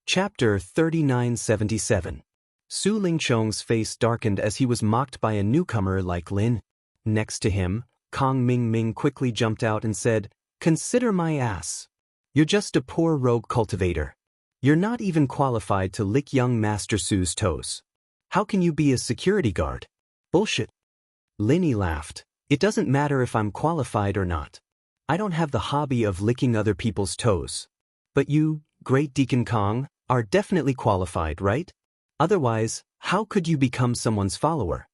Chapter 3977. Su Lingchong's face darkened as he was mocked by a newcomer like Lin. Next to him, Kong Ming quickly jumped out and said, "Consider my ass. You're just a poor rogue cultivator. You're not even qualified to lick young Master Su's toes. How can you be a security guard? Bullshit." Linny laughed. "It doesn't matter if I'm qualified or not. I don't have the hobby of licking other people's toes. But you, Great Deacon Kong, are definitely qualified, right? Otherwise, how could you become someone's follower?"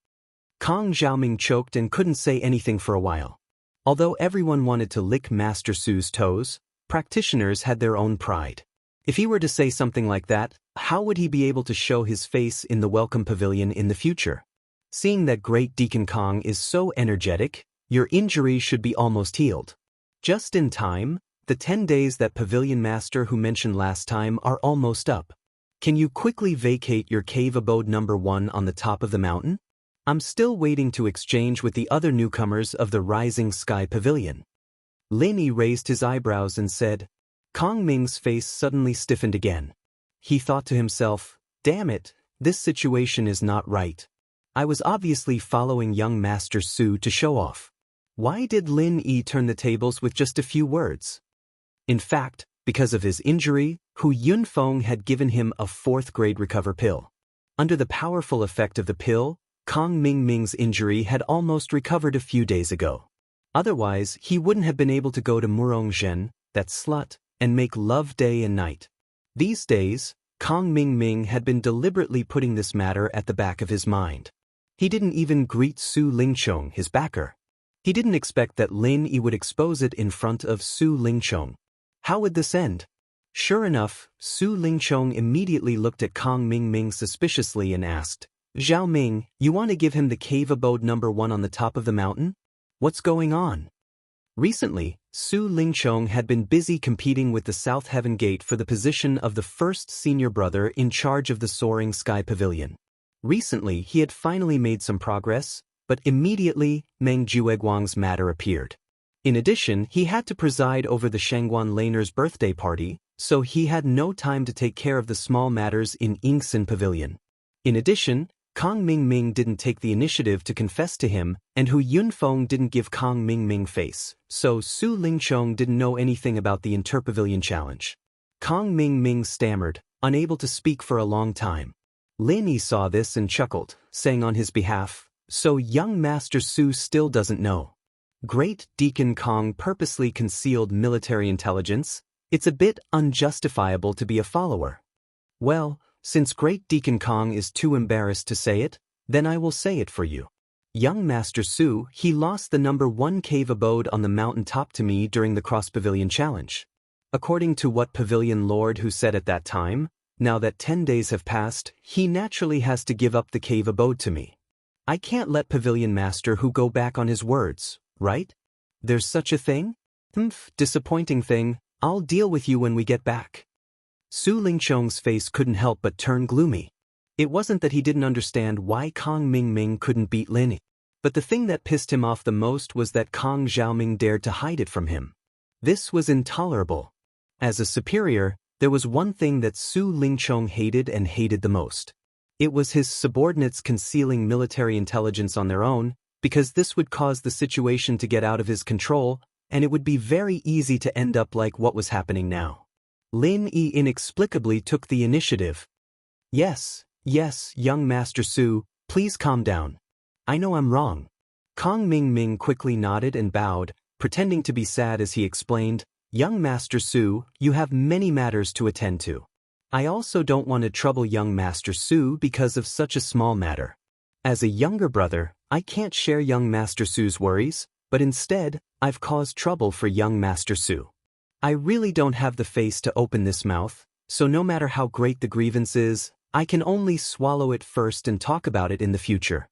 Kong Xiaoming choked and couldn't say anything for a while. Although everyone wanted to lick Master Su's toes, practitioners had their own pride. If he were to say something like that, how would he be able to show his face in the welcome pavilion in the future? Seeing that Great Deacon Kong is so energetic, your injury should be almost healed. Just in time, the 10 days that Pavilion Master who mentioned last time are almost up. Can you quickly vacate your cave abode number 1 on the top of the mountain? I'm still waiting to exchange with the other newcomers of the Rising Sky Pavilion. Linny raised his eyebrows and said. Kong Ming's face suddenly stiffened again. He thought to himself, damn it, this situation is not right. I was obviously following young Master Su to show off. Why did Lin Yi turn the tables with just a few words? In fact, because of his injury, Hu Yunfeng had given him a 4th-grade recover pill. Under the powerful effect of the pill, Kong Ming's injury had almost recovered a few days ago. Otherwise, he wouldn't have been able to go to Murongzhen, that slut, and make love day and night. These days, Kong Ming had been deliberately putting this matter at the back of his mind. He didn't even greet Su Lingchong, his backer. He didn't expect that Lin Yi would expose it in front of Su Lingchong. How would this end? Sure enough, Su Lingchong immediately looked at Kong Ming suspiciously and asked, Zhao Ming, you want to give him the cave abode number 1 on the top of the mountain? What's going on? Recently, Su Lingchong had been busy competing with the South Heaven Gate for the position of the first senior brother in charge of the Soaring Sky Pavilion. Recently, he had finally made some progress, but immediately, Meng Jueguang's matter appeared. In addition, he had to preside over the Shangguan Laner's birthday party, so he had no time to take care of the small matters in Yingxin Pavilion. In addition, Kong Ming didn't take the initiative to confess to him, and Hu Yunfeng didn't give Kong Ming face, so Su Lingchong didn't know anything about the Interpavilion challenge. Kong Ming stammered, unable to speak for a long time. Lin Yi saw this and chuckled, saying on his behalf, so young Master Su still doesn't know. Great Deacon Kong purposely concealed military intelligence. It's a bit unjustifiable to be a follower. Well, since Great Deacon Kong is too embarrassed to say it, then I will say it for you. Young Master Su, he lost the number 1 cave abode on the mountain top to me during the Cross Pavilion Challenge. According to what Pavilion Lord who said at that time, now that 10 days have passed, he naturally has to give up the cave abode to me. I can't let Pavilion Master who go back on his words, right? There's such a thing? Disappointing thing, I'll deal with you when we get back. Su Lingchong's face couldn't help but turn gloomy. It wasn't that he didn't understand why Kong Ming couldn't beat Lin Yi, but the thing that pissed him off the most was that Kong Xiaoming dared to hide it from him. This was intolerable. As a superior, there was one thing that Su Lingchong hated and hated the most. It was his subordinates concealing military intelligence on their own, because this would cause the situation to get out of his control, and it would be very easy to end up like what was happening now. Lin Yi inexplicably took the initiative. Yes, young Master Su, please calm down. I know I'm wrong. Kong Ming quickly nodded and bowed, pretending to be sad as he explained, young Master Su, you have many matters to attend to. I also don't want to trouble young Master Su because of such a small matter. As a younger brother, I can't share young Master Su's worries, but instead, I've caused trouble for young Master Su. I really don't have the face to open this mouth, so no matter how great the grievance is, I can only swallow it first and talk about it in the future.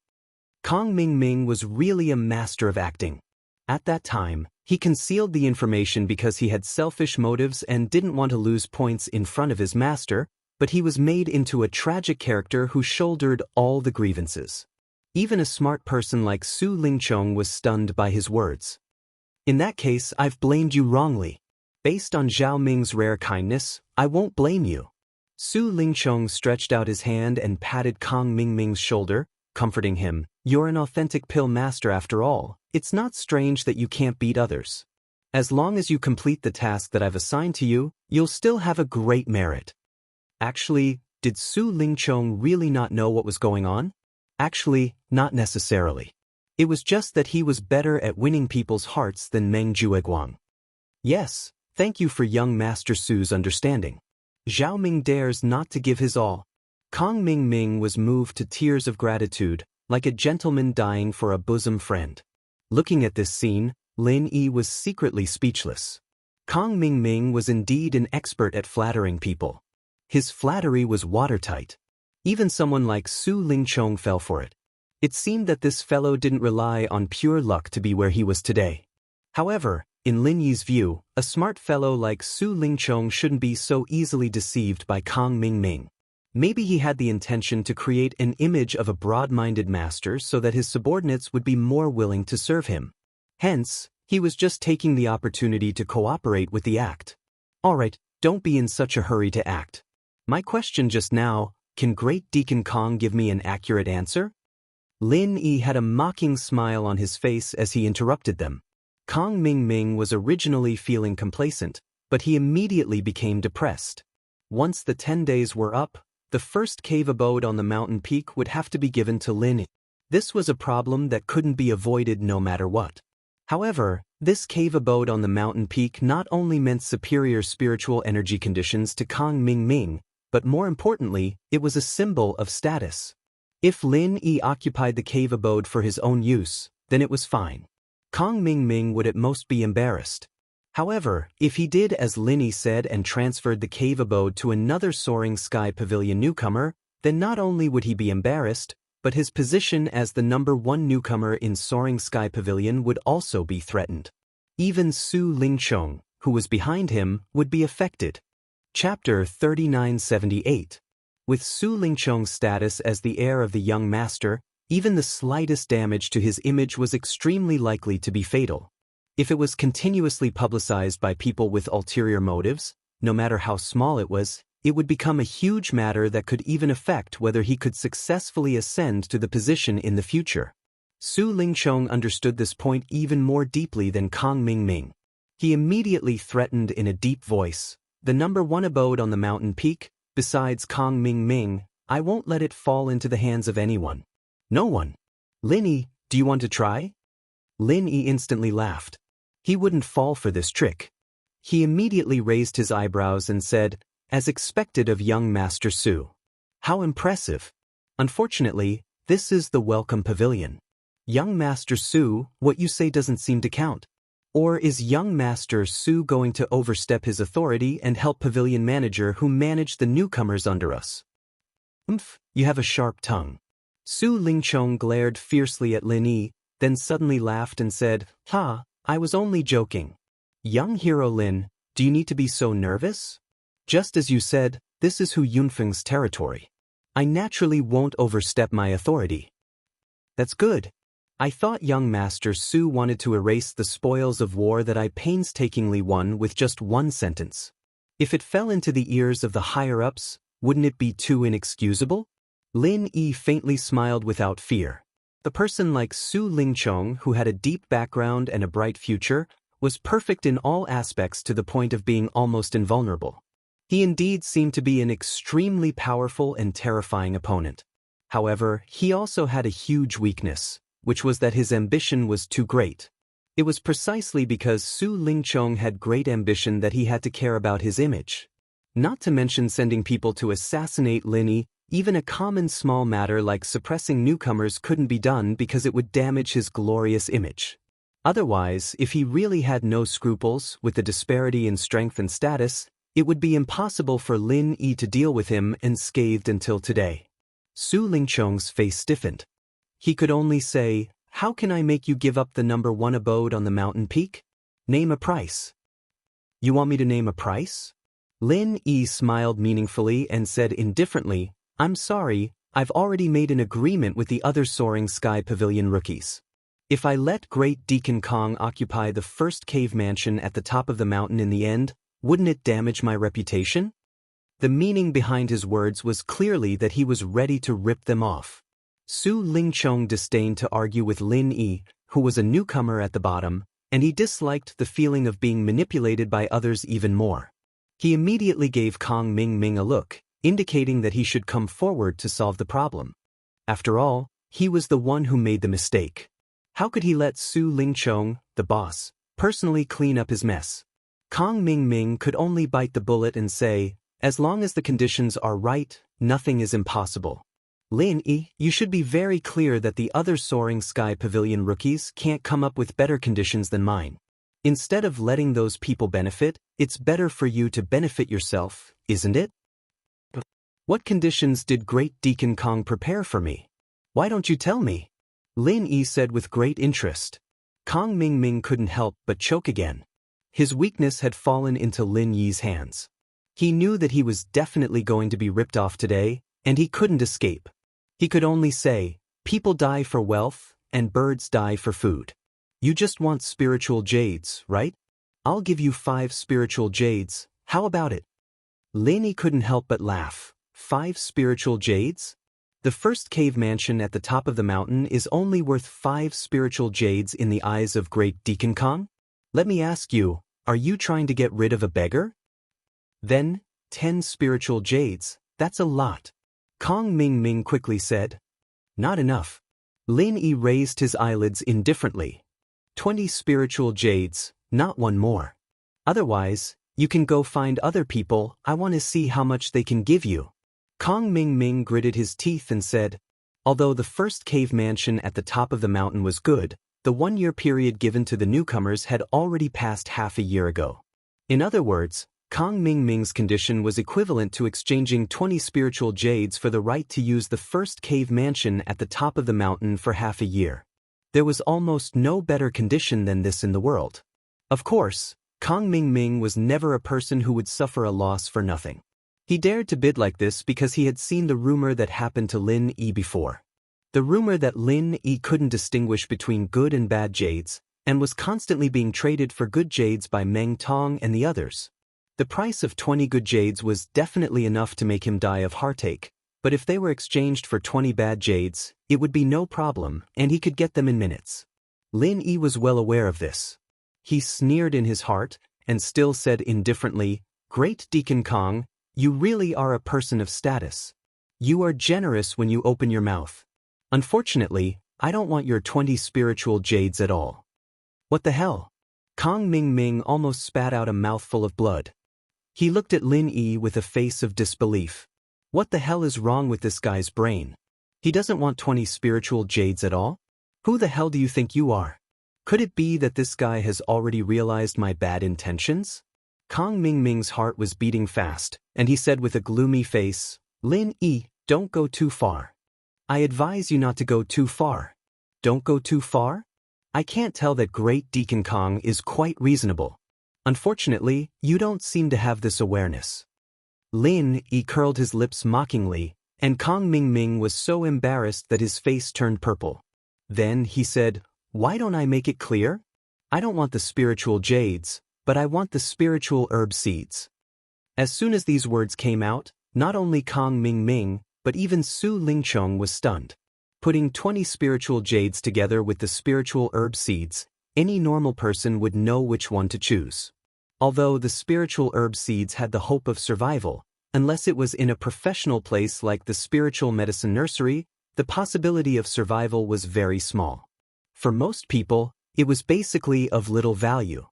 Kong Ming was really a master of acting. At that time, he concealed the information because he had selfish motives and didn't want to lose points in front of his master, but he was made into a tragic character who shouldered all the grievances. Even a smart person like Su Lingchong was stunned by his words. In that case, I've blamed you wrongly. Based on Zhao Ming's rare kindness, I won't blame you. Su Lingchong stretched out his hand and patted Kong Mingming's shoulder, comforting him. You're an authentic pill master after all. It's not strange that you can't beat others. As long as you complete the task that I've assigned to you, you'll still have a great merit. Actually, did Su Lingchong really not know what was going on? Actually, not necessarily. It was just that he was better at winning people's hearts than Meng Jueguang. Yes, thank you for young Master Su's understanding. Zhao Ming dares not to give his all. Kong Mingming was moved to tears of gratitude, like a gentleman dying for a bosom friend. Looking at this scene, Lin Yi was secretly speechless. Kong Mingming was indeed an expert at flattering people. His flattery was watertight. Even someone like Su Lingchong fell for it. It seemed that this fellow didn't rely on pure luck to be where he was today. However, in Lin Yi's view, a smart fellow like Su Lingchong shouldn't be so easily deceived by Kong Mingming. Maybe he had the intention to create an image of a broad-minded master so that his subordinates would be more willing to serve him. Hence, he was just taking the opportunity to cooperate with the act. Alright, don't be in such a hurry to act. My question just now, can Great Deacon Kong give me an accurate answer? Lin Yi had a mocking smile on his face as he interrupted them. Kong Mingming was originally feeling complacent, but he immediately became depressed. Once the 10 days were up, the first cave abode on the mountain peak would have to be given to Lin Yi. This was a problem that couldn't be avoided no matter what. However, this cave abode on the mountain peak not only meant superior spiritual energy conditions to Kong Mingming, but more importantly, it was a symbol of status. If Lin Yi occupied the cave abode for his own use, then it was fine. Kong Mingming would at most be embarrassed. However, if he did as Lin Yi said and transferred the cave abode to another Soaring Sky Pavilion newcomer, then not only would he be embarrassed, but his position as the #1 newcomer in Soaring Sky Pavilion would also be threatened. Even Su Lingchong, who was behind him, would be affected. Chapter 3978. With Su Lingchong's status as the heir of the young master, even the slightest damage to his image was extremely likely to be fatal. If it was continuously publicized by people with ulterior motives, no matter how small it would become a huge matter that could even affect whether he could successfully ascend to the position in the future. Su Lingchong understood this point even more deeply than Kong Mingming. He immediately threatened in a deep voice, "The #1 abode on the mountain peak, besides Kong Mingming, I won't let it fall into the hands of anyone. No one. Lin Yi, do you want to try?" Lin Yi instantly laughed. He wouldn't fall for this trick. He immediately raised his eyebrows and said, "As expected of young Master Su. How impressive. Unfortunately, this is the welcome pavilion. Young Master Su, what you say doesn't seem to count. Or is young Master Su going to overstep his authority and help pavilion manager who manage the newcomers under us?" You have a sharp tongue." Su Lingchong glared fiercely at Lin Yi, then suddenly laughed and said, "Ha, I was only joking. Young hero Lin, do you need to be so nervous? Just as you said, this is Hu Yunfeng's territory. I naturally won't overstep my authority." "That's good. I thought young Master Su wanted to erase the spoils of war that I painstakingly won with just one sentence. If it fell into the ears of the higher-ups, wouldn't it be too inexcusable?" Lin Yi faintly smiled without fear. The person like Su Lingchong, who had a deep background and a bright future, was perfect in all aspects to the point of being almost invulnerable. He indeed seemed to be an extremely powerful and terrifying opponent. However, he also had a huge weakness, which was that his ambition was too great. It was precisely because Su Lingchong had great ambition that he had to care about his image. Not to mention sending people to assassinate Lin Yi. Even a common small matter like suppressing newcomers couldn't be done because it would damage his glorious image. Otherwise, if he really had no scruples with the disparity in strength and status, it would be impossible for Lin Yi to deal with him unscathed until today. Su Lingchong's face stiffened. He could only say, "How can I make you give up the #1 abode on the mountain peak? Name a price." "You want me to name a price?" Lin Yi smiled meaningfully and said indifferently, "I'm sorry, I've already made an agreement with the other Soaring Sky Pavilion rookies. If I let Great Deacon Kong occupy the first cave mansion at the top of the mountain in the end, wouldn't it damage my reputation?" The meaning behind his words was clearly that he was ready to rip them off. Su Lingchong disdained to argue with Lin Yi, who was a newcomer at the bottom, and he disliked the feeling of being manipulated by others even more. He immediately gave Kong Ming a look, indicating that he should come forward to solve the problem. After all, he was the one who made the mistake. How could he let Su Lingchong, the boss, personally clean up his mess? Kong Ming could only bite the bullet and say, as long as the conditions are right, nothing is impossible. Lin Yi, you should be very clear that the other Soaring Sky Pavilion rookies can't come up with better conditions than mine. Instead of letting those people benefit, it's better for you to benefit yourself, isn't it? What conditions did Great Deacon Kong prepare for me? Why don't you tell me? Lin Yi said with great interest. Kong Ming couldn't help but choke again. His weakness had fallen into Lin Yi's hands. He knew that he was definitely going to be ripped off today, and he couldn't escape. He could only say, people die for wealth, and birds die for food. You just want spiritual jades, right? I'll give you 5 spiritual jades, how about it? Lin Yi couldn't help but laugh. 5 spiritual jades? The first cave mansion at the top of the mountain is only worth 5 spiritual jades in the eyes of Great Deacon Kong? Let me ask you, are you trying to get rid of a beggar? Then, 10 spiritual jades, that's a lot. Kong Ming quickly said. Not enough. Lin Yi raised his eyelids indifferently. 20 spiritual jades, not one more. Otherwise, you can go find other people, I want to see how much they can give you. Kong Ming gritted his teeth and said, although the first cave mansion at the top of the mountain was good, the 1-year period given to the newcomers had already passed half a year ago. In other words, Kong Ming's condition was equivalent to exchanging 20 spiritual jades for the right to use the first cave mansion at the top of the mountain for half a year. There was almost no better condition than this in the world. Of course, Kong Ming was never a person who would suffer a loss for nothing. He dared to bid like this because he had seen the rumor that happened to Lin Yi before. The rumor that Lin Yi couldn't distinguish between good and bad jades, and was constantly being traded for good jades by Meng Tong and the others. The price of 20 good jades was definitely enough to make him die of heartache, but if they were exchanged for 20 bad jades, it would be no problem, and he could get them in minutes. Lin Yi was well aware of this. He sneered in his heart, and still said indifferently, Great Deacon Kong, you really are a person of status. You are generous when you open your mouth. Unfortunately, I don't want your 20 spiritual jades at all. What the hell? Kong Ming almost spat out a mouthful of blood. He looked at Lin Yi with a face of disbelief. What the hell is wrong with this guy's brain? He doesn't want 20 spiritual jades at all? Who the hell do you think you are? Could it be that this guy has already realized my bad intentions? Kong Ming's heart was beating fast, and he said with a gloomy face, Lin Yi, don't go too far. I advise you not to go too far. Don't go too far? I can't tell that Great Deacon Kong is quite reasonable. Unfortunately, you don't seem to have this awareness. Lin Yi curled his lips mockingly, and Kong Ming was so embarrassed that his face turned purple. Then he said, why don't I make it clear? I don't want the spiritual jades, but I want the spiritual herb seeds. As soon as these words came out, not only Kong Ming, but even Su Lingchong was stunned. Putting 20 spiritual jades together with the spiritual herb seeds, any normal person would know which one to choose. Although the spiritual herb seeds had the hope of survival, unless it was in a professional place like the spiritual medicine nursery, the possibility of survival was very small. For most people, it was basically of little value.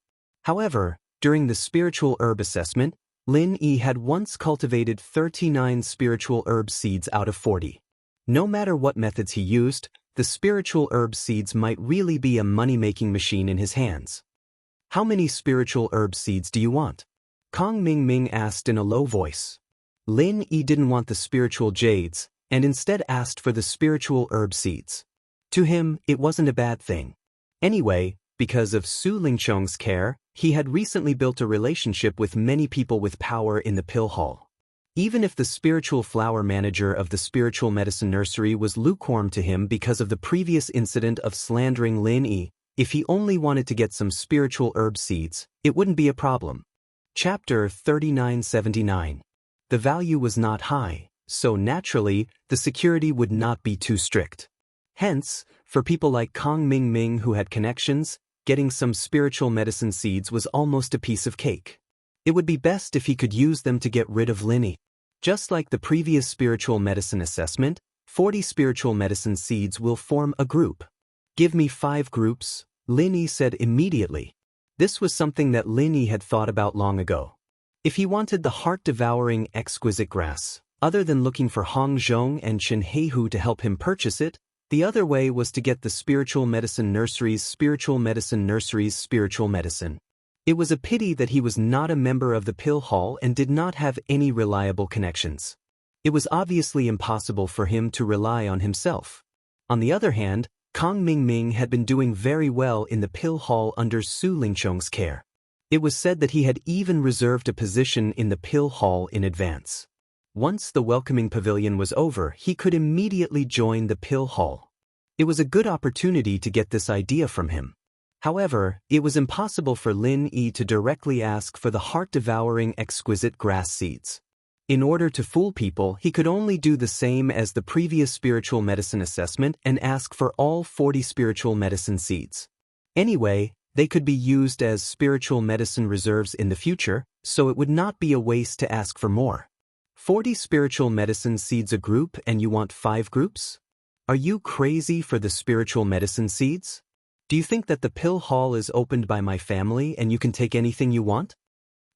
However, during the spiritual herb assessment, Lin Yi had once cultivated 39 spiritual herb seeds out of 40. No matter what methods he used, the spiritual herb seeds might really be a money-making machine in his hands. How many spiritual herb seeds do you want? Kong Ming asked in a low voice. Lin Yi didn't want the spiritual jades, and instead asked for the spiritual herb seeds. To him, it wasn't a bad thing. Anyway, because of Su Lingchong's care, he had recently built a relationship with many people with power in the pill hall. Even if the spiritual flower manager of the spiritual medicine nursery was lukewarm to him because of the previous incident of slandering Lin Yi, if he only wanted to get some spiritual herb seeds, it wouldn't be a problem. Chapter 3979. the value was not high, so naturally, the security would not be too strict. Hence, for people like Kong Ming Ming who had connections, getting some spiritual medicine seeds was almost a piece of cake. It would be best if he could use them to get rid of Lin Yi. Just like the previous spiritual medicine assessment, 40 spiritual medicine seeds will form a group. Give me 5 groups, Lin Yi said immediately. This was something that Lin Yi had thought about long ago. If he wanted the heart-devouring exquisite grass, other than looking for Hong Zhong and Chen Heihu to help him purchase it, the other way was to get the spiritual medicine nursery's spiritual medicine. It was a pity that he was not a member of the Pill Hall and did not have any reliable connections. It was obviously impossible for him to rely on himself. On the other hand, Kong Ming Ming had been doing very well in the Pill Hall under Su Lingchong's care. It was said that he had even reserved a position in the Pill Hall in advance. Once the welcoming pavilion was over, he could immediately join the Pill Hall. It was a good opportunity to get this idea from him. However, it was impossible for Lin Yi to directly ask for the heart-devouring exquisite grass seeds. In order to fool people, he could only do the same as the previous spiritual medicine assessment and ask for all 40 spiritual medicine seeds. Anyway, they could be used as spiritual medicine reserves in the future, so it would not be a waste to ask for more. 40 spiritual medicine seeds a group and you want 5 groups? Are you crazy for the spiritual medicine seeds? Do you think that the Pill Hall is opened by my family and you can take anything you want?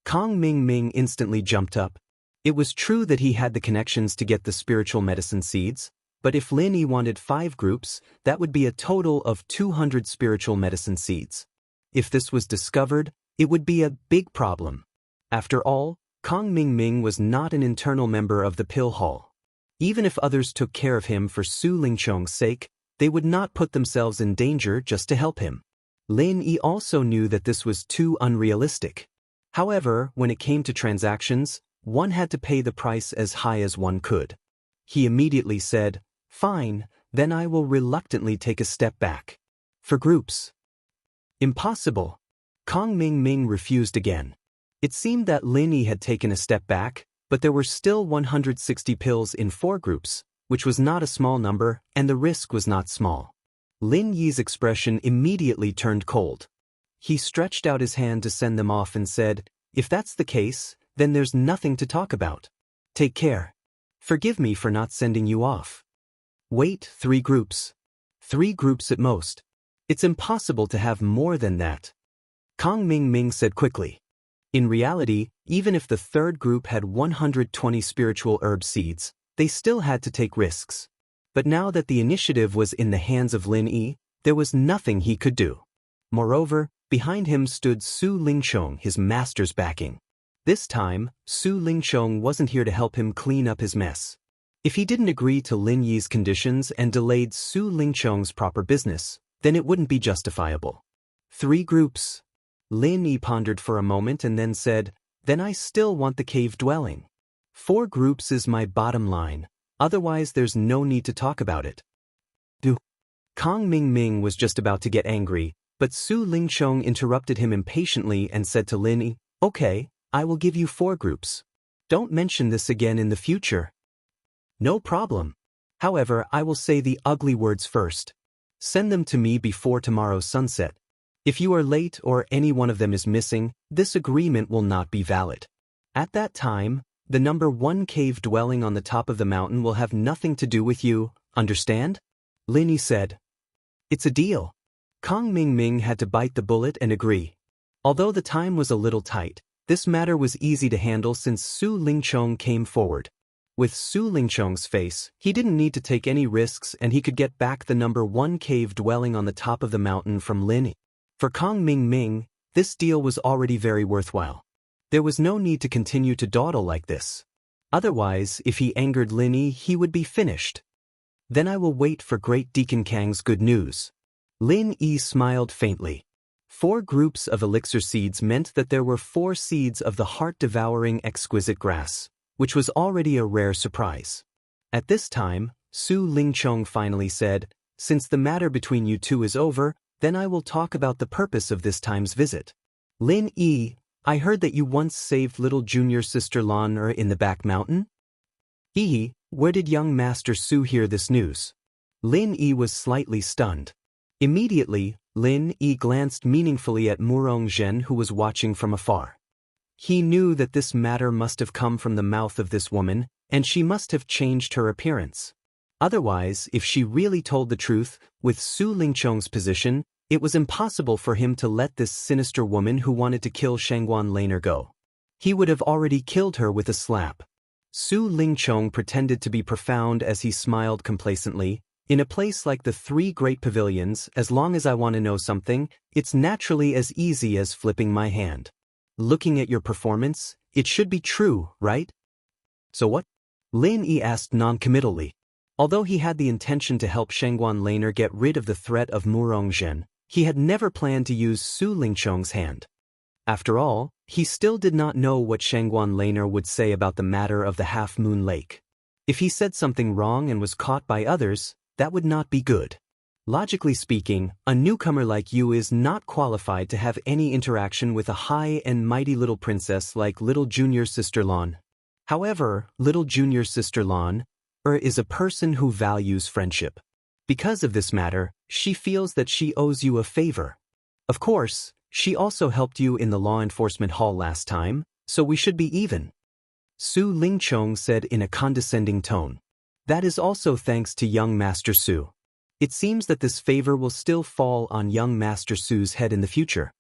Kong Ming Ming instantly jumped up. It was true that he had the connections to get the spiritual medicine seeds, but if Lin Yi wanted 5 groups, that would be a total of 200 spiritual medicine seeds. If this was discovered, it would be a big problem. After all, Kong Ming Ming was not an internal member of the Pill Hall. Even if others took care of him for Su Lingchong's sake, they would not put themselves in danger just to help him. Lin Yi also knew that this was too unrealistic. However, when it came to transactions, one had to pay the price as high as one could. He immediately said, "Fine, then I will reluctantly take a step back." For groups. Impossible. Kong Ming Ming refused again. It seemed that Lin Yi had taken a step back, but there were still 160 pills in 4 groups, which was not a small number, and the risk was not small. Lin Yi's expression immediately turned cold. He stretched out his hand to send them off and said, "If that's the case, then there's nothing to talk about. Take care. Forgive me for not sending you off." Wait, 3 groups. 3 groups at most. It's impossible to have more than that. Kong Ming Ming said quickly. In reality, even if the 3rd group had 120 spiritual herb seeds, they still had to take risks. But now that the initiative was in the hands of Lin Yi, there was nothing he could do. Moreover, behind him stood Su Lingchong, his master's backing. This time, Su Lingchong wasn't here to help him clean up his mess. If he didn't agree to Lin Yi's conditions and delayed Su Lingchong's proper business, then it wouldn't be justifiable. 3 groups. Lin Yi pondered for a moment and then said, "Then I still want the cave dwelling. 4 groups is my bottom line, otherwise there's no need to talk about it." Kong Ming Ming was just about to get angry, but Su Lingchong interrupted him impatiently and said to Lin Yi, "Okay, I will give you 4 groups. Don't mention this again in the future." "No problem. However, I will say the ugly words first. Send them to me before tomorrow's sunset. If you are late or any one of them is missing, this agreement will not be valid. At that time, the number 1 cave dwelling on the top of the mountain will have nothing to do with you, understand?" Lin Yi said. "It's a deal." Kong Ming Ming had to bite the bullet and agree. Although the time was a little tight, this matter was easy to handle since Su Lingchong came forward. With Su Lingchong's face, he didn't need to take any risks and he could get back the number 1 cave dwelling on the top of the mountain from Lin Yi. For Kong Ming Ming, this deal was already very worthwhile. There was no need to continue to dawdle like this. Otherwise, if he angered Lin Yi, he would be finished. "Then I will wait for Great Deacon Kang's good news." Lin Yi smiled faintly. 4 groups of elixir seeds meant that there were 4 seeds of the heart-devouring exquisite grass, which was already a rare surprise. At this time, Su Lingchong finally said, "Since the matter between you two is over, then I will talk about the purpose of this time's visit." Lin Yi, I heard that you once saved little junior sister Lan in the back mountain? Hee, where did young Master Su hear this news? Lin Yi was slightly stunned. Immediately, Lin Yi glanced meaningfully at Murong Zhen, who was watching from afar. He knew that this matter must have come from the mouth of this woman, and she must have changed her appearance. Otherwise, if she really told the truth, with Su Lingchong's position, it was impossible for him to let this sinister woman who wanted to kill Shangguan Laner go. He would have already killed her with a slap. Su Lingchong pretended to be profound as he smiled complacently. In a place like the Three Great Pavilions, as long as I want to know something, it's naturally as easy as flipping my hand. Looking at your performance, it should be true, right? So what? Lin Yi asked non-committally. Although he had the intention to help Shangguan Laner get rid of the threat of Murong Zhen, he had never planned to use Su Lingchong's hand. After all, he still did not know what Shangguan Laner would say about the matter of the Half-Moon Lake. If he said something wrong and was caught by others, that would not be good. Logically speaking, a newcomer like you is not qualified to have any interaction with a high and mighty little princess like little junior sister Lan. However, little junior sister Lan is a person who values friendship. Because of this matter, she feels that she owes you a favor. Of course, she also helped you in the law enforcement hall last time, so we should be even. Su Lingchong said in a condescending tone. That is also thanks to young Master Su. It seems that this favor will still fall on young Master Su's head in the future.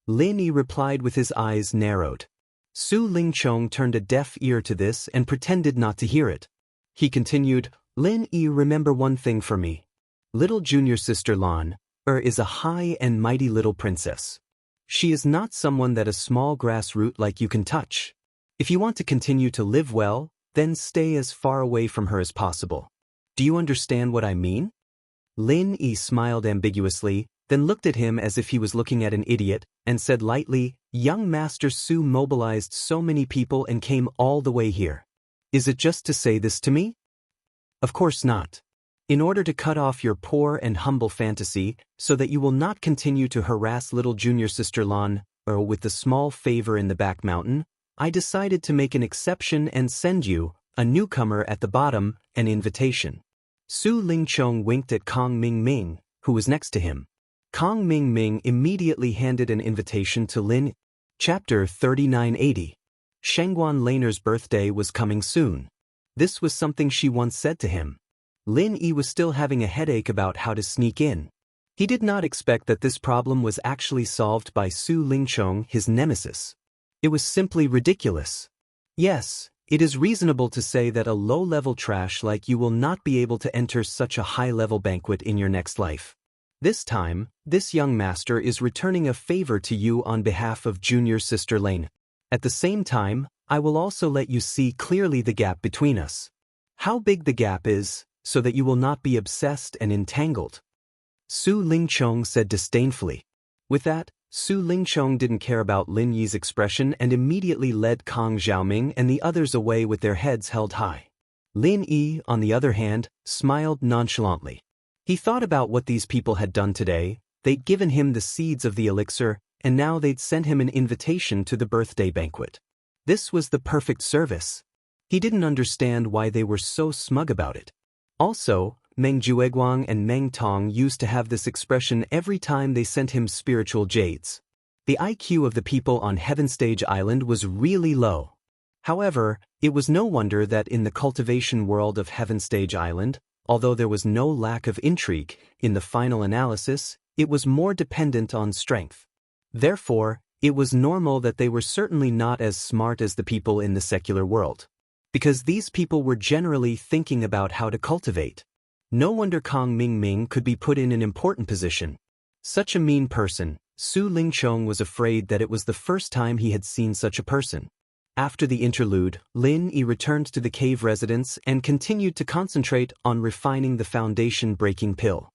Lin Yi replied with his eyes narrowed. Su Lingchong turned a deaf ear to this and pretended not to hear it. He continued, Lin Yi, remember one thing for me. Little junior sister Lan is a high and mighty little princess. She is not someone that a small grass root like you can touch. If you want to continue to live well, then stay as far away from her as possible. Do you understand what I mean? Lin Yi smiled ambiguously, then looked at him as if he was looking at an idiot, and said lightly, young Master Su mobilized so many people and came all the way here. Is it just to say this to me? Of course not. In order to cut off your poor and humble fantasy, so that you will not continue to harass little junior sister Lan, with the small favor in the back mountain, I decided to make an exception and send you, a newcomer at the bottom, an invitation. Su Lingchong winked at Kong Mingming, who was next to him. Kong Mingming immediately handed an invitation to Lin. Chapter 3980. Shangguan Laner's birthday was coming soon. This was something she once said to him. Lin Yi was still having a headache about how to sneak in. He did not expect that this problem was actually solved by Su Lingchong, his nemesis. It was simply ridiculous. Yes, it is reasonable to say that a low-level trash like you will not be able to enter such a high-level banquet in your next life. This time, this young master is returning a favor to you on behalf of junior sister Lane. At the same time, I will also let you see clearly the gap between us. How big the gap is, so that you will not be obsessed and entangled. Su Lingchong said disdainfully. With that, Su Lingchong didn't care about Lin Yi's expression and immediately led Kong Xiaoming and the others away with their heads held high. Lin Yi, on the other hand, smiled nonchalantly. He thought about what these people had done today. They'd given him the seeds of the elixir, and now they'd sent him an invitation to the birthday banquet. This was the perfect service. He didn't understand why they were so smug about it. Also, Meng Jueguang and Meng Tong used to have this expression every time they sent him spiritual jades. The IQ of the people on Heaven Stage Island was really low. However, it was no wonder that in the cultivation world of Heaven Stage Island, although there was no lack of intrigue, in the final analysis, it was more dependent on strength. Therefore, it was normal that they were certainly not as smart as the people in the secular world. Because these people were generally thinking about how to cultivate. No wonder Kong Mingming could be put in an important position. Such a mean person, Su Lingchong was afraid that it was the first time he had seen such a person. After the interlude, Lin Yi returned to the cave residence and continued to concentrate on refining the foundation-breaking pill.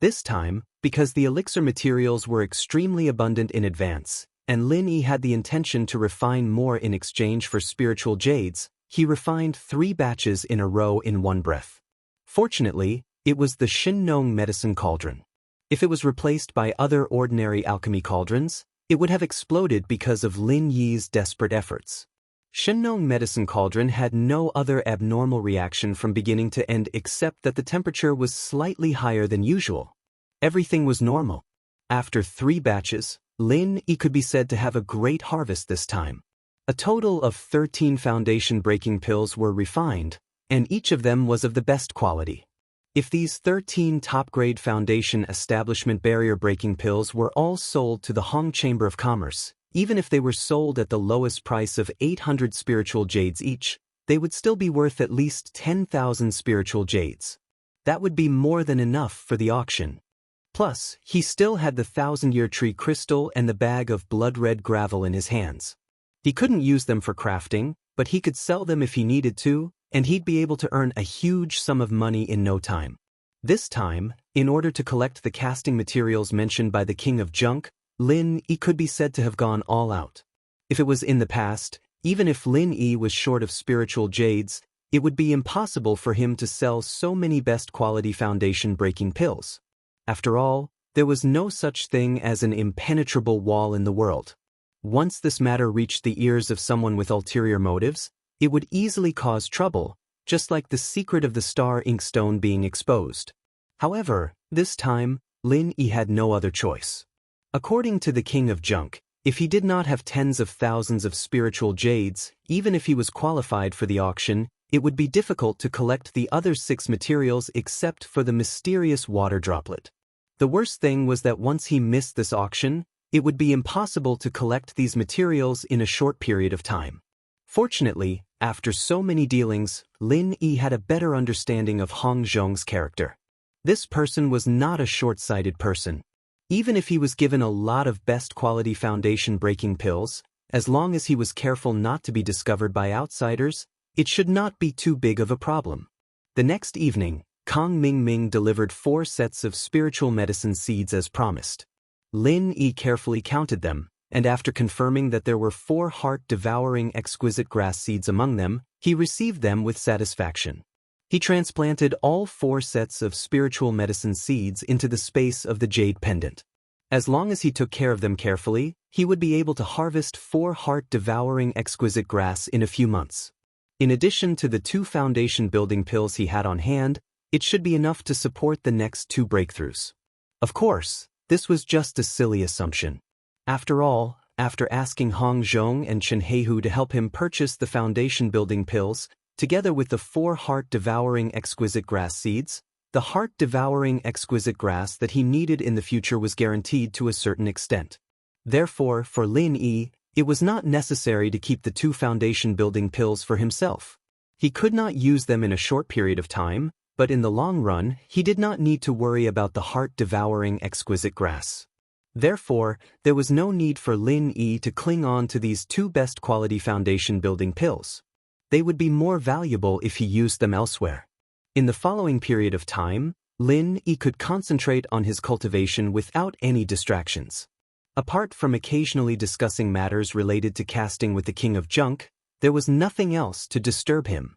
This time, because the elixir materials were extremely abundant in advance, and Lin Yi had the intention to refine more in exchange for spiritual jades, he refined 3 batches in a row in one breath. Fortunately, it was the Shin Nong medicine cauldron. If it was replaced by other ordinary alchemy cauldrons, it would have exploded because of Lin Yi's desperate efforts. Shenong medicine cauldron had no other abnormal reaction from beginning to end except that the temperature was slightly higher than usual. Everything was normal. After 3 batches, Lin Yi could be said to have a great harvest this time. A total of 13 foundation-breaking pills were refined, and each of them was of the best quality. If these 13 top-grade foundation establishment barrier-breaking pills were all sold to the Hong Chamber of Commerce, even if they were sold at the lowest price of 800 spiritual jades each, they would still be worth at least 10,000 spiritual jades. That would be more than enough for the auction. Plus, he still had the 1,000-year tree crystal and the bag of blood-red gravel in his hands. He couldn't use them for crafting, but he could sell them if he needed to, and he'd be able to earn a huge sum of money in no time. This time, in order to collect the casting materials mentioned by the King of Junk, Lin Yi could be said to have gone all out. If it was in the past, even if Lin Yi was short of spiritual jades, it would be impossible for him to sell so many best-quality foundation-breaking pills. After all, there was no such thing as an impenetrable wall in the world. Once this matter reached the ears of someone with ulterior motives, it would easily cause trouble, just like the secret of the star inkstone being exposed. However, this time, Lin Yi had no other choice. According to the King of Junk, if he did not have tens of thousands of spiritual jades, even if he was qualified for the auction, it would be difficult to collect the other 6 materials except for the mysterious water droplet. The worst thing was that once he missed this auction, it would be impossible to collect these materials in a short period of time. Fortunately, after so many dealings, Lin Yi had a better understanding of Hong Zhong's character. This person was not a short-sighted person. Even if he was given a lot of best-quality foundation-breaking pills, as long as he was careful not to be discovered by outsiders, it should not be too big of a problem. The next evening, Kong Mingming delivered 4 sets of spiritual medicine seeds as promised. Lin Yi carefully counted them, and after confirming that there were 4 heart-devouring exquisite grass seeds among them, he received them with satisfaction. He transplanted all 4 sets of spiritual medicine seeds into the space of the jade pendant. As long as he took care of them carefully, he would be able to harvest 4 heart-devouring exquisite grass in a few months. In addition to the 2 foundation-building pills he had on hand, it should be enough to support the next 2 breakthroughs. Of course, this was just a silly assumption. After all, after asking Hong Zhong and Chen Heihu to help him purchase the foundation-building pills, together with the 4 heart-devouring exquisite grass seeds, the heart-devouring exquisite grass that he needed in the future was guaranteed to a certain extent. Therefore, for Lin Yi, it was not necessary to keep the 2 foundation-building pills for himself. He could not use them in a short period of time, but in the long run, he did not need to worry about the heart-devouring exquisite grass. Therefore, there was no need for Lin Yi to cling on to these 2 best-quality foundation-building pills. They would be more valuable if he used them elsewhere. In the following period of time, Lin Yi could concentrate on his cultivation without any distractions. Apart from occasionally discussing matters related to casting with the King of Junk, there was nothing else to disturb him.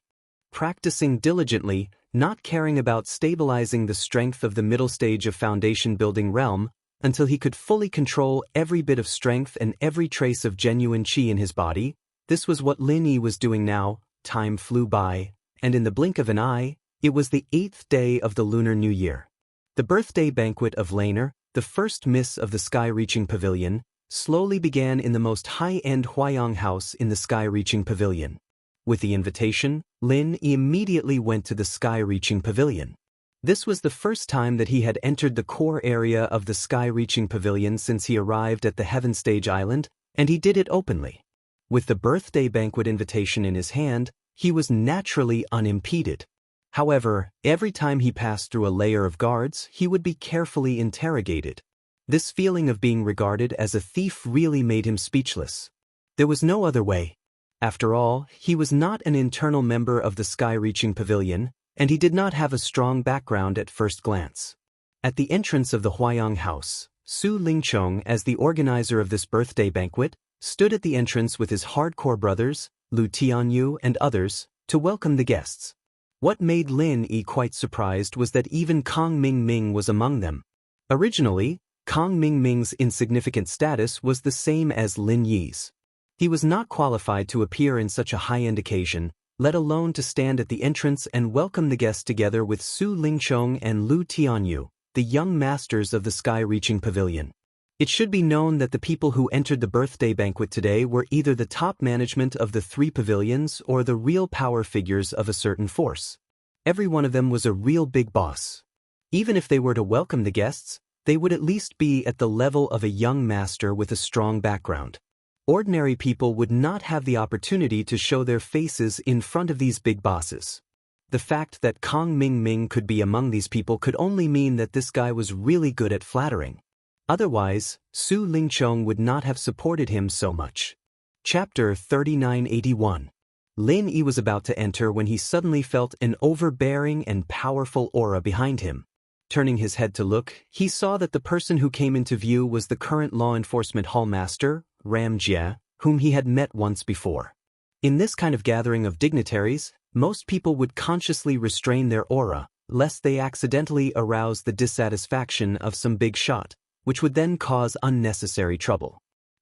Practicing diligently, not caring about stabilizing the strength of the middle stage of foundation-building realm, until he could fully control every bit of strength and every trace of genuine qi in his body, this was what Lin Yi was doing now. Time flew by, and in the blink of an eye, it was the 8th day of the Lunar New Year. The birthday banquet of Laner, the first miss of the Sky-Reaching Pavilion, slowly began in the most high-end Huayang house in the Sky-Reaching Pavilion. With the invitation, Lin Yi immediately went to the Sky-Reaching Pavilion. This was the first time that he had entered the core area of the Sky-Reaching Pavilion since he arrived at the Heaven Stage Island, and he did it openly. With the birthday banquet invitation in his hand, he was naturally unimpeded. However, every time he passed through a layer of guards, he would be carefully interrogated. This feeling of being regarded as a thief really made him speechless. There was no other way. After all, he was not an internal member of the Sky-Reaching Pavilion, and he did not have a strong background at first glance. At the entrance of the Huayang house, Su Lingchong, as the organizer of this birthday banquet, stood at the entrance with his hardcore brothers, Lu Tianyu and others, to welcome the guests. What made Lin Yi quite surprised was that even Kong Mingming was among them. Originally, Kang Mingming's insignificant status was the same as Lin Yi's. He was not qualified to appear in such a high-end occasion, let alone to stand at the entrance and welcome the guests together with Su Lingchong and Lu Tianyu, the young masters of the sky-reaching pavilion. It should be known that the people who entered the birthday banquet today were either the top management of the three pavilions or the real power figures of a certain force. Every one of them was a real big boss. Even if they were to welcome the guests, they would at least be at the level of a young master with a strong background. Ordinary people would not have the opportunity to show their faces in front of these big bosses. The fact that Kang Mingming could be among these people could only mean that this guy was really good at flattering. Otherwise, Su Lingchong would not have supported him so much. Chapter 3981. Lin Yi was about to enter when he suddenly felt an overbearing and powerful aura behind him. Turning his head to look, he saw that the person who came into view was the current law enforcement hallmaster, Ram Jie, whom he had met once before. In this kind of gathering of dignitaries, most people would consciously restrain their aura, lest they accidentally arouse the dissatisfaction of some big shot, which would then cause unnecessary trouble.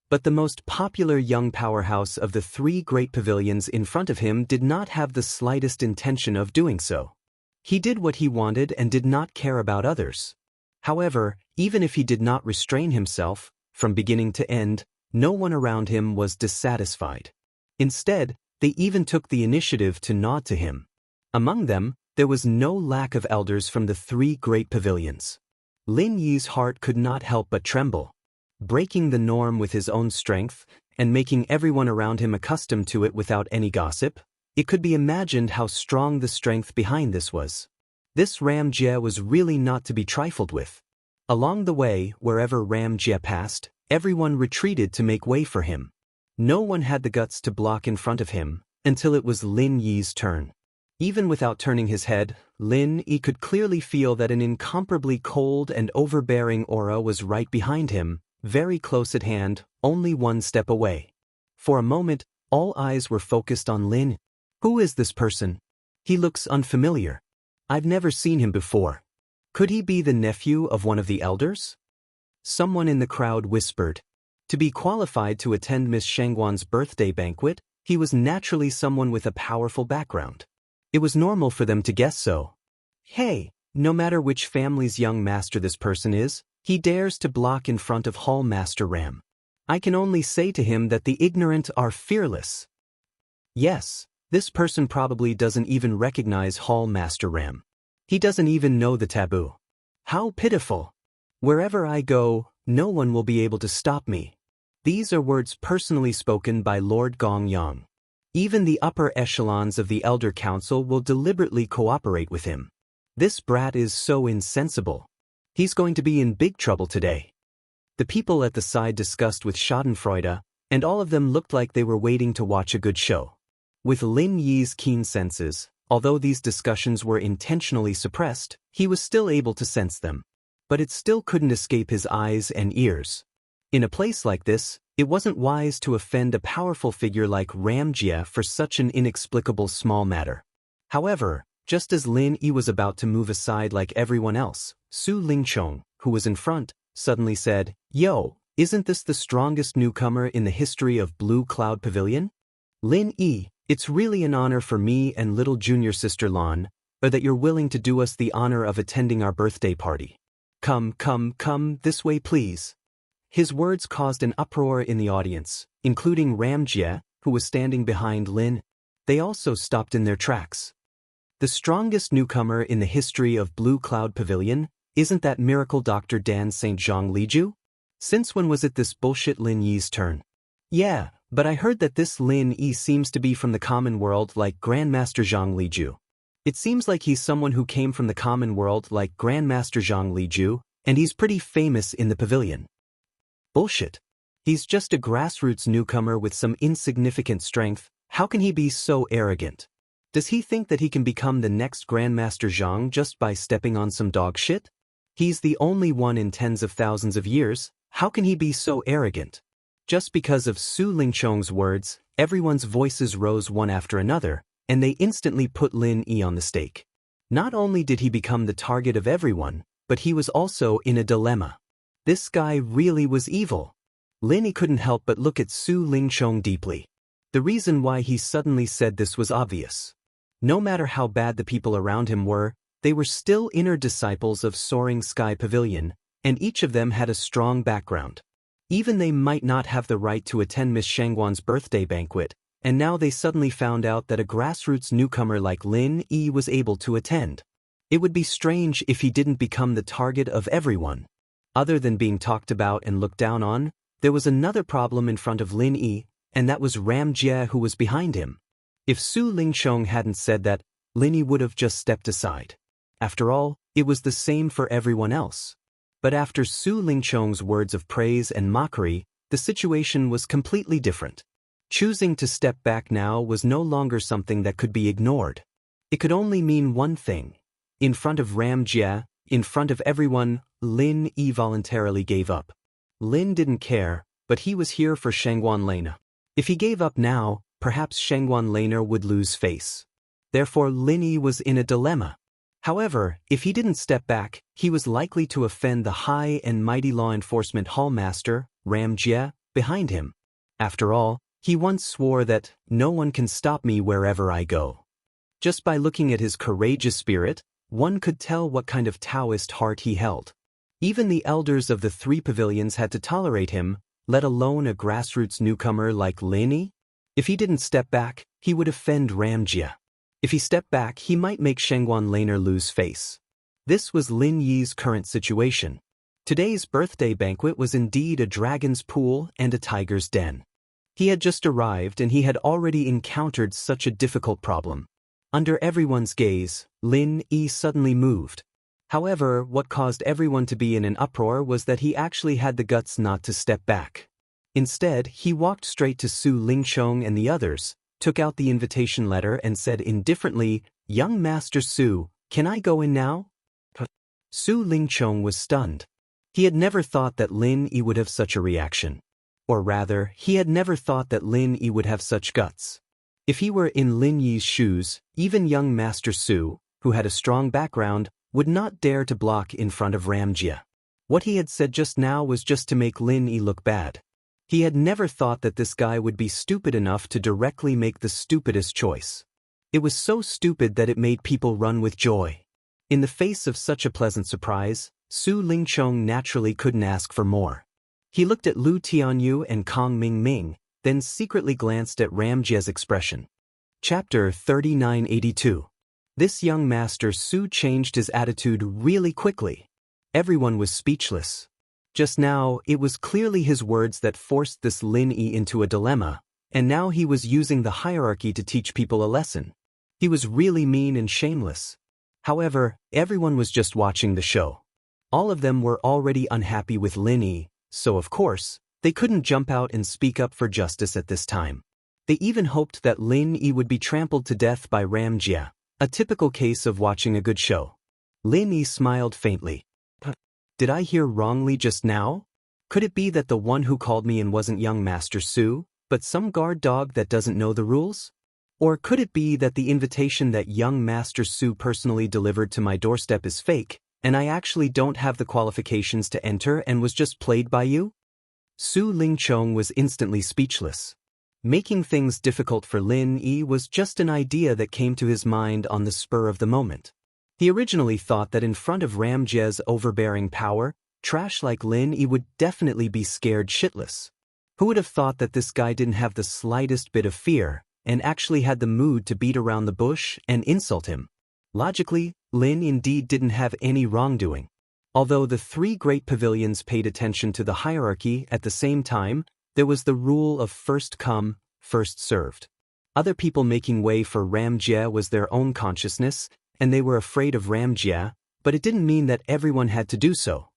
But the most popular young powerhouse of the three great pavilions in front of him did not have the slightest intention of doing so. He did what he wanted and did not care about others. However, even if he did not restrain himself, from beginning to end, no one around him was dissatisfied. Instead, they even took the initiative to nod to him. Among them, there was no lack of elders from the three great pavilions. Lin Yi's heart could not help but tremble. Breaking the norm with his own strength, and making everyone around him accustomed to it without any gossip, it could be imagined how strong the strength behind this was. This Ram Jie was really not to be trifled with. Along the way, wherever Ram Jie passed, everyone retreated to make way for him. No one had the guts to block in front of him, until it was Lin Yi's turn. Even without turning his head, Lin Yi could clearly feel that an incomparably cold and overbearing aura was right behind him, very close at hand, only one step away. For a moment, all eyes were focused on Lin. Who is this person? He looks unfamiliar. I've never seen him before. Could he be the nephew of one of the elders? Someone in the crowd whispered. To be qualified to attend Miss Shangguan's birthday banquet, he was naturally someone with a powerful background. It was normal for them to guess so. Hey, no matter which family's young master this person is, he dares to block in front of Hall Master Ram. I can only say to him that the ignorant are fearless. Yes, this person probably doesn't even recognize Hall Master Ram. He doesn't even know the taboo. How pitiful! Wherever I go, no one will be able to stop me. These are words personally spoken by Lord Gongyang. Even the upper echelons of the Elder Council will deliberately cooperate with him. This brat is so insensible. He's going to be in big trouble today. The people at the side discussed with Schadenfreude, and all of them looked like they were waiting to watch a good show. With Lin Yi's keen senses, although these discussions were intentionally suppressed, he was still able to sense them. But it still couldn't escape his eyes and ears. In a place like this, it wasn't wise to offend a powerful figure like Ram Jie for such an inexplicable small matter. However, just as Lin Yi was about to move aside like everyone else, Su Lingchong, who was in front, suddenly said, "Yo, isn't this the strongest newcomer in the history of Blue Cloud Pavilion? Lin Yi, it's really an honor for me and little junior sister Lan, that you're willing to do us the honor of attending our birthday party. Come this way please." His words caused an uproar in the audience, including Ram Jie, who was standing behind Lin. They also stopped in their tracks. The strongest newcomer in the history of Blue Cloud Pavilion, isn't that miracle Dr. Dan St. Zhang Liju? Since when was it this bullshit Lin Yi's turn? Yeah, but I heard that this Lin Yi seems to be from the common world like Grandmaster Zhang Liju. It seems like he's someone who came from the common world like Grandmaster Zhang Liju, and he's pretty famous in the pavilion. Bullshit. He's just a grassroots newcomer with some insignificant strength. How can he be so arrogant? Does he think that he can become the next Grandmaster Zhang just by stepping on some dog shit? He's the only one in tens of thousands of years. How can he be so arrogant? Just because of Su Lingchong's words, everyone's voices rose one after another, and they instantly put Lin Yi on the stake. Not only did he become the target of everyone, but he was also in a dilemma. This guy really was evil. Lin Yi couldn't help but look at Su Lingchong deeply. The reason why he suddenly said this was obvious. No matter how bad the people around him were, they were still inner disciples of Soaring Sky Pavilion, and each of them had a strong background. Even they might not have the right to attend Miss Shangguan's birthday banquet, and now they suddenly found out that a grassroots newcomer like Lin Yi was able to attend. It would be strange if he didn't become the target of everyone. Other than being talked about and looked down on, there was another problem in front of Lin Yi, and that was Ram Jie who was behind him. If Su Lingchong hadn't said that, Lin Yi would have just stepped aside. After all, it was the same for everyone else. But after Su Lingchong's words of praise and mockery, the situation was completely different. Choosing to step back now was no longer something that could be ignored. It could only mean one thing. In front of Ram Jie, in front of everyone, Lin Yi voluntarily gave up. Lin didn't care, but he was here for Shangguan Lena. If he gave up now, perhaps Shangguan Lena would lose face. Therefore Lin Yi was in a dilemma. However, if he didn't step back, he was likely to offend the high and mighty law enforcement hallmaster, Ram Jie, behind him. After all, he once swore that, "No one can stop me wherever I go." Just by looking at his courageous spirit, one could tell what kind of Daoist heart he held. Even the elders of the three pavilions had to tolerate him, let alone a grassroots newcomer like Lin Yi. If he didn't step back, he would offend Ram Jie. If he stepped back, he might make Shangguan Lena lose face. This was Lin Yi's current situation. Today's birthday banquet was indeed a dragon's pool and a tiger's den. He had just arrived and he had already encountered such a difficult problem. Under everyone's gaze, Lin Yi suddenly moved. However, what caused everyone to be in an uproar was that he actually had the guts not to step back. Instead, he walked straight to Su Lingchong and the others, took out the invitation letter and said indifferently, "Young Master Su, can I go in now?" Su Lingchong was stunned. He had never thought that Lin Yi would have such a reaction. Or rather, he had never thought that Lin Yi would have such guts. If he were in Lin Yi's shoes, even young Master Su, who had a strong background, would not dare to block in front of Ram Jie. What he had said just now was just to make Lin Yi look bad. He had never thought that this guy would be stupid enough to directly make the stupidest choice. It was so stupid that it made people run with joy. In the face of such a pleasant surprise, Su Lingchong naturally couldn't ask for more. He looked at Lu Tianyu and Kong Mingming, then secretly glanced at Ram Jie's expression. Chapter 3982. This young Master Su changed his attitude really quickly. Everyone was speechless. Just now, it was clearly his words that forced this Lin Yi into a dilemma, and now he was using the hierarchy to teach people a lesson. He was really mean and shameless. However, everyone was just watching the show. All of them were already unhappy with Lin Yi, so of course, they couldn't jump out and speak up for justice at this time. They even hoped that Lin Yi would be trampled to death by Ram Jie, a typical case of watching a good show. Lin Yi smiled faintly. Did I hear wrongly just now? Could it be that the one who called me in wasn't young Master Su, but some guard dog that doesn't know the rules? Or could it be that the invitation that young Master Su personally delivered to my doorstep is fake, and I actually don't have the qualifications to enter and was just played by you? Su Lingchong was instantly speechless. Making things difficult for Lin Yi was just an idea that came to his mind on the spur of the moment. He originally thought that in front of Ram Jie's overbearing power, trash like Lin Yi would definitely be scared shitless. Who would have thought that this guy didn't have the slightest bit of fear, and actually had the mood to beat around the bush and insult him? Logically, Lin indeed didn't have any wrongdoing. Although the three great pavilions paid attention to the hierarchy at the same time, there was the rule of first come, first served. Other people making way for Ram Jie was their own consciousness, and they were afraid of Ram Jie, but it didn't mean that everyone had to do so.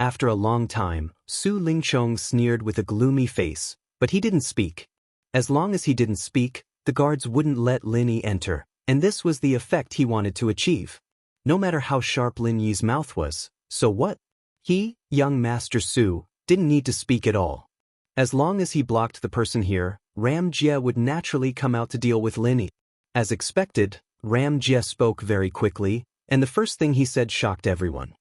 After a long time, Su Lingchong sneered with a gloomy face, but he didn't speak. As long as he didn't speak, the guards wouldn't let Lin Yi enter, and this was the effect he wanted to achieve. No matter how sharp Lin Yi's mouth was, so what? He, young Master Su, didn't need to speak at all. As long as he blocked the person here, Ram Jie would naturally come out to deal with Lin Yi. As expected, Ram Jie spoke very quickly, and the first thing he said shocked everyone.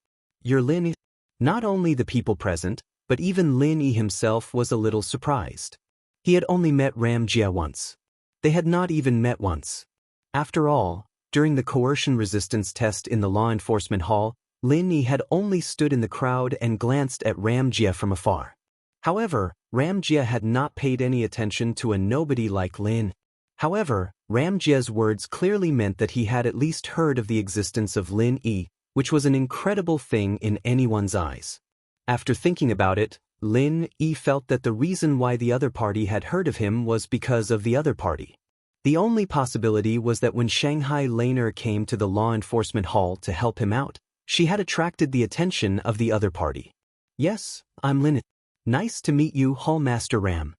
"You're Lin Yi?" Not only the people present, but even Lin Yi himself was a little surprised. He had only met Ram Jia once. They had not even met once. After all, during the coercion resistance test in the law enforcement hall, Lin Yi had only stood in the crowd and glanced at Ram Jia from afar. However, Ram Jia had not paid any attention to a nobody like Lin. However, Ram Jia's words clearly meant that he had at least heard of the existence of Lin Yi, which was an incredible thing in anyone's eyes. After thinking about it, Lin Yi felt that the reason why the other party had heard of him was because of the other party. The only possibility was that when Shanghai Laner came to the law enforcement hall to help him out, she had attracted the attention of the other party. Yes, I'm Lin. Nice to meet you, Hallmaster Ram.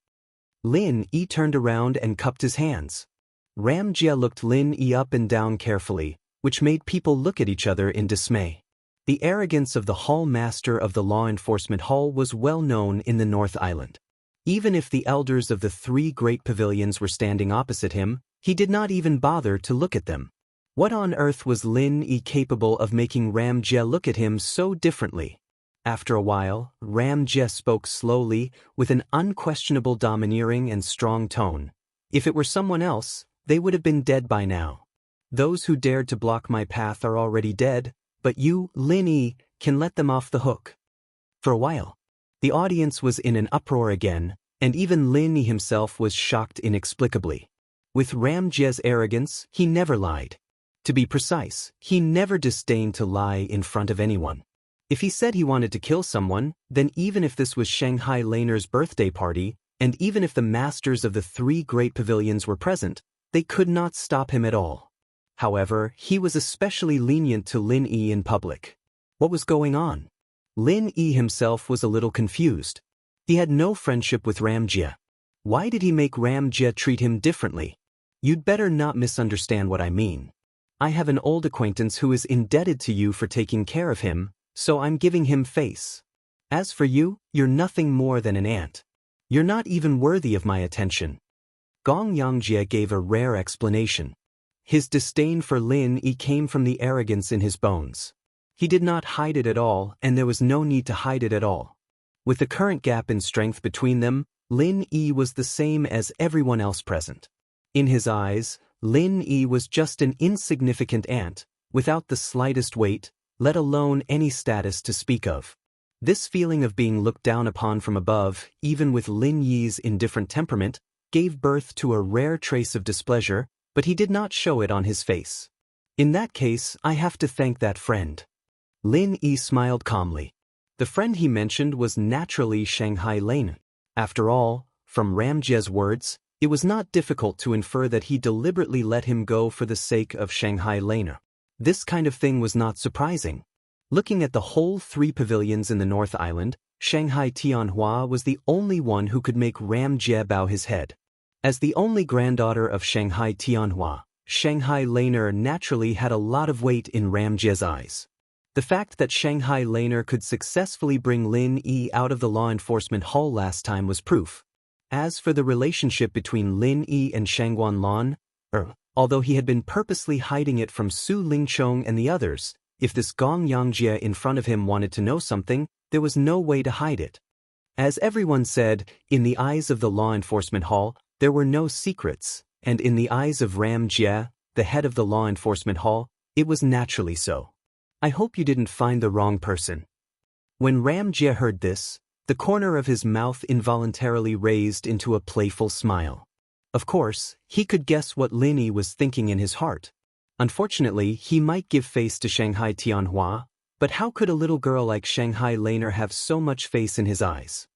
Lin Yi turned around and cupped his hands. Ram Jia looked Lin Yi up and down carefully, which made people look at each other in dismay. The arrogance of the hall master of the law enforcement hall was well known in the North Island. Even if the elders of the three great pavilions were standing opposite him, he did not even bother to look at them. What on earth was Lin Yi capable of making Ram Jia look at him so differently? After a while, Ram Jia spoke slowly, with an unquestionable domineering and strong tone. If it were someone else, they would have been dead by now. Those who dared to block my path are already dead, but you, Lin Yi, can let them off the hook. For a while, the audience was in an uproar again, and even Lin Yi himself was shocked inexplicably. With Ram Jia's arrogance, he never lied. To be precise, he never disdained to lie in front of anyone. If he said he wanted to kill someone, then even if this was Shanghai Laner's birthday party, and even if the masters of the three great pavilions were present, they could not stop him at all. However, he was especially lenient to Lin Yi in public. What was going on? Lin Yi himself was a little confused. He had no friendship with Ram Jia. Why did he make Ram Jia treat him differently? You'd better not misunderstand what I mean. I have an old acquaintance who is indebted to you for taking care of him, so I'm giving him face. As for you, you're nothing more than an ant. You're not even worthy of my attention. Gong Yangjie gave a rare explanation. His disdain for Lin Yi came from the arrogance in his bones. He did not hide it at all, and there was no need to hide it at all. With the current gap in strength between them, Lin Yi was the same as everyone else present. In his eyes, Lin Yi was just an insignificant ant, without the slightest weight, let alone any status to speak of. This feeling of being looked down upon from above, even with Lin Yi's indifferent temperament, gave birth to a rare trace of displeasure, but he did not show it on his face. In that case, I have to thank that friend. Lin Yi smiled calmly. The friend he mentioned was naturally Shanghai Laner. After all, from Ram Jia's words, it was not difficult to infer that he deliberately let him go for the sake of Shanghai Laner. This kind of thing was not surprising. Looking at the whole three pavilions in the North Island, Shanghai Tianhua was the only one who could make Ram Jia bow his head. As the only granddaughter of Shanghai Tianhua, Shanghai Laner naturally had a lot of weight in Ram Jia's eyes. The fact that Shanghai Laner could successfully bring Lin Yi out of the law enforcement hall last time was proof. As for the relationship between Lin Yi and Shangguan Lan, although he had been purposely hiding it from Su Lingchong and the others, if this Gong Yangjie in front of him wanted to know something, there was no way to hide it. As everyone said, in the eyes of the law enforcement hall, there were no secrets, and in the eyes of Ram Jia, the head of the law enforcement hall, it was naturally so. I hope you didn't find the wrong person. When Ram Jia heard this, the corner of his mouth involuntarily raised into a playful smile. Of course, he could guess what Lin Yi was thinking in his heart. Unfortunately, he might give face to Shanghai Tianhua, but how could a little girl like Shanghai Laner have so much face in his eyes?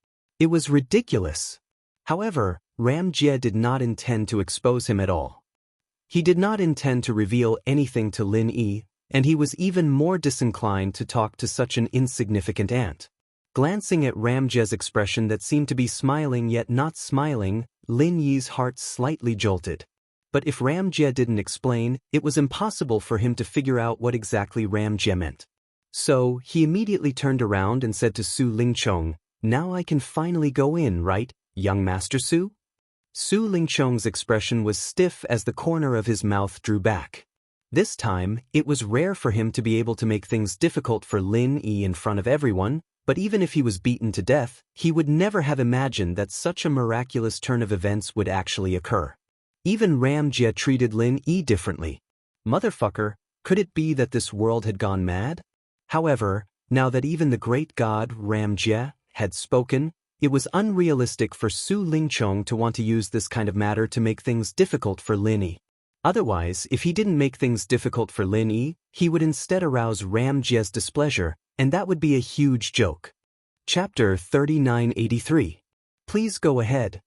It was ridiculous. However, Ram Jia did not intend to expose him at all. He did not intend to reveal anything to Lin Yi, and he was even more disinclined to talk to such an insignificant ant. Glancing at Ram Jia's expression that seemed to be smiling yet not smiling, Lin Yi's heart slightly jolted. But if Ram Jia didn't explain, it was impossible for him to figure out what exactly Ram Jia meant. So, he immediately turned around and said to Su Lingchong, "Now I can finally go in, right, young Master Su?" Su Lingchong's expression was stiff as the corner of his mouth drew back. This time, it was rare for him to be able to make things difficult for Lin Yi in front of everyone, But even if he was beaten to death, he would never have imagined that such a miraculous turn of events would actually occur. Even Ram Jie treated Lin Yi differently. Motherfucker, could it be that this world had gone mad? However, now that even the great god Ram Jie had spoken, it was unrealistic for Su Lingchong to want to use this kind of matter to make things difficult for Lin Yi. Otherwise, if he didn't make things difficult for Lin Yi, he would instead arouse Ram Jie's displeasure, and that would be a huge joke. Chapter 3983. Please go ahead.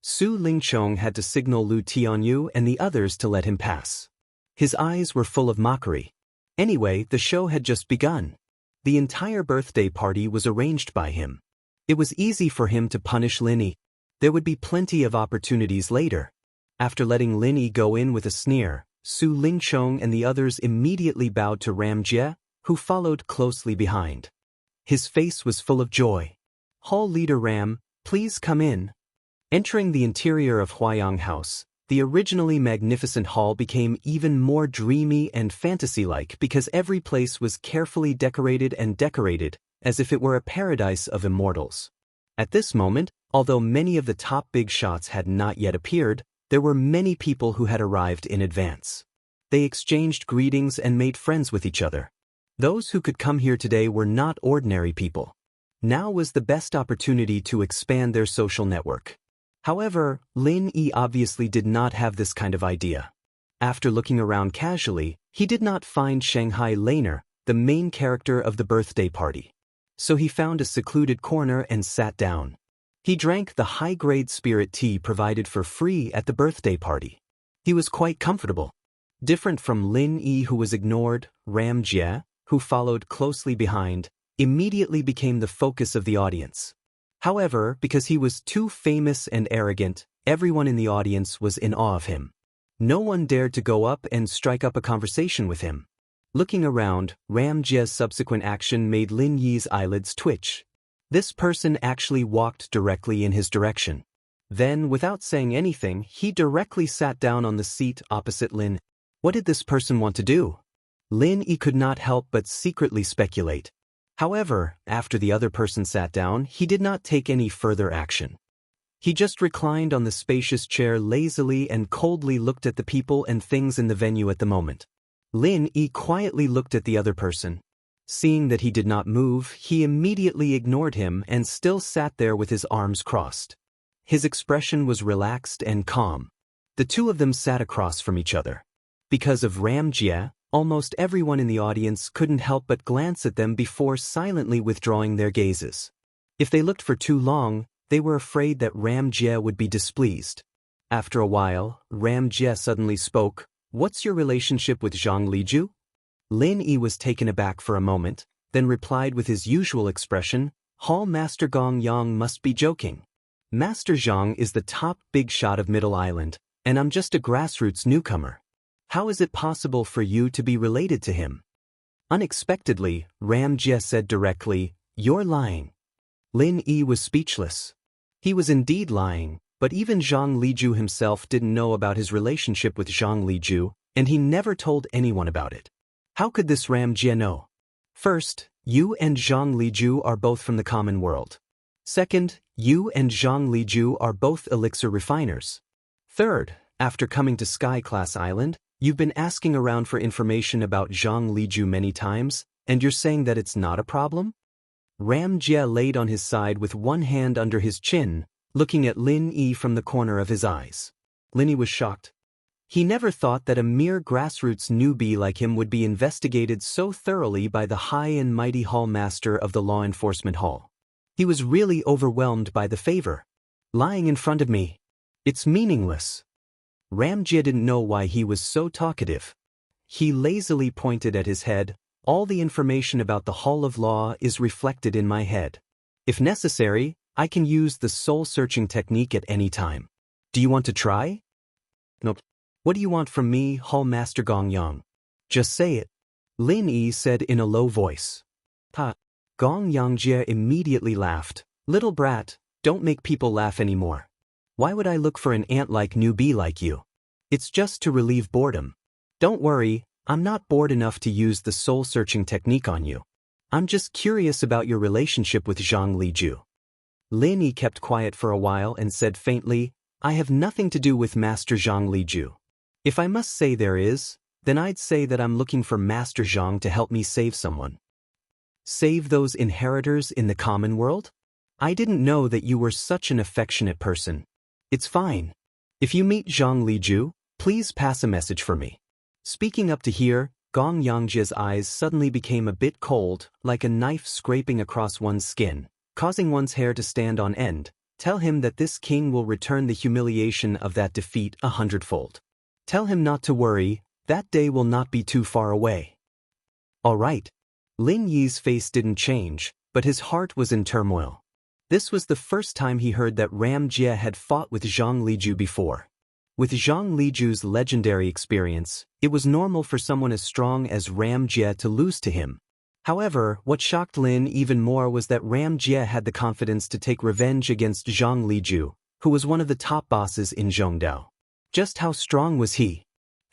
Su Lingchong had to signal Lu Tianyu and the others to let him pass. His eyes were full of mockery. Anyway, the show had just begun. The entire birthday party was arranged by him. It was easy for him to punish Lin Yi. There would be plenty of opportunities later. After letting Lin Yi go in with a sneer, Su Lingchong and the others immediately bowed to Ram Jie, who followed closely behind. His face was full of joy. Hall leader Ram, please come in. Entering the interior of Huayang House, the originally magnificent hall became even more dreamy and fantasy-like because every place was carefully decorated as if it were a paradise of immortals. At this moment, although many of the top big shots had not yet appeared, there were many people who had arrived in advance. They exchanged greetings and made friends with each other. Those who could come here today were not ordinary people. Now was the best opportunity to expand their social network. However, Lin Yi obviously did not have this kind of idea. After looking around casually, he did not find Shanghai Laner, the main character of the birthday party. So he found a secluded corner and sat down. He drank the high-grade spirit tea provided for free at the birthday party. He was quite comfortable. Different from Lin Yi, who was ignored, Ram Jie, who followed closely behind, immediately became the focus of the audience. However, because he was too famous and arrogant, everyone in the audience was in awe of him. No one dared to go up and strike up a conversation with him. Looking around, Ram Jie's subsequent action made Lin Yi's eyelids twitch. This person actually walked directly in his direction. Then, without saying anything, he directly sat down on the seat opposite Lin. What did this person want to do? Lin Yi could not help but secretly speculate. However, after the other person sat down, he did not take any further action. He just reclined on the spacious chair lazily and coldly looked at the people and things in the venue at the moment. Lin Yi quietly looked at the other person. Seeing that he did not move, he immediately ignored him and still sat there with his arms crossed. His expression was relaxed and calm. The two of them sat across from each other. Because of Ram Jie, almost everyone in the audience couldn't help but glance at them before silently withdrawing their gazes. If they looked for too long, they were afraid that Ram Jie would be displeased. After a while, Ram Jie suddenly spoke, "What's your relationship with Zhang Liju?" Lin Yi was taken aback for a moment, then replied with his usual expression, "Hall Master Gong Yang must be joking. Master Zhang is the top big shot of Middle Island, and I'm just a grassroots newcomer. How is it possible for you to be related to him?" Unexpectedly, Ram Jie said directly, "You're lying." Lin Yi was speechless. He was indeed lying, but even Zhang Liju himself didn't know about his relationship with Zhang Liju, and he never told anyone about it. How could this Ram Jie know? First, you and Zhang Liju are both from the common world. Second, you and Zhang Liju are both elixir refiners. Third, after coming to Sky Class Island, you've been asking around for information about Zhang Liju many times, and you're saying that it's not a problem? Ram Jie laid on his side with one hand under his chin, looking at Lin Yi from the corner of his eyes. Lin Yi was shocked. He never thought that a mere grassroots newbie like him would be investigated so thoroughly by the high and mighty hall master of the law enforcement hall. He was really overwhelmed by the favor. Lying in front of me. It's meaningless. Ram Jie didn't know why he was so talkative. He lazily pointed at his head. All the information about the Hall of Law is reflected in my head. If necessary, I can use the soul-searching technique at any time. Do you want to try? Nope. What do you want from me, Hall Master Gong Yang? Just say it. Lin Yi said in a low voice. Ha. Gong Yang Jie immediately laughed. Little brat, don't make people laugh anymore. Why would I look for an ant-like newbie like you? It's just to relieve boredom. Don't worry, I'm not bored enough to use the soul-searching technique on you. I'm just curious about your relationship with Zhang Liju. Lin Yi kept quiet for a while and said faintly, I have nothing to do with Master Zhang Liju. If I must say there is, then I'd say that I'm looking for Master Zhang to help me save someone. Save those inheritors in the common world? I didn't know that you were such an affectionate person. It's fine. If you meet Zhang Liju, please pass a message for me. Speaking up to here, Gong Yangjia's eyes suddenly became a bit cold, like a knife scraping across one's skin, causing one's hair to stand on end. Tell him that this king will return the humiliation of that defeat 100-fold. Tell him not to worry, that day will not be too far away. All right. Lin Yi's face didn't change, but his heart was in turmoil. This was the first time he heard that Ram Jie had fought with Zhang Liju before. With Zhang Liju's legendary experience, it was normal for someone as strong as Ram Jie to lose to him. However, what shocked Lin even more was that Ram Jie had the confidence to take revenge against Zhang Liju, who was one of the top bosses in Zhongdao. Just how strong was he?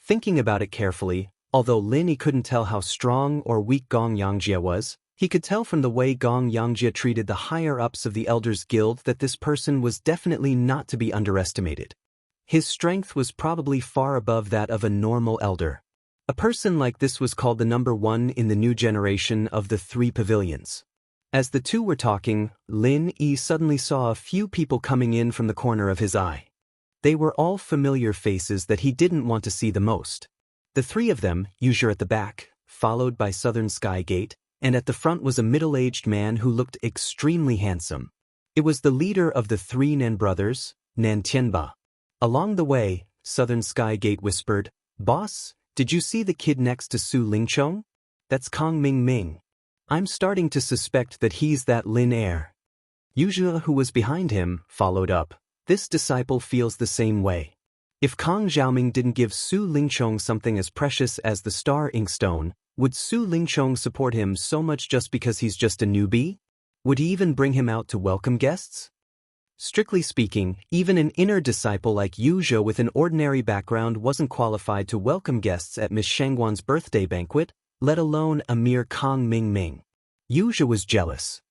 Thinking about it carefully, although Lin Yi couldn't tell how strong or weak Gong Yangjia was, he could tell from the way Gong Yangjia treated the higher-ups of the Elders Guild that this person was definitely not to be underestimated. His strength was probably far above that of a normal elder. A person like this was called the number one in the new generation of the three pavilions. As the two were talking, Lin Yi suddenly saw a few people coming in from the corner of his eye. They were all familiar faces that he didn't want to see the most. The three of them, usually at the back, followed by Southern Sky Gate, and at the front was a middle-aged man who looked extremely handsome. It was the leader of the three Nan brothers, Nan Tianba. Along the way, Southern Sky Gate whispered, Boss, did you see the kid next to Su Lingchong? That's Kong Ming Ming. I'm starting to suspect that he's that Lin heir. Yuzhe, who was behind him, followed up. This disciple feels the same way. If Kong Xiaoming didn't give Su Lingchong something as precious as the Star Inkstone, would Su Lingchong support him so much just because he's just a newbie? Would he even bring him out to welcome guests? Strictly speaking, even an inner disciple like Yuzhe with an ordinary background wasn't qualified to welcome guests at Miss Shangguan's birthday banquet, let alone a mere Kong Ming Ming. Yuzhe was jealous.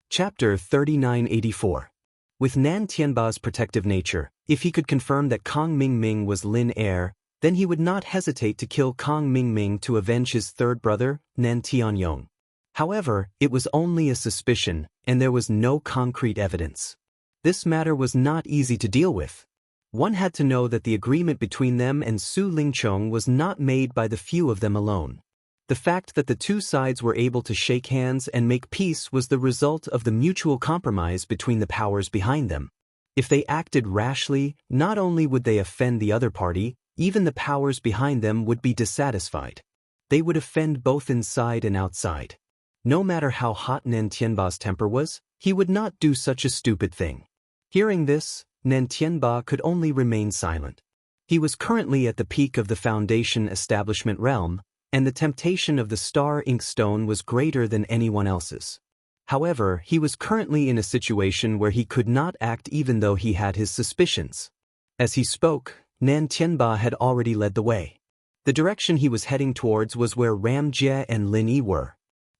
Chapter 3984. With Nan Tianba's protective nature, if he could confirm that Kong Ming Ming was Lin heir, then he would not hesitate to kill Kong Ming Ming to avenge his third brother, Nan Tianyong. However, it was only a suspicion, and there was no concrete evidence. This matter was not easy to deal with. One had to know that the agreement between them and Su Lingchong was not made by the few of them alone. The fact that the two sides were able to shake hands and make peace was the result of the mutual compromise between the powers behind them. If they acted rashly, not only would they offend the other party, even the powers behind them would be dissatisfied. They would offend both inside and outside. No matter how hot Nan Tianba's temper was, he would not do such a stupid thing. Hearing this, Nan Tianba could only remain silent. He was currently at the peak of the Foundation establishment realm, and the temptation of the Star Inkstone was greater than anyone else's. However, he was currently in a situation where he could not act even though he had his suspicions. As he spoke, Nan Tianba had already led the way. The direction he was heading towards was where Ram Jie and Lin Yi were.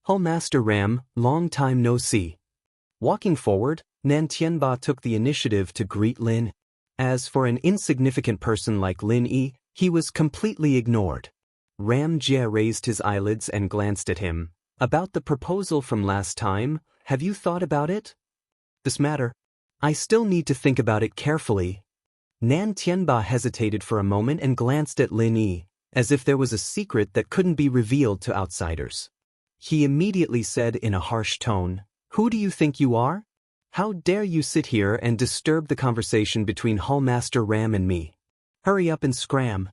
"Oh, Master Ram, long time no see." Walking forward, Nan Tianba took the initiative to greet Lin. As for an insignificant person like Lin Yi, he was completely ignored. Ram Jie raised his eyelids and glanced at him. "About the proposal from last time, have you thought about it?" "This matter? I still need to think about it carefully." Nan Tianba hesitated for a moment and glanced at Lin Yi, as if there was a secret that couldn't be revealed to outsiders. He immediately said in a harsh tone, "Who do you think you are? How dare you sit here and disturb the conversation between Hallmaster Ram and me? Hurry up and scram."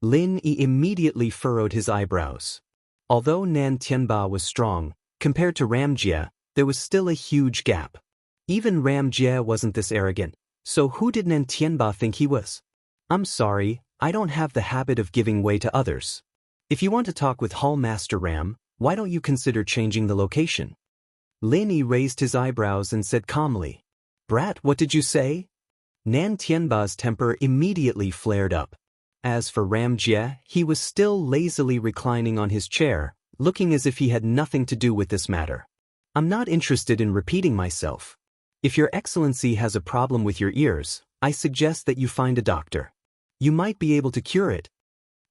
Lin Yi immediately furrowed his eyebrows. Although Nan Tianba was strong, compared to Ram Jie, there was still a huge gap. Even Ram Jie wasn't this arrogant, so who did Nan Tianba think he was? "I'm sorry, I don't have the habit of giving way to others. If you want to talk with Hallmaster Ram, why don't you consider changing the location?" Lin Yi raised his eyebrows and said calmly, "Brat, what did you say?" Nan Tianba's temper immediately flared up. As for Ram Jie, he was still lazily reclining on his chair, looking as if he had nothing to do with this matter. I'm not interested in repeating myself. If Your Excellency has a problem with your ears, I suggest that you find a doctor. You might be able to cure it.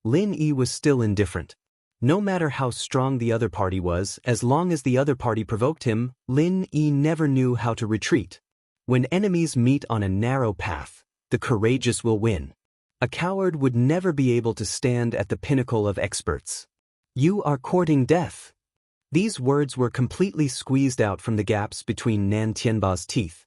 Lin Yi was still indifferent. No matter how strong the other party was, as long as the other party provoked him, Lin Yi never knew how to retreat. When enemies meet on a narrow path, the courageous will win. A coward would never be able to stand at the pinnacle of experts. You are courting death. These words were completely squeezed out from the gaps between Nan Tianba's teeth.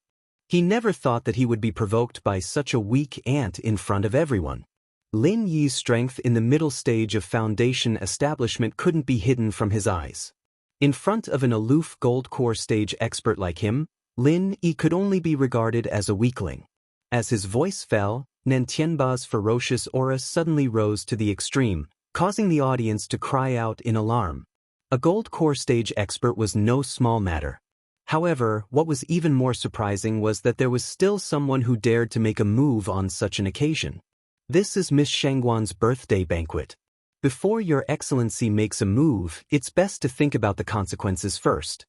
He never thought that he would be provoked by such a weak ant in front of everyone. Lin Yi's strength in the middle stage of foundation establishment couldn't be hidden from his eyes. In front of an aloof gold core stage expert like him, Lin Yi could only be regarded as a weakling. As his voice fell, Nan Tianba's ferocious aura suddenly rose to the extreme, causing the audience to cry out in alarm. A gold core stage expert was no small matter. However, what was even more surprising was that there was still someone who dared to make a move on such an occasion. This is Miss Shangguan's birthday banquet. Before Your Excellency makes a move, it's best to think about the consequences first.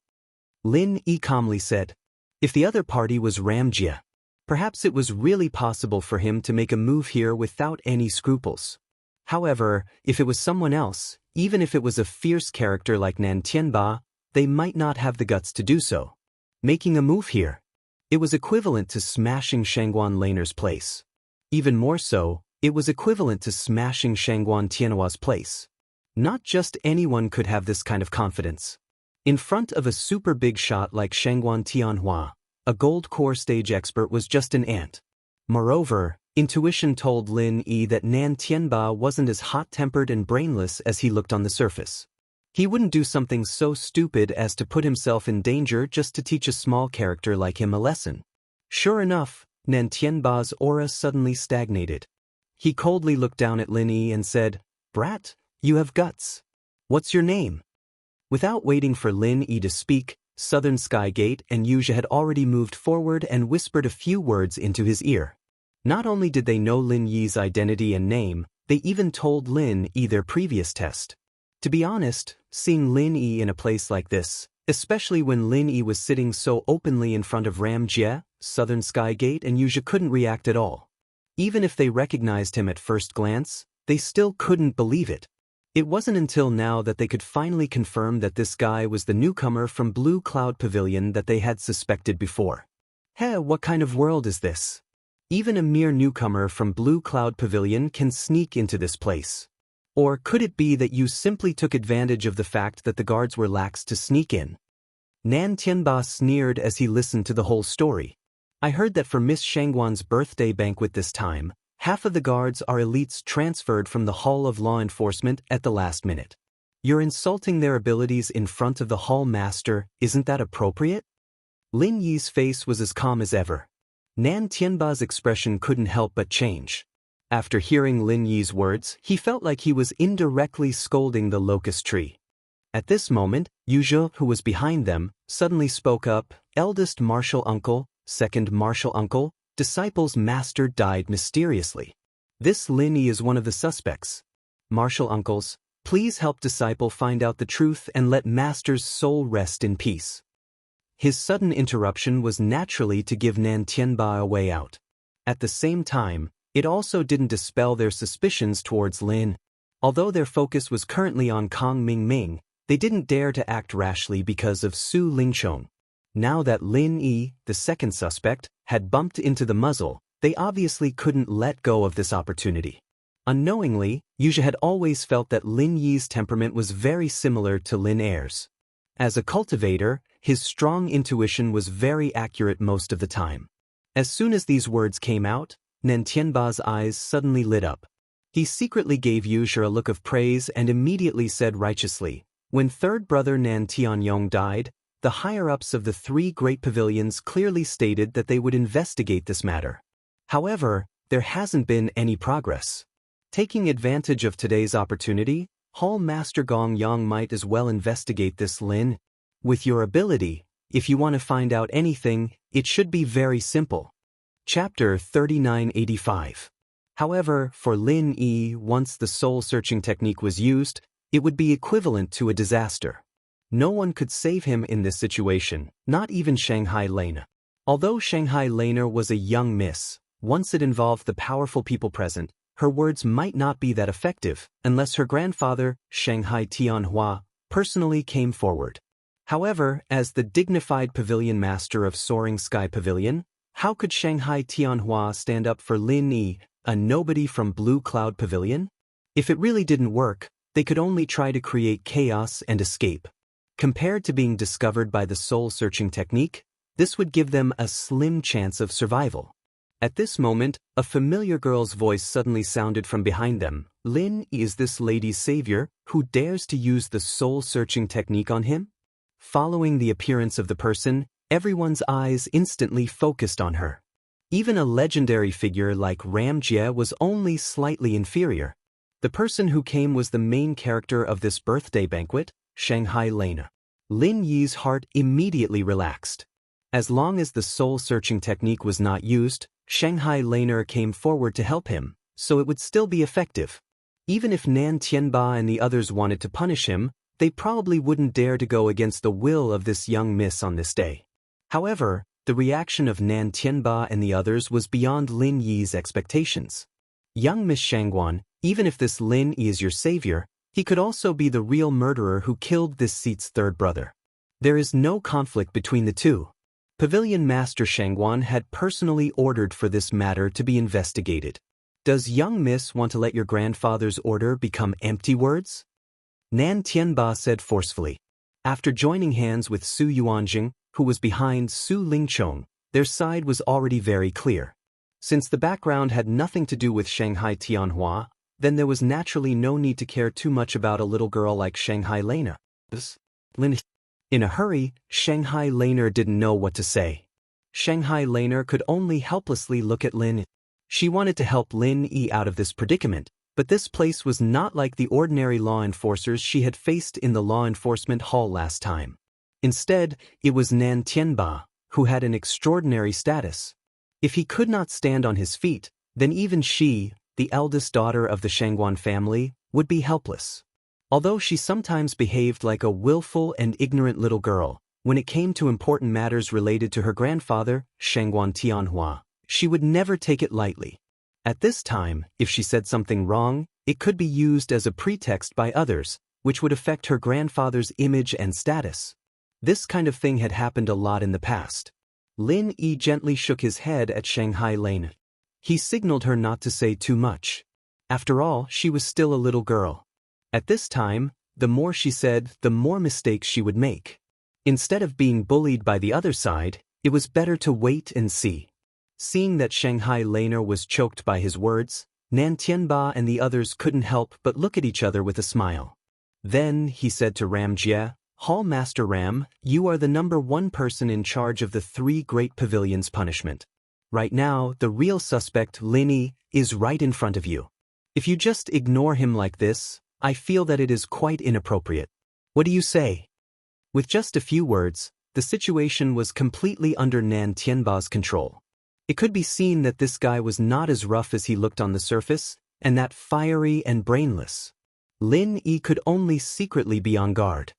Lin Yi calmly said. If the other party was Ramjia, perhaps it was really possible for him to make a move here without any scruples. However, if it was someone else, even if it was a fierce character like Nan Tianba, they might not have the guts to do so. Making a move here, it was equivalent to smashing Shangguan Laner's place. Even more so, it was equivalent to smashing Shangguan Tianhua's place. Not just anyone could have this kind of confidence. In front of a super big shot like Shangguan Tianhua, a gold core stage expert was just an ant. Moreover, intuition told Lin Yi that Nan Tianba wasn't as hot-tempered and brainless as he looked on the surface. He wouldn't do something so stupid as to put himself in danger just to teach a small character like him a lesson. Sure enough, Nan Tianba's aura suddenly stagnated. He coldly looked down at Lin Yi and said, "Brat, you have guts. What's your name?" Without waiting for Lin Yi to speak, Southern Sky Gate and Wuxia had already moved forward and whispered a few words into his ear. Not only did they know Lin Yi's identity and name, they even told Lin Yi their previous test. To be honest, seeing Lin Yi in a place like this, especially when Lin Yi was sitting so openly in front of Ram Jie, Southern Sky Gate and Wuxia couldn't react at all. Even if they recognized him at first glance, they still couldn't believe it. It wasn't until now that they could finally confirm that this guy was the newcomer from Blue Cloud Pavilion that they had suspected before. Hey, what kind of world is this? Even a mere newcomer from Blue Cloud Pavilion can sneak into this place. Or could it be that you simply took advantage of the fact that the guards were lax to sneak in? Nan Tianba sneered as he listened to the whole story. I heard that for Miss Shangguan's birthday banquet this time, half of the guards are elites transferred from the Hall of Law Enforcement at the last minute. You're insulting their abilities in front of the Hall Master, isn't that appropriate? Lin Yi's face was as calm as ever. Nan Tianba's expression couldn't help but change. After hearing Lin Yi's words, he felt like he was indirectly scolding the locust tree. At this moment, Wuxia, who was behind them, suddenly spoke up, "Eldest martial uncle, second martial uncle, disciple's master died mysteriously. This Lin Yi is one of the suspects. Martial uncles, please help disciple find out the truth and let master's soul rest in peace." His sudden interruption was naturally to give Nan Tianba a way out. At the same time, it also didn't dispel their suspicions towards Lin. Although their focus was currently on Kong Mingming, they didn't dare to act rashly because of Su Lingchong. Now that Lin Yi, the second suspect, had bumped into the muzzle, they obviously couldn't let go of this opportunity. Unknowingly, Wuxia had always felt that Lin Yi's temperament was very similar to Lin Er's. As a cultivator, his strong intuition was very accurate most of the time. As soon as these words came out, Nan Tianba's eyes suddenly lit up. He secretly gave Wuxia a look of praise and immediately said righteously, "When third brother Nan Tianyong died, the higher-ups of the three great pavilions clearly stated that they would investigate this matter. However, there hasn't been any progress. Taking advantage of today's opportunity, Hall Master Gong Yang might as well investigate this Lin. With your ability, if you want to find out anything, it should be very simple." Chapter 3985. However, for Lin Yi, once the soul-searching technique was used, It would be equivalent to a disaster. No one could save him in this situation, not even Shanghai Lena. Although Shanghai Lena was a young miss, once it involved the powerful people present, her words might not be that effective unless her grandfather, Shanghai Tianhua, personally came forward. However, as the dignified pavilion master of Soaring Sky Pavilion, how could Shanghai Tianhua stand up for Lin Yi, a nobody from Blue Cloud Pavilion? If it really didn't work, they could only try to create chaos and escape. Compared to being discovered by the soul-searching technique, this would give them a slim chance of survival. At this moment, a familiar girl's voice suddenly sounded from behind them. Lin is this lady's savior who dares to use the soul-searching technique on him? Following the appearance of the person, everyone's eyes instantly focused on her. Even a legendary figure like Ram Jie was only slightly inferior. The person who came was the main character of this birthday banquet, Shanghai Lena. Lin Yi's heart immediately relaxed. As long as the soul-searching technique was not used, Shanghai Lena came forward to help him, so it would still be effective. Even if Nan Tianba and the others wanted to punish him, they probably wouldn't dare to go against the will of this young miss on this day. However, the reaction of Nan Tianba and the others was beyond Lin Yi's expectations. Young Miss Shangguan, even if this Lin Yi is your savior, he could also be the real murderer who killed this seat's third brother. There is no conflict between the two. Pavilion Master Shangguan had personally ordered for this matter to be investigated. Does young miss want to let your grandfather's order become empty words? Nan Tianba said forcefully. After joining hands with Su Yuanjing, who was behind Su Lingchong, their side was already very clear. Since the background had nothing to do with Shanghai Tianhua, then there was naturally no need to care too much about a little girl like Shanghai Lena. In a hurry, Shanghai Lena didn't know what to say. Shanghai Lena could only helplessly look at Lin. She wanted to help Lin Yi out of this predicament, but this place was not like the ordinary law enforcers she had faced in the law enforcement hall last time. Instead, it was Nan Tianba, who had an extraordinary status. If he could not stand on his feet, then even she, the eldest daughter of the Shangguan family, would be helpless. Although she sometimes behaved like a willful and ignorant little girl, when it came to important matters related to her grandfather, Shangguan Tianhua, she would never take it lightly. At this time, if she said something wrong, it could be used as a pretext by others, which would affect her grandfather's image and status. This kind of thing had happened a lot in the past. Lin Yi gently shook his head at Shanghai Lena. He signaled her not to say too much. After all, she was still a little girl. At this time, the more she said, the more mistakes she would make. Instead of being bullied by the other side, it was better to wait and see. Seeing that Shanghai Lena was choked by his words, Nan Tianba and the others couldn't help but look at each other with a smile. Then he said to Ram Jie, "Hall Master Ram, you are the #1 person in charge of the 3 Great Pavilions punishment. Right now, the real suspect, Lin Yi, is right in front of you. If you just ignore him like this, I feel that it is quite inappropriate. What do you say?" With just a few words, the situation was completely under Nan Tianba's control. It could be seen that this guy was not as rough as he looked on the surface, and that fiery and brainless. Lin Yi could only secretly be on guard.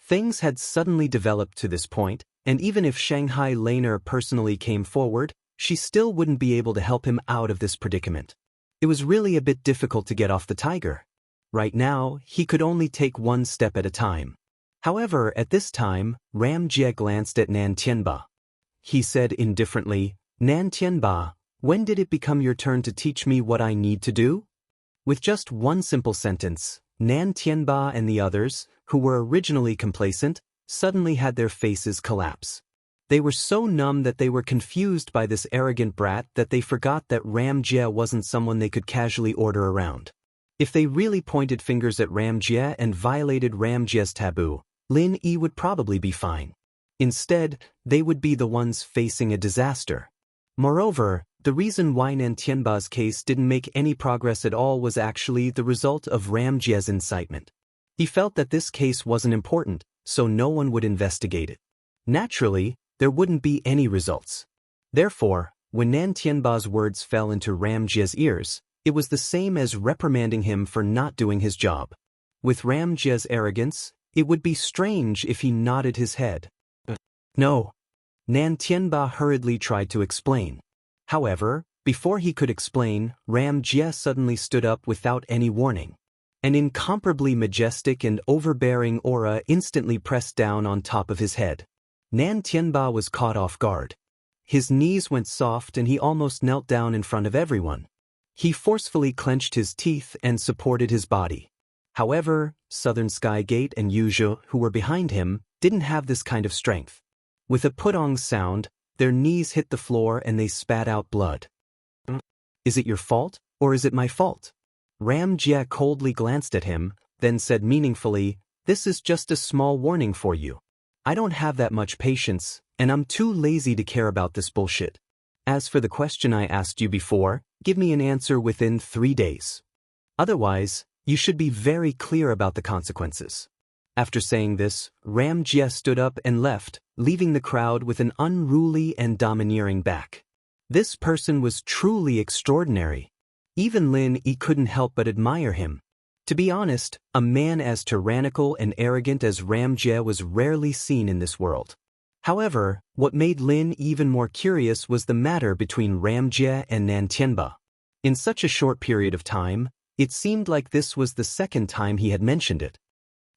Things had suddenly developed to this point, and even if Shanghai Lena personally came forward, she still wouldn't be able to help him out of this predicament. It was really a bit difficult to get off the tiger. Right now, he could only take one step at a time. However, at this time, Ram Jie glanced at Nan Tianba. He said indifferently, "Nan Tianba, when did it become your turn to teach me what I need to do?" With just one simple sentence, Nan Tianba and the others, who were originally complacent, suddenly had their faces collapse. They were so numb that they were confused by this arrogant brat that they forgot that Ram Jie wasn't someone they could casually order around. If they really pointed fingers at Ram Jie and violated Ram Jie's taboo, Lin Yi would probably be fine. Instead, they would be the ones facing a disaster. Moreover, the reason why Nan Tianba's case didn't make any progress at all was actually the result of Ram Jie's incitement. He felt that this case wasn't important, so no one would investigate it. Naturally, there wouldn't be any results. Therefore, when Nan Tianba's words fell into Ram Jie's ears, it was the same as reprimanding him for not doing his job. With Ram Jie's arrogance, it would be strange if he nodded his head. No. Nan Tianba hurriedly tried to explain. However, before he could explain, Ram Jie suddenly stood up without any warning. An incomparably majestic and overbearing aura instantly pressed down on top of his head. Nan Tianba was caught off guard. His knees went soft and he almost knelt down in front of everyone. He forcefully clenched his teeth and supported his body. However, Southern Sky Gate and Yuzhe, who were behind him, didn't have this kind of strength. With a putong sound, their knees hit the floor and they spat out blood. Is it your fault, or is it my fault? Ram Jie coldly glanced at him, then said meaningfully, "This is just a small warning for you. I don't have that much patience, and I'm too lazy to care about this bullshit. As for the question I asked you before, give me an answer within 3 days. Otherwise, you should be very clear about the consequences." After saying this, Ram Jie stood up and left, leaving the crowd with an unruly and domineering back. This person was truly extraordinary. Even Lin Yi couldn't help but admire him. To be honest, a man as tyrannical and arrogant as Ram Jie was rarely seen in this world. However, what made Lin even more curious was the matter between Ram Jie and Nan Tianba. In such a short period of time, it seemed like this was the second time he had mentioned it.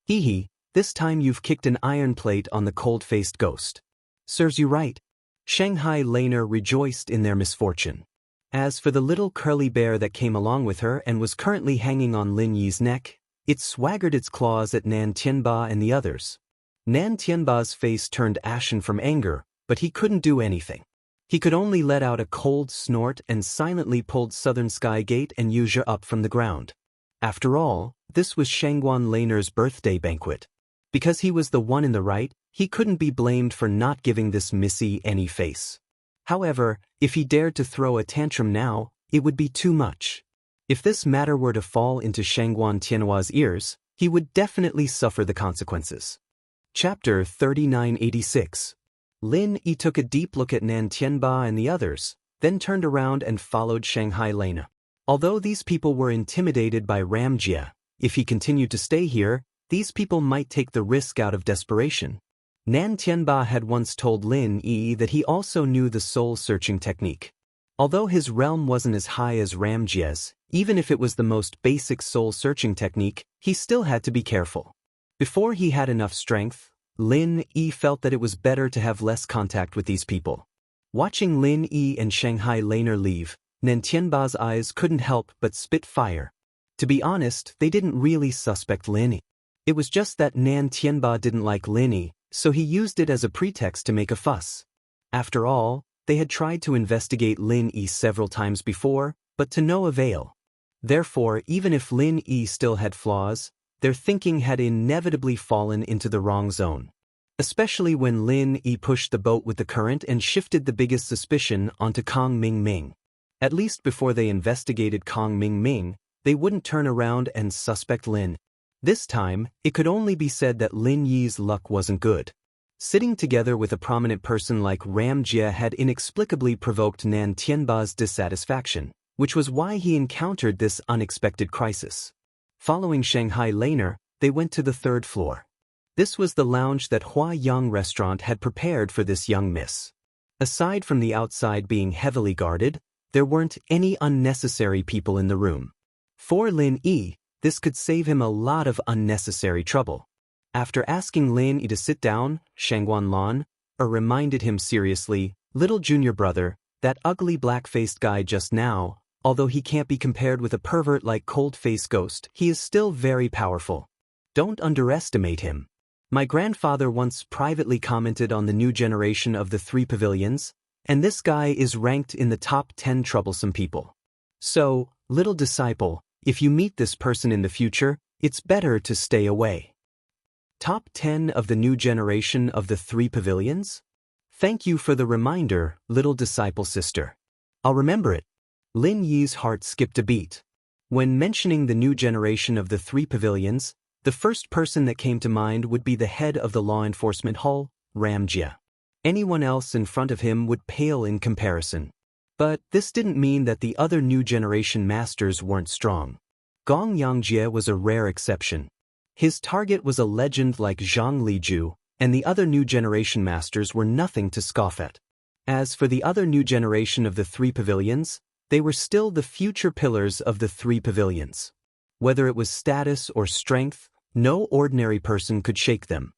Hee, this time you've kicked an iron plate on the cold-faced ghost. Serves you right. Shanghai Laner rejoiced in their misfortune. As for the little curly bear that came along with her and was currently hanging on Lin Yi's neck, it swaggered its claws at Nan Tianba and the others. Nan Tianba's face turned ashen from anger, but he couldn't do anything. He could only let out a cold snort and silently pulled Southern Sky Gate and Yuzhe up from the ground. After all, this was Shangguan Laner's birthday banquet. Because he was the one in the right, he couldn't be blamed for not giving this Missy any face. However, if he dared to throw a tantrum now, it would be too much. If this matter were to fall into Shangguan Tianhua's ears, he would definitely suffer the consequences. Chapter 3986. Lin Yi took a deep look at Nan Tianba and the others, then turned around and followed Shanghai Lena. Although these people were intimidated by Ram Jie, if he continued to stay here, these people might take the risk out of desperation. Nan Tianba had once told Lin Yi that he also knew the soul-searching technique. Although his realm wasn't as high as Ram Jie's, even if it was the most basic soul-searching technique, he still had to be careful. Before he had enough strength, Lin Yi felt that it was better to have less contact with these people. Watching Lin Yi and Shanghai Laner leave, Nan Tianba's eyes couldn't help but spit fire. To be honest, they didn't really suspect Lin Yi. It was just that Nan Tianba didn't like Lin Yi, so he used it as a pretext to make a fuss. After all, they had tried to investigate Lin Yi several times before, but to no avail. Therefore, even if Lin Yi still had flaws, their thinking had inevitably fallen into the wrong zone. Especially when Lin Yi pushed the boat with the current and shifted the biggest suspicion onto Kong Ming. At least before they investigated Kong Ming, they wouldn't turn around and suspect Lin. This time, it could only be said that Lin Yi's luck wasn't good. Sitting together with a prominent person like Ram Jie had inexplicably provoked Nan Tianba's dissatisfaction, which was why he encountered this unexpected crisis. Following Shanghai Laner, they went to the 3rd floor. This was the lounge that Hua Yang Restaurant had prepared for this young miss. Aside from the outside being heavily guarded, there weren't any unnecessary people in the room. For Lin Yi, this could save him a lot of unnecessary trouble. After asking Lin Yi to sit down, Shangguan Lan reminded him seriously, "Little junior brother, that ugly black-faced guy just now, although he can't be compared with a pervert like Cold-Face Ghost, he is still very powerful. Don't underestimate him. My grandfather once privately commented on the new generation of the 3 pavilions, and this guy is ranked in the top 10 troublesome people. So, little disciple, if you meet this person in the future, it's better to stay away." Top 10 of the new generation of the 3 pavilions? Thank you for the reminder, little disciple sister. I'll remember it. Lin Yi's heart skipped a beat. When mentioning the new generation of the 3 pavilions, the first person that came to mind would be the head of the law enforcement hall, Ram Jie. Anyone else in front of him would pale in comparison. But this didn't mean that the other new generation masters weren't strong. Gong Yangjie was a rare exception. His target was a legend like Zhang Liju, and the other new generation masters were nothing to scoff at. As for the other new generation of the three pavilions, they were still the future pillars of the three pavilions. Whether it was status or strength, no ordinary person could shake them.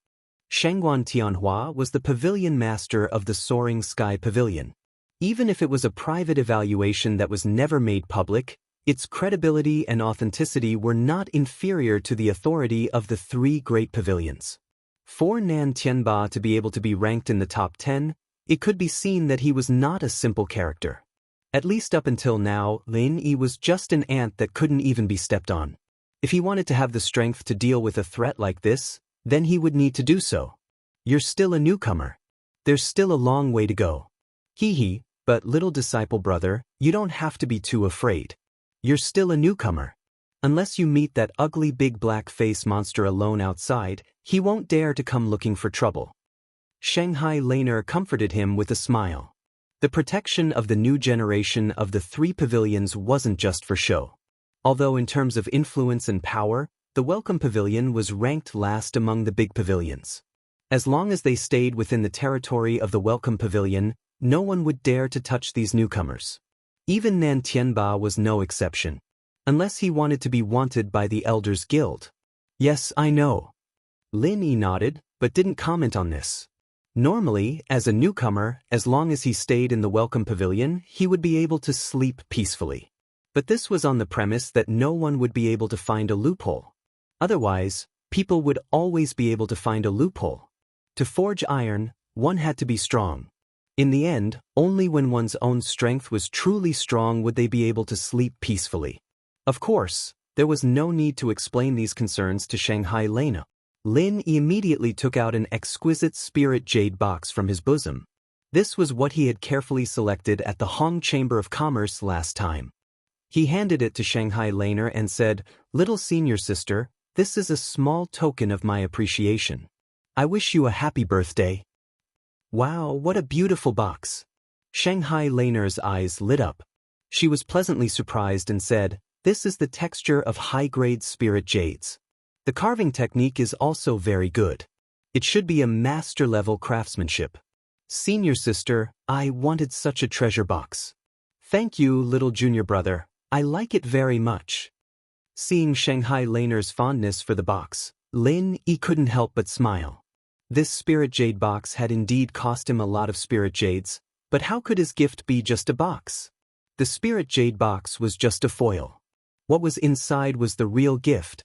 Shengguan Tianhua was the pavilion master of the Soaring Sky Pavilion. Even if it was a private evaluation that was never made public, its credibility and authenticity were not inferior to the authority of the three great pavilions. For Nan Tianba to be able to be ranked in the top 10, it could be seen that he was not a simple character. At least up until now, Lin Yi was just an ant that couldn't even be stepped on. If he wanted to have the strength to deal with a threat like this, then he would need to do so. You're still a newcomer. There's still a long way to go. Hee, but little disciple brother, you don't have to be too afraid. You're still a newcomer. Unless you meet that ugly big black face monster alone outside, he won't dare to come looking for trouble. Shanghai Laner comforted him with a smile. The protection of the new generation of the three pavilions wasn't just for show. Although in terms of influence and power, the Welcome Pavilion was ranked last among the big pavilions. As long as they stayed within the territory of the Welcome Pavilion, no one would dare to touch these newcomers. Even Nan Tianba was no exception. Unless he wanted to be wanted by the Elders Guild. Yes, I know. Lin Yi nodded, but didn't comment on this. Normally, as a newcomer, as long as he stayed in the Welcome Pavilion, he would be able to sleep peacefully. But this was on the premise that no one would be able to find a loophole. Otherwise, people would always be able to find a loophole. To forge iron, one had to be strong. In the end, only when one's own strength was truly strong would they be able to sleep peacefully. Of course, there was no need to explain these concerns to Shanghai Lena. Lin immediately took out an exquisite spirit jade box from his bosom. This was what he had carefully selected at the Hong Chamber of Commerce last time. He handed it to Shanghai Laner and said, "Little senior sister, this is a small token of my appreciation. I wish you a happy birthday." Wow, what a beautiful box. Shanghai Laner's eyes lit up. She was pleasantly surprised and said, "This is the texture of high-grade spirit jades. The carving technique is also very good. It should be a master-level craftsmanship. Senior sister, I wanted such a treasure box. Thank you, little junior brother. I like it very much." Seeing Shanghai Laner's fondness for the box, Lin Yi couldn't help but smile. This spirit jade box had indeed cost him a lot of spirit jades, but how could his gift be just a box? The spirit jade box was just a foil. What was inside was the real gift.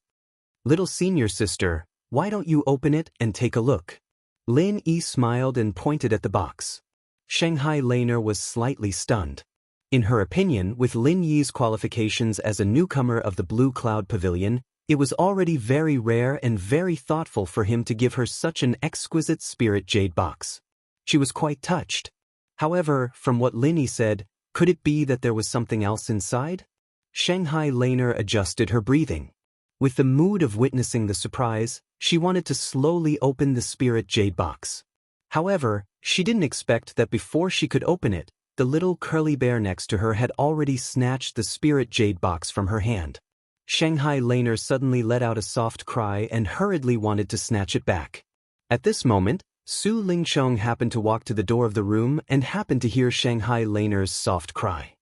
"Little senior sister, why don't you open it and take a look?" Lin Yi smiled and pointed at the box. Shanghai Laner was slightly stunned. In her opinion, with Lin Yi's qualifications as a newcomer of the Blue Cloud Pavilion, it was already very rare and very thoughtful for him to give her such an exquisite spirit jade box. She was quite touched. However, from what Lin Yi said, could it be that there was something else inside? Shanghai Laner adjusted her breathing. With the mood of witnessing the surprise, she wanted to slowly open the spirit jade box. However, she didn't expect that before she could open it, the little curly bear next to her had already snatched the spirit jade box from her hand. Shanghai Laner suddenly let out a soft cry and hurriedly wanted to snatch it back. At this moment, Su Lingchong happened to walk to the door of the room and happened to hear Shanghai Laner's soft cry.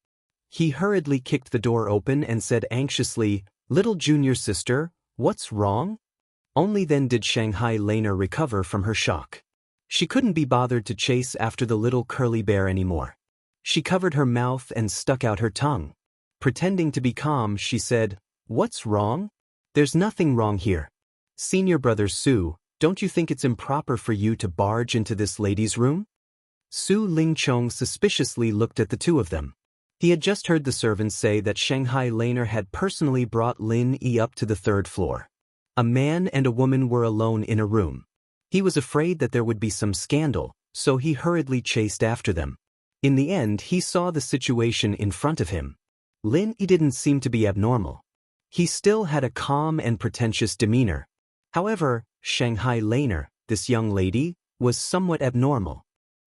He hurriedly kicked the door open and said anxiously, "Little junior sister, what's wrong?" Only then did Shanghai Laner recover from her shock. She couldn't be bothered to chase after the little curly bear anymore. She covered her mouth and stuck out her tongue. Pretending to be calm, she said, "What's wrong? There's nothing wrong here. Senior brother Su, don't you think it's improper for you to barge into this lady's room?" Su Lingchong suspiciously looked at the two of them. He had just heard the servants say that Shanghai Laner had personally brought Lin Yi up to the 3rd floor. A man and a woman were alone in a room. He was afraid that there would be some scandal, so he hurriedly chased after them. In the end, he saw the situation in front of him. Lin Yi didn't seem to be abnormal. He still had a calm and pretentious demeanor. However, Shanghai Laner, this young lady, was somewhat abnormal.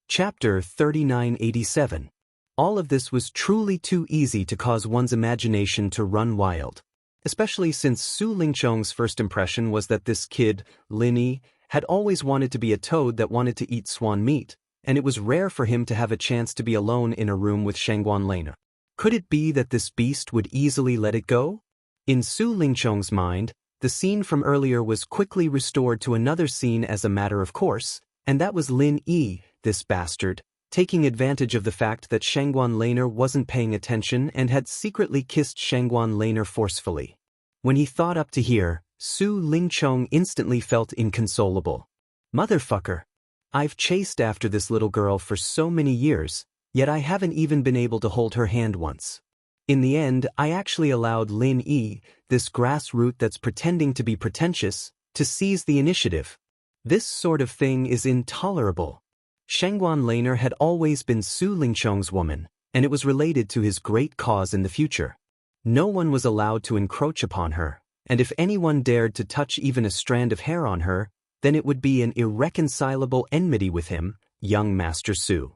Chapter 3987. All of this was truly too easy to cause one's imagination to run wild. especially since Su Lingchong's first impression was that this kid, Lin Yi, had always wanted to be a toad that wanted to eat swan meat, and it was rare for him to have a chance to be alone in a room with Shangguan Lin. Could it be that this beast would easily let it go? In Su Lingchong's mind, the scene from earlier was quickly restored to another scene as a matter of course, and that was Lin Yi, this bastard, taking advantage of the fact that Shangguan Lin wasn't paying attention and had secretly kissed Shangguan Lin forcefully. When he thought up to here, Su Lingchong instantly felt inconsolable. Motherfucker. I've chased after this little girl for so many years, yet I haven't even been able to hold her hand once. In the end, I actually allowed Lin Yi, this grassroot that's pretending to be pretentious, to seize the initiative. This sort of thing is intolerable. Shangguan Lin had always been Su Lingchong's woman, and it was related to his great cause in the future. No one was allowed to encroach upon her, and if anyone dared to touch even a strand of hair on her, then it would be an irreconcilable enmity with him, young Master Su.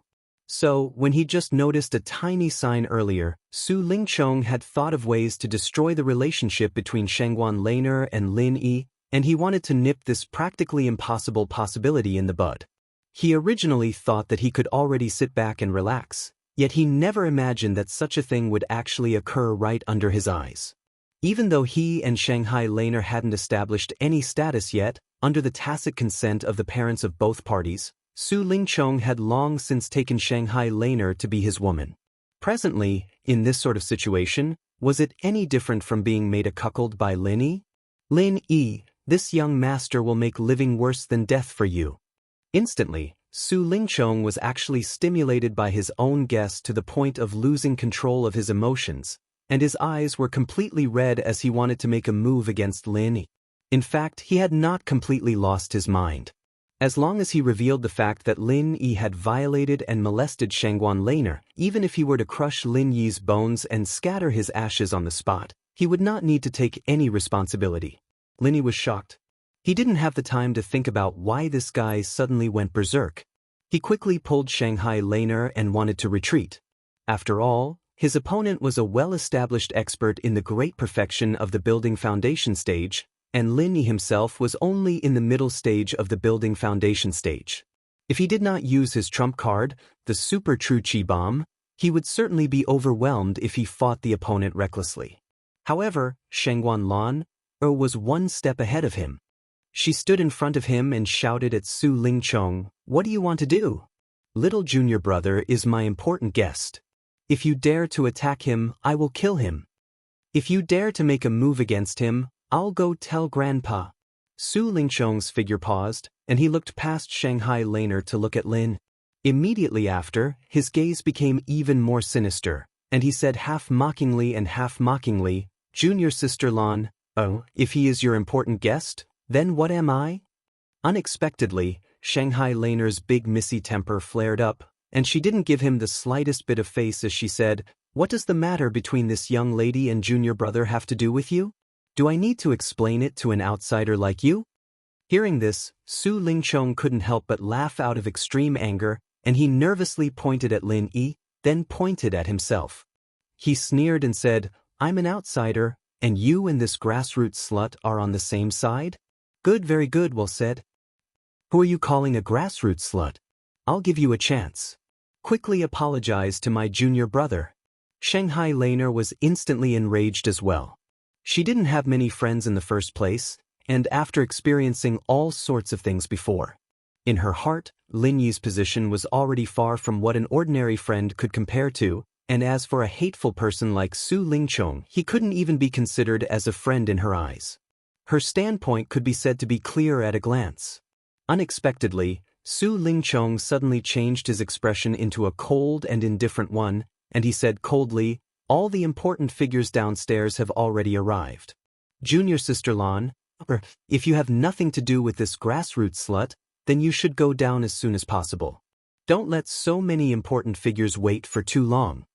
So, when he just noticed a tiny sign earlier, Su Lingchong had thought of ways to destroy the relationship between Shangguan Lin and Lin Yi, and he wanted to nip this practically impossible possibility in the bud. He originally thought that he could already sit back and relax, yet he never imagined that such a thing would actually occur right under his eyes. Even though he and Shanghai Lin hadn't established any status yet, under the tacit consent of the parents of both parties, Su Lingchong had long since taken Shanghai Lin to be his woman. Presently, in this sort of situation, was it any different from being made a cuckold by Lin Yi? Lin Yi, this young master will make living worse than death for you. Instantly, Su Lingchong was actually stimulated by his own guess to the point of losing control of his emotions, and his eyes were completely red as he wanted to make a move against Lin Yi. In fact, he had not completely lost his mind. As long as he revealed the fact that Lin Yi had violated and molested Shangguan Lin, even if he were to crush Lin Yi's bones and scatter his ashes on the spot, he would not need to take any responsibility. Lin Yi was shocked. He didn't have the time to think about why this guy suddenly went berserk. He quickly pulled Shanghai Lin and wanted to retreat. After all, his opponent was a well-established expert in the great perfection of the building foundation stage, and Lin Yi himself was only in the middle stage of the building foundation stage. If he did not use his trump card, the super true chi bomb, he would certainly be overwhelmed if he fought the opponent recklessly. However, Shangguan Lin was one step ahead of him. She stood in front of him and shouted at Su Lingchong, "What do you want to do? Little junior brother is my important guest. If you dare to attack him, I will kill him. If you dare to make a move against him, I'll go tell Grandpa." Su Lingchong's figure paused, and he looked past Shanghai Lin to look at Lin. Immediately after, his gaze became even more sinister, and he said half-mockingly and half-mockingly, "Junior sister Lin, oh, if he is your important guest, then what am I?" Unexpectedly, Shanghai Lin's big missy temper flared up, and she didn't give him the slightest bit of face as she said, "What does the matter between this young lady and junior brother have to do with you? Do I need to explain it to an outsider like you?" Hearing this, Su Lingchong couldn't help but laugh out of extreme anger, and he nervously pointed at Lin Yi, then pointed at himself. He sneered and said, "I'm an outsider, and you and this grassroots slut are on the same side? Good, very good, well said. Who are you calling a grassroots slut? I'll give you a chance. Quickly apologize to my junior brother." Shanghai Lin was instantly enraged as well. She didn't have many friends in the first place, and after experiencing all sorts of things before. In her heart, Lin Yi's position was already far from what an ordinary friend could compare to, and as for a hateful person like Su Lingchong, he couldn't even be considered as a friend in her eyes. Her standpoint could be said to be clear at a glance. Unexpectedly, Su Lingchong suddenly changed his expression into a cold and indifferent one, and he said coldly, "All the important figures downstairs have already arrived. Junior sister Lin, if you have nothing to do with this grassroots slut, then you should go down as soon as possible. Don't let so many important figures wait for too long."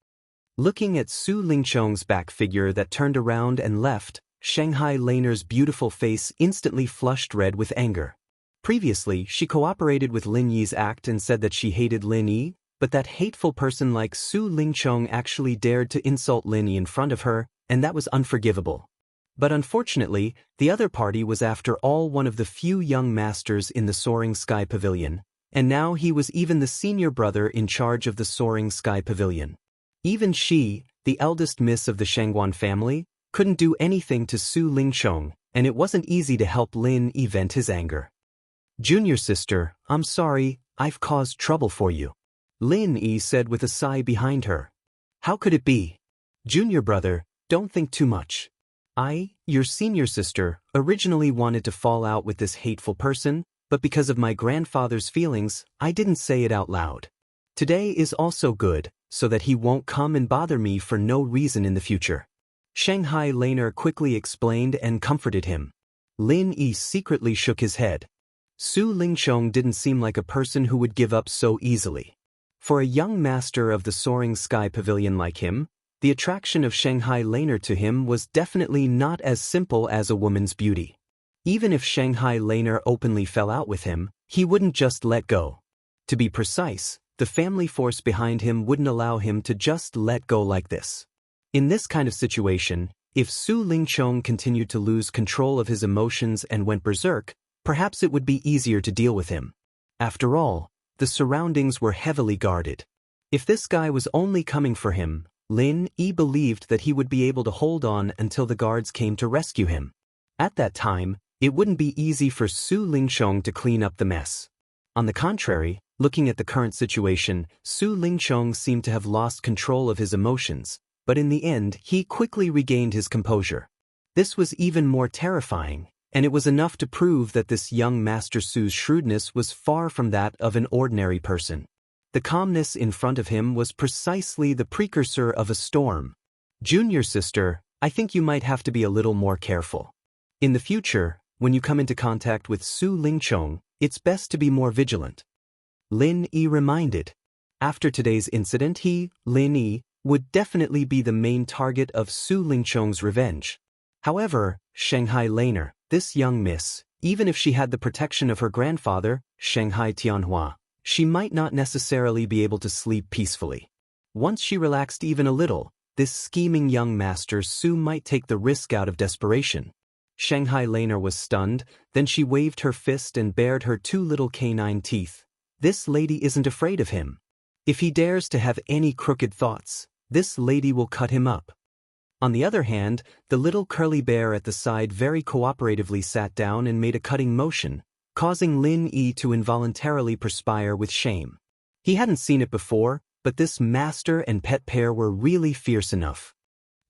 Looking at Su Lingchong's back figure that turned around and left, Shanghai Lin's beautiful face instantly flushed red with anger. Previously, she cooperated with Lin Yi's act and said that she hated Lin Yi, but that hateful person like Su Lingchong actually dared to insult Lin Yi in front of her, and that was unforgivable. But unfortunately, the other party was after all one of the few young masters in the Soaring Sky Pavilion, and now he was even the senior brother in charge of the Soaring Sky Pavilion. Even she, the eldest miss of the Shangguan family, couldn't do anything to Su Lingchong, and it wasn't easy to help Lin Yi vent his anger. "Junior sister, I'm sorry, I've caused trouble for you," Lin Yi said with a sigh behind her. "How could it be? Junior brother, don't think too much. I, your senior sister, originally wanted to fall out with this hateful person, but because of my grandfather's feelings, I didn't say it out loud. Today is also good, so that he won't come and bother me for no reason in the future." Shanghai Laner quickly explained and comforted him. Lin Yi secretly shook his head. Su Lingchong didn't seem like a person who would give up so easily. For a young master of the Soaring Sky Pavilion like him, the attraction of Shanghai Laner to him was definitely not as simple as a woman's beauty. Even if Shanghai Laner openly fell out with him, he wouldn't just let go. To be precise, the family force behind him wouldn't allow him to just let go like this. In this kind of situation, if Su Lingchong continued to lose control of his emotions and went berserk, perhaps it would be easier to deal with him. After all, the surroundings were heavily guarded. If this guy was only coming for him, Lin Yi believed that he would be able to hold on until the guards came to rescue him. At that time, it wouldn't be easy for Su Lingchong to clean up the mess. On the contrary, looking at the current situation, Su Lingchong seemed to have lost control of his emotions, but in the end he quickly regained his composure. This was even more terrifying, and it was enough to prove that this young Master Su's shrewdness was far from that of an ordinary person. The calmness in front of him was precisely the precursor of a storm. "Junior sister, I think you might have to be a little more careful. In the future, when you come into contact with Su Lingchong, it's best to be more vigilant," Lin Yi reminded. After today's incident he, Lin Yi, would definitely be the main target of Su Lingchong's revenge. However, Shanghai Laner, this young miss, even if she had the protection of her grandfather, Shanghai Tianhua, she might not necessarily be able to sleep peacefully. Once she relaxed even a little, this scheming young master Su might take the risk out of desperation. Shanghai Laner was stunned, then she waved her fist and bared her two little canine teeth. This lady isn't afraid of him. If he dares to have any crooked thoughts, this lady will cut him up. On the other hand, the little curly bear at the side very cooperatively sat down and made a cutting motion, causing Lin Yi to involuntarily perspire with shame. He hadn't seen it before, but this master and pet pair were really fierce enough.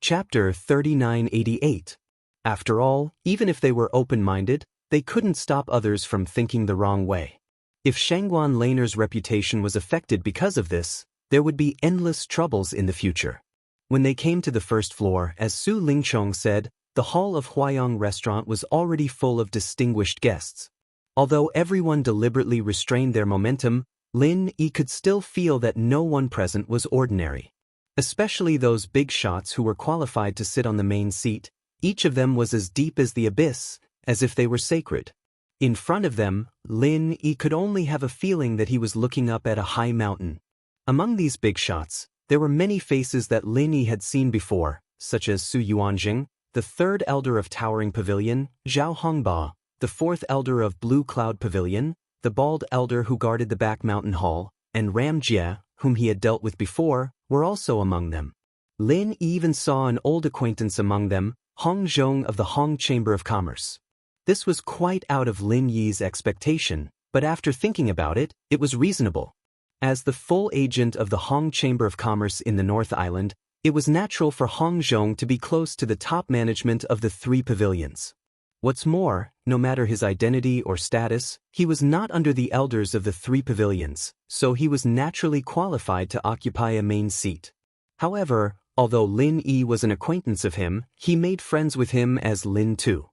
Chapter 3988. After all, even if they were open-minded, they couldn't stop others from thinking the wrong way. If Shangguan Laner's reputation was affected because of this, there would be endless troubles in the future. When they came to the first floor, as Su Lingchong said, the hall of Huayang restaurant was already full of distinguished guests. Although everyone deliberately restrained their momentum, Lin Yi could still feel that no one present was ordinary. Especially those big shots who were qualified to sit on the main seat, each of them was as deep as the abyss, as if they were sacred. In front of them, Lin Yi could only have a feeling that he was looking up at a high mountain. Among these big shots, there were many faces that Lin Yi had seen before, such as Su Yuanjing, the third elder of Towering Pavilion, Zhao Hongba, the fourth elder of Blue Cloud Pavilion, the bald elder who guarded the back mountain hall, and Ram Jie, whom he had dealt with before, were also among them. Lin Yi even saw an old acquaintance among them, Hong Zhong of the Hong Chamber of Commerce. This was quite out of Lin Yi's expectation, but after thinking about it, it was reasonable. As the full agent of the Hong Chamber of Commerce in the North Island, it was natural for Hong Zhong to be close to the top management of the three pavilions. What's more, no matter his identity or status, he was not under the elders of the three pavilions, so he was naturally qualified to occupy a main seat. However, although Lin Yi was an acquaintance of him, he made friends with him as Lin too.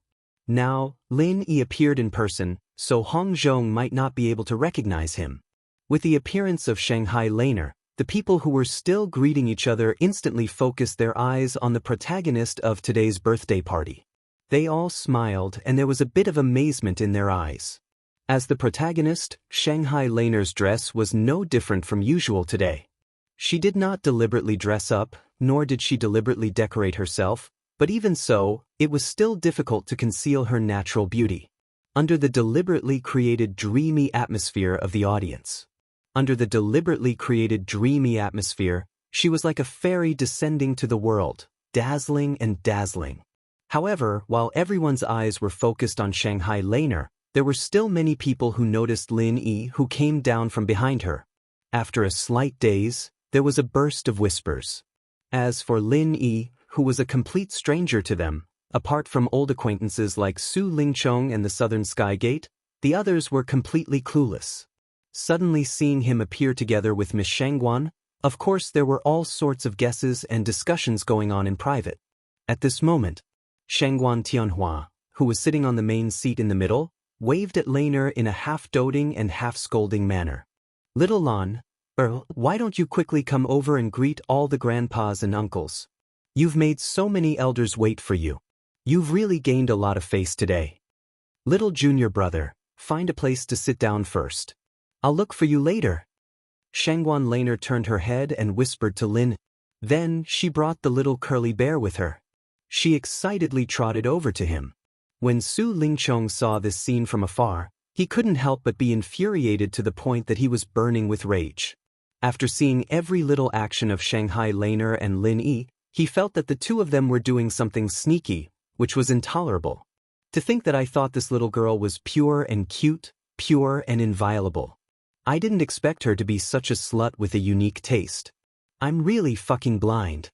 Now, Lin Yi appeared in person, so Hong Zhong might not be able to recognize him. With the appearance of Shanghai Laner, the people who were still greeting each other instantly focused their eyes on the protagonist of today's birthday party. They all smiled and there was a bit of amazement in their eyes. As the protagonist, Shanghai Laner's dress was no different from usual today. She did not deliberately dress up, nor did she deliberately decorate herself, But even so, it was still difficult to conceal her natural beauty. Under the deliberately created dreamy atmosphere of the audience. Under the deliberately created dreamy atmosphere, she was like a fairy descending to the world, dazzling and dazzling. However, while everyone's eyes were focused on Shanghai Laner, there were still many people who noticed Lin Yi, who came down from behind her. After a slight daze, there was a burst of whispers. As for Lin Yi, who was a complete stranger to them, apart from old acquaintances like Su Lingchong and the Southern Sky Gate, the others were completely clueless. Suddenly seeing him appear together with Miss Shangguan, of course there were all sorts of guesses and discussions going on in private. At this moment, Shangguan Tianhua, who was sitting on the main seat in the middle, waved at Laner in a half-doting and half-scolding manner. Little Lan, why don't you quickly come over and greet all the grandpas and uncles? You've made so many elders wait for you. You've really gained a lot of face today. Little junior brother, find a place to sit down first. I'll look for you later. Shangguan Laner turned her head and whispered to Lin. Then she brought the little curly bear with her. She excitedly trotted over to him. When Su Lingchong saw this scene from afar, he couldn't help but be infuriated to the point that he was burning with rage. After seeing every little action of Shanghai Laner and Lin Yi, he felt that the two of them were doing something sneaky, which was intolerable. To think that I thought this little girl was pure and cute, pure and inviolable. I didn't expect her to be such a slut with a unique taste. I'm really fucking blind.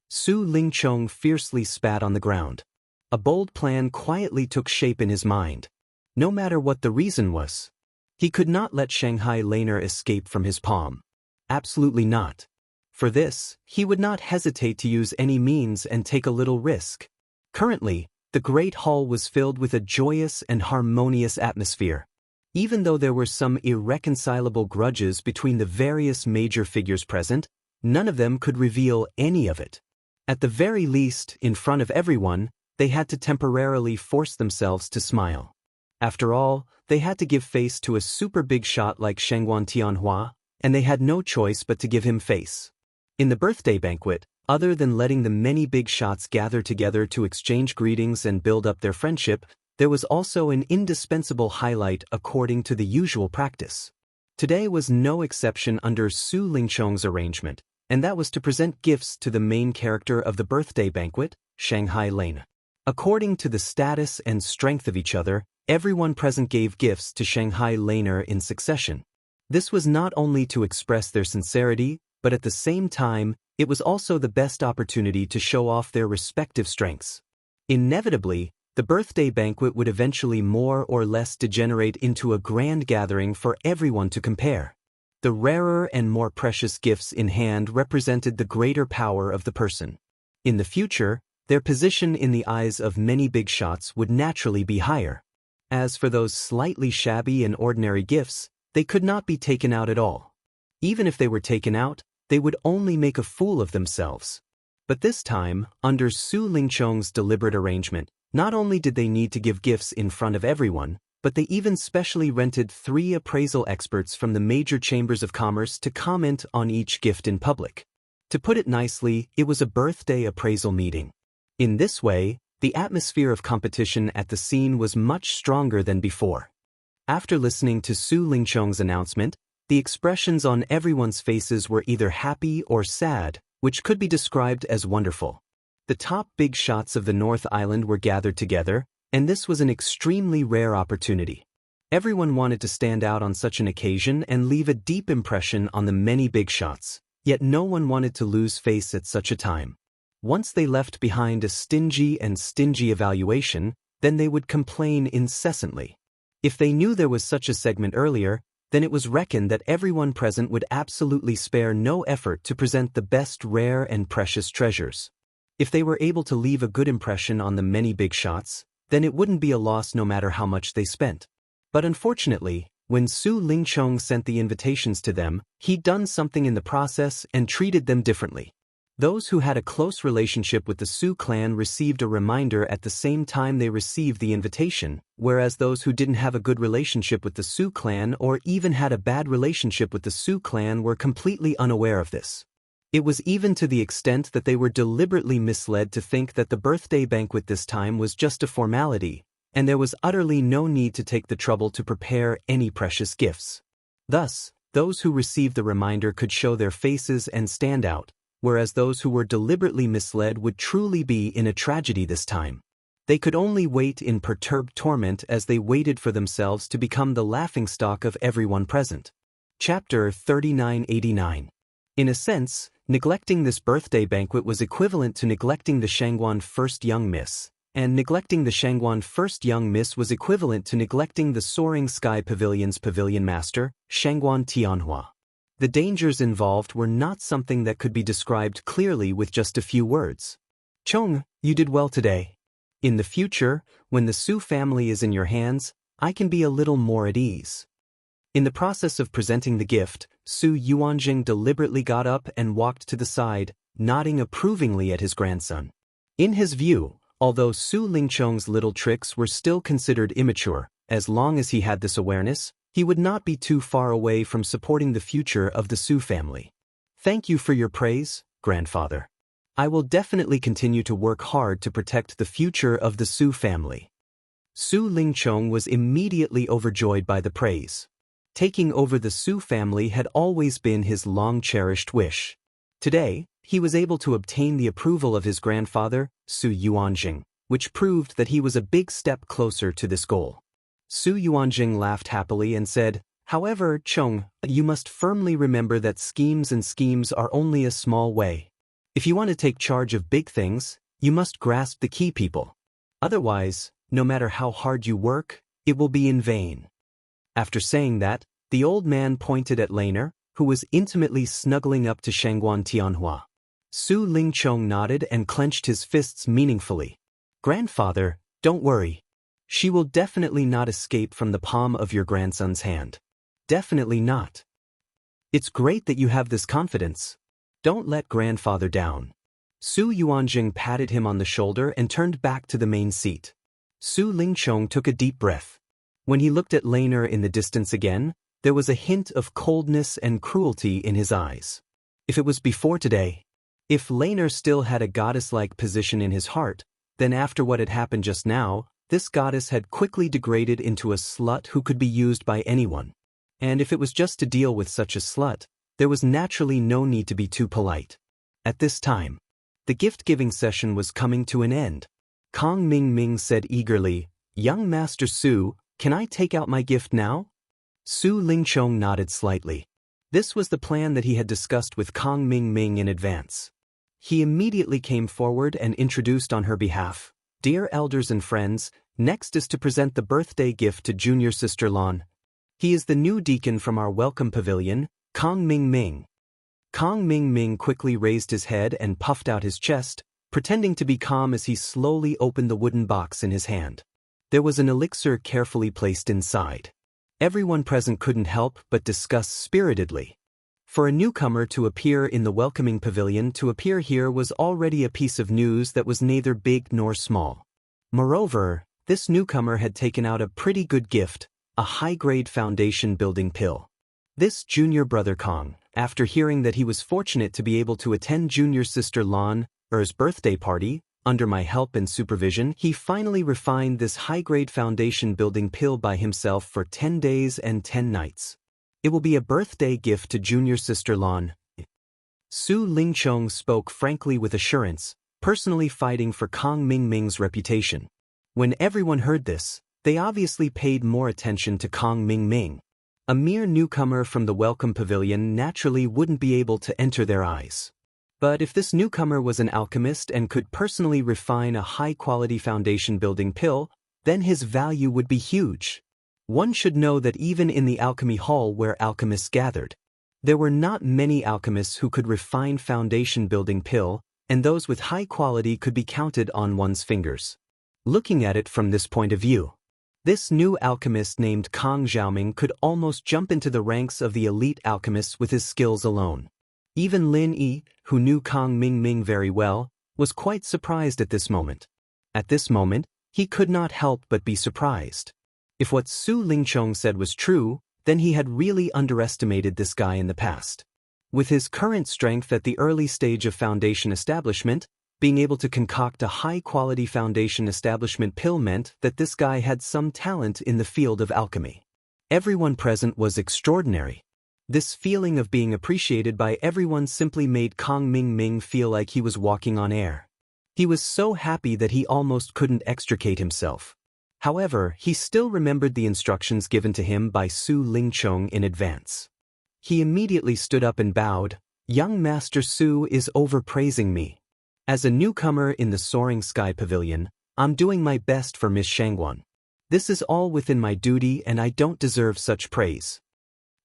Su Lingchong fiercely spat on the ground. A bold plan quietly took shape in his mind. No matter what the reason was, he could not let Shanghai Laner escape from his palm. Absolutely not. For this, he would not hesitate to use any means and take a little risk. Currently, the Great Hall was filled with a joyous and harmonious atmosphere. Even though there were some irreconcilable grudges between the various major figures present, none of them could reveal any of it. At the very least, in front of everyone, they had to temporarily force themselves to smile. After all, they had to give face to a super big shot like Shangguan Tianhua, and they had no choice but to give him face. In the birthday banquet, other than letting the many big shots gather together to exchange greetings and build up their friendship, there was also an indispensable highlight according to the usual practice. Today was no exception under Su Lingchong's arrangement, and that was to present gifts to the main character of the birthday banquet, Shanghai Laner. According to the status and strength of each other, everyone present gave gifts to Shanghai Laner in succession. This was not only to express their sincerity, but at the same time, it was also the best opportunity to show off their respective strengths. Inevitably, the birthday banquet would eventually more or less degenerate into a grand gathering for everyone to compare. The rarer and more precious gifts in hand represented the greater power of the person. In the future, their position in the eyes of many big shots would naturally be higher. As for those slightly shabby and ordinary gifts, they could not be taken out at all. Even if they were taken out, they would only make a fool of themselves. But this time, under Su Lingchong's deliberate arrangement, not only did they need to give gifts in front of everyone, but they even specially rented 3 appraisal experts from the major chambers of commerce to comment on each gift in public. To put it nicely, it was a birthday appraisal meeting. In this way, the atmosphere of competition at the scene was much stronger than before. After listening to Su Lingchong's announcement, the expressions on everyone's faces were either happy or sad, which could be described as wonderful. The top big shots of the North Island were gathered together, and this was an extremely rare opportunity. Everyone wanted to stand out on such an occasion and leave a deep impression on the many big shots, yet no one wanted to lose face at such a time. Once they left behind a stingy evaluation, then they would complain incessantly. If they knew there was such a segment earlier, then it was reckoned that everyone present would absolutely spare no effort to present the best rare and precious treasures. If they were able to leave a good impression on the many big shots, then it wouldn't be a loss no matter how much they spent. But unfortunately, when Su Lingchong sent the invitations to them, he'd done something in the process and treated them differently. Those who had a close relationship with the Su clan received a reminder at the same time they received the invitation, whereas those who didn't have a good relationship with the Su clan or even had a bad relationship with the Su clan were completely unaware of this. It was even to the extent that they were deliberately misled to think that the birthday banquet this time was just a formality, and there was utterly no need to take the trouble to prepare any precious gifts. Thus, those who received the reminder could show their faces and stand out, whereas those who were deliberately misled would truly be in a tragedy this time. They could only wait in perturbed torment as they waited for themselves to become the laughingstock of everyone present. Chapter 3989. In a sense, neglecting this birthday banquet was equivalent to neglecting the Shangguan First Young Miss, and neglecting the Shangguan First Young Miss was equivalent to neglecting the Soaring Sky Pavilion's pavilion master, Shangguan Tianhua. The dangers involved were not something that could be described clearly with just a few words. Chong, you did well today. In the future, when the Su family is in your hands, I can be a little more at ease. In the process of presenting the gift, Su Yuanjing deliberately got up and walked to the side, nodding approvingly at his grandson. In his view, although Su Lingchong's little tricks were still considered immature, as long as he had this awareness, he would not be too far away from supporting the future of the Su family. Thank you for your praise, grandfather. I will definitely continue to work hard to protect the future of the Su family. Su Lingchong was immediately overjoyed by the praise. Taking over the Su family had always been his long-cherished wish. Today, he was able to obtain the approval of his grandfather, Su Yuanjing, which proved that he was a big step closer to this goal. Su Yuanjing laughed happily and said, "However, Chong, you must firmly remember that schemes are only a small way. If you want to take charge of big things, you must grasp the key people. Otherwise, no matter how hard you work, it will be in vain." After saying that, the old man pointed at Laner, who was intimately snuggling up to Shangguan Tianhua. Su Lingchong nodded and clenched his fists meaningfully. "Grandfather, don't worry. She will definitely not escape from the palm of your grandson's hand. Definitely not. It's great that you have this confidence. Don't let grandfather down." Su Yuanjing patted him on the shoulder and turned back to the main seat. Su Lingchong took a deep breath. When he looked at Laner in the distance again, there was a hint of coldness and cruelty in his eyes. If it was before today, if Laner still had a goddess-like position in his heart, then after what had happened just now, this goddess had quickly degraded into a slut who could be used by anyone. And if it was just to deal with such a slut, there was naturally no need to be too polite. At this time, the gift-giving session was coming to an end. Kong Ming said eagerly, "Young Master Su, can I take out my gift now?" Su Lingchong nodded slightly. This was the plan that he had discussed with Kong Ming in advance. He immediately came forward and introduced on her behalf, "Dear elders and friends, next is to present the birthday gift to junior sister Lan. He is the new deacon from our welcome pavilion, Kong Ming." Kong Ming quickly raised his head and puffed out his chest, pretending to be calm as he slowly opened the wooden box in his hand. There was an elixir carefully placed inside. Everyone present couldn't help but discuss spiritedly. For a newcomer to appear in the welcoming pavilion, to appear here was already a piece of news that was neither big nor small. Moreover, this newcomer had taken out a pretty good gift, a high-grade foundation-building pill. This junior brother Kong, after hearing that he was fortunate to be able to attend junior sister Lan Er's birthday party, under my help and supervision, he finally refined this high-grade foundation-building pill by himself for 10 days and 10 nights. It will be a birthday gift to junior sister Lan. Su Lingchong spoke frankly with assurance, personally fighting for Kong Ming's reputation. When everyone heard this, they obviously paid more attention to Kong Ming. A mere newcomer from the welcome pavilion naturally wouldn't be able to enter their eyes. But if this newcomer was an alchemist and could personally refine a high-quality foundation-building pill, then his value would be huge. One should know that even in the alchemy hall where alchemists gathered, there were not many alchemists who could refine foundation-building pill, and those with high quality could be counted on one's fingers. Looking at it from this point of view, this new alchemist named Kang Xiaoming could almost jump into the ranks of the elite alchemists with his skills alone. Even Lin Yi, who knew Kong Ming very well, was quite surprised at this moment. At this moment, he could not help but be surprised. If what Su Lingchong said was true, then he had really underestimated this guy in the past. With his current strength at the early stage of foundation establishment, being able to concoct a high-quality foundation establishment pill meant that this guy had some talent in the field of alchemy. Everyone present was extraordinary. This feeling of being appreciated by everyone simply made Kong Ming Ming feel like he was walking on air. He was so happy that he almost couldn't extricate himself. However, he still remembered the instructions given to him by Su Lingchong in advance. He immediately stood up and bowed. Young Master Su is overpraising me. As a newcomer in the Soaring Sky Pavilion, I'm doing my best for Miss Shangguan. This is all within my duty and I don't deserve such praise.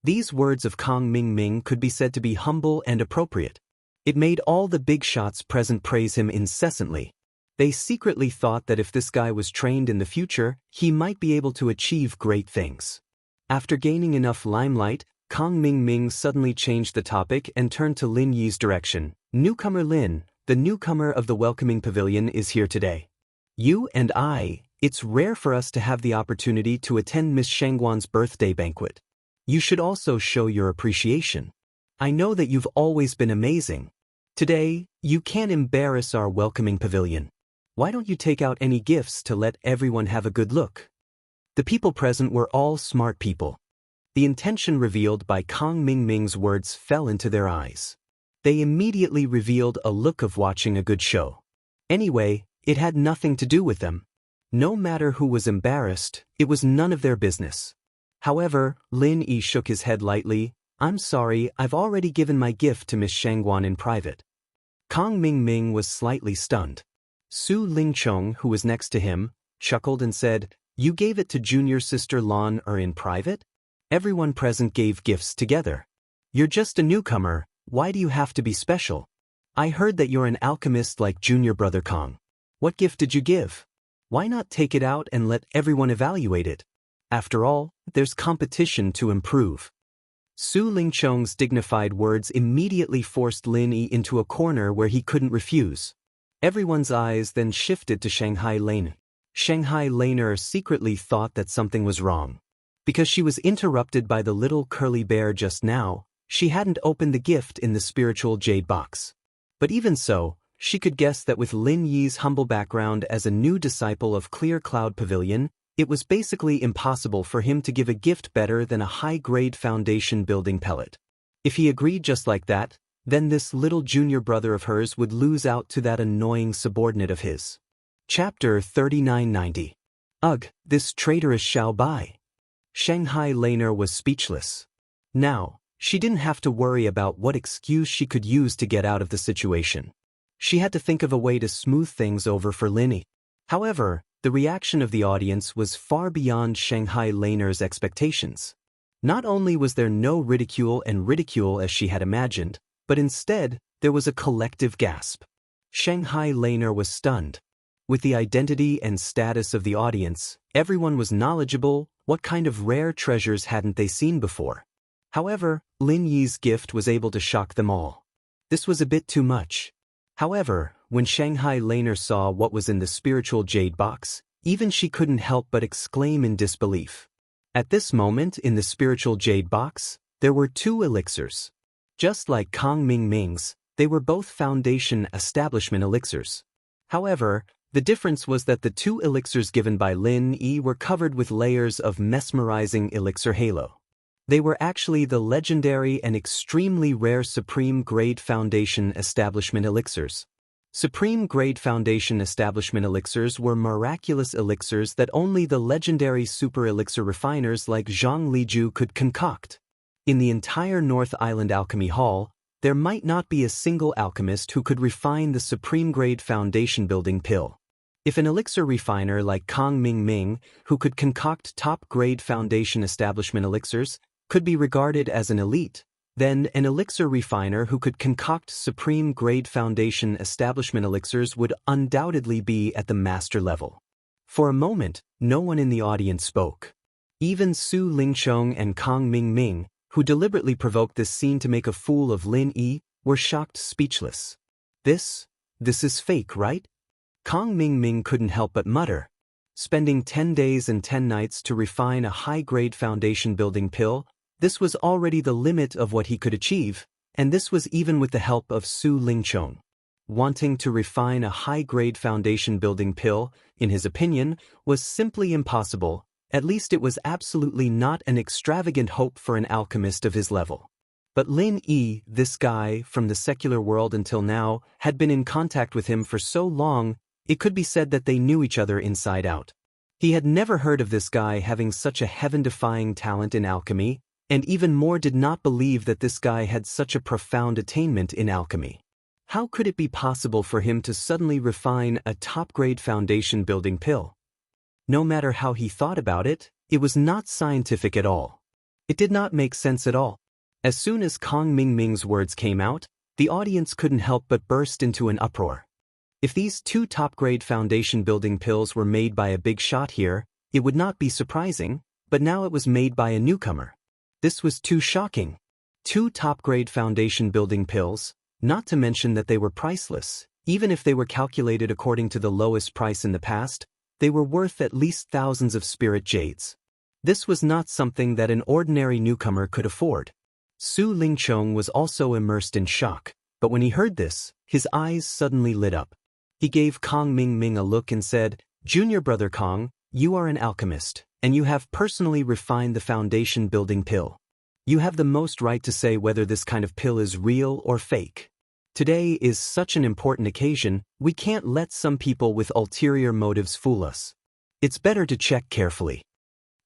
These words of Kong Ming Ming could be said to be humble and appropriate. It made all the big shots present praise him incessantly. They secretly thought that if this guy was trained in the future, he might be able to achieve great things. After gaining enough limelight, Kong Ming Ming suddenly changed the topic and turned to Lin Yi's direction. Newcomer Lin, the newcomer of the welcoming pavilion, is here today. You and I, it's rare for us to have the opportunity to attend Miss Shangguan's birthday banquet. You should also show your appreciation. I know that you've always been amazing. Today, you can't embarrass our welcoming pavilion. Why don't you take out any gifts to let everyone have a good look? The people present were all smart people. The intention revealed by Kong Ming Ming's words fell into their eyes. They immediately revealed a look of watching a good show. Anyway, it had nothing to do with them. No matter who was embarrassed, it was none of their business. However, Lin Yi shook his head lightly. I'm sorry, I've already given my gift to Miss Shangguan in private. Kong Ming Ming was slightly stunned. Su Lingchong, who was next to him, chuckled and said, You gave it to junior sister Lan in private? Everyone present gave gifts together. You're just a newcomer, why do you have to be special? I heard that you're an alchemist like junior brother Kong. What gift did you give? Why not take it out and let everyone evaluate it? After all, there's competition to improve. Su Lingchong's dignified words immediately forced Lin Yi into a corner where he couldn't refuse. Everyone's eyes then shifted to Shanghai Lane. Shanghai Laner secretly thought that something was wrong. Because she was interrupted by the little curly bear just now, she hadn't opened the gift in the spiritual jade box. But even so, she could guess that with Lin Yi's humble background as a new disciple of Clear Cloud Pavilion, it was basically impossible for him to give a gift better than a high-grade foundation building pellet. If he agreed just like that, then this little junior brother of hers would lose out to that annoying subordinate of his. Chapter 3990. Ugh, this traitorous Xiao Bai. Shanghai Laner was speechless. Now, she didn't have to worry about what excuse she could use to get out of the situation. She had to think of a way to smooth things over for Lin Yi. However, the reaction of the audience was far beyond Shanghai Laner's expectations. Not only was there no ridicule as she had imagined, but instead, there was a collective gasp. Shanghai Laner was stunned. With the identity and status of the audience, everyone was knowledgeable. What kind of rare treasures hadn't they seen before? However, Lin Yi's gift was able to shock them all. This was a bit too much. However, when Shanghai Laner saw what was in the spiritual jade box, even she couldn't help but exclaim in disbelief. At this moment in the spiritual jade box, there were 2 elixirs. Just like Kong Ming Ming's, they were both foundation establishment elixirs. However, the difference was that the 2 elixirs given by Lin Yi were covered with layers of mesmerizing elixir halo. They were actually the legendary and extremely rare Supreme Grade Foundation Establishment Elixirs. Supreme Grade Foundation Establishment Elixirs were miraculous elixirs that only the legendary super elixir refiners like Zhang Liju could concoct. In the entire North Island Alchemy Hall, there might not be a single alchemist who could refine the Supreme Grade Foundation building pill. If an elixir refiner like Kong Ming Ming, who could concoct top-grade foundation establishment elixirs, could be regarded as an elite, then an elixir refiner who could concoct supreme-grade foundation establishment elixirs would undoubtedly be at the master level. For a moment, no one in the audience spoke. Even Su Lingchong and Kong Ming Ming, who deliberately provoked this scene to make a fool of Lin Yi, were shocked speechless. This is fake, right? Kong Ming Ming couldn't help but mutter. Spending 10 days and 10 nights to refine a high-grade foundation building pill, this was already the limit of what he could achieve, and this was even with the help of Su Lingchong. Wanting to refine a high-grade foundation-building pill, in his opinion, was simply impossible. At least it was absolutely not an extravagant hope for an alchemist of his level. But Lin Yi, this guy, from the secular world until now, had been in contact with him for so long, it could be said that they knew each other inside out. He had never heard of this guy having such a heaven-defying talent in alchemy, and even more did not believe that this guy had such a profound attainment in alchemy. How could it be possible for him to suddenly refine a top-grade foundation-building pill? No matter how he thought about it, it was not scientific at all. It did not make sense at all. As soon as Kong Mingming's words came out, the audience couldn't help but burst into an uproar. If these two top-grade foundation-building pills were made by a big shot here, it would not be surprising, but now it was made by a newcomer. This was too shocking. Two top-grade foundation-building pills, not to mention that they were priceless. Even if they were calculated according to the lowest price in the past, they were worth at least thousands of spirit jades. This was not something that an ordinary newcomer could afford. Su Lingchong was also immersed in shock, but when he heard this, his eyes suddenly lit up. He gave Kong Mingming a look and said, "Junior brother Kong, you are an alchemist, and you have personally refined the foundation-building pill. You have the most right to say whether this kind of pill is real or fake. Today is such an important occasion, we can't let some people with ulterior motives fool us. It's better to check carefully."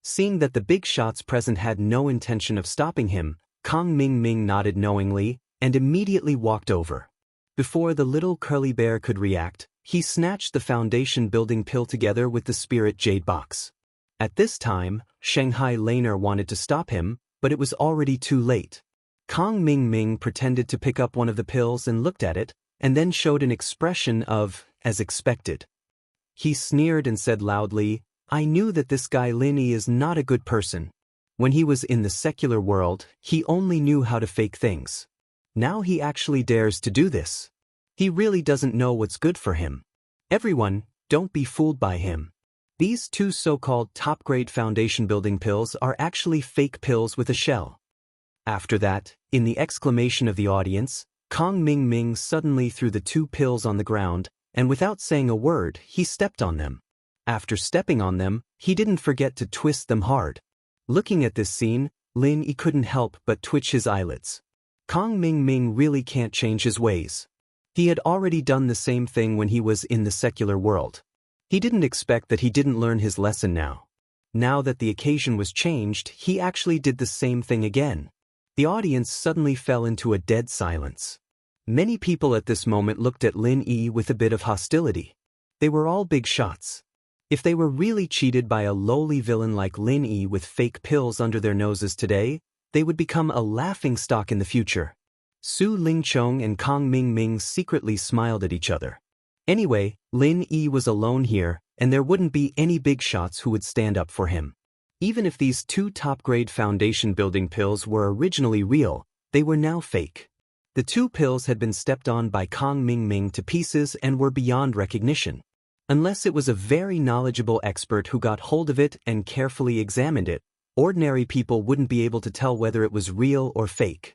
Seeing that the big shots present had no intention of stopping him, Kong Mingming nodded knowingly and immediately walked over. Before the little curly bear could react, he snatched the foundation-building pill together with the spirit jade box. At this time, Shanghai Laner wanted to stop him, but it was already too late. Kong Mingming pretended to pick up one of the pills and looked at it, and then showed an expression of, as expected. He sneered and said loudly, "I knew that this guy Lin Yi is not a good person. When he was in the secular world, he only knew how to fake things. Now he actually dares to do this. He really doesn't know what's good for him. Everyone, don't be fooled by him. These two so-called top-grade foundation-building pills are actually fake pills with a shell." After that, in the exclamation of the audience, Kong Mingming suddenly threw the two pills on the ground, and without saying a word, he stepped on them. After stepping on them, he didn't forget to twist them hard. Looking at this scene, Lin Yi couldn't help but twitch his eyelids. Kong Mingming really can't change his ways. He had already done the same thing when he was in the secular world. He didn't expect that he didn't learn his lesson now. Now that the occasion was changed, he actually did the same thing again. The audience suddenly fell into a dead silence. Many people at this moment looked at Lin Yi with a bit of hostility. They were all big shots. If they were really cheated by a lowly villain like Lin Yi with fake pills under their noses today, they would become a laughingstock in the future. Su Lingchong and Kong Mingming secretly smiled at each other. Anyway, Lin Yi was alone here, and there wouldn't be any big shots who would stand up for him. Even if these two top-grade foundation-building pills were originally real, they were now fake. The two pills had been stepped on by Kong Mingming to pieces and were beyond recognition. Unless it was a very knowledgeable expert who got hold of it and carefully examined it, ordinary people wouldn't be able to tell whether it was real or fake.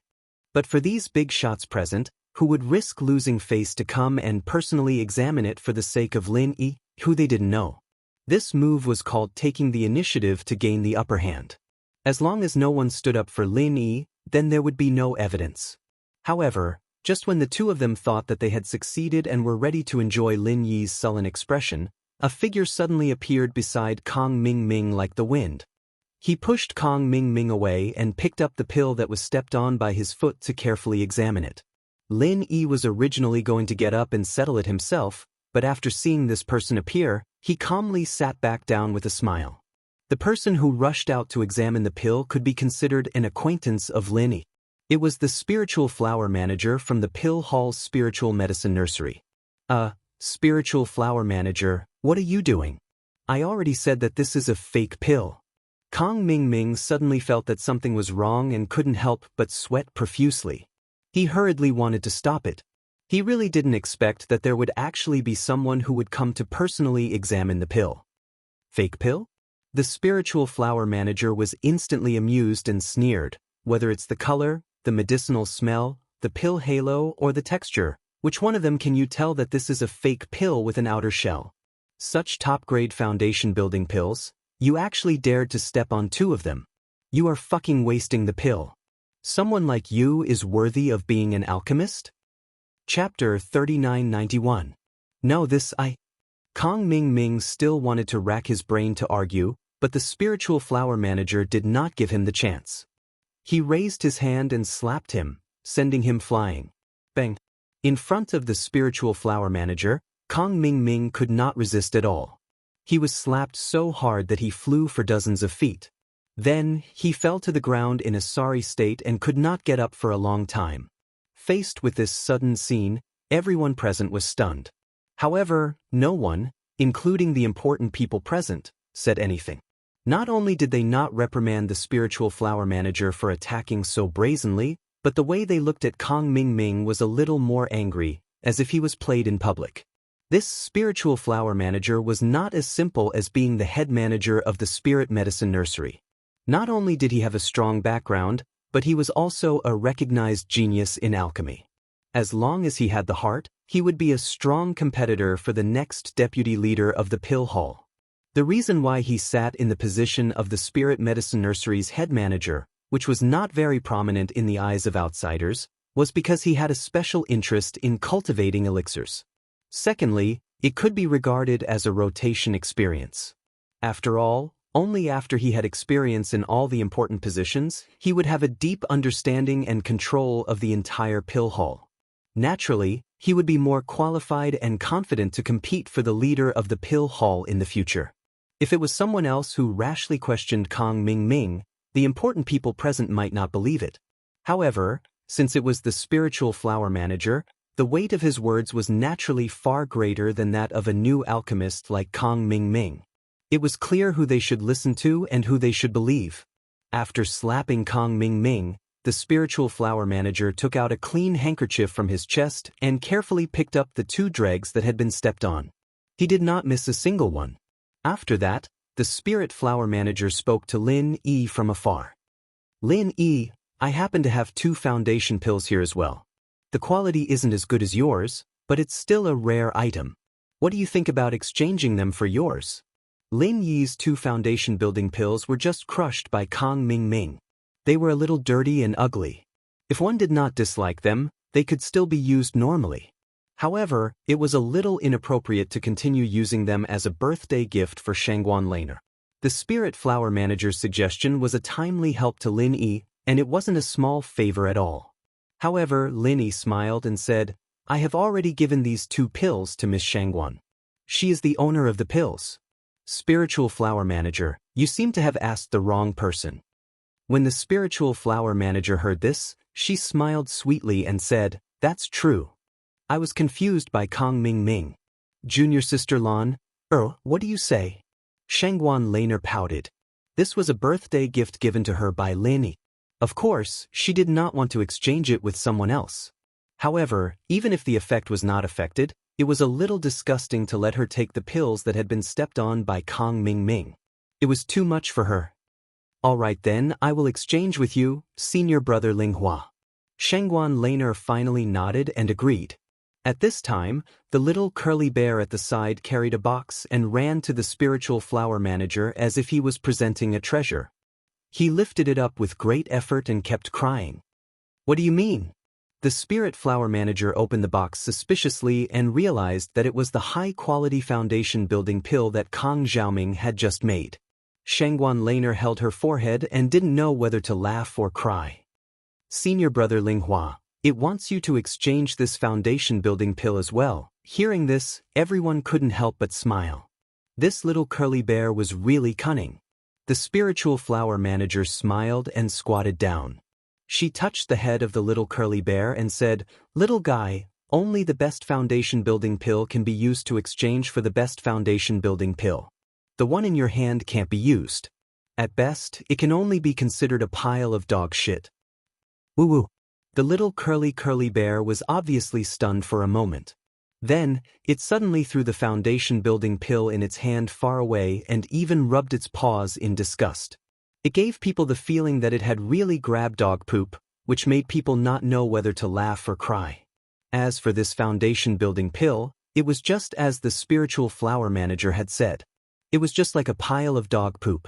But for these big shots present, who would risk losing face to come and personally examine it for the sake of Lin Yi, who they didn't know? This move was called taking the initiative to gain the upper hand. As long as no one stood up for Lin Yi, then there would be no evidence. However, just when the two of them thought that they had succeeded and were ready to enjoy Lin Yi's sullen expression, a figure suddenly appeared beside Kong Mingming like the wind. He pushed Kong Mingming away and picked up the pill that was stepped on by his foot to carefully examine it. Lin Yi was originally going to get up and settle it himself, but after seeing this person appear, he calmly sat back down with a smile. The person who rushed out to examine the pill could be considered an acquaintance of Lin Yi. It was the spiritual flower manager from the Pill Hall's spiritual medicine nursery. Spiritual flower manager, what are you doing? I already said that this is a fake pill." Kong Mingming suddenly felt that something was wrong and couldn't help but sweat profusely. He hurriedly wanted to stop it. He really didn't expect that there would actually be someone who would come to personally examine the pill. Fake pill? The spiritual flower manager was instantly amused and sneered. Whether it's the color, the medicinal smell, the pill halo, or the texture? Which one of them can you tell that this is a fake pill with an outer shell? Such top-grade foundation-building pills? You actually dared to step on 2 of them. You are fucking wasting the pill. Someone like you is worthy of being an alchemist? Chapter 3991. No, Kong Ming Ming still wanted to rack his brain to argue, but the spiritual flower manager did not give him the chance. He raised his hand and slapped him, sending him flying. Bang! In front of the spiritual flower manager, Kong Ming Ming could not resist at all. He was slapped so hard that he flew for dozens of feet. Then, he fell to the ground in a sorry state and could not get up for a long time. Faced with this sudden scene, everyone present was stunned. However, no one, including the important people present, said anything. Not only did they not reprimand the spiritual flower manager for attacking so brazenly, but the way they looked at Kong Ming Ming was a little more angry, as if he was played in public. This spiritual flower manager was not as simple as being the head manager of the spirit medicine nursery. Not only did he have a strong background, but he was also a recognized genius in alchemy. As long as he had the heart, he would be a strong competitor for the next deputy leader of the pill hall. The reason why he sat in the position of the spirit medicine nursery's head manager, which was not very prominent in the eyes of outsiders, was because he had a special interest in cultivating elixirs. Secondly, it could be regarded as a rotation experience. After all, only after he had experience in all the important positions, he would have a deep understanding and control of the entire pill hall. Naturally, he would be more qualified and confident to compete for the leader of the pill hall in the future. If it was someone else who rashly questioned Kong Ming Ming, the important people present might not believe it. However, since it was the spiritual flower manager, the weight of his words was naturally far greater than that of a new alchemist like Kong Ming Ming. It was clear who they should listen to and who they should believe. After slapping Kong Ming Ming, the spiritual flower manager took out a clean handkerchief from his chest and carefully picked up the 2 dregs that had been stepped on. He did not miss a single one. After that, the spirit flower manager spoke to Lin Yi from afar. Lin Yi, I happen to have 2 foundation pills here as well. The quality isn't as good as yours, but it's still a rare item. What do you think about exchanging them for yours? Lin Yi's 2 foundation building pills were just crushed by Kong Ming Ming. They were a little dirty and ugly. If one did not dislike them, they could still be used normally. However, it was a little inappropriate to continue using them as a birthday gift for Shangguan Laner. The spirit flower manager's suggestion was a timely help to Lin Yi, and it wasn't a small favor at all. However, Lin Yi smiled and said, I have already given these 2 pills to Miss Shangguan. She is the owner of the pills. Spiritual flower manager, you seem to have asked the wrong person. When the spiritual flower manager heard this, she smiled sweetly and said, That's true. I was confused by Kong Ming Ming. Junior sister Lan, what do you say? Shangguan Laner pouted. This was a birthday gift given to her by Lin Yi. Of course, she did not want to exchange it with someone else. However, even if the effect was not affected, it was a little disgusting to let her take the pills that had been stepped on by Kong Ming Ming. It was too much for her. All right then, I will exchange with you, senior brother Ling Hua. Shangguan Laner finally nodded and agreed. At this time, the little curly bear at the side carried a box and ran to the spiritual flower manager as if he was presenting a treasure. He lifted it up with great effort and kept crying. What do you mean? The spirit flower manager opened the box suspiciously and realized that it was the high-quality foundation building pill that Kong Xiaoming had just made. Shangguan Laner held her forehead and didn't know whether to laugh or cry. Senior brother Ling Hua, it wants you to exchange this foundation building pill as well. Hearing this, everyone couldn't help but smile. This little curly bear was really cunning. The spiritual flower manager smiled and squatted down. She touched the head of the little curly bear and said, Little guy, only the best foundation building pill can be used to exchange for the best foundation building pill. The one in your hand can't be used. At best, it can only be considered a pile of dog shit. Woo-woo. The little curly bear was obviously stunned for a moment. Then, it suddenly threw the foundation building pill in its hand far away and even rubbed its paws in disgust. It gave people the feeling that it had really grabbed dog poop, which made people not know whether to laugh or cry. As for this foundation-building pill, it was just as the spiritual flower manager had said. It was just like a pile of dog poop.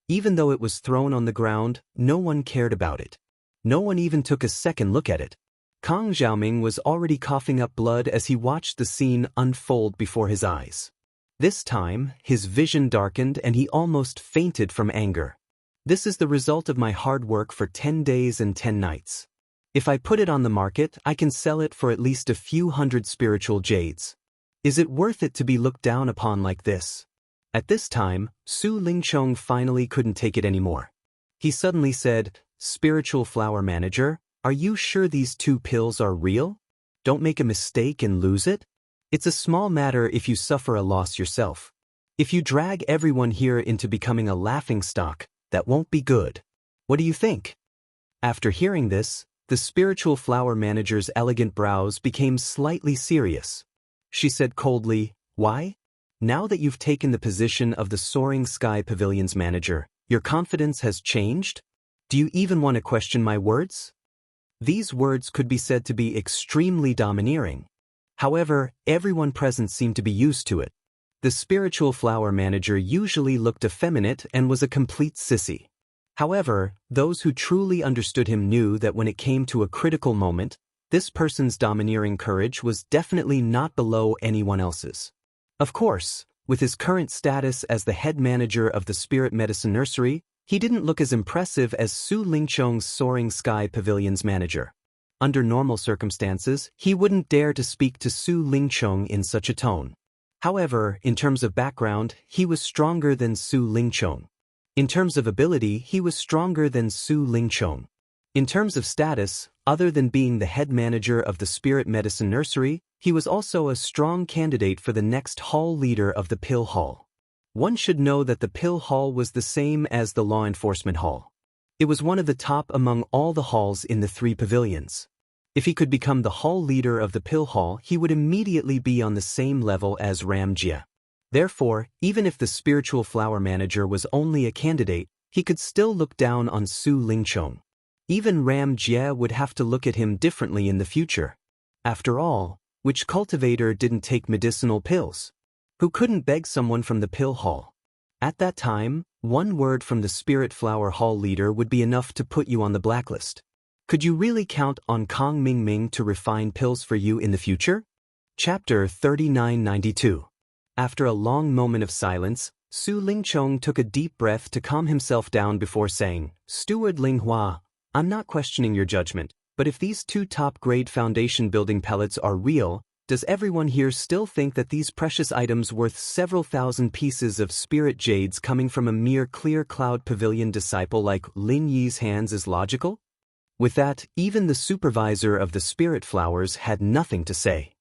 Even though it was thrown on the ground, no one cared about it. No one even took a second look at it. Kang Xiaoming was already coughing up blood as he watched the scene unfold before his eyes. This time, his vision darkened and he almost fainted from anger. This is the result of my hard work for 10 days and 10 nights. If I put it on the market, I can sell it for at least a few hundred spiritual jades. Is it worth it to be looked down upon like this? At this time, Su Lingchong finally couldn't take it anymore. He suddenly said, "Spiritual flower manager, are you sure these 2 pills are real? Don't make a mistake and lose it? It's a small matter if you suffer a loss yourself. If you drag everyone here into becoming a laughingstock, that won't be good. What do you think?" After hearing this, the spiritual flower manager's elegant brows became slightly serious. She said coldly, "Why? Now that you've taken the position of the Soaring Sky Pavilion's manager, your confidence has changed? Do you even want to question my words?" These words could be said to be extremely domineering. However, everyone present seemed to be used to it. The spiritual flower manager usually looked effeminate and was a complete sissy. However, those who truly understood him knew that when it came to a critical moment, this person's domineering courage was definitely not below anyone else's. Of course, with his current status as the head manager of the Spirit Medicine Nursery, he didn't look as impressive as Su Lingchong's Soaring Sky Pavilion's manager. Under normal circumstances, he wouldn't dare to speak to Su Lingchong in such a tone. However, in terms of background, he was stronger than Su Lingchong. In terms of ability, he was stronger than Su Lingchong. In terms of status, other than being the head manager of the Spirit Medicine Nursery, he was also a strong candidate for the next hall leader of the Pill Hall. One should know that the Pill Hall was the same as the Law Enforcement Hall. It was one of the top among all the halls in the 3 pavilions. If he could become the hall leader of the Pill Hall, he would immediately be on the same level as Ram Jia. Therefore, even if the spiritual flower manager was only a candidate, he could still look down on Su Lingchong. Even Ram Jia would have to look at him differently in the future. After all, which cultivator didn't take medicinal pills? Who couldn't beg someone from the Pill Hall? At that time, one word from the Spirit Flower Hall leader would be enough to put you on the blacklist. Could you really count on Kang Mingming to refine pills for you in the future? Chapter 3992. After a long moment of silence, Su Lingchong took a deep breath to calm himself down before saying, "Steward Linghua, I'm not questioning your judgment, but if these 2 top-grade foundation building pellets are real, does everyone here still think that these precious items worth several thousand pieces of spirit jades coming from a mere clear cloud pavilion disciple like Lin Yi's hands is logical?" With that, even the supervisor of the spirit flowers had nothing to say.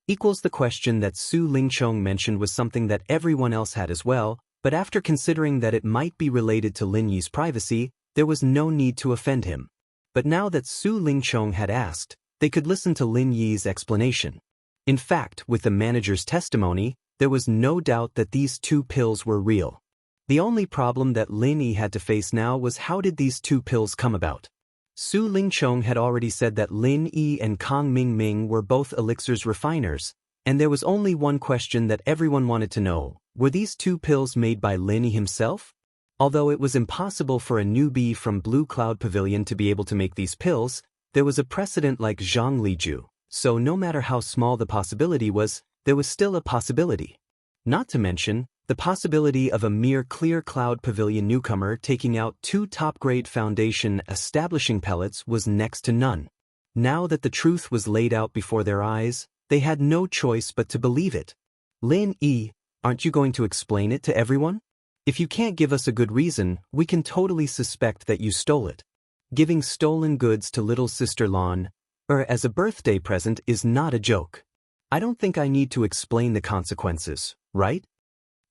Equals the question that Su Lingchong mentioned was something that everyone else had as well, but after considering that it might be related to Lin Yi's privacy, there was no need to offend him. But now that Su Lingchong had asked, they could listen to Lin Yi's explanation. In fact, with the manager's testimony, there was no doubt that these 2 pills were real. The only problem that Lin Yi had to face now was how did these 2 pills come about? Su Lingchong had already said that Lin Yi and Kang Mingming were both elixirs refiners, and there was only one question that everyone wanted to know: were these 2 pills made by Lin Yi himself? Although it was impossible for a newbie from Blue Cloud Pavilion to be able to make these pills, there was a precedent like Zhang Liju, so no matter how small the possibility was, there was still a possibility. Not to mention, the possibility of a mere clear cloud pavilion newcomer taking out 2 top-grade foundation establishing pellets was next to none. Now that the truth was laid out before their eyes, they had no choice but to believe it. "Lin Yi, aren't you going to explain it to everyone? If you can't give us a good reason, we can totally suspect that you stole it. Giving stolen goods to little sister Lan, as a birthday present is not a joke. I don't think I need to explain the consequences, right?"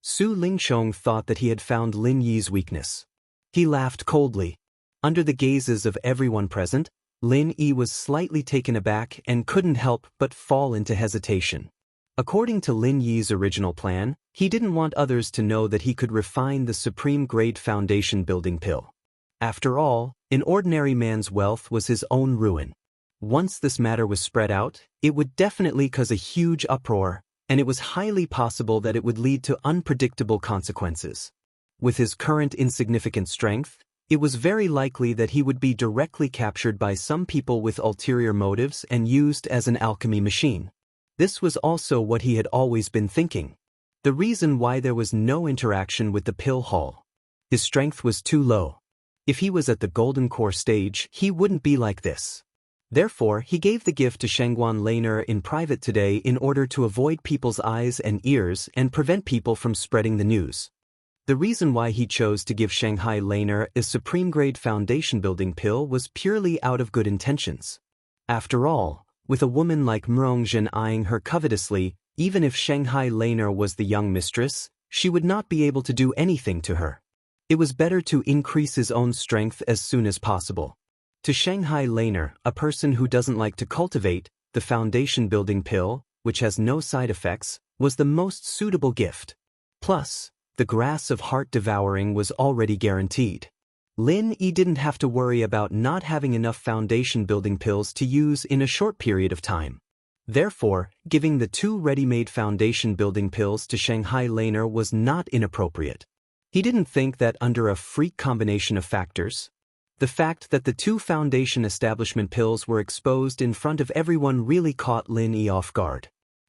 Su Lingchong thought that he had found Lin Yi's weakness. He laughed coldly. Under the gazes of everyone present, Lin Yi was slightly taken aback and couldn't help but fall into hesitation. According to Lin Yi's original plan, he didn't want others to know that he could refine the supreme grade foundation building pill. After all, an ordinary man's wealth was his own ruin. Once this matter was spread out, it would definitely cause a huge uproar, and it was highly possible that it would lead to unpredictable consequences. With his current insignificant strength, it was very likely that he would be directly captured by some people with ulterior motives and used as an alchemy machine. This was also what he had always been thinking. The reason why there was no interaction with the pill hall. His strength was too low. If he was at the golden core stage, he wouldn't be like this. Therefore, he gave the gift to Shangguan Laner in private today in order to avoid people's eyes and ears and prevent people from spreading the news. The reason why he chose to give Shanghai Laner a supreme-grade foundation-building pill was purely out of good intentions. After all, with a woman like Mrongzhen eyeing her covetously, even if Shanghai Laner was the young mistress, she would not be able to do anything to her. It was better to increase his own strength as soon as possible. To Shanghai Laner, a person who doesn't like to cultivate, the foundation-building pill, which has no side effects, was the most suitable gift. Plus, the grass of heart devouring was already guaranteed. Lin Yi didn't have to worry about not having enough foundation-building pills to use in a short period of time. Therefore, giving the 2 ready-made foundation-building pills to Shanghai Laner was not inappropriate. He didn't think that under a freak combination of factors, the fact that the 2 foundation establishment pills were exposed in front of everyone really caught Lin Yi off guard.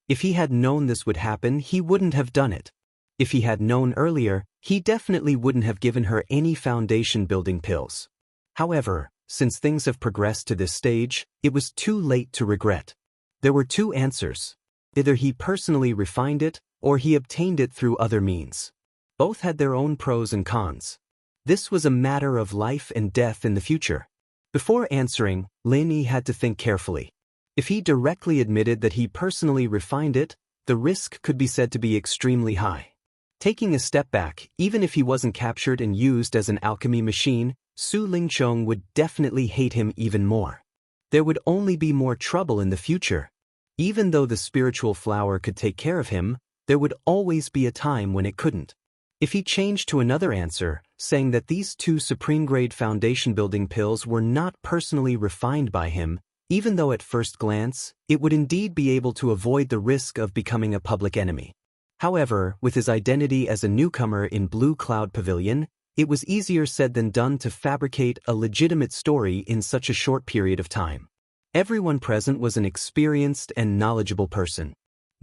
If he had known this would happen, he wouldn't have done it. If he had known earlier, he definitely wouldn't have given her any foundation-building pills. However, since things have progressed to this stage, it was too late to regret. There were 2 answers. Either he personally refined it, or he obtained it through other means. Both had their own pros and cons. This was a matter of life and death in the future. Before answering, Lin Yi had to think carefully. If he directly admitted that he personally refined it, the risk could be said to be extremely high. Taking a step back, even if he wasn't captured and used as an alchemy machine, Su Lingchong would definitely hate him even more. There would only be more trouble in the future. Even though the spiritual flower could take care of him, there would always be a time when it couldn't. If he changed to another answer, saying that these 2 supreme-grade foundation-building pills were not personally refined by him, even though at first glance, it would indeed be able to avoid the risk of becoming a public enemy. However, with his identity as a newcomer in Blue Cloud Pavilion, it was easier said than done to fabricate a legitimate story in such a short period of time. Everyone present was an experienced and knowledgeable person.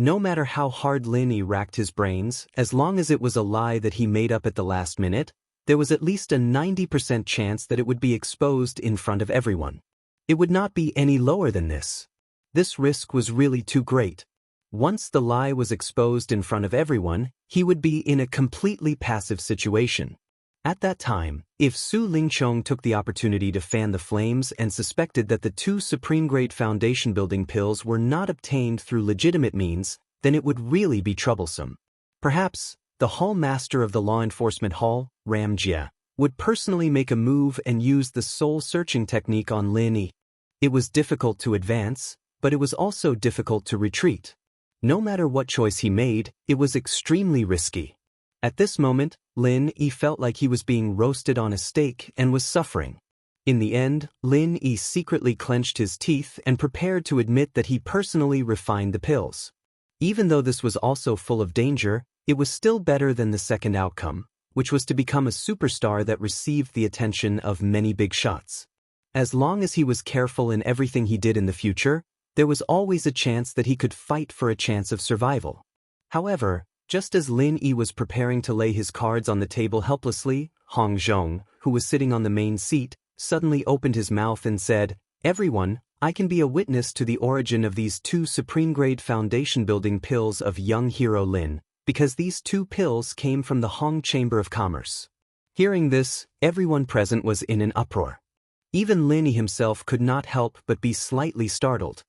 No matter how hard Lin Yi racked his brains, as long as it was a lie that he made up at the last minute, there was at least a 90% chance that it would be exposed in front of everyone. It would not be any lower than this. This risk was really too great. Once the lie was exposed in front of everyone, he would be in a completely passive situation. At that time, if Su Lingchong took the opportunity to fan the flames and suspected that the 2 supreme-grade foundation-building pills were not obtained through legitimate means, then it would really be troublesome. Perhaps, the Hall Master of the Law Enforcement Hall, Ram Jia, would personally make a move and use the soul-searching technique on Lin Yi. It was difficult to advance, but it was also difficult to retreat. No matter what choice he made, it was extremely risky. At this moment, Lin Yi felt like he was being roasted on a stake and was suffering. In the end, Lin Yi secretly clenched his teeth and prepared to admit that he personally refined the pills. Even though this was also full of danger, it was still better than the second outcome, which was to become a superstar that received the attention of many big shots. As long as he was careful in everything he did in the future, there was always a chance that he could fight for a chance of survival. However, just as Lin Yi was preparing to lay his cards on the table helplessly, Hong Zhong, who was sitting on the main seat, suddenly opened his mouth and said, "Everyone, I can be a witness to the origin of these 2 supreme-grade foundation-building pills of young hero Lin, because these 2 pills came from the Hong Chamber of Commerce." Hearing this, everyone present was in an uproar. Even Lin Yi himself could not help but be slightly startled.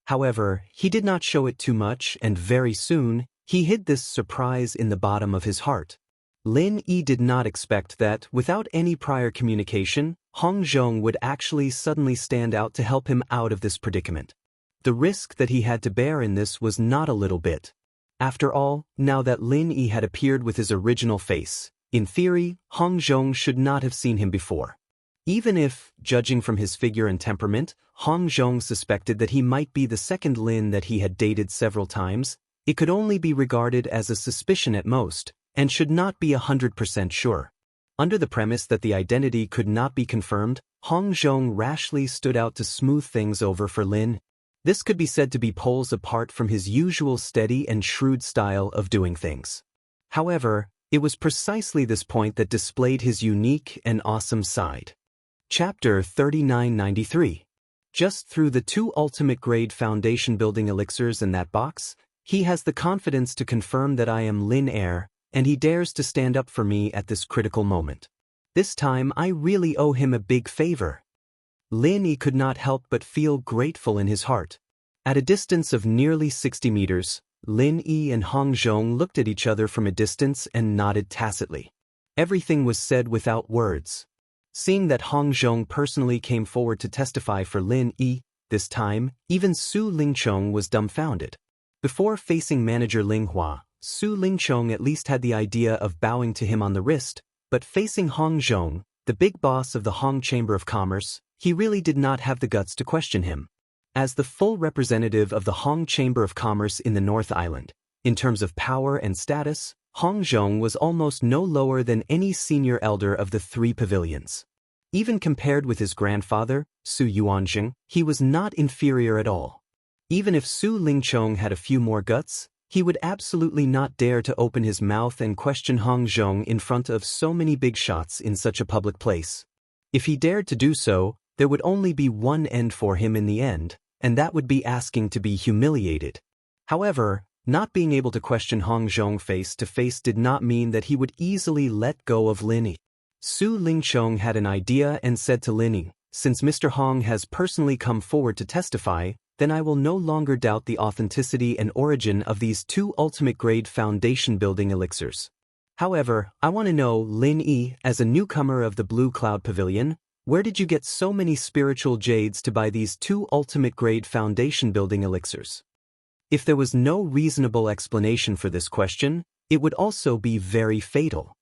However, he did not show it too much, and very soon, he hid this surprise in the bottom of his heart. Lin Yi did not expect that, without any prior communication, Hong Zhong would actually suddenly stand out to help him out of this predicament. The risk that he had to bear in this was not a little bit. After all, now that Lin Yi had appeared with his original face, in theory, Hong Zhong should not have seen him before. Even if, judging from his figure and temperament, Hong Zhong suspected that he might be the second Lin that he had dated several times, it could only be regarded as a suspicion at most, and should not be 100% sure. Under the premise that the identity could not be confirmed, Hong Zhong rashly stood out to smooth things over for Lin. This could be said to be poles apart from his usual steady and shrewd style of doing things. However, it was precisely this point that displayed his unique and awesome side. Chapter 3993. Just through the 2 ultimate grade foundation building elixirs in that box, he has the confidence to confirm that I am Lin Heir, and he dares to stand up for me at this critical moment. This time I really owe him a big favor. Lin Yi could not help but feel grateful in his heart. At a distance of nearly 60 meters, Lin Yi and Hong Zhong looked at each other from a distance and nodded tacitly. Everything was said without words. Seeing that Hong Zhong personally came forward to testify for Lin Yi, this time, even Su Lingchong was dumbfounded. Before facing manager Ling Hua, Su Lingchong at least had the idea of bowing to him on the wrist, but facing Hong Zhong, the big boss of the Hong Chamber of Commerce, he really did not have the guts to question him. As the full representative of the Hong Chamber of Commerce in the North Island, in terms of power and status, Hong Zhong was almost no lower than any senior elder of the 3 pavilions. Even compared with his grandfather, Su Yuanzheng, he was not inferior at all. Even if Su Lingchong had a few more guts, he would absolutely not dare to open his mouth and question Hong Zhong in front of so many big shots in such a public place. If he dared to do so, there would only be one end for him in the end, and that would be asking to be humiliated. However, not being able to question Hong Zhong face to face did not mean that he would easily let go of Lin Yi. Su Lingchong had an idea and said to Lin Yi, "Since Mr. Hong has personally come forward to testify, then I will no longer doubt the authenticity and origin of these 2 ultimate grade foundation building elixirs. However, I want to know, Lin Yi, as a newcomer of the Blue Cloud Pavilion, where did you get so many spiritual jades to buy these 2 ultimate grade foundation building elixirs?" If there was no reasonable explanation for this question, it would also be very fatal.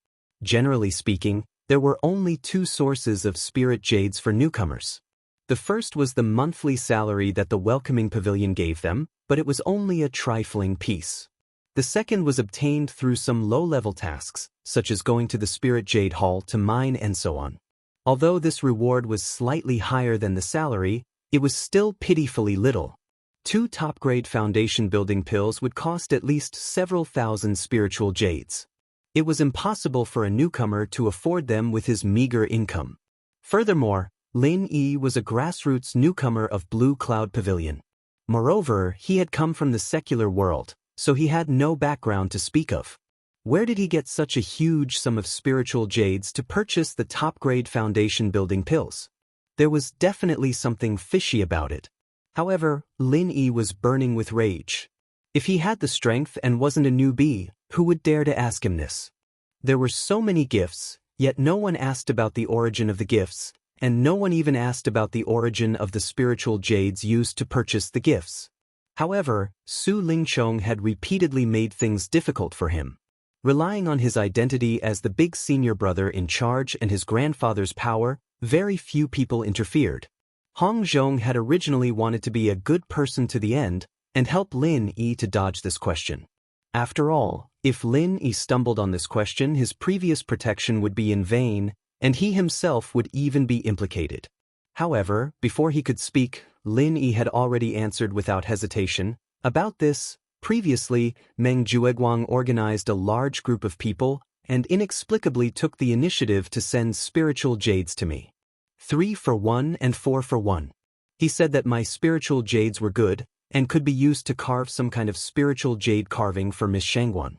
Generally speaking, there were only 2 sources of spirit jades for newcomers. The first was the monthly salary that the welcoming pavilion gave them, but it was only a trifling piece. The second was obtained through some low-level tasks, such as going to the Spirit Jade Hall to mine and so on. Although this reward was slightly higher than the salary, it was still pitifully little. 2 top-grade foundation building pills would cost at least several thousand spiritual jades. It was impossible for a newcomer to afford them with his meager income. Furthermore, Lin Yi was a grassroots newcomer of Blue Cloud Pavilion. Moreover, he had come from the secular world, so he had no background to speak of. Where did he get such a huge sum of spiritual jades to purchase the top-grade foundation building pills? There was definitely something fishy about it. However, Lin Yi was burning with rage. If he had the strength and wasn't a newbie, who would dare to ask him this? There were so many gifts, yet no one asked about the origin of the gifts, and no one even asked about the origin of the spiritual jades used to purchase the gifts. However, Su Lingchong had repeatedly made things difficult for him. Relying on his identity as the big senior brother in charge and his grandfather's power, very few people interfered. Hong Zhong had originally wanted to be a good person to the end and help Lin Yi to dodge this question. After all, if Lin Yi stumbled on this question, his previous protection would be in vain, and he himself would even be implicated. However, before he could speak, Lin Yi had already answered without hesitation. About this, previously, Meng Jueguang organized a large group of people and inexplicably took the initiative to send spiritual jades to me. 3 for 1 and 4 for 1. He said that my spiritual jades were good and could be used to carve some kind of spiritual jade carving for Miss Shangguan.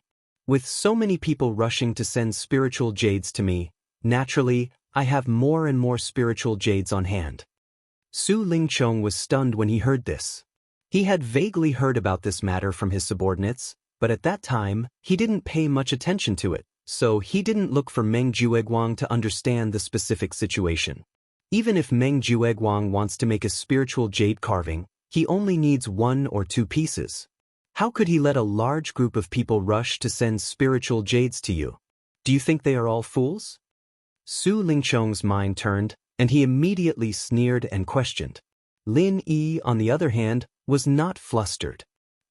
With so many people rushing to send spiritual jades to me, naturally, I have more and more spiritual jades on hand. Su Lingchong was stunned when he heard this. He had vaguely heard about this matter from his subordinates, but at that time, he didn't pay much attention to it, so he didn't look for Meng Jueguang to understand the specific situation. Even if Meng Jueguang wants to make a spiritual jade carving, he only needs 1 or 2 pieces. How could he let a large group of people rush to send spiritual jades to you? Do you think they are all fools? Su Lingchong's mind turned, and he immediately sneered and questioned. Lin Yi, on the other hand, was not flustered.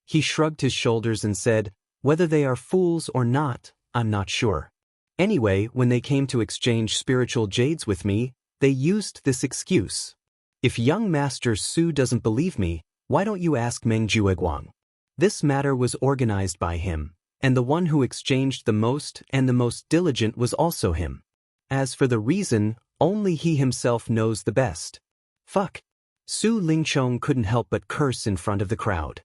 He shrugged his shoulders and said, "Whether they are fools or not, I'm not sure. Anyway, when they came to exchange spiritual jades with me, they used this excuse. If young Master Su doesn't believe me, why don't you ask Meng Jueguang?" This matter was organized by him, and the one who exchanged the most and the most diligent was also him. As for the reason, only he himself knows the best. Fuck. Su Lingchong couldn't help but curse in front of the crowd.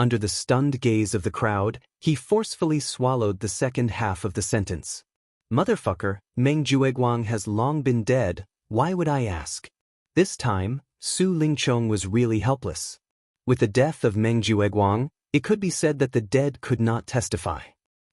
Under the stunned gaze of the crowd, he forcefully swallowed the second half of the sentence. Motherfucker, Meng Jueguang has long been dead, why would I ask? This time, Su Lingchong was really helpless. With the death of Meng Jueguang, it could be said that the dead could not testify.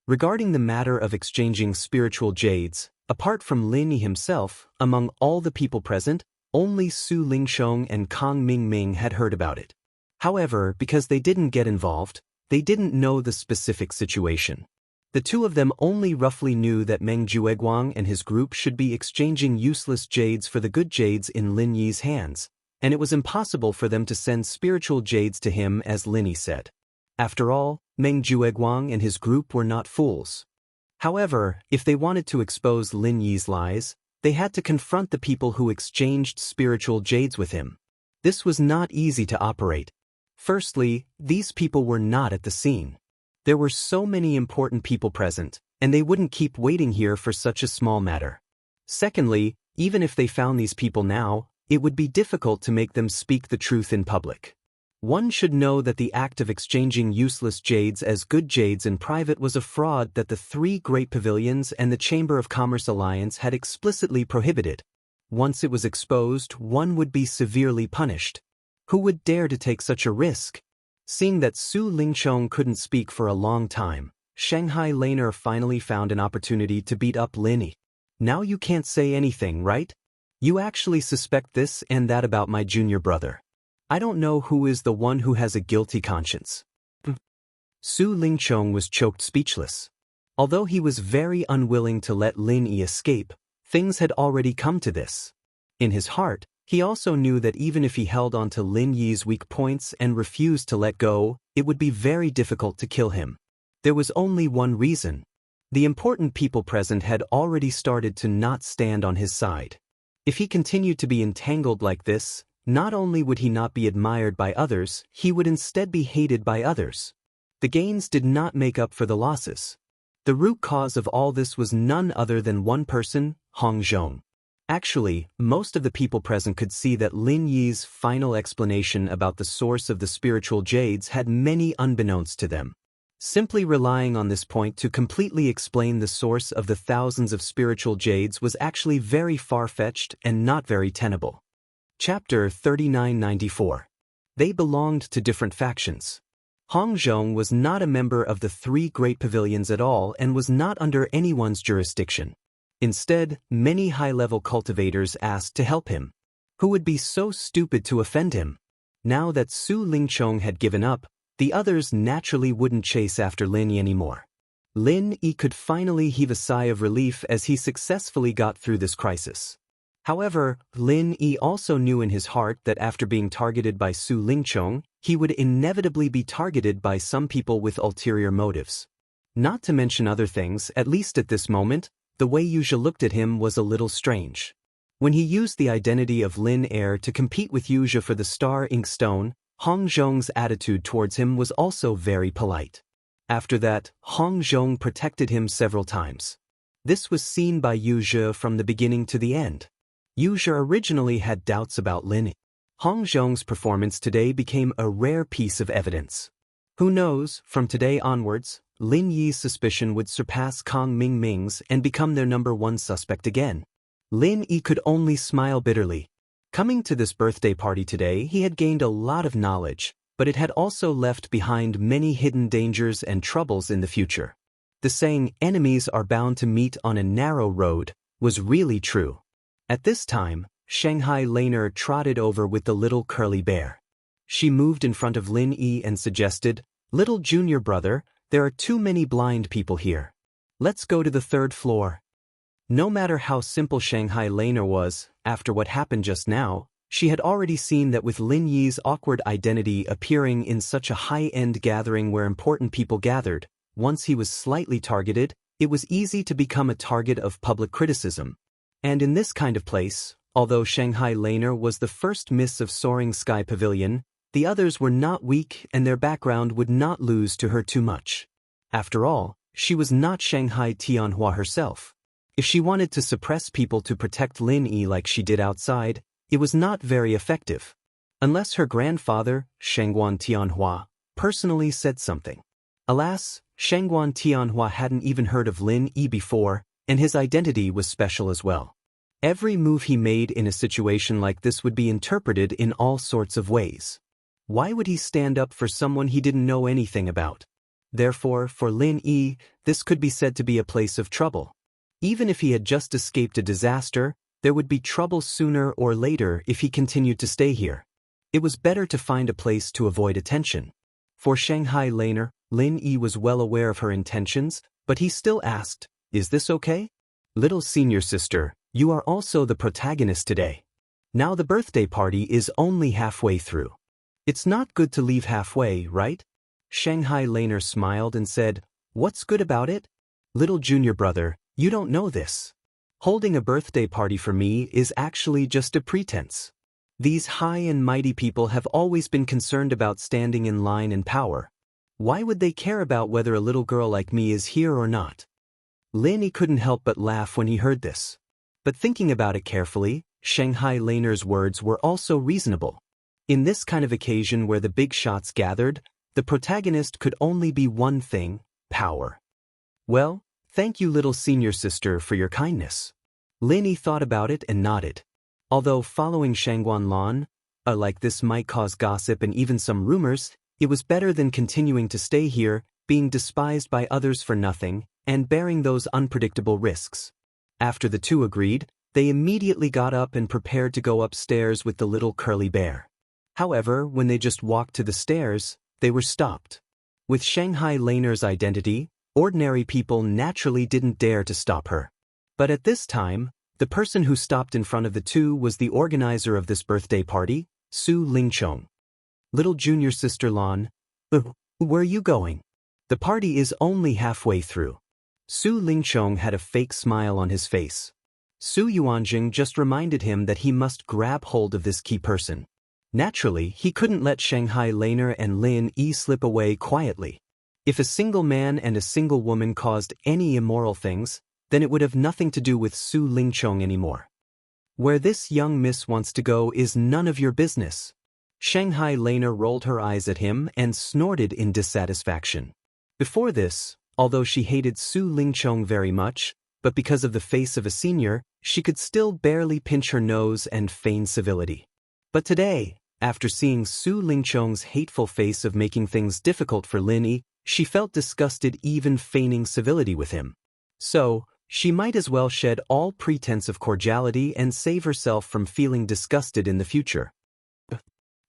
Regarding the matter of exchanging spiritual jades, apart from Lin Yi himself, among all the people present, only Su Lingchong and Kang Mingming had heard about it. However, because they didn't get involved, they didn't know the specific situation. The two of them only roughly knew that Meng Jueguang and his group should be exchanging useless jades for the good jades in Lin Yi's hands, and it was impossible for them to send spiritual jades to him as Lin Yi said. After all, Meng Jueguang and his group were not fools. However, if they wanted to expose Lin Yi's lies, they had to confront the people who exchanged spiritual jades with him. This was not easy to operate. Firstly, these people were not at the scene. There were so many important people present, and they wouldn't keep waiting here for such a small matter. Secondly, even if they found these people now, it would be difficult to make them speak the truth in public. One should know that the act of exchanging useless jades as good jades in private was a fraud that the three great pavilions and the Chamber of Commerce Alliance had explicitly prohibited. Once it was exposed, one would be severely punished. Who would dare to take such a risk? Seeing that Su Lingchong couldn't speak for a long time, Shanghai Laner finally found an opportunity to beat up Lin Yi. "Now you can't say anything, right? You actually suspect this and that about my junior brother. I don't know who is the one who has a guilty conscience." Su Lingchong was choked speechless. Although he was very unwilling to let Lin Yi escape, things had already come to this. In his heart, he also knew that even if he held on to Lin Yi's weak points and refused to let go, it would be very difficult to kill him. There was only one reason. The important people present had already started to not stand on his side. If he continued to be entangled like this, not only would he not be admired by others, he would instead be hated by others. The gains did not make up for the losses. The root cause of all this was none other than one person, Hong Zhong. Actually, most of the people present could see that Lin Yi's final explanation about the source of the spiritual jades had many unbeknownst to them. Simply relying on this point to completely explain the source of the thousands of spiritual jades was actually very far-fetched and not very tenable. Chapter 3994. They belonged to different factions. Hong Zhong was not a member of the three great pavilions at all and was not under anyone's jurisdiction. Instead, many high-level cultivators asked to help him. Who would be so stupid to offend him? Now that Su Lingchong had given up, the others naturally wouldn't chase after Lin Yi anymore. Lin Yi could finally heave a sigh of relief as he successfully got through this crisis. However, Lin Yi also knew in his heart that after being targeted by Su Lingchong, he would inevitably be targeted by some people with ulterior motives. Not to mention other things, at least at this moment, the way Yuja looked at him was a little strange. When he used the identity of Lin Air to compete with Yuja for the Star Ink Stone, Hong Zhong's attitude towards him was also very polite. After that, Hong Zhong protected him several times. This was seen by Yuja from the beginning to the end. Yuja originally had doubts about Lin Yi. Hong Zhong's performance today became a rare piece of evidence. Who knows, from today onwards, Lin Yi's suspicion would surpass Kang Mingming's and become their number one suspect again. Lin Yi could only smile bitterly. Coming to this birthday party today, he had gained a lot of knowledge, but it had also left behind many hidden dangers and troubles in the future. The saying, "enemies are bound to meet on a narrow road," was really true. At this time, Shanghai Laner trotted over with the little curly bear. She moved in front of Lin Yi and suggested, "Little junior brother, there are too many blind people here. Let's go to the third floor." No matter how simple Shanghai Laner was, after what happened just now, she had already seen that with Lin Yi's awkward identity appearing in such a high-end gathering where important people gathered, once he was slightly targeted, it was easy to become a target of public criticism. And in this kind of place, although Shanghai Laner was the first miss of Soaring Sky Pavilion, the others were not weak and their background would not lose to her too much. After all, she was not Shanghai Tianhua herself. If she wanted to suppress people to protect Lin Yi like she did outside, it was not very effective. Unless her grandfather, Shangguan Tianhua, personally said something. Alas, Shangguan Tianhua hadn't even heard of Lin Yi before, and his identity was special as well. Every move he made in a situation like this would be interpreted in all sorts of ways. Why would he stand up for someone he didn't know anything about? Therefore, for Lin Yi, this could be said to be a place of trouble. Even if he had just escaped a disaster, there would be trouble sooner or later if he continued to stay here. It was better to find a place to avoid attention. For Shanghai Laner, Lin Yi was well aware of her intentions, but he still asked, "Is this okay? Little senior sister, you are also the protagonist today. Now the birthday party is only halfway through. It's not good to leave halfway, right?" Shanghai Laner smiled and said, "What's good about it? Little junior brother, you don't know this. Holding a birthday party for me is actually just a pretense. These high and mighty people have always been concerned about standing in line and power. Why would they care about whether a little girl like me is here or not?" Lin Yi couldn't help but laugh when he heard this. But thinking about it carefully, Shanghai Laner's words were also reasonable. In this kind of occasion where the big shots gathered, the protagonist could only be one thing: power. "Well, thank you, little senior sister, for your kindness." Lin Yi thought about it and nodded. Although following Shangguan Lan, like this might cause gossip and even some rumors, it was better than continuing to stay here, being despised by others for nothing, and bearing those unpredictable risks. After the two agreed, they immediately got up and prepared to go upstairs with the little curly bear. However, when they just walked to the stairs, they were stopped. With Shanghai Laner's identity, ordinary people naturally didn't dare to stop her. But at this time, the person who stopped in front of the two was the organizer of this birthday party, Su Lingchong. "Little junior sister Lan, where are you going? The party is only halfway through." Su Lingchong had a fake smile on his face. Su Yuanjing just reminded him that he must grab hold of this key person. Naturally, he couldn't let Shanghai Laner and Lin Yi slip away quietly. If a single man and a single woman caused any immoral things, then it would have nothing to do with Su Lingchong anymore. "Where this young miss wants to go is none of your business." Shanghai Laner rolled her eyes at him and snorted in dissatisfaction. Before this, although she hated Su Lingchong very much, but because of the face of a senior, she could still barely pinch her nose and feign civility. But today, after seeing Su Lingchong's hateful face of making things difficult for Lin Yi, she felt disgusted even feigning civility with him. So, she might as well shed all pretense of cordiality and save herself from feeling disgusted in the future.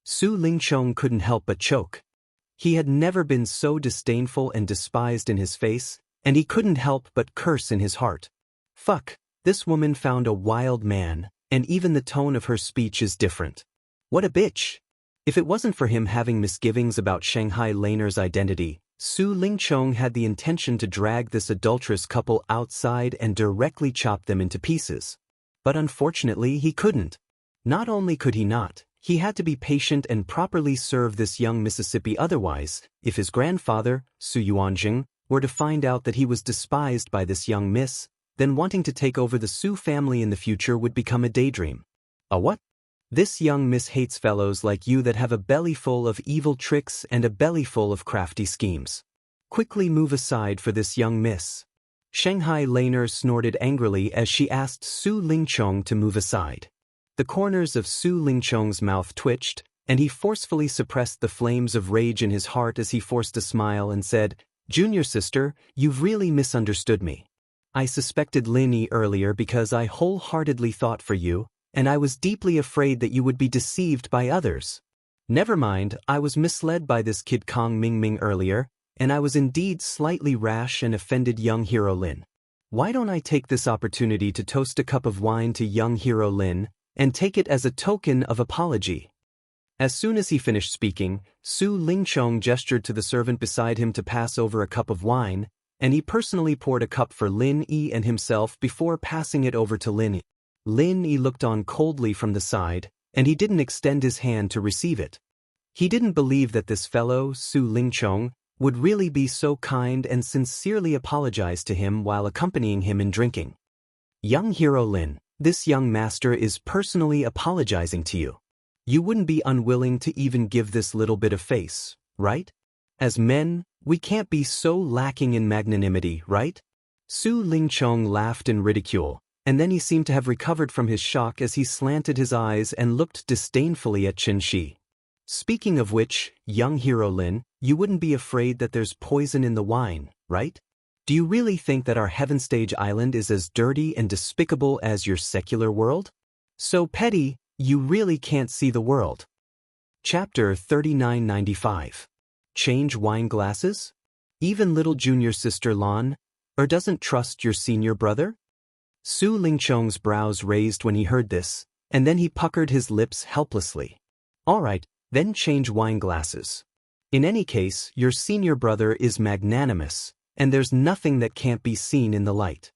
Su Lingchong couldn't help but choke. He had never been so disdainful and despised in his face, and he couldn't help but curse in his heart. Fuck, this woman found a wild man, and even the tone of her speech is different. What a bitch! If it wasn't for him having misgivings about Shanghai Laner's identity, Su Lingchong had the intention to drag this adulterous couple outside and directly chop them into pieces. But unfortunately he couldn't. Not only could he not, he had to be patient and properly serve this young Mississippi. Otherwise, if his grandfather, Su Yuanjing, were to find out that he was despised by this young miss, then wanting to take over the Su family in the future would become a daydream. A what? This young miss hates fellows like you that have a belly full of evil tricks and a belly full of crafty schemes. Quickly move aside for this young miss. Shanghai Laner snorted angrily as she asked Su Lingchong to move aside. The corners of Su Lingchong's mouth twitched, and he forcefully suppressed the flames of rage in his heart as he forced a smile and said, "Junior sister, you've really misunderstood me. I suspected Lin Yi earlier because I wholeheartedly thought for you, and I was deeply afraid that you would be deceived by others. Never mind, I was misled by this kid Kong Mingming earlier, and I was indeed slightly rash and offended young hero Lin. Why don't I take this opportunity to toast a cup of wine to young hero Lin, and take it as a token of apology? As soon as he finished speaking, Su Lingchong gestured to the servant beside him to pass over a cup of wine, and he personally poured a cup for Lin Yi and himself before passing it over to Lin Yi. Lin Yi looked on coldly from the side, and he didn't extend his hand to receive it. He didn't believe that this fellow, Su Lingchong, would really be so kind and sincerely apologize to him while accompanying him in drinking. Young hero Lin, this young master is personally apologizing to you. You wouldn't be unwilling to even give this little bit of face, right? As men, we can't be so lacking in magnanimity, right? Su Lingchong laughed in ridicule, and then he seemed to have recovered from his shock as he slanted his eyes and looked disdainfully at Qianxia. Speaking of which, young hero Lin, you wouldn't be afraid that there's poison in the wine, right? Do you really think that our Heaven Stage Island is as dirty and despicable as your secular world? So petty, you really can't see the world. Chapter 3995. Change wine glasses? Even little junior sister Lan, or doesn't trust your senior brother? Su Lingchong's brows raised when he heard this, and then he puckered his lips helplessly. All right, then change wine glasses. In any case, your senior brother is magnanimous, and there's nothing that can't be seen in the light.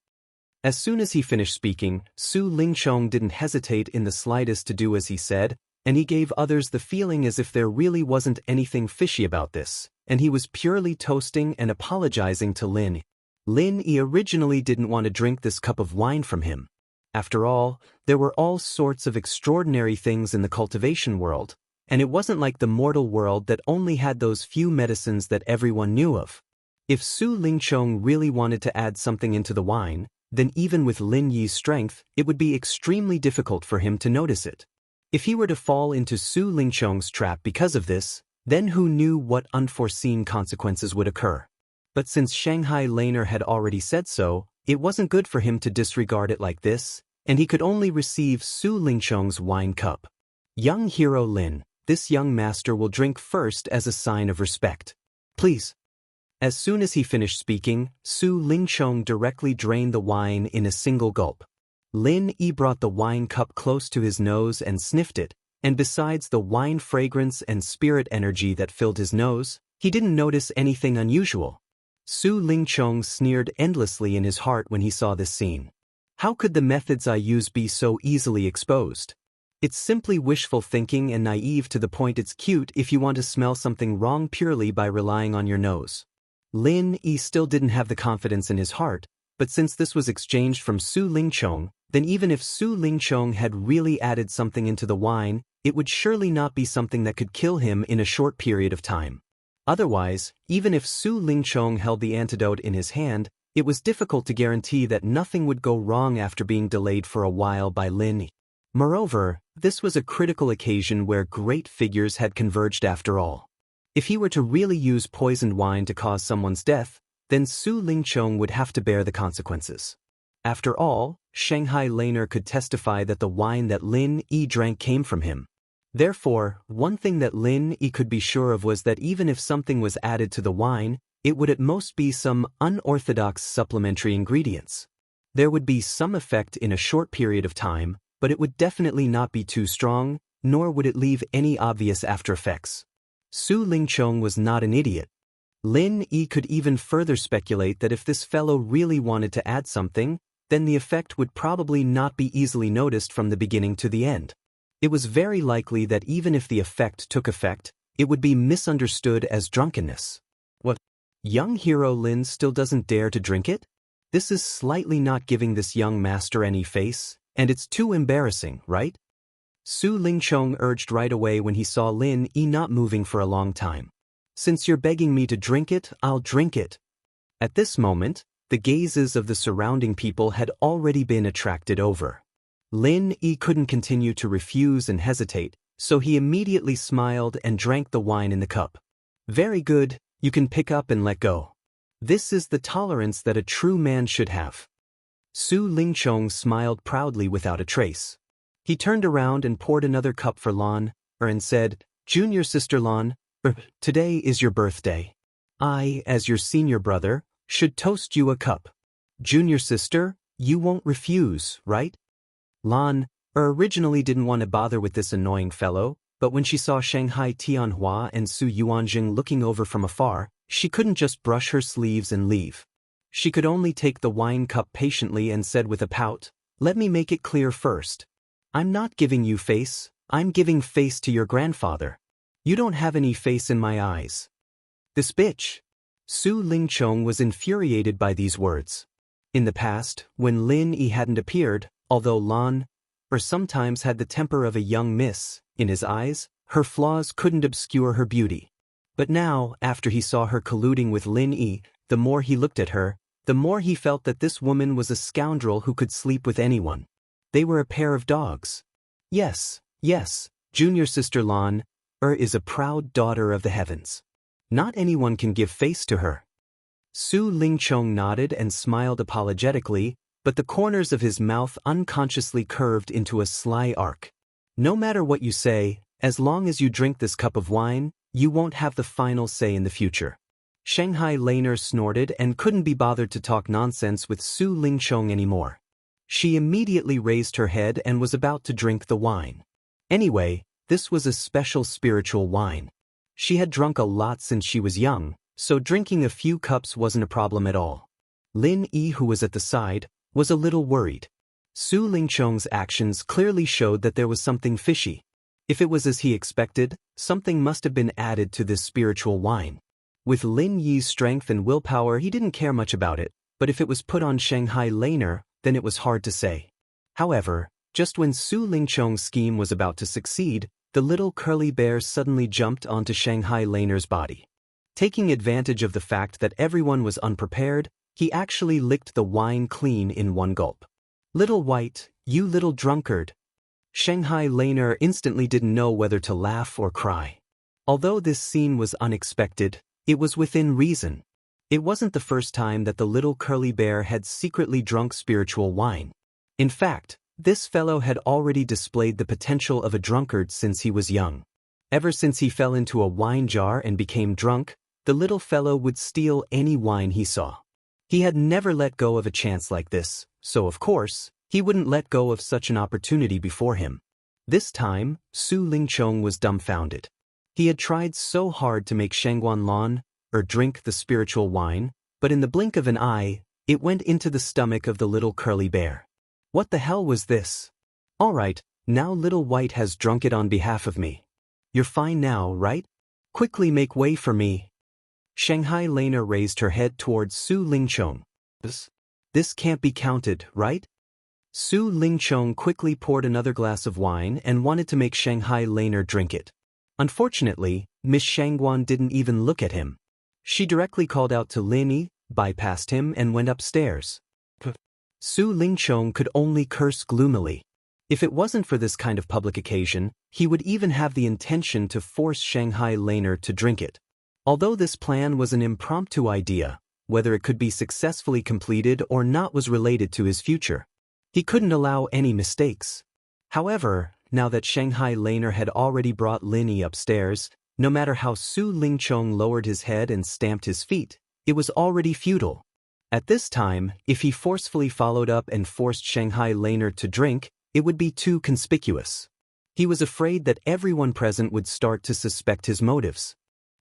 As soon as he finished speaking, Su Lingchong didn't hesitate in the slightest to do as he said, and he gave others the feeling as if there really wasn't anything fishy about this, and he was purely toasting and apologizing to Lin Yi. Lin Yi originally didn't want to drink this cup of wine from him. After all, there were all sorts of extraordinary things in the cultivation world, and it wasn't like the mortal world that only had those few medicines that everyone knew of. If Su Lingchong really wanted to add something into the wine, then even with Lin Yi's strength, it would be extremely difficult for him to notice it. If he were to fall into Su Lingchong's trap because of this, then who knew what unforeseen consequences would occur? But since Shanghai Laner had already said so, it wasn't good for him to disregard it like this, and he could only receive Su Lingchong's wine cup. Young hero Lin, this young master will drink first as a sign of respect. Please. As soon as he finished speaking, Su Lingchong directly drained the wine in a single gulp. Lin Yi brought the wine cup close to his nose and sniffed it, and besides the wine fragrance and spirit energy that filled his nose, he didn't notice anything unusual. Su Lingchong sneered endlessly in his heart when he saw this scene. How could the methods I use be so easily exposed? It's simply wishful thinking and naive to the point it's cute if you want to smell something wrong purely by relying on your nose. Lin Yi still didn't have the confidence in his heart, but since this was exchanged from Su Lingchong, then even if Su Lingchong had really added something into the wine, it would surely not be something that could kill him in a short period of time. Otherwise, even if Su Lingchong held the antidote in his hand, it was difficult to guarantee that nothing would go wrong after being delayed for a while by Lin Yi. Moreover, this was a critical occasion where great figures had converged after all. If he were to really use poisoned wine to cause someone's death, then Su Lingchong would have to bear the consequences. After all, Shanghai Laner could testify that the wine that Lin Yi drank came from him. Therefore, one thing that Lin Yi could be sure of was that even if something was added to the wine, it would at most be some unorthodox supplementary ingredients. There would be some effect in a short period of time, but it would definitely not be too strong, nor would it leave any obvious after effects. Su Lingchong was not an idiot. Lin Yi could even further speculate that if this fellow really wanted to add something, then the effect would probably not be easily noticed from the beginning to the end. It was very likely that even if the effect took effect, it would be misunderstood as drunkenness. What? Young hero Lin still doesn't dare to drink it? This is slightly not giving this young master any face, and it's too embarrassing, right? Su Lingchong urged right away when he saw Lin Yi not moving for a long time. Since you're begging me to drink it, I'll drink it. At this moment, the gazes of the surrounding people had already been attracted over. Lin Yi couldn't continue to refuse and hesitate, so he immediately smiled and drank the wine in the cup. Very good, you can pick up and let go. This is the tolerance that a true man should have. Su Lingchong smiled proudly without a trace. He turned around and poured another cup for Lan, and said, Junior sister Lan, today is your birthday. I, as your senior brother, should toast you a cup. Junior sister, you won't refuse, right? Lan originally didn't want to bother with this annoying fellow, but when she saw Shanghai Tianhua and Su Yuanjing looking over from afar, she couldn't just brush her sleeves and leave. She could only take the wine cup patiently and said with a pout, "Let me make it clear first. I'm not giving you face, I'm giving face to your grandfather. You don't have any face in my eyes." This bitch. Su Lingchong was infuriated by these words. In the past, when Lin Yi hadn't appeared, although Lan sometimes had the temper of a young miss, in his eyes, her flaws couldn't obscure her beauty. But now, after he saw her colluding with Lin Yi, the more he looked at her, the more he felt that this woman was a scoundrel who could sleep with anyone. They were a pair of dogs. Yes, junior sister Lan is a proud daughter of the heavens. Not anyone can give face to her. Su Lingchong nodded and smiled apologetically, but the corners of his mouth unconsciously curved into a sly arc. No matter what you say, as long as you drink this cup of wine, you won't have the final say in the future. Shanghai Laner snorted and couldn't be bothered to talk nonsense with Su Lingchong anymore. She immediately raised her head and was about to drink the wine. Anyway, this was a special spiritual wine. She had drunk a lot since she was young, so drinking a few cups wasn't a problem at all. Lin Yi, who was at the side, was a little worried. Su Lingchong's actions clearly showed that there was something fishy. If it was as he expected, something must have been added to this spiritual wine. With Lin Yi's strength and willpower, he didn't care much about it, but if it was put on Shanghai Laner, then it was hard to say. However, just when Su Lingchong's scheme was about to succeed, the little curly bear suddenly jumped onto Shanghai Laner's body. Taking advantage of the fact that everyone was unprepared, he actually licked the wine clean in one gulp. "Little White, you little drunkard." Shanghai Laner instantly didn't know whether to laugh or cry. Although this scene was unexpected, it was within reason. It wasn't the first time that the little curly bear had secretly drunk spiritual wine. In fact, this fellow had already displayed the potential of a drunkard since he was young. Ever since he fell into a wine jar and became drunk, the little fellow would steal any wine he saw. He had never let go of a chance like this, so of course, he wouldn't let go of such an opportunity before him. This time, Su Lingchong was dumbfounded. He had tried so hard to make Shangguan Lan drink the spiritual wine, but in the blink of an eye, it went into the stomach of the little curly bear. What the hell was this? All right, now Little White has drunk it on behalf of me. You're fine now, right? Quickly make way for me. Shanghai Laner raised her head towards Su Lingchong. This can't be counted, right? Su Lingchong quickly poured another glass of wine and wanted to make Shanghai Laner drink it. Unfortunately, Miss Shangguan didn't even look at him. She directly called out to Lin Yi, bypassed him and went upstairs. Su Lingchong could only curse gloomily. If it wasn't for this kind of public occasion, he would even have the intention to force Shanghai Laner to drink it. Although this plan was an impromptu idea, whether it could be successfully completed or not was related to his future. He couldn't allow any mistakes. However, now that Shanghai Laner had already brought Lin Yi upstairs, no matter how Su Lingchong lowered his head and stamped his feet, it was already futile. At this time, if he forcefully followed up and forced Shanghai Laner to drink, it would be too conspicuous. He was afraid that everyone present would start to suspect his motives.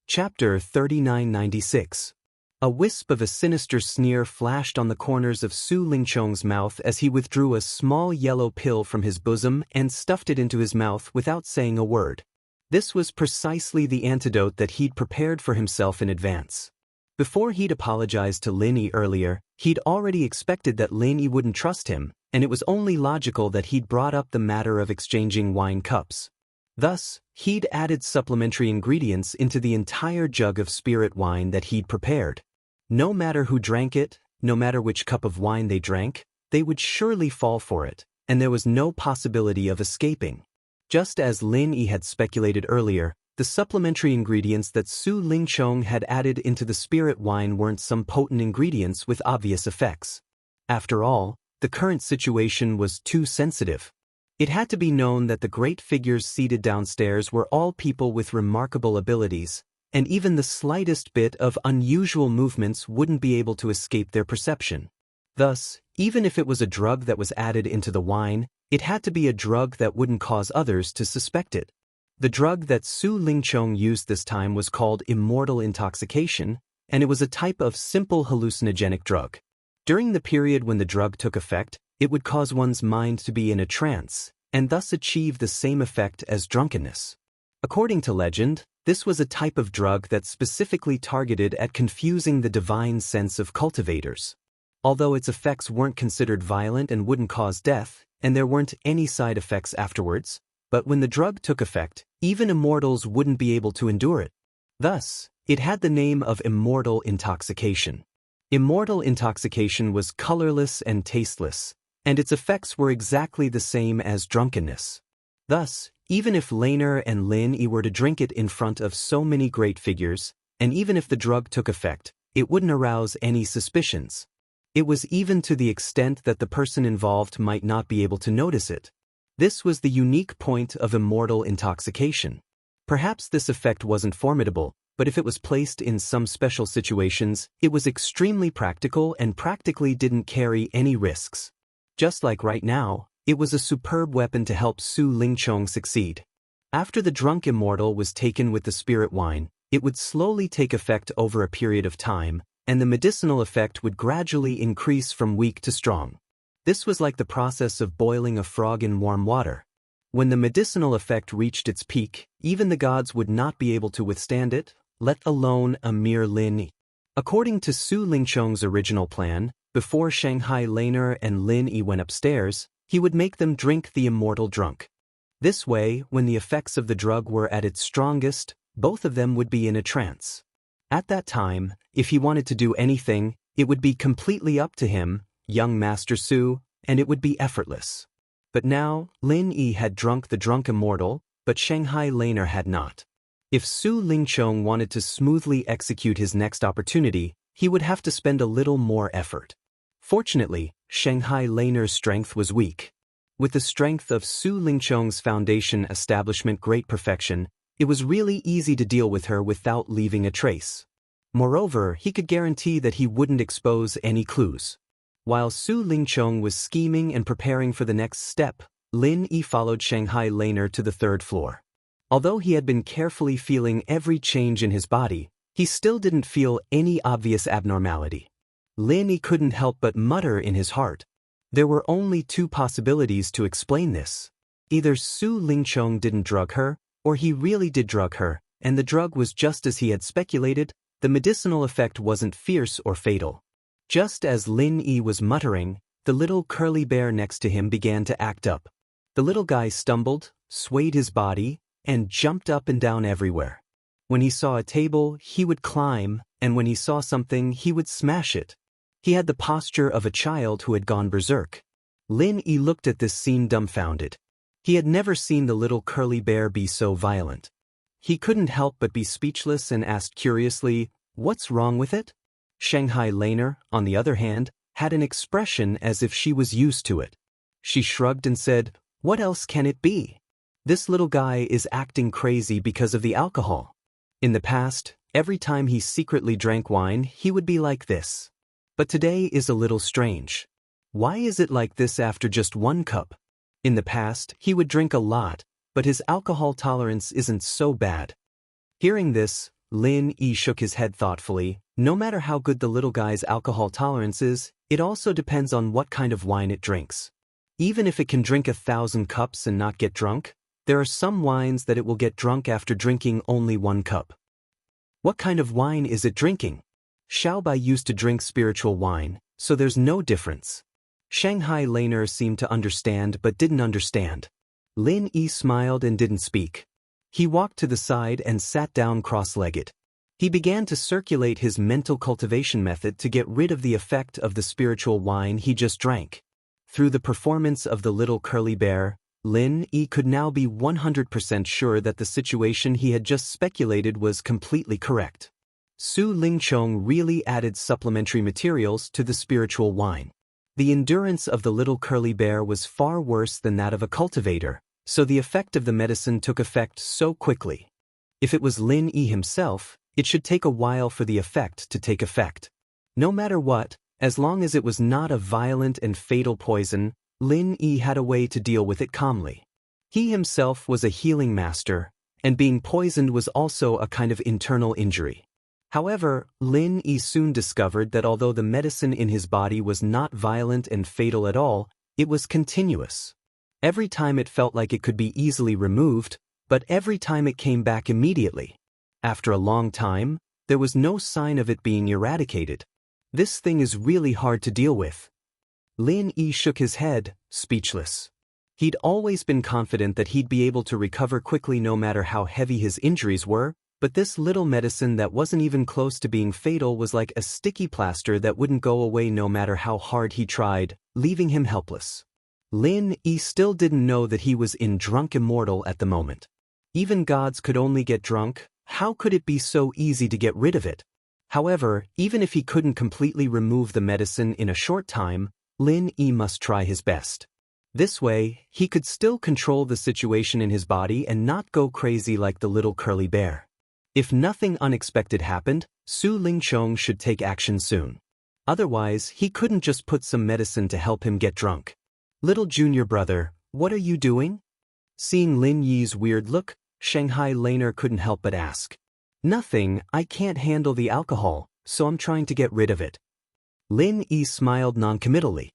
Chapter 3996. A wisp of a sinister sneer flashed on the corners of Su Lingchong's mouth as he withdrew a small yellow pill from his bosom and stuffed it into his mouth without saying a word. This was precisely the antidote that he'd prepared for himself in advance. Before he'd apologized to Lin Yi earlier, he'd already expected that Lin Yi wouldn't trust him, and it was only logical that he'd brought up the matter of exchanging wine cups. Thus, he'd added supplementary ingredients into the entire jug of spirit wine that he'd prepared. No matter who drank it, no matter which cup of wine they drank, they would surely fall for it, and there was no possibility of escaping. Just as Lin Yi had speculated earlier, the supplementary ingredients that Su Lingchong had added into the spirit wine weren't some potent ingredients with obvious effects. After all, the current situation was too sensitive. It had to be known that the great figures seated downstairs were all people with remarkable abilities, and even the slightest bit of unusual movements wouldn't be able to escape their perception. Thus, even if it was a drug that was added into the wine, it had to be a drug that wouldn't cause others to suspect it. The drug that Su Lingchong used this time was called Immortal intoxication, and it was a type of simple hallucinogenic drug. During the period when the drug took effect, it would cause one's mind to be in a trance, and thus achieve the same effect as drunkenness. According to legend, this was a type of drug that specifically targeted at confusing the divine sense of cultivators. Although its effects weren't considered violent and wouldn't cause death, and there weren't any side effects afterwards, but when the drug took effect, even immortals wouldn't be able to endure it. Thus, it had the name of immortal intoxication. Immortal intoxication was colorless and tasteless, and its effects were exactly the same as drunkenness. Thus, even if Laner and Lin Yi were to drink it in front of so many great figures, and even if the drug took effect, it wouldn't arouse any suspicions. It was even to the extent that the person involved might not be able to notice it. This was the unique point of immortal intoxication. Perhaps this effect wasn't formidable, but if it was placed in some special situations, it was extremely practical and practically didn't carry any risks. Just like right now, it was a superb weapon to help Su Lingchong succeed. After the drunk immortal was taken with the spirit wine, it would slowly take effect over a period of time, and the medicinal effect would gradually increase from weak to strong. This was like the process of boiling a frog in warm water. When the medicinal effect reached its peak, even the gods would not be able to withstand it, let alone a mere Lin Yi. According to Su Lingchong's original plan, before Shanghai Laner and Lin Yi went upstairs, he would make them drink the immortal drunk. This way, when the effects of the drug were at its strongest, both of them would be in a trance. At that time, if he wanted to do anything, it would be completely up to him, young Master Su, and it would be effortless. But now, Lin Yi had drunk the drunk immortal, but Shanghai Laner had not. If Su Lingchong wanted to smoothly execute his next opportunity, he would have to spend a little more effort. Fortunately, Shanghai Laner's strength was weak. With the strength of Su Lingchong's foundation establishment great perfection, it was really easy to deal with her without leaving a trace. Moreover, he could guarantee that he wouldn't expose any clues. While Su Lingchong was scheming and preparing for the next step, Lin Yi followed Shanghai Laner to the third floor. Although he had been carefully feeling every change in his body, he still didn't feel any obvious abnormality. Lin Yi couldn't help but mutter in his heart. There were only two possibilities to explain this. Either Su Lingchong didn't drug her, or he really did drug her, and the drug was just as he had speculated. The medicinal effect wasn't fierce or fatal. Just as Lin Yi was muttering, the little curly bear next to him began to act up. The little guy stumbled, swayed his body, and jumped up and down everywhere. When he saw a table, he would climb, and when he saw something, he would smash it. He had the posture of a child who had gone berserk. Lin Yi looked at this scene dumbfounded. He had never seen the little curly bear be so violent. He couldn't help but be speechless and asked curiously, "What's wrong with it?" Shanghai Laner, on the other hand, had an expression as if she was used to it. She shrugged and said, "What else can it be? This little guy is acting crazy because of the alcohol. In the past, every time he secretly drank wine, he would be like this. But today is a little strange. Why is it like this after just one cup? In the past, he would drink a lot, but his alcohol tolerance isn't so bad." Hearing this, Lin Yi shook his head thoughtfully. No matter how good the little guy's alcohol tolerance is, it also depends on what kind of wine it drinks. Even if it can drink 1,000 cups and not get drunk, there are some wines that it will get drunk after drinking only 1 cup. What kind of wine is it drinking? Xiaobai used to drink spiritual wine, so there's no difference. Shanghai Laner seemed to understand but didn't understand. Lin Yi smiled and didn't speak. He walked to the side and sat down cross-legged. He began to circulate his mental cultivation method to get rid of the effect of the spiritual wine he just drank. Through the performance of the little curly bear, Lin Yi could now be 100% sure that the situation he had just speculated was completely correct. Su Lingchong really added supplementary materials to the spiritual wine. The endurance of the little curly bear was far worse than that of a cultivator, so the effect of the medicine took effect so quickly. If it was Lin Yi himself, it should take a while for the effect to take effect. No matter what, As long as it was not a violent and fatal poison, Lin Yi had a way to deal with it calmly. He himself was a healing master, and being poisoned was also a kind of internal injury. However, Lin Yi soon discovered that although the medicine in his body was not violent and fatal at all, it was continuous. Every time it felt like it could be easily removed, but every time it came back immediately. After a long time, there was no sign of it being eradicated. This thing is really hard to deal with. Lin Yi shook his head, speechless. He'd always been confident that he'd be able to recover quickly no matter how heavy his injuries were, but this little medicine that wasn't even close to being fatal was like a sticky plaster that wouldn't go away no matter how hard he tried, leaving him helpless. Lin Yi still didn't know that he was in drunk immortal at the moment. Even gods could only get drunk, how could it be so easy to get rid of it? However, even if he couldn't completely remove the medicine in a short time, Lin Yi must try his best. This way, he could still control the situation in his body and not go crazy like the little curly bear. If nothing unexpected happened, Su Lingchong should take action soon. Otherwise, he couldn't just put some medicine to help him get drunk. Little junior brother, what are you doing? Seeing Lin Yi's weird look, Shanghai Laner couldn't help but ask. Nothing, I can't handle the alcohol, so I'm trying to get rid of it. Lin Yi smiled noncommittally.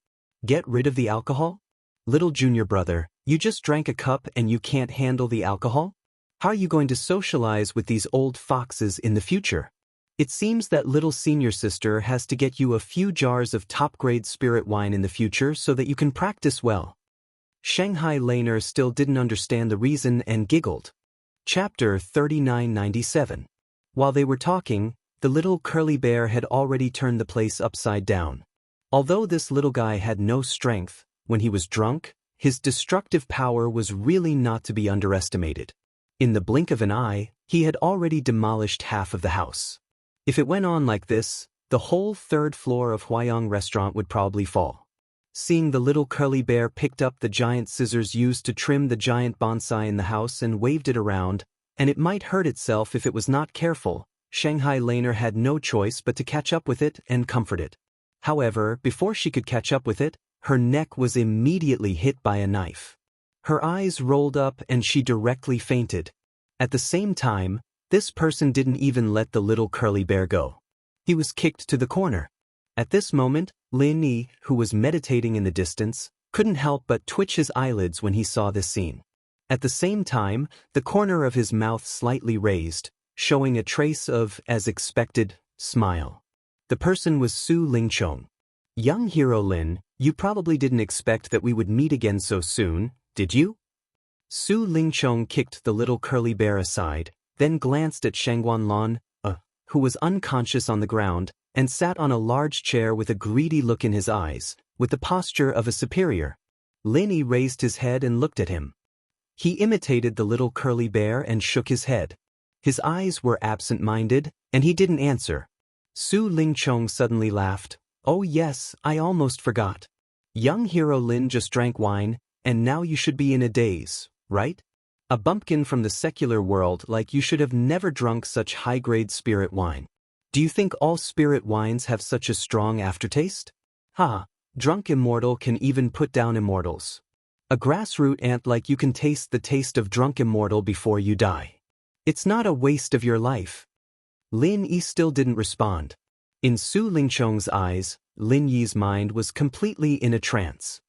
Get rid of the alcohol? Little junior brother, you just drank a cup and you can't handle the alcohol? How are you going to socialize with these old foxes in the future? It seems that little senior sister has to get you a few jars of top-grade spirit wine in the future so that you can practice well. Shanghai Laner still didn't understand the reason and giggled. Chapter 3997. While they were talking, the little curly bear had already turned the place upside down. Although this little guy had no strength, when he was drunk, his destructive power was really not to be underestimated. In the blink of an eye, he had already demolished half of the house. If it went on like this, the whole third floor of Huayang restaurant would probably fall. Seeing the little curly bear picked up the giant scissors used to trim the giant bonsai in the house and waved it around, and it might hurt itself if it was not careful, Shanghai Laner had no choice but to catch up with it and comfort it. However, before she could catch up with it, her neck was immediately hit by a knife. Her eyes rolled up and she directly fainted. At the same time, this person didn't even let the little curly bear go. He was kicked to the corner. At this moment, Lin Yi, who was meditating in the distance, couldn't help but twitch his eyelids when he saw this scene. At the same time, the corner of his mouth slightly raised, showing a trace of, as expected, smile. The person was Su Lingchong. Young hero Lin, you probably didn't expect that we would meet again so soon, did you? Su Lingchong kicked the little curly bear aside, then glanced at Shangguan Lan, who was unconscious on the ground, and sat on a large chair with a greedy look in his eyes, with the posture of a superior. Lin Yi raised his head and looked at him. He imitated the little curly bear and shook his head. His eyes were absent-minded, and he didn't answer. Su Lingchong suddenly laughed. Oh yes, I almost forgot. Young hero Lin just drank wine, and now you should be in a daze, right? A bumpkin from the secular world like you should have never drunk such high-grade spirit wine. Do you think all spirit wines have such a strong aftertaste? Ha, drunk immortal can even put down immortals. A grassroot ant like you can taste the taste of drunk immortal before you die. It's not a waste of your life. Lin Yi still didn't respond. In Su Lingchong's eyes, Lin Yi's mind was completely in a trance.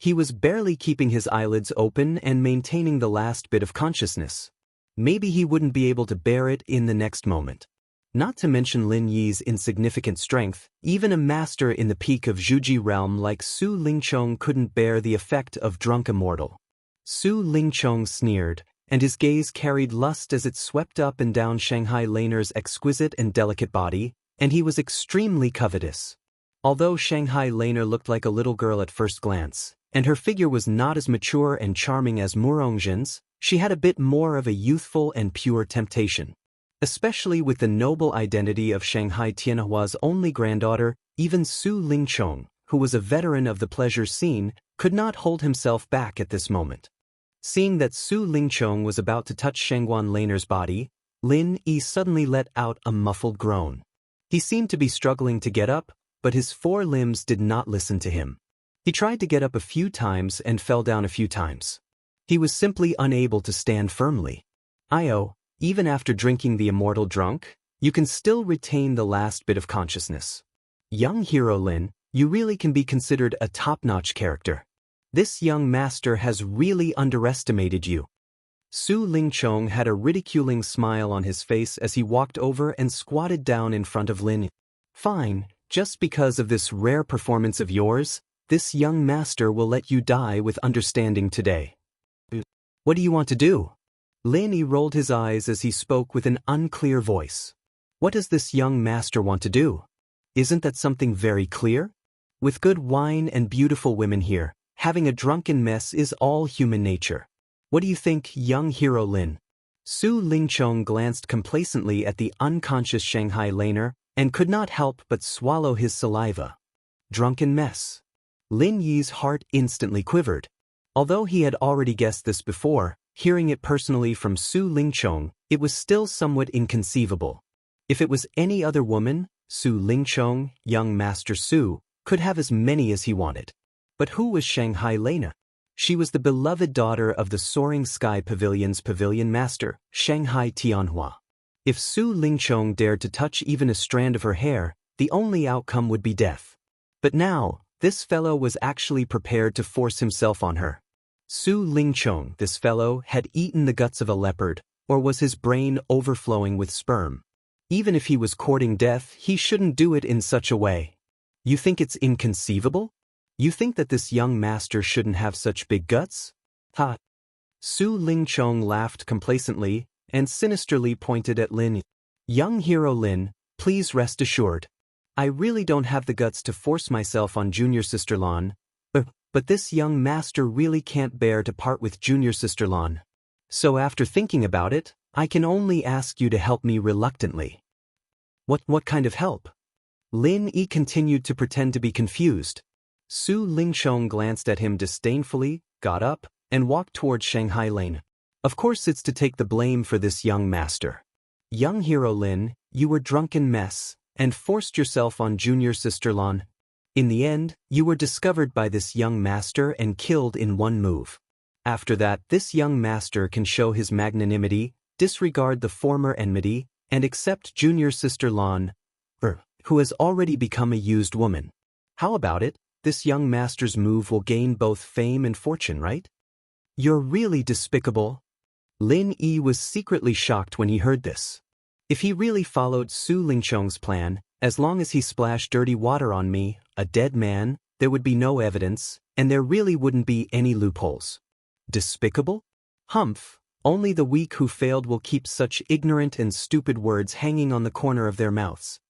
He was barely keeping his eyelids open and maintaining the last bit of consciousness. Maybe he wouldn't be able to bear it in the next moment. Not to mention Lin Yi's insignificant strength, even a master in the peak of Zhuji realm like Su Lingchong couldn't bear the effect of drunk immortal. Su Lingchong sneered, and his gaze carried lust as it swept up and down Shanghai Laner's exquisite and delicate body, and he was extremely covetous. Although Shanghai Laner looked like a little girl at first glance, and her figure was not as mature and charming as Murongzhen's, she had a bit more of a youthful and pure temptation. Especially with the noble identity of Shanghai Tianhua's only granddaughter, even Su Lingchong, who was a veteran of the pleasure scene, could not hold himself back at this moment. Seeing that Su Lingchong was about to touch Shangguan Laner's body, Lin Yi suddenly let out a muffled groan. He seemed to be struggling to get up, but his four limbs did not listen to him. He tried to get up a few times and fell down a few times. He was simply unable to stand firmly. Even after drinking the immortal drunk, you can still retain the last bit of consciousness. Young hero Lin, you really can be considered a top-notch character. This young master has really underestimated you. Su Lingchong had a ridiculing smile on his face as he walked over and squatted down in front of Lin. Fine, just because of this rare performance of yours, this young master will let you die with understanding today. What do you want to do? Lin Yi rolled his eyes as he spoke with an unclear voice. What does this young master want to do? Isn't that something very clear? With good wine and beautiful women here, having a drunken mess is all human nature. What do you think, young hero Lin? Su Lingchong glanced complacently at the unconscious Shanghai laner and could not help but swallow his saliva. Drunken mess. Lin Yi's heart instantly quivered. Although he had already guessed this before, hearing it personally from Su Lingchong, it was still somewhat inconceivable. If it was any other woman, Su Lingchong, young Master Su, could have as many as he wanted. But who was Shanghai Lena? She was the beloved daughter of the Soaring Sky Pavilion's pavilion master, Shanghai Tianhua. If Su Lingchong dared to touch even a strand of her hair, the only outcome would be death. But now, this fellow was actually prepared to force himself on her. Su Lingchong, this fellow, had eaten the guts of a leopard, or was his brain overflowing with sperm? Even if he was courting death, he shouldn't do it in such a way. You think it's inconceivable? You think that this young master shouldn't have such big guts? Ha! Su Lingchong laughed complacently and sinisterly pointed at Lin. Young hero Lin, please rest assured. I really don't have the guts to force myself on junior sister Lan, but this young master really can't bear to part with junior sister Lan. So after thinking about it, I can only ask you to help me reluctantly. What kind of help? Lin Yi continued to pretend to be confused. Su Lingchong glanced at him disdainfully, got up, and walked towards Shanghai Lane. Of course it's to take the blame for this young master. Young hero Lin, you were drunken mess, and forced yourself on junior sister Lan. In the end, you were discovered by this young master and killed in one move. After that, this young master can show his magnanimity, disregard the former enmity, and accept junior sister Lan, who has already become a used woman. How about it? This young master's move will gain both fame and fortune, right? You're really despicable. Lin Yi was secretly shocked when he heard this. If he really followed Su Lingchong's plan, as long as he splashed dirty water on me, a dead man, there would be no evidence, and there really wouldn't be any loopholes. Despicable? Humph, only the weak who failed will keep such ignorant and stupid words hanging on the corner of their mouths.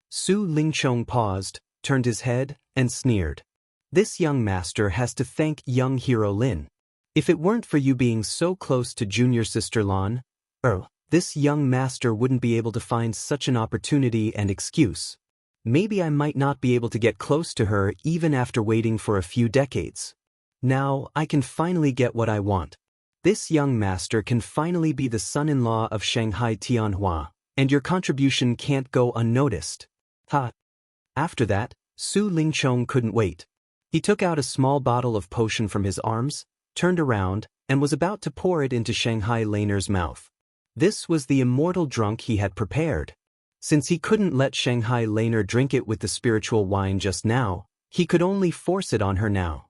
Su Lingchong paused, turned his head, and sneered. This young master has to thank young hero Lin. If it weren't for you being so close to junior sister Lan, this young master wouldn't be able to find such an opportunity and excuse. Maybe I might not be able to get close to her even after waiting for a few decades. Now, I can finally get what I want. This young master can finally be the son-in-law of Shanghai Tianhua, and your contribution can't go unnoticed. Ha! After that, Su Lingchong couldn't wait. He took out a small bottle of potion from his arms, turned around, and was about to pour it into Shanghai Laner's mouth. This was the immortal drunk he had prepared. Since he couldn't let Shanghai Laner drink it with the spiritual wine just now, he could only force it on her now.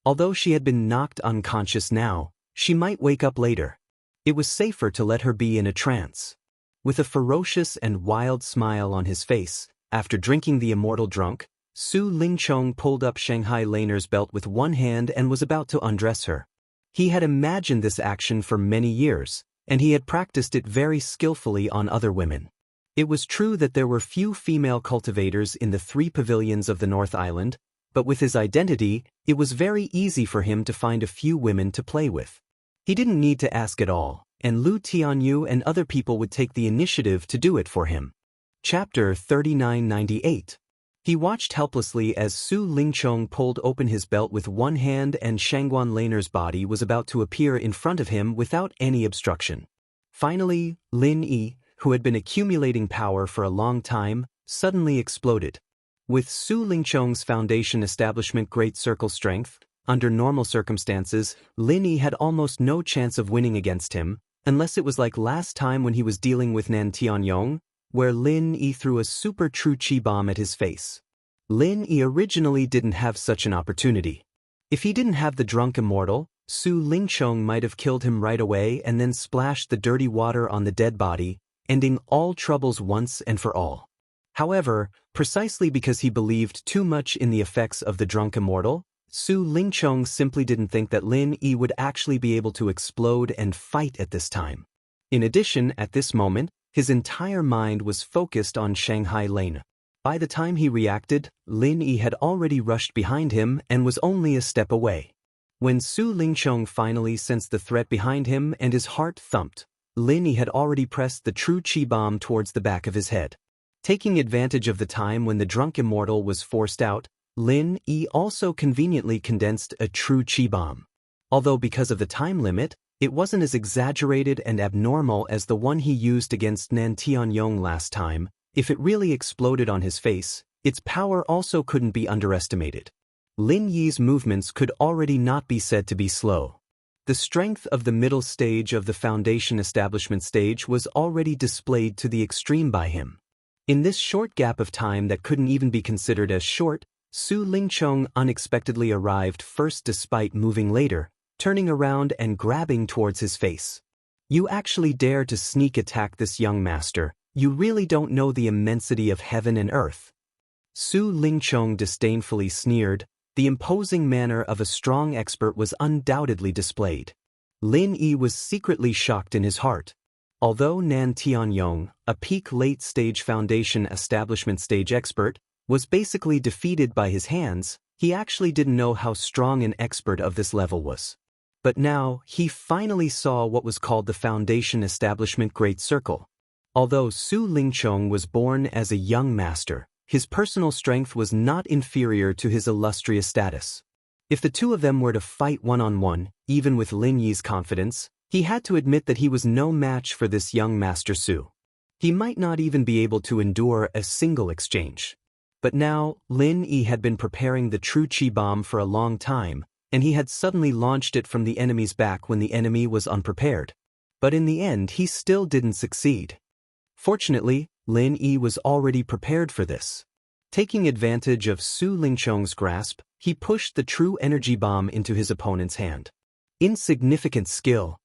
Although she had been knocked unconscious now, she might wake up later. It was safer to let her be in a trance. With a ferocious and wild smile on his face, after drinking the immortal drunk, Su Lingchong pulled up Shanghai Laner's belt with one hand and was about to undress her. He had imagined this action for many years, and he had practiced it very skillfully on other women. It was true that there were few female cultivators in the 3 pavilions of the North Island, but with his identity, it was very easy for him to find a few women to play with. He didn't need to ask at all, and Lu Tianyu and other people would take the initiative to do it for him. Chapter 3998. He watched helplessly as Su Lingchong pulled open his belt with one hand and Shangguan Laner's body was about to appear in front of him without any obstruction. Finally, Lin Yi, who had been accumulating power for a long time, suddenly exploded. With Su Lingqiong's foundation establishment great circle strength, under normal circumstances, Lin Yi had almost no chance of winning against him, unless it was like last time when he was dealing with Nan Tianyong, where Lin Yi threw a super true chi bomb at his face. Lin Yi originally didn't have such an opportunity. If he didn't have the drunk immortal, Su Lingqiong might have killed him right away and then splashed the dirty water on the dead body, ending all troubles once and for all. However, precisely because he believed too much in the effects of the drunk immortal, Su Lingqiong simply didn't think that Lin Yi would actually be able to explode and fight at this time. In addition, at this moment, his entire mind was focused on Shanghai Lane. By the time he reacted, Lin Yi had already rushed behind him and was only a step away. When Su Lingqiong finally sensed the threat behind him and his heart thumped, Lin Yi had already pressed the true chi bomb towards the back of his head. Taking advantage of the time when the drunk immortal was forced out, Lin Yi also conveniently condensed a true chi bomb. Although because of the time limit, it wasn't as exaggerated and abnormal as the one he used against Nan Tianyong last time. If it really exploded on his face, its power also couldn't be underestimated. Lin Yi's movements could already not be said to be slow. The strength of the middle stage of the foundation establishment stage was already displayed to the extreme by him. In this short gap of time that couldn't even be considered as short, Su Lingqiong unexpectedly arrived first despite moving later, turning around and grabbing towards his face. "You actually dare to sneak attack this young master. You really don't know the immensity of heaven and earth." Su Lingqiong disdainfully sneered. The imposing manner of a strong expert was undoubtedly displayed. Lin Yi was secretly shocked in his heart. Although Nan Tianyong, a peak late-stage foundation establishment stage expert, was basically defeated by his hands, he actually didn't know how strong an expert of this level was. But now, he finally saw what was called the foundation establishment great circle. Although Su Lingqiong was born as a young master, his personal strength was not inferior to his illustrious status. If the two of them were to fight one-on-one, even with Lin Yi's confidence, he had to admit that he was no match for this young Master Su. He might not even be able to endure a single exchange. But now, Lin Yi had been preparing the true chi bomb for a long time, and he had suddenly launched it from the enemy's back when the enemy was unprepared. But in the end, he still didn't succeed. Fortunately, Lin Yi was already prepared for this. Taking advantage of Su Lingqiong's grasp, he pushed the true energy bomb into his opponent's hand. Insignificant skill.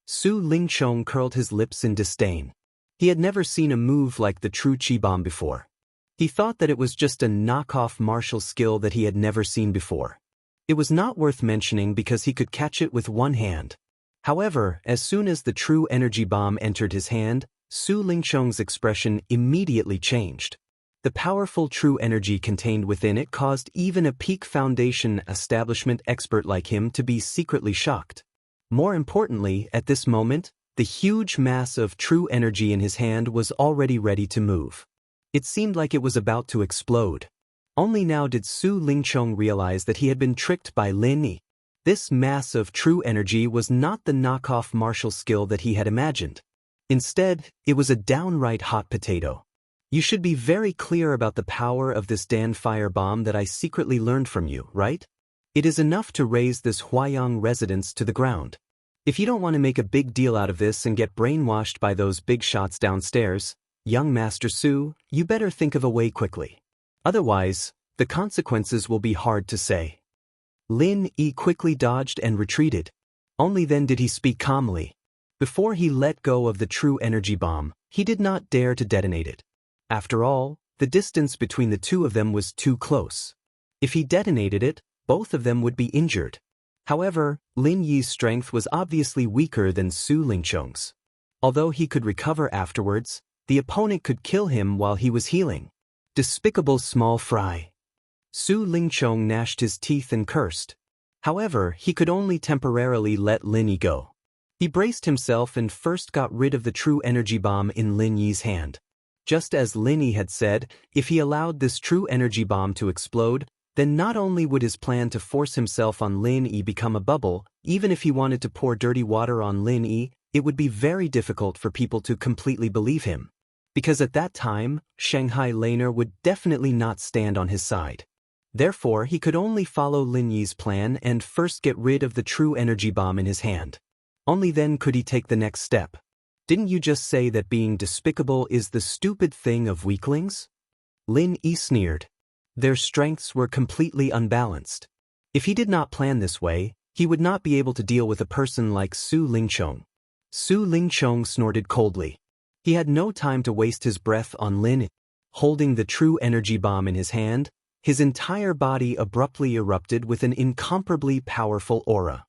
Su Lingqiong curled his lips in disdain. He had never seen a move like the true chi bomb before. He thought that it was just a knockoff martial skill that he had never seen before. It was not worth mentioning because he could catch it with one hand. However, as soon as the true energy bomb entered his hand, Su Lingqiong's expression immediately changed. The powerful true energy contained within it caused even a peak foundation establishment expert like him to be secretly shocked. More importantly, at this moment, the huge mass of true energy in his hand was already ready to move. It seemed like it was about to explode. Only now did Su Lingqiong realize that he had been tricked by Lin Yi. This mass of true energy was not the knockoff martial skill that he had imagined. Instead, it was a downright hot potato. "You should be very clear about the power of this Dan fire bomb that I secretly learned from you, right? It is enough to raise this Huayang residence to the ground. If you don't want to make a big deal out of this and get brainwashed by those big shots downstairs, young Master Su, you better think of a way quickly. Otherwise, the consequences will be hard to say." Lin Yi quickly dodged and retreated. Only then did he speak calmly. Before he let go of the true energy bomb, he did not dare to detonate it. After all, the distance between the two of them was too close. If he detonated it, both of them would be injured. However, Lin Yi's strength was obviously weaker than Su Lingqiong's. Although he could recover afterwards, the opponent could kill him while he was healing. Despicable small fry. Su Lingqiong gnashed his teeth and cursed. However, he could only temporarily let Lin Yi go. He braced himself and first got rid of the true energy bomb in Lin Yi's hand. Just as Lin Yi had said, if he allowed this true energy bomb to explode, then not only would his plan to force himself on Lin Yi become a bubble, even if he wanted to pour dirty water on Lin Yi, it would be very difficult for people to completely believe him. because at that time, Shanghai Laner would definitely not stand on his side. Therefore, he could only follow Lin Yi's plan and first get rid of the true energy bomb in his hand. Only then could he take the next step. Didn't you just say that being despicable is the stupid thing of weaklings? Lin Yi sneered. Their strengths were completely unbalanced. If he did not plan this way, he would not be able to deal with a person like Su Lingchong. Su Lingchong snorted coldly. He had no time to waste his breath on Lin. Holding the true energy bomb in his hand, his entire body abruptly erupted with an incomparably powerful aura.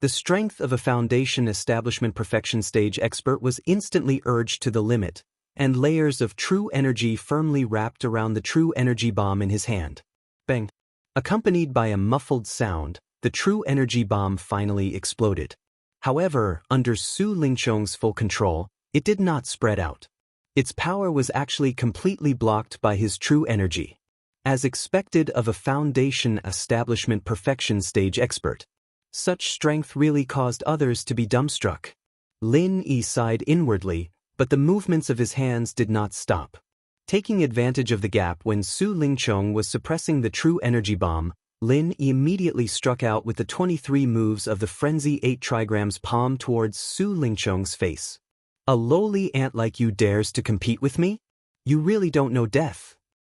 The strength of a foundation establishment perfection stage expert was instantly urged to the limit, and layers of true energy firmly wrapped around the true energy bomb in his hand. Bang! Accompanied by a muffled sound, the true energy bomb finally exploded. However, under Su Lingchong's full control, it did not spread out. Its power was actually completely blocked by his true energy. As expected of a foundation establishment perfection stage expert, such strength really caused others to be dumbstruck. Lin Yi sighed inwardly, but the movements of his hands did not stop. Taking advantage of the gap when Su Lingchong was suppressing the true energy bomb, Lin Yi immediately struck out with the 23 moves of the Frenzy 8 trigrams palm towards Su Lingchong's face. A lowly ant like you dares to compete with me? You really don't know death.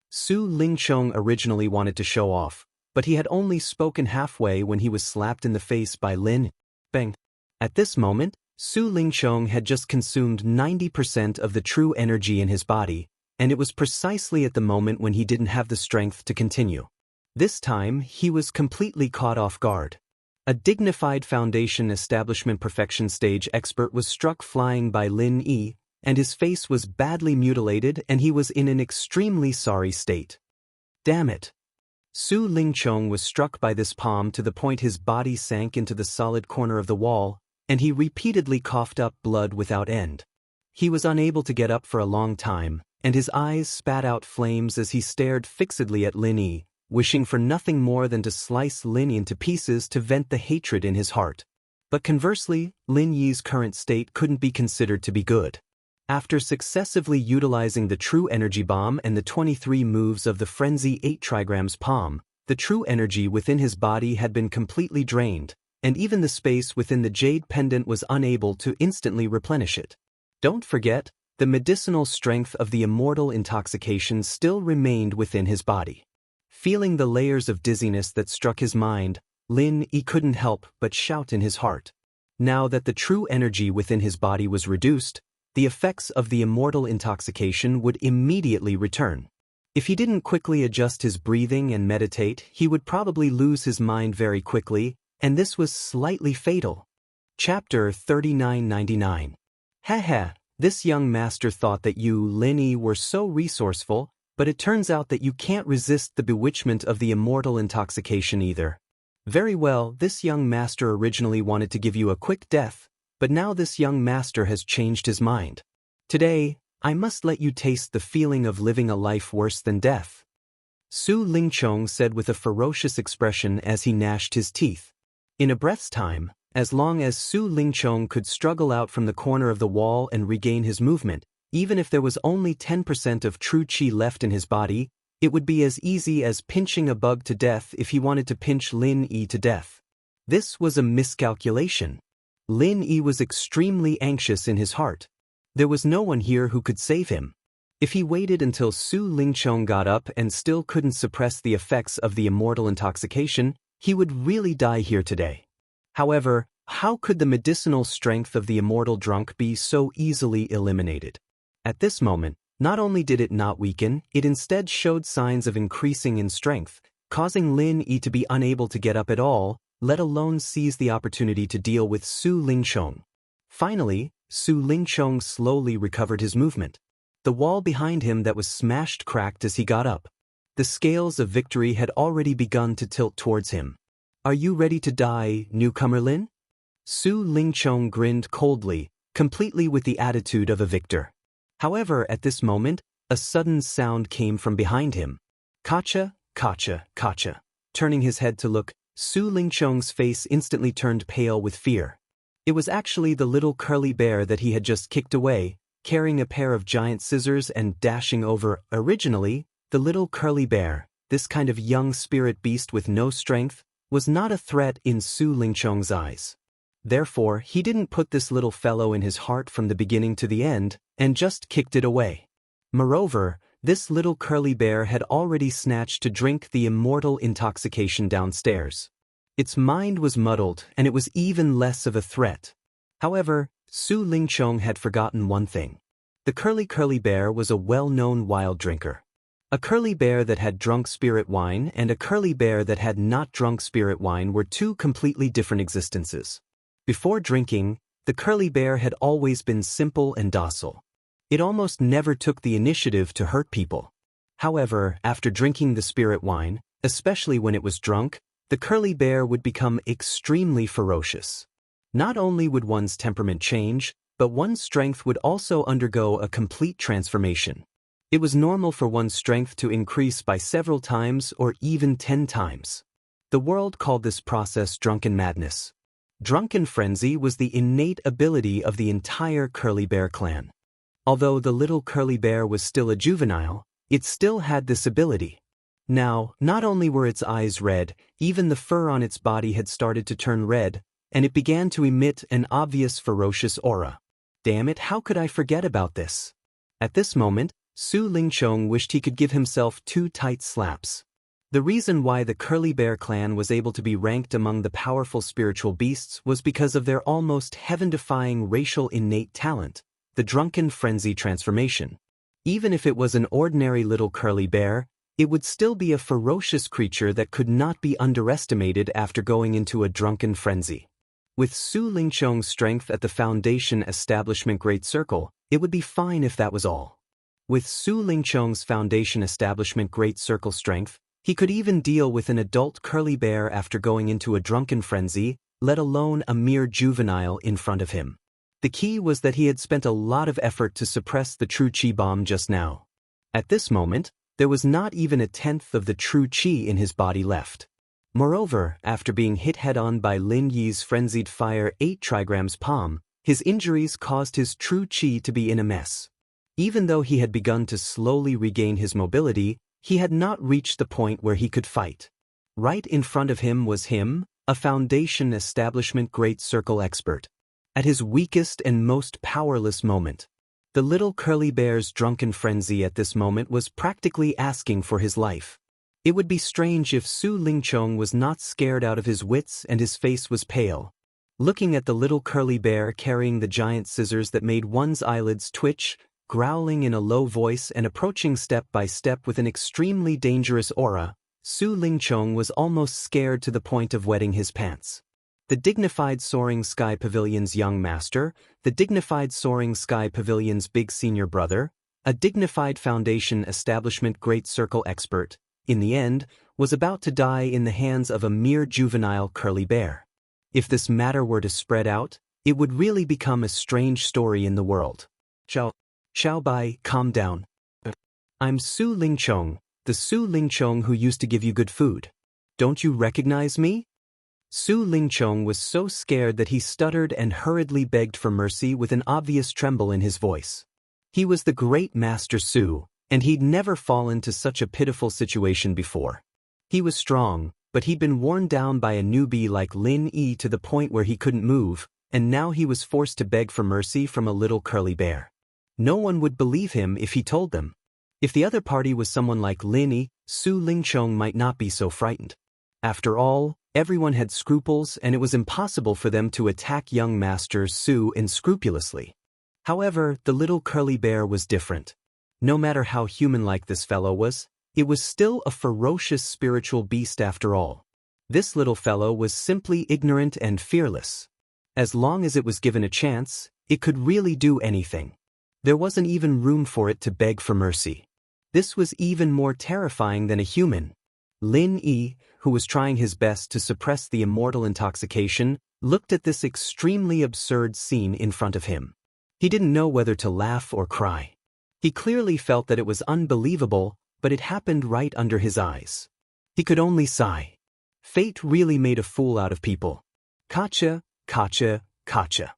Su Lingchong originally wanted to show off, but he had only spoken halfway when he was slapped in the face by Lin. Bang! At this moment, Su Lingchong had just consumed 90% of the true energy in his body, and it was precisely at the moment when he didn't have the strength to continue. This time, he was completely caught off guard. A dignified foundation establishment perfection stage expert was struck flying by Lin Yi, and his face was badly mutilated and he was in an extremely sorry state. Damn it! Su Lingchong was struck by this palm to the point his body sank into the solid corner of the wall, and he repeatedly coughed up blood without end. He was unable to get up for a long time, and his eyes spat out flames as he stared fixedly at Lin Yi, wishing for nothing more than to slice Lin Yi into pieces to vent the hatred in his heart. But conversely, Lin Yi's current state couldn't be considered to be good. After successively utilizing the true energy bomb and the 23 moves of the Frenzy 8 trigrams palm, the true energy within his body had been completely drained, and even the space within the jade pendant was unable to instantly replenish it. Don't forget, the medicinal strength of the immortal intoxication still remained within his body. Feeling the layers of dizziness that struck his mind, Lin Yi couldn't help but shout in his heart. Now that the true energy within his body was reduced, the effects of the immortal intoxication would immediately return. If he didn't quickly adjust his breathing and meditate, he would probably lose his mind very quickly, and this was slightly fatal. Chapter 3999. Haha, this young master thought that you, Lin Yi, were so resourceful, but it turns out that you can't resist the bewitchment of the immortal intoxication either. Very well, this young master originally wanted to give you a quick death, but now this young master has changed his mind. Today, I must let you taste the feeling of living a life worse than death. Su Lingchong said with a ferocious expression as he gnashed his teeth. In a breath's time, as long as Su Lingchong could struggle out from the corner of the wall and regain his movement, even if there was only 10% of true qi left in his body, it would be as easy as pinching a bug to death if he wanted to pinch Lin Yi to death. This was a miscalculation. Lin Yi was extremely anxious in his heart. There was no one here who could save him. If he waited until Su Lingchong got up and still couldn't suppress the effects of the immortal intoxication, he would really die here today. However, how could the medicinal strength of the immortal drunk be so easily eliminated? At this moment, not only did it not weaken, it instead showed signs of increasing in strength, causing Lin Yi to be unable to get up at all, let alone seize the opportunity to deal with Su Lingchong. Finally, Su Lingchong slowly recovered his movement. The wall behind him that was smashed cracked as he got up. The scales of victory had already begun to tilt towards him. Are you ready to die, newcomer Lin? Su Lingchong grinned coldly, completely with the attitude of a victor. However, at this moment, a sudden sound came from behind him. Kacha, kacha, kacha. Turning his head to look, Su Lingchong's face instantly turned pale with fear. It was actually the little curly bear that he had just kicked away, carrying a pair of giant scissors and dashing over. Originally, the little curly bear, this kind of young spirit beast with no strength, was not a threat in Su Lingchong's eyes. Therefore, he didn't put this little fellow in his heart from the beginning to the end, and just kicked it away. Moreover, this little curly bear had already snatched to drink the immortal intoxication downstairs. Its mind was muddled, and it was even less of a threat. However, Su Lingchong had forgotten one thing. The curly bear was a well-known wild drinker. A curly bear that had drunk spirit wine and a curly bear that had not drunk spirit wine were two completely different existences. Before drinking, the curly bear had always been simple and docile. It almost never took the initiative to hurt people. However, after drinking the spirit wine, especially when it was drunk, the curly bear would become extremely ferocious. Not only would one's temperament change, but one's strength would also undergo a complete transformation. It was normal for one's strength to increase by several times or even 10 times. The world called this process drunken madness. Drunken frenzy was the innate ability of the entire curly bear clan. Although the little curly bear was still a juvenile, it still had this ability. Now, not only were its eyes red, even the fur on its body had started to turn red, and it began to emit an obvious ferocious aura. Damn it, how could I forget about this? At this moment, Su Lingchong wished he could give himself 2 tight slaps. The reason why the curly bear clan was able to be ranked among the powerful spiritual beasts was because of their almost heaven-defying racial innate talent, the drunken frenzy transformation. Even if it was an ordinary little curly bear, it would still be a ferocious creature that could not be underestimated after going into a drunken frenzy. With Su Lingchong's strength at the Foundation Establishment Great Circle, it would be fine if that was all. With Su Lingchong's Foundation Establishment Great Circle strength, he could even deal with an adult curly bear after going into a drunken frenzy, let alone a mere juvenile in front of him. The key was that he had spent a lot of effort to suppress the true chi bomb just now. At this moment, there was not even 1/10 of the true chi in his body left. Moreover, after being hit head-on by Lin Yi's frenzied fire 8 trigrams palm, his injuries caused his true chi to be in a mess. Even though he had begun to slowly regain his mobility, he had not reached the point where he could fight. Right in front of him was him, a Foundation Establishment Great Circle expert. At his weakest and most powerless moment, the little curly bear's drunken frenzy at this moment was practically asking for his life. It would be strange if Su Lingchong was not scared out of his wits and his face was pale. Looking at the little curly bear carrying the giant scissors that made one's eyelids twitch, growling in a low voice and approaching step by step with an extremely dangerous aura, Su Lingchong was almost scared to the point of wetting his pants. The dignified Soaring Sky Pavilion's young master, the dignified Soaring Sky Pavilion's big senior brother, a dignified Foundation Establishment Great Circle expert, in the end, was about to die in the hands of a mere juvenile curly bear. If this matter were to spread out, it would really become a strange story in the world. Xiao Bai, calm down. I'm Su Lingchong, the Su Lingchong who used to give you good food. Don't you recognize me? Su Lingchong was so scared that he stuttered and hurriedly begged for mercy with an obvious tremble in his voice. He was the great Master Su, and he'd never fallen to such a pitiful situation before. He was strong, but he'd been worn down by a newbie like Lin Yi to the point where he couldn't move, and now he was forced to beg for mercy from a little curly bear. No one would believe him if he told them. If the other party was someone like Lin Yi, Su Lingchong might not be so frightened. After all, everyone had scruples and it was impossible for them to attack young Master Su unscrupulously. However, the little curly bear was different. No matter how human-like this fellow was, it was still a ferocious spiritual beast after all. This little fellow was simply ignorant and fearless. As long as it was given a chance, it could really do anything. There wasn't even room for it to beg for mercy. This was even more terrifying than a human. Lin Yi, who was trying his best to suppress the immortal intoxication, looked at this extremely absurd scene in front of him. He didn't know whether to laugh or cry. He clearly felt that it was unbelievable, but it happened right under his eyes. He could only sigh. Fate really made a fool out of people. Gotcha, gotcha, gotcha.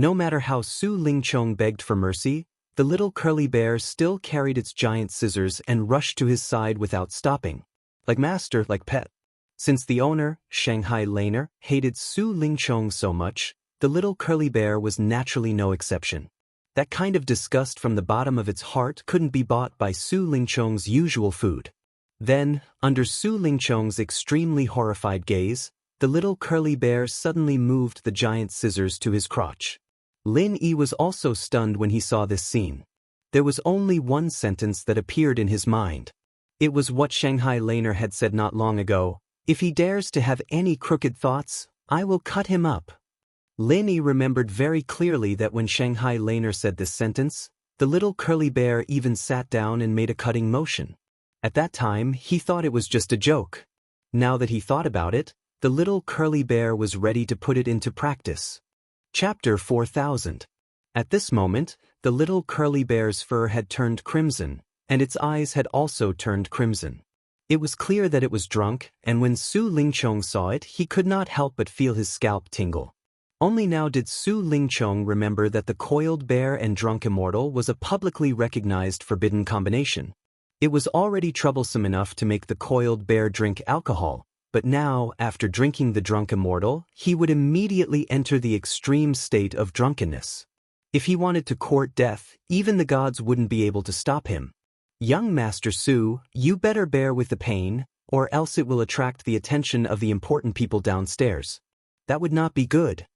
No matter how Su Lingchong begged for mercy, the little curly bear still carried its giant scissors and rushed to his side without stopping. Like master, like pet. Since the owner, Shanghai Laner, hated Su Lingchong so much, the little curly bear was naturally no exception. That kind of disgust from the bottom of its heart couldn't be bought by Su Lingchong's usual food. Then, under Su Lingchong's extremely horrified gaze, the little curly bear suddenly moved the giant scissors to his crotch. Lin Yi was also stunned when he saw this scene. There was only one sentence that appeared in his mind. It was what Shanghai Laner had said not long ago: "If he dares to have any crooked thoughts, I will cut him up." Lin Yi remembered very clearly that when Shanghai Laner said this sentence, the little curly bear even sat down and made a cutting motion. At that time, he thought it was just a joke. Now that he thought about it, the little curly bear was ready to put it into practice. Chapter 4000. At this moment, the little curly bear's fur had turned crimson, and its eyes had also turned crimson. It was clear that it was drunk, and when Su Lingchong saw it, he could not help but feel his scalp tingle. Only now did Su Lingchong remember that the coiled bear and drunk immortal was a publicly recognized forbidden combination. It was already troublesome enough to make the coiled bear drink alcohol, but now, after drinking the drunk immortal, he would immediately enter the extreme state of drunkenness. If he wanted to court death, even the gods wouldn't be able to stop him. "Young Master Su, you better bear with the pain, or else it will attract the attention of the important people downstairs. That would not be good,"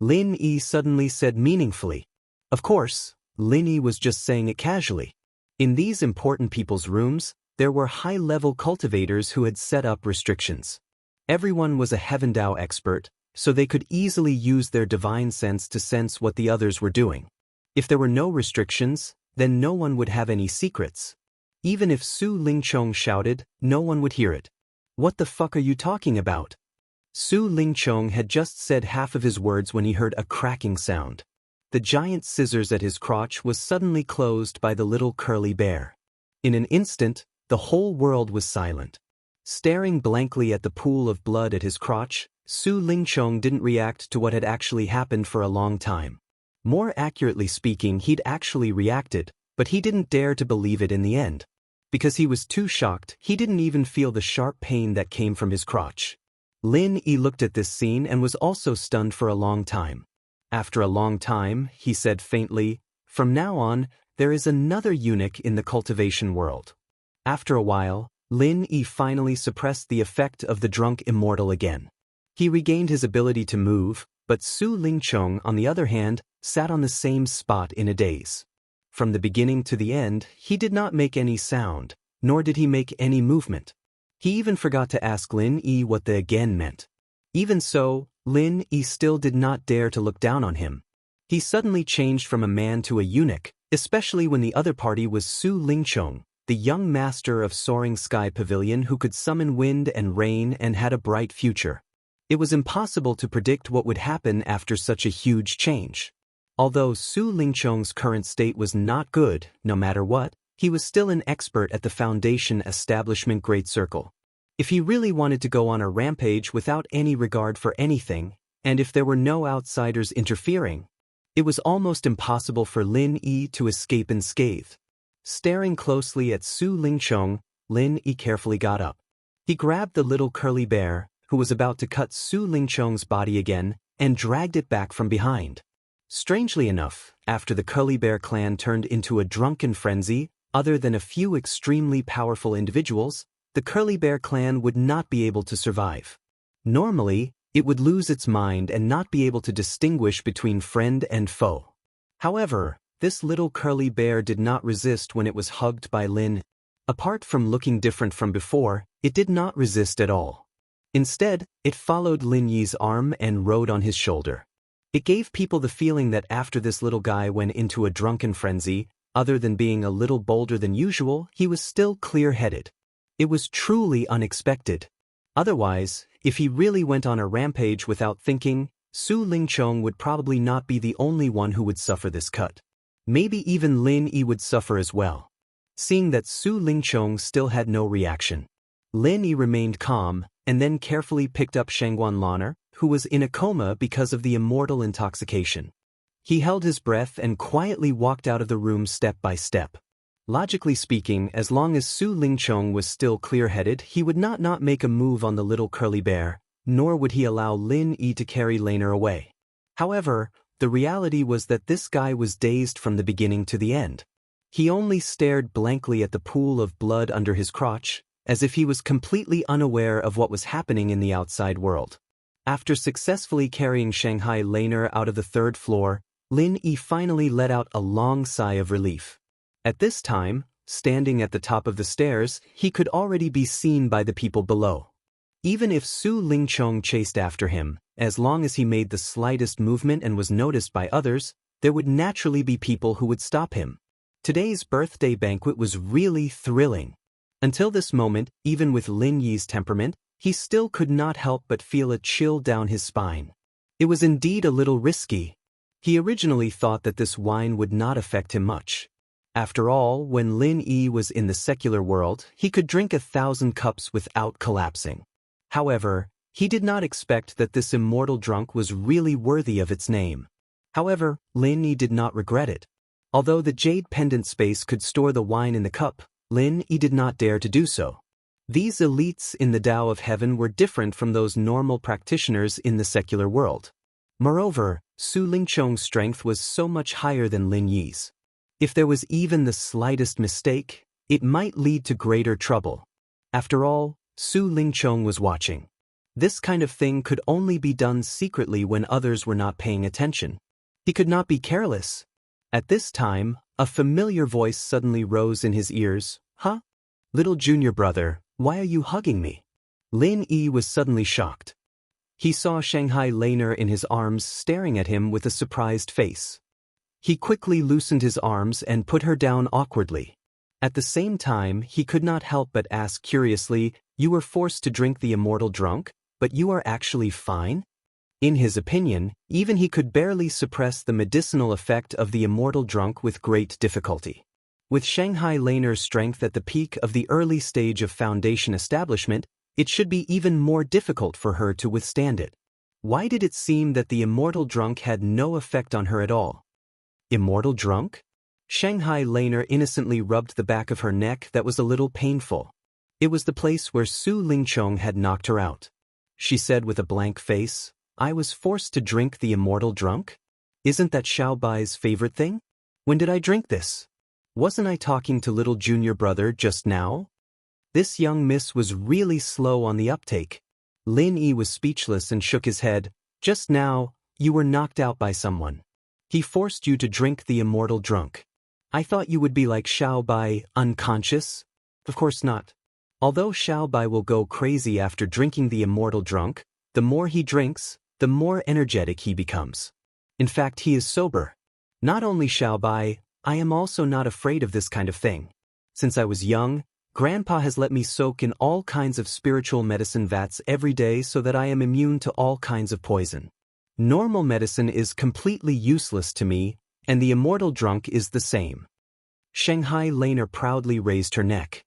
Lin Yi suddenly said meaningfully. Of course, Lin Yi was just saying it casually. In these important people's rooms, there were high-level cultivators who had set up restrictions. Everyone was a Heaven Dao expert, so they could easily use their divine sense to sense what the others were doing. If there were no restrictions, then no one would have any secrets. Even if Su Lingchong shouted, no one would hear it. "What the fuck are you talking about?" Su Lingchong had just said half of his words when he heard a cracking sound. The giant scissors at his crotch was suddenly closed by the little curly bear. In an instant, the whole world was silent. Staring blankly at the pool of blood at his crotch, Su Lingchong didn't react to what had actually happened for a long time. More accurately speaking, he'd actually reacted, but he didn't dare to believe it in the end. Because he was too shocked, he didn't even feel the sharp pain that came from his crotch. Lin Yi looked at this scene and was also stunned for a long time. After a long time, he said faintly, "From now on, there is another eunuch in the cultivation world." After a while, Lin Yi finally suppressed the effect of the drunk immortal again. He regained his ability to move, but Su Lingchong, on the other hand, sat on the same spot in a daze. From the beginning to the end, he did not make any sound, nor did he make any movement. He even forgot to ask Lin Yi what the again meant. Even so, Lin Yi still did not dare to look down on him. He suddenly changed from a man to a eunuch, especially when the other party was Su Lingchong, the young master of Soaring Sky Pavilion who could summon wind and rain and had a bright future. It was impossible to predict what would happen after such a huge change. Although Su Lingchong's current state was not good, no matter what, he was still an expert at the Foundation Establishment Great Circle. If he really wanted to go on a rampage without any regard for anything, and if there were no outsiders interfering, it was almost impossible for Lin Yi to escape unscathed. Staring closely at Su Lingchong, Lin Yi carefully got up. He grabbed the little curly bear, who was about to cut Su Lingchong's body again, and dragged it back from behind. Strangely enough, after the curly bear clan turned into a drunken frenzy, other than a few extremely powerful individuals, the curly bear clan would not be able to survive. Normally, it would lose its mind and not be able to distinguish between friend and foe. However, this little curly bear did not resist when it was hugged by Lin. Apart from looking different from before, it did not resist at all. Instead, it followed Lin Yi's arm and rode on his shoulder. It gave people the feeling that after this little guy went into a drunken frenzy, other than being a little bolder than usual, he was still clear-headed. It was truly unexpected. Otherwise, if he really went on a rampage without thinking, Su Lingchong would probably not be the only one who would suffer this cut. Maybe even Lin Yi would suffer as well. Seeing that Su Lingchong still had no reaction, Lin Yi remained calm, and then carefully picked up Shangguan Laner, who was in a coma because of the immortal intoxication. He held his breath and quietly walked out of the room step by step. Logically speaking, as long as Su Lingchong was still clear-headed, he would not make a move on the little curly bear, nor would he allow Lin Yi to carry Laner away. However, the reality was that this guy was dazed from the beginning to the end. He only stared blankly at the pool of blood under his crotch, as if he was completely unaware of what was happening in the outside world. After successfully carrying Shanghai Laner out of the third floor, Lin Yi finally let out a long sigh of relief. At this time, standing at the top of the stairs, he could already be seen by the people below. Even if Su Lingchong chased after him, as long as he made the slightest movement and was noticed by others, there would naturally be people who would stop him. Today's birthday banquet was really thrilling. Until this moment, even with Lin Yi's temperament, he still could not help but feel a chill down his spine. It was indeed a little risky. He originally thought that this wine would not affect him much. After all, when Lin Yi was in the secular world, he could drink 1,000 cups without collapsing. However, he did not expect that this immortal drunk was really worthy of its name. However, Lin Yi did not regret it. Although the jade pendant space could store the wine in the cup, Lin Yi did not dare to do so. These elites in the Tao of Heaven were different from those normal practitioners in the secular world. Moreover, Su Lingchong's strength was so much higher than Lin Yi's. If there was even the slightest mistake, it might lead to greater trouble. After all, Su Lingchong was watching. This kind of thing could only be done secretly when others were not paying attention. He could not be careless. At this time, a familiar voice suddenly rose in his ears. "Huh? Little junior brother, why are you hugging me?" Lin Yi was suddenly shocked. He saw Shanghai Laner in his arms staring at him with a surprised face. He quickly loosened his arms and put her down awkwardly. At the same time, he could not help but ask curiously, "You were forced to drink the immortal drunk, but you are actually fine?" In his opinion, even he could barely suppress the medicinal effect of the immortal drunk with great difficulty. With Shanghai Laner's strength at the peak of the early stage of foundation establishment, it should be even more difficult for her to withstand it. Why did it seem that the immortal drunk had no effect on her at all? Immortal drunk? Shanghai Laner innocently rubbed the back of her neck that was a little painful. It was the place where Su Lingchong had knocked her out. She said with a blank face, "I was forced to drink the immortal drunk? Isn't that Xiao Bai's favorite thing? When did I drink this? Wasn't I talking to little junior brother just now?" This young miss was really slow on the uptake. Lin Yi was speechless and shook his head. "Just now, you were knocked out by someone. He forced you to drink the immortal drunk. I thought you would be like Xiao Bai, unconscious? Of course not. Although Xiao Bai will go crazy after drinking the immortal drunk, the more he drinks, the more energetic he becomes. In fact, he is sober. Not only Xiao Bai, I am also not afraid of this kind of thing. Since I was young, Grandpa has let me soak in all kinds of spiritual medicine vats every day so that I am immune to all kinds of poison. Normal medicine is completely useless to me, and the immortal drunk is the same." Shanghai Laner proudly raised her neck.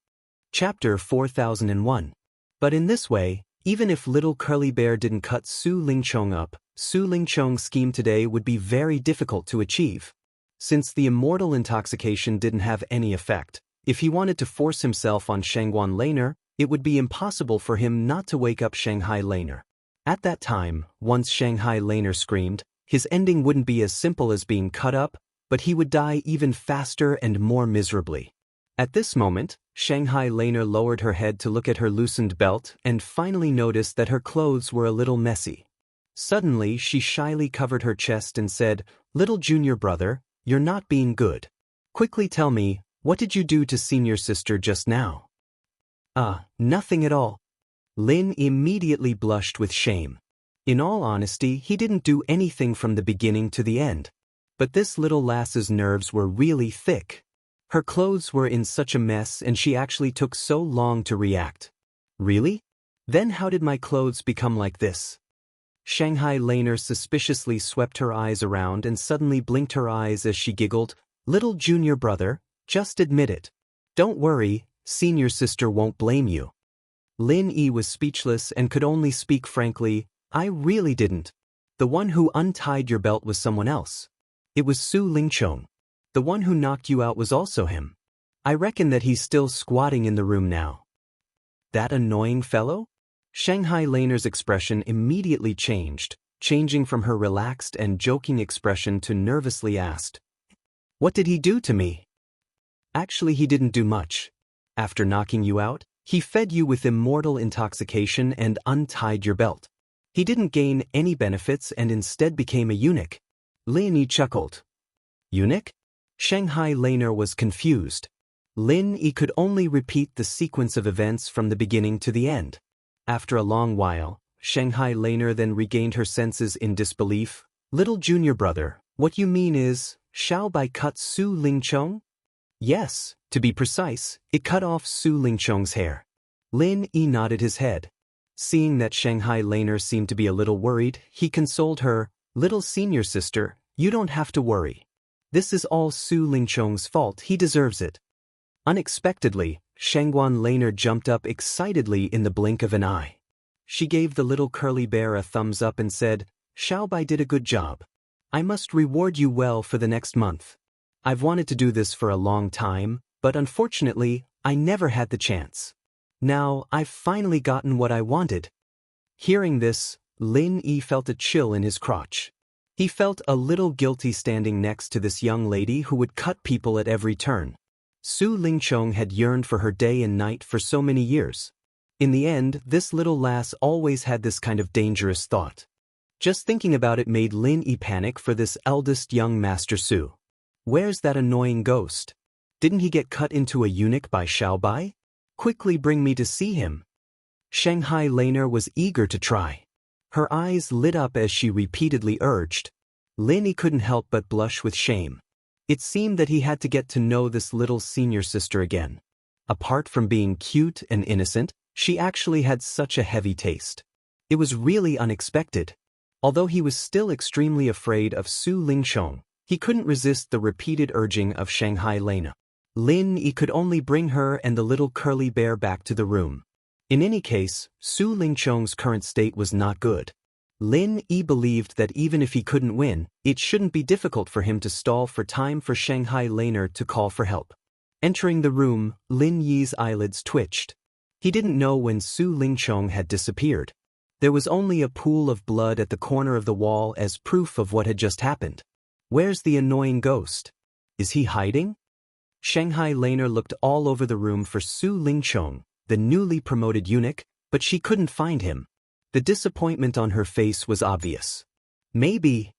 Chapter 4001. But in this way, even if little curly bear didn't cut Su Lingchong up, Su Lingchong's scheme today would be very difficult to achieve. Since the immortal intoxication didn't have any effect, if he wanted to force himself on Shangguan Laner, it would be impossible for him not to wake up Shanghai Laner. At that time, once Shanghai Laner screamed, his ending wouldn't be as simple as being cut up, but he would die even faster and more miserably. At this moment, Shanghai Laner lowered her head to look at her loosened belt and finally noticed that her clothes were a little messy. Suddenly, she shyly covered her chest and said, "Little junior brother, you're not being good. Quickly tell me, what did you do to senior sister just now?" Nothing at all." Lin immediately blushed with shame. In all honesty, he didn't do anything from the beginning to the end. But this little lass's nerves were really thick. Her clothes were in such a mess and she actually took so long to react. "Really? Then how did my clothes become like this?" Shanghai Laner suspiciously swept her eyes around and suddenly blinked her eyes as she giggled. "Little junior brother, just admit it. Don't worry, senior sister won't blame you." Lin Yi was speechless and could only speak frankly, "I really didn't. The one who untied your belt was someone else. It was Su Lingchong. The one who knocked you out was also him. I reckon that he's still squatting in the room now. That annoying fellow? Shanghai Laner's expression immediately changed, changing from her relaxed and joking expression to nervously asked, "What did he do to me?" Actually, he didn't do much. After knocking you out, he fed you with immortal intoxication and untied your belt. He didn't gain any benefits and instead became a eunuch. Lin Yi chuckled. Eunuch? Shanghai Laner was confused. Lin Yi could only repeat the sequence of events from the beginning to the end. After a long while, Shanghai Laner then regained her senses in disbelief. Little junior brother, what you mean is, Xiao Bai cut Su Lingchong? Yes, to be precise, it cut off Su Lingchong's hair. Lin Yi nodded his head. Seeing that Shanghai Laner seemed to be a little worried, he consoled her, "Little senior sister, you don't have to worry. This is all Su Lingchong's fault, he deserves it." Unexpectedly, Shangguan Laner jumped up excitedly in the blink of an eye. She gave the little curly bear a thumbs up and said, "Xiao Bai did a good job. I must reward you well for the next month. I've wanted to do this for a long time, but unfortunately, I never had the chance. Now, I've finally gotten what I wanted." Hearing this, Lin Yi felt a chill in his crotch. He felt a little guilty standing next to this young lady who would cut people at every turn. Su Lingchong had yearned for her day and night for so many years. In the end, this little lass always had this kind of dangerous thought. Just thinking about it made Lin Yi panic for this eldest young Master Su. Where's that annoying ghost? Didn't he get cut into a eunuch by Xiao Bai? Quickly bring me to see him. Shanghai Laner was eager to try. Her eyes lit up as she repeatedly urged. Lin Yi couldn't help but blush with shame. It seemed that he had to get to know this little senior sister again. Apart from being cute and innocent, she actually had such a heavy taste. It was really unexpected. Although he was still extremely afraid of Su Lingchong, he couldn't resist the repeated urging of Shanghai Laner. Lin Yi could only bring her and the little curly bear back to the room. In any case, Su Lingchong's current state was not good. Lin Yi believed that even if he couldn't win, it shouldn't be difficult for him to stall for time for Shanghai Laner to call for help. Entering the room, Lin Yi's eyelids twitched. He didn't know when Su Lingchong had disappeared. There was only a pool of blood at the corner of the wall as proof of what had just happened. Where's the annoying ghost? Is he hiding? Shanghai Laner looked all over the room for Su Lingchong, the newly promoted eunuch, but she couldn't find him. The disappointment on her face was obvious. Maybe.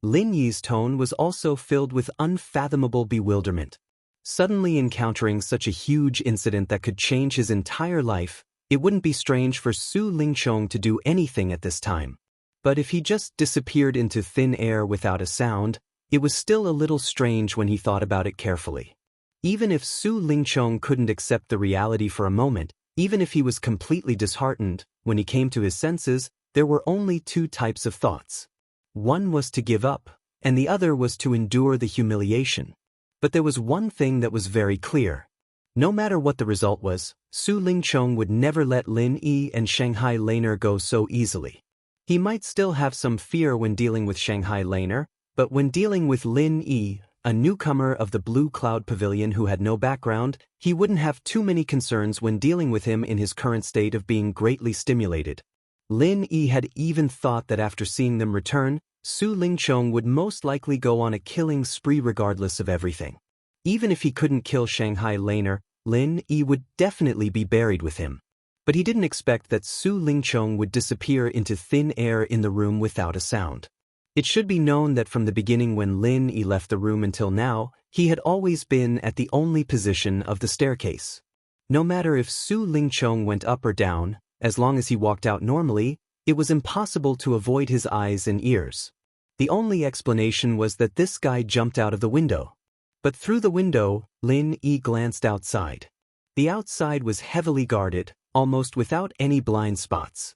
Lin Yi's tone was also filled with unfathomable bewilderment. Suddenly encountering such a huge incident that could change his entire life, it wouldn't be strange for Su Lingchong to do anything at this time. But if he just disappeared into thin air without a sound, it was still a little strange when he thought about it carefully. Even if Su Lingchong couldn't accept the reality for a moment, even if he was completely disheartened, when he came to his senses, there were only two types of thoughts. One was to give up, and the other was to endure the humiliation. But there was one thing that was very clear. No matter what the result was, Su Lingchong would never let Lin Yi and Shanghai Laner go so easily. He might still have some fear when dealing with Shanghai Laner, but when dealing with Lin Yi, a newcomer of the Blue Cloud Pavilion who had no background, he wouldn't have too many concerns when dealing with him in his current state of being greatly stimulated. Lin Yi had even thought that after seeing them return, Su Lingchong would most likely go on a killing spree regardless of everything. Even if he couldn't kill Shanghai Laner, Lin Yi would definitely be buried with him. But he didn't expect that Su Lingchong would disappear into thin air in the room without a sound. It should be known that from the beginning when Lin Yi left the room until now, he had always been at the only position of the staircase. No matter if Su Lingchong went up or down, as long as he walked out normally, it was impossible to avoid his eyes and ears. The only explanation was that this guy jumped out of the window. But through the window, Lin Yi glanced outside. The outside was heavily guarded, almost without any blind spots.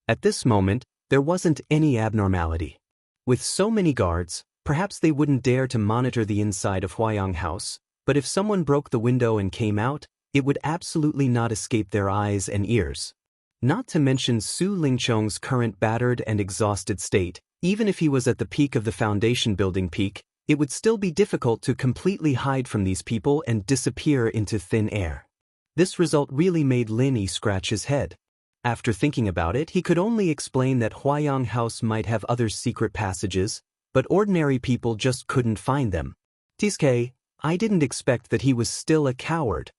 At this moment, there wasn't any abnormality. With so many guards, perhaps they wouldn't dare to monitor the inside of Huayang House, but if someone broke the window and came out, it would absolutely not escape their eyes and ears. Not to mention Su Lingchong's current battered and exhausted state, even if he was at the peak of the foundation building peak, it would still be difficult to completely hide from these people and disappear into thin air. This result really made Lin scratch his head. After thinking about it, he could only explain that Huayang House might have other secret passages, but ordinary people just couldn't find them. Tiske, I didn't expect that he was still a coward.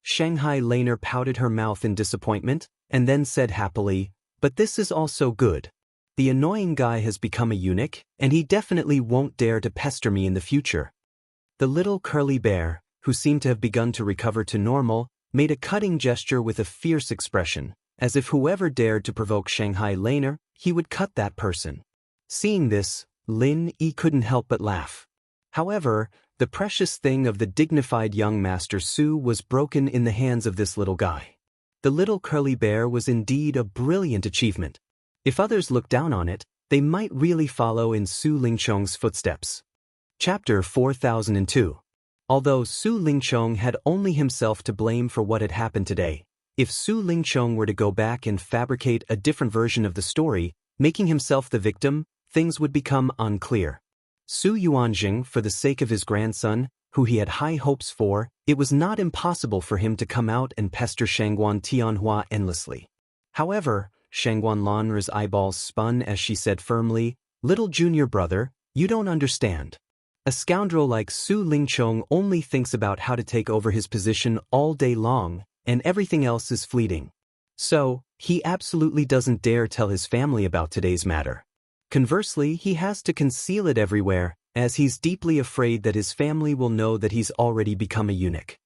Shanghai Laner pouted her mouth in disappointment, and then said happily, but this is also good. The annoying guy has become a eunuch, and he definitely won't dare to pester me in the future. The little curly bear, who seemed to have begun to recover to normal, made a cutting gesture with a fierce expression, as if whoever dared to provoke Shanghai Laner, he would cut that person. Seeing this, Lin couldn't help but laugh. However, the precious thing of the dignified young Master Su was broken in the hands of this little guy. The little curly bear was indeed a brilliant achievement. If others looked down on it, they might really follow in Su Lingchong's footsteps. Chapter 4002. Although Su Lingchong had only himself to blame for what had happened today, if Su Lingchong were to go back and fabricate a different version of the story, making himself the victim, things would become unclear. Su Yuanjing, for the sake of his grandson, who he had high hopes for, it was not impossible for him to come out and pester Shangguan Tianhua endlessly. However, Shangguan Lanra's eyeballs spun as she said firmly, "Little junior brother, you don't understand. A scoundrel like Su Lingchong only thinks about how to take over his position all day long, and everything else is fleeting. So, he absolutely doesn't dare tell his family about today's matter. Conversely, he has to conceal it everywhere, as he's deeply afraid that his family will know that he's already become a eunuch.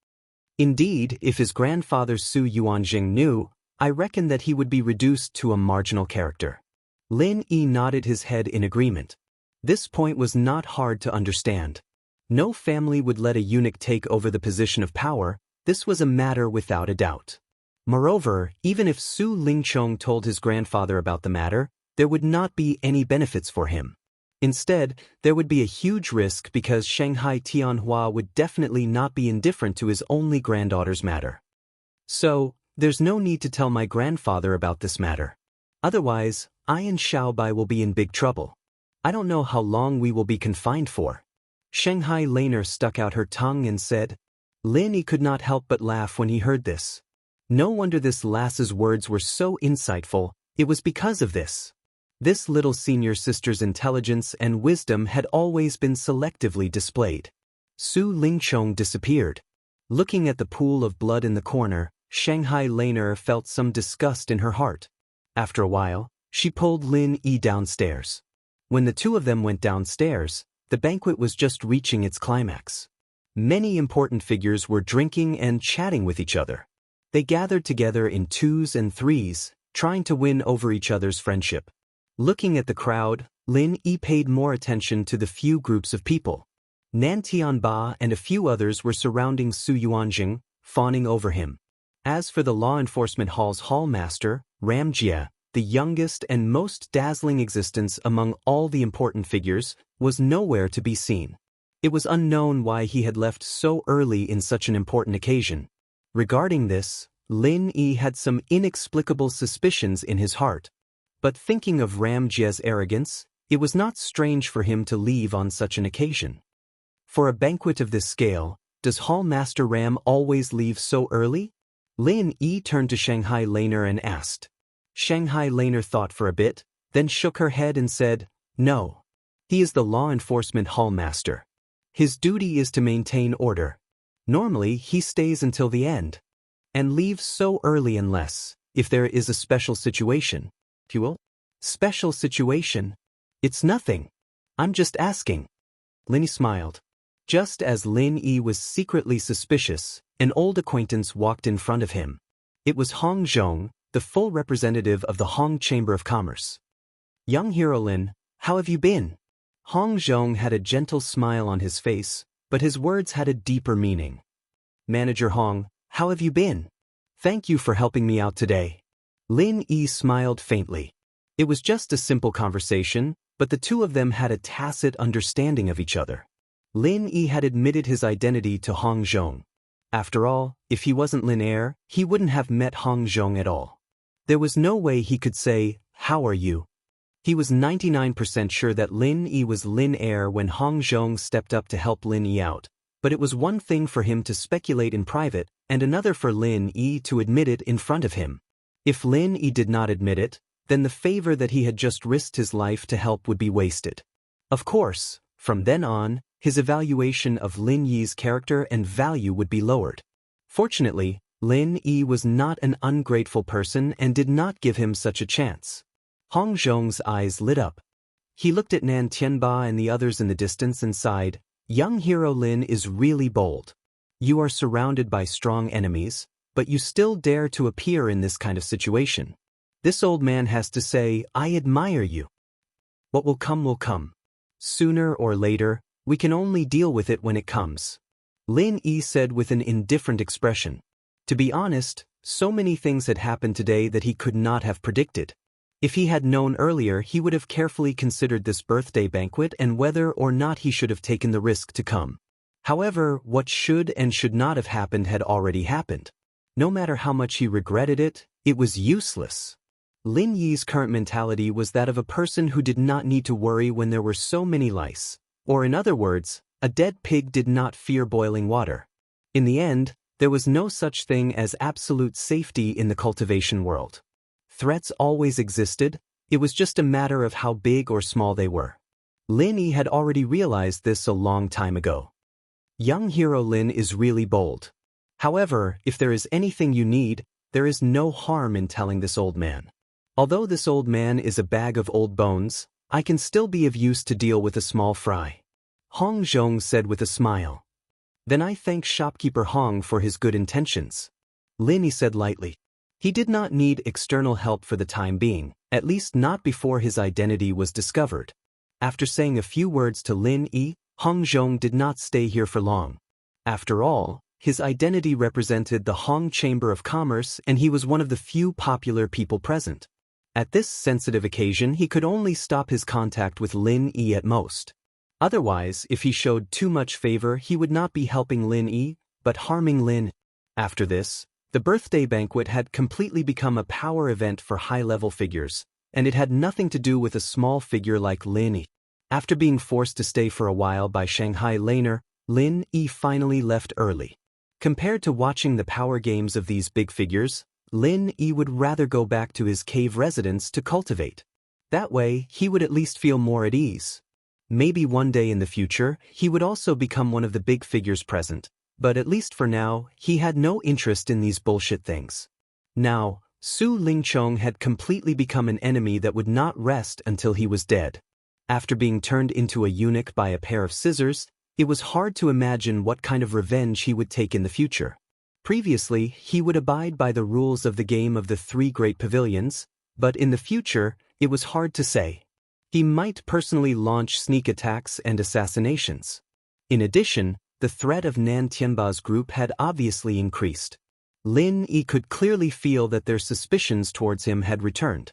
Indeed, if his grandfather Su Yuanjing knew, I reckon that he would be reduced to a marginal character." Lin nodded his head in agreement. This point was not hard to understand. No family would let a eunuch take over the position of power. This was a matter without a doubt. Moreover, even if Su Lingchong told his grandfather about the matter, there would not be any benefits for him. Instead, there would be a huge risk because Shanghai Tianhua would definitely not be indifferent to his only granddaughter's matter. So, there's no need to tell my grandfather about this matter. Otherwise, I and Xiaobai will be in big trouble. I don't know how long we will be confined for. Shanghai Laner stuck out her tongue and said. Lin could not help but laugh when he heard this. No wonder this lass's words were so insightful, it was because of this. This little senior sister's intelligence and wisdom had always been selectively displayed. Su Lingchong disappeared. Looking at the pool of blood in the corner, Shanghai Laner felt some disgust in her heart. After a while, she pulled Lin downstairs. When the two of them went downstairs, the banquet was just reaching its climax. Many important figures were drinking and chatting with each other. They gathered together in twos and threes, trying to win over each other's friendship. Looking at the crowd, Lin paid more attention to the few groups of people. Nan Tianba and a few others were surrounding Su Yuanjing, fawning over him. As for the law enforcement hall's hallmaster, Ram Jia, the youngest and most dazzling existence among all the important figures, was nowhere to be seen. It was unknown why he had left so early in such an important occasion. Regarding this, Lin had some inexplicable suspicions in his heart. But thinking of Ram Jia's arrogance, it was not strange for him to leave on such an occasion. For a banquet of this scale, does Hallmaster Ram always leave so early? Lin turned to Shanghai Laner and asked. Shanghai Laner thought for a bit, then shook her head and said, "No. He is the law enforcement hallmaster. His duty is to maintain order. Normally, he stays until the end. And leaves so early unless, if there is a special situation." Fuel? Special situation? It's nothing. I'm just asking. Lin smiled. Just as Lin was secretly suspicious, an old acquaintance walked in front of him. It was Hong Zhong, the full representative of the Hong Chamber of Commerce. "Young hero Lin, how have you been?" Hong Zhong had a gentle smile on his face, but his words had a deeper meaning. "Manager Hong, how have you been? Thank you for helping me out today." Lin smiled faintly. It was just a simple conversation, but the two of them had a tacit understanding of each other. Lin had admitted his identity to Hong Zhong. After all, if he wasn't Lin, he wouldn't have met Hong Zhong at all. There was no way he could say, "How are you?" He was 99% sure that Lin Yi was Lin Air when Hong Zhong stepped up to help Lin Yi out, but it was one thing for him to speculate in private and another for Lin Yi to admit it in front of him. If Lin Yi did not admit it, then the favor that he had just risked his life to help would be wasted. Of course, from then on, his evaluation of Lin Yi's character and value would be lowered. Fortunately, Lin Yi was not an ungrateful person and did not give him such a chance. Hong Zhong's eyes lit up. He looked at Nan Tianba and the others in the distance and sighed, "Young hero Lin is really bold. You are surrounded by strong enemies, but you still dare to appear in this kind of situation. This old man has to say, I admire you. What will come will come. Sooner or later, we can only deal with it when it comes." Lin Yi said with an indifferent expression. To be honest, so many things had happened today that he could not have predicted. If he had known earlier, he would have carefully considered this birthday banquet and whether or not he should have taken the risk to come. However, what should and should not have happened had already happened. No matter how much he regretted it, it was useless. Lin Yi's current mentality was that of a person who did not need to worry when there were so many lice, or in other words, a dead pig did not fear boiling water. In the end, there was no such thing as absolute safety in the cultivation world. Threats always existed, it was just a matter of how big or small they were. Lin Yi had already realized this a long time ago. Young hero Lin is really bold. However, if there is anything you need, there is no harm in telling this old man. Although this old man is a bag of old bones, I can still be of use to deal with a small fry. Hong Zhong said with a smile. Then I thank shopkeeper Hong for his good intentions. Lin Yi said lightly. He did not need external help for the time being, at least not before his identity was discovered. After saying a few words to Lin Yi, Hong Zhong did not stay here for long. After all, his identity represented the Hong Chamber of Commerce and he was one of the few popular people present. At this sensitive occasion he could only stop his contact with Lin Yi at most. Otherwise, if he showed too much favor he would not be helping Lin Yi, but harming Lin. After this, the birthday banquet had completely become a power event for high-level figures, and it had nothing to do with a small figure like Lin Yi. After being forced to stay for a while by Shanghai Laner, Lin Yi finally left early. Compared to watching the power games of these big figures, Lin Yi would rather go back to his cave residence to cultivate. That way, he would at least feel more at ease. Maybe one day in the future, he would also become one of the big figures present. But at least for now, he had no interest in these bullshit things. Now, Su Lingchong had completely become an enemy that would not rest until he was dead. After being turned into a eunuch by a pair of scissors, it was hard to imagine what kind of revenge he would take in the future. Previously, he would abide by the rules of the game of the three great pavilions, but in the future, it was hard to say. He might personally launch sneak attacks and assassinations. In addition, the threat of Nan Tianba's group had obviously increased. Lin Yi could clearly feel that their suspicions towards him had returned.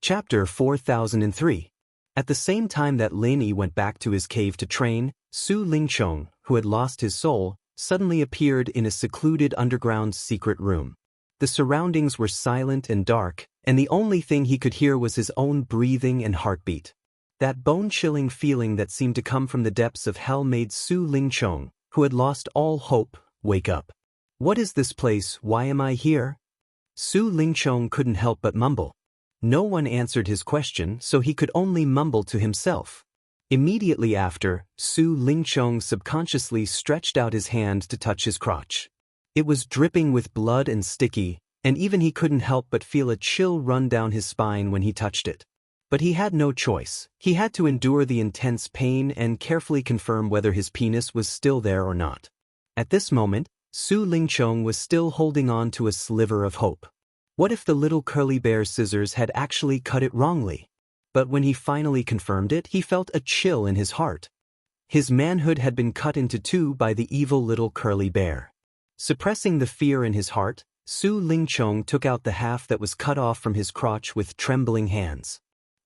Chapter 4003. At the same time that Lin Yi went back to his cave to train, Su Lingchong, who had lost his soul, suddenly appeared in a secluded underground secret room. The surroundings were silent and dark, and the only thing he could hear was his own breathing and heartbeat. That bone-chilling feeling that seemed to come from the depths of hell made Su Lingchong, who had lost all hope, wake up. What is this place? Why am I here? Su Lingchong couldn't help but mumble. No one answered his question, so he could only mumble to himself. Immediately after, Su Lingchong subconsciously stretched out his hand to touch his crotch. It was dripping with blood and sticky, and even he couldn't help but feel a chill run down his spine when he touched it. But he had no choice. He had to endure the intense pain and carefully confirm whether his penis was still there or not. At this moment, Su Lingchong was still holding on to a sliver of hope. What if the little curly bear's scissors had actually cut it wrongly? But when he finally confirmed it, he felt a chill in his heart. His manhood had been cut into two by the evil little curly bear. Suppressing the fear in his heart, Su Lingchong took out the half that was cut off from his crotch with trembling hands.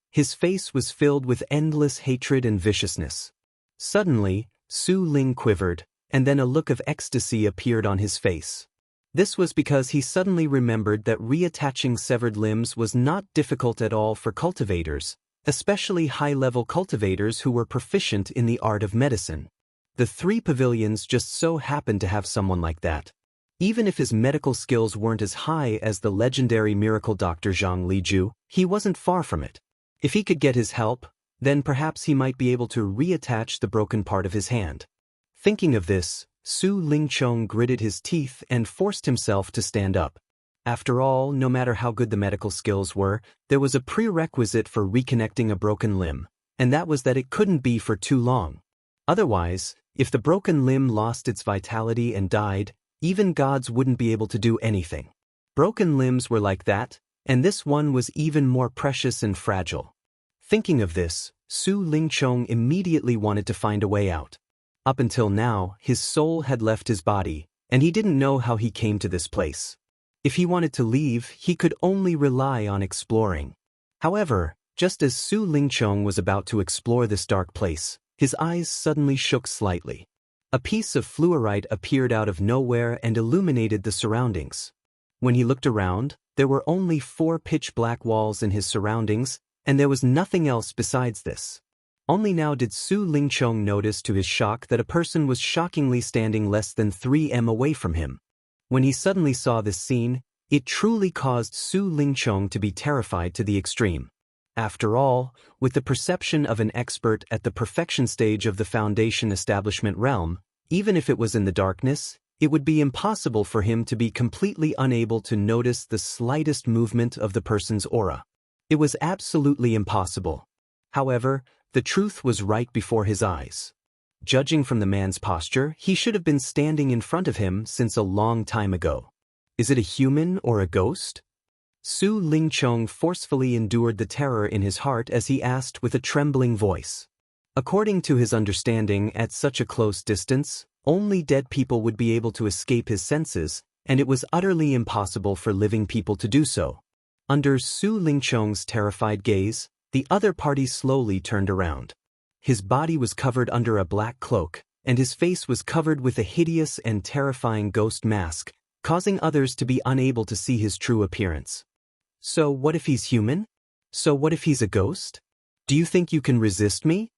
His face was filled with endless hatred and viciousness. Suddenly, Su Ling quivered, and then a look of ecstasy appeared on his face. This was because he suddenly remembered that reattaching severed limbs was not difficult at all for cultivators. especially high-level cultivators who were proficient in the art of medicine. The 3 pavilions just so happened to have someone like that. Even if his medical skills weren't as high as the legendary miracle doctor Zhang Liju, he wasn't far from it. If he could get his help, then perhaps he might be able to reattach the broken part of his hand. Thinking of this, Su Lingchong gritted his teeth and forced himself to stand up. After all, no matter how good the medical skills were, there was a prerequisite for reconnecting a broken limb, and that was that it couldn't be for too long. Otherwise, if the broken limb lost its vitality and died, even gods wouldn't be able to do anything. Broken limbs were like that, and this one was even more precious and fragile. Thinking of this, Su Lingchong immediately wanted to find a way out. Up until now, his soul had left his body, and he didn't know how he came to this place. If he wanted to leave, he could only rely on exploring. However, just as Su Lingchong was about to explore this dark place, his eyes suddenly shook slightly. A piece of fluorite appeared out of nowhere and illuminated the surroundings. When he looked around, there were only 4 pitch-black walls in his surroundings, and there was nothing else besides this. Only now did Su Lingchong notice to his shock that a person was shockingly standing less than 3 m away from him. When he suddenly saw this scene, it truly caused Su Lingchong to be terrified to the extreme. After all, with the perception of an expert at the perfection stage of the Foundation establishment realm, even if it was in the darkness, it would be impossible for him to be completely unable to notice the slightest movement of the person's aura. It was absolutely impossible. However, the truth was right before his eyes. Judging from the man's posture, he should have been standing in front of him since a long time ago. Is it a human or a ghost? Su Lingchong forcefully endured the terror in his heart as he asked with a trembling voice. According to his understanding, at such a close distance, only dead people would be able to escape his senses, and it was utterly impossible for living people to do so. Under Su Lingchong's terrified gaze, the other party slowly turned around. His body was covered under a black cloak, and his face was covered with a hideous and terrifying ghost mask, causing others to be unable to see his true appearance. So what if he's human? So what if he's a ghost? Do you think you can resist me?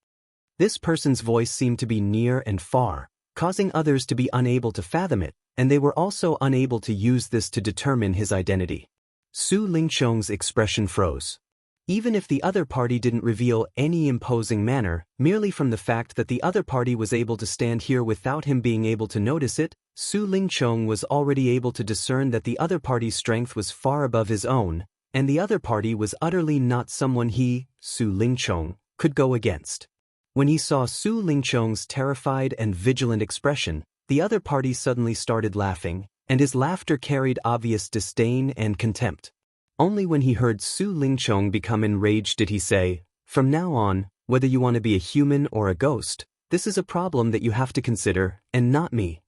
This person's voice seemed to be near and far, causing others to be unable to fathom it, and they were also unable to use this to determine his identity. Su Lingchong's expression froze. Even if the other party didn't reveal any imposing manner, merely from the fact that the other party was able to stand here without him being able to notice it, Su Lingchong was already able to discern that the other party's strength was far above his own, and the other party was utterly not someone he, Su Lingchong, could go against. When he saw Su Lingchong's terrified and vigilant expression, the other party suddenly started laughing, and his laughter carried obvious disdain and contempt. Only when he heard Su Lingchong become enraged did he say, "From now on, whether you want to be a human or a ghost, this is a problem that you have to consider, and not me."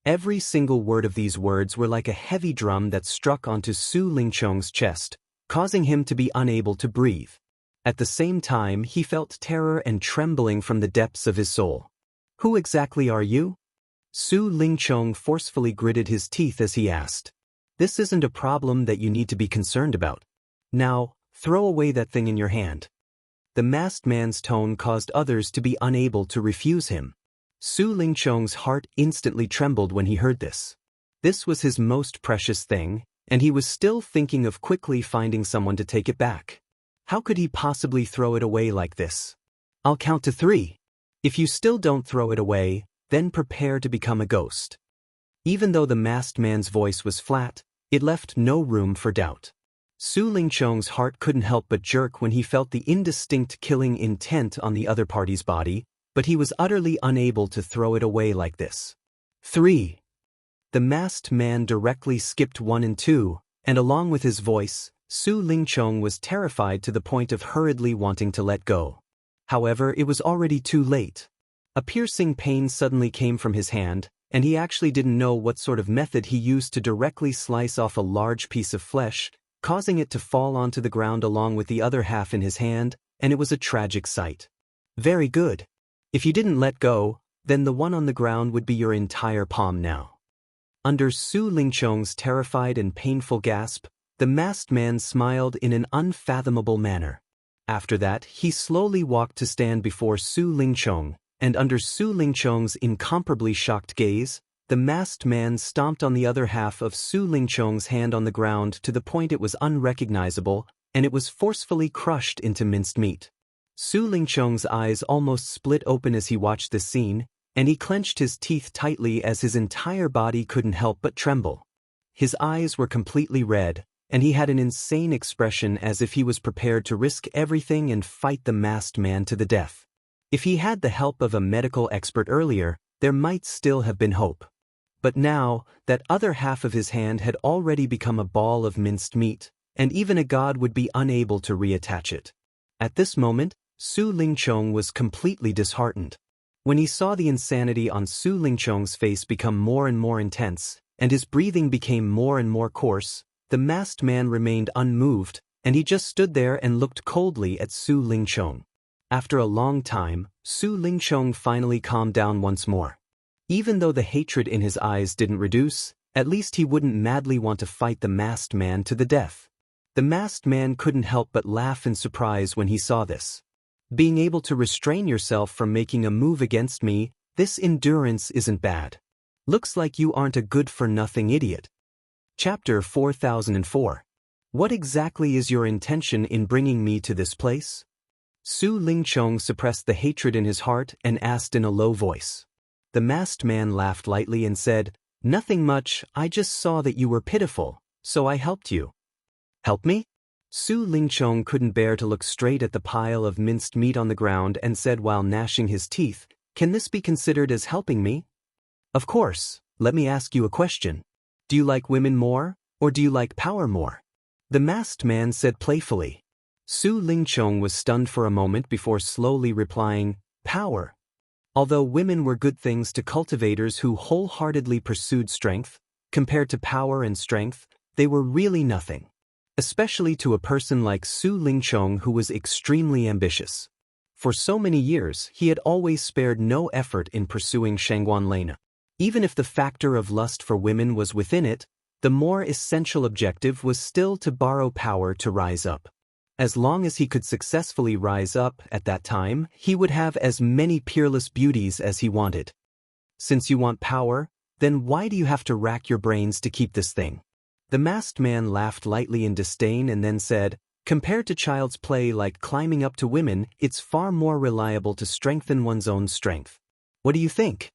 Every single word of these words were like a heavy drum that struck onto Su Lingchong's chest, causing him to be unable to breathe. At the same time, he felt terror and trembling from the depths of his soul. "Who exactly are you?" Su Lingchong forcefully gritted his teeth as he asked. "This isn't a problem that you need to be concerned about. Now, throw away that thing in your hand." The masked man's tone caused others to be unable to refuse him. Su Lingchong's heart instantly trembled when he heard this. This was his most precious thing, and he was still thinking of quickly finding someone to take it back. How could he possibly throw it away like this? "I'll count to 3. If you still don't throw it away, then prepare to become a ghost." Even though the masked man's voice was flat, it left no room for doubt. Su Lingchong's heart couldn't help but jerk when he felt the indistinct killing intent on the other party's body, but he was utterly unable to throw it away like this. 3. The masked man directly skipped 1 and 2, and along with his voice, Su Lingchong was terrified to the point of hurriedly wanting to let go. However, it was already too late. A piercing pain suddenly came from his hand, and he actually didn't know what sort of method he used to directly slice off a large piece of flesh, causing it to fall onto the ground along with the other half in his hand, and it was a tragic sight. Very good. If you didn't let go, then the one on the ground would be your entire palm now. Under Su Lingchong's terrified and painful gasp, the masked man smiled in an unfathomable manner. After that, he slowly walked to stand before Su Lingchong, and under Su Lingchong's incomparably shocked gaze, the masked man stomped on the other half of Su Lingchong's hand on the ground to the point it was unrecognizable, and it was forcefully crushed into minced meat. Su Lingchong's eyes almost split open as he watched this scene, and he clenched his teeth tightly as his entire body couldn't help but tremble. His eyes were completely red, and he had an insane expression as if he was prepared to risk everything and fight the masked man to the death. If he had the help of a medical expert earlier, there might still have been hope. But now, that other half of his hand had already become a ball of minced meat, and even a god would be unable to reattach it. At this moment, Su Lingchong was completely disheartened. When he saw the insanity on Su Lingchong's face become more and more intense, and his breathing became more and more coarse, the masked man remained unmoved, and he just stood there and looked coldly at Su Lingchong. After a long time, Su Lingchong finally calmed down once more. Even though the hatred in his eyes didn't reduce, at least he wouldn't madly want to fight the masked man to the death. The masked man couldn't help but laugh in surprise when he saw this. Being able to restrain yourself from making a move against me, this endurance isn't bad. Looks like you aren't a good-for-nothing idiot. Chapter 4004. What exactly is your intention in bringing me to this place? Su Lingchong suppressed the hatred in his heart and asked in a low voice. The masked man laughed lightly and said, "Nothing much, I just saw that you were pitiful, so I helped you." "Help me?" Su Lingchong couldn't bear to look straight at the pile of minced meat on the ground and said while gnashing his teeth, "Can this be considered as helping me?" "Of course. Let me ask you a question. Do you like women more, or do you like power more?" The masked man said playfully. Su Lingchong was stunned for a moment before slowly replying, "Power." Although women were good things to cultivators who wholeheartedly pursued strength, compared to power and strength, they were really nothing. Especially to a person like Su Lingchong who was extremely ambitious. For so many years, he had always spared no effort in pursuing Shangguanlena. Even if the factor of lust for women was within it, the more essential objective was still to borrow power to rise up. As long as he could successfully rise up at that time, he would have as many peerless beauties as he wanted. Since you want power, then why do you have to rack your brains to keep this thing? The masked man laughed lightly in disdain and then said, "Compared to child's play like climbing up to women, it's far more reliable to strengthen one's own strength. What do you think?"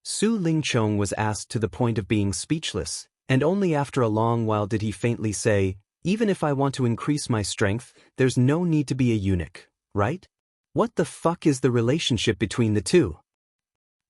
Su Lingchong was asked to the point of being speechless, and only after a long while did he faintly say, "Even if I want to increase my strength, there's no need to be a eunuch, right? What the fuck is the relationship between the two?"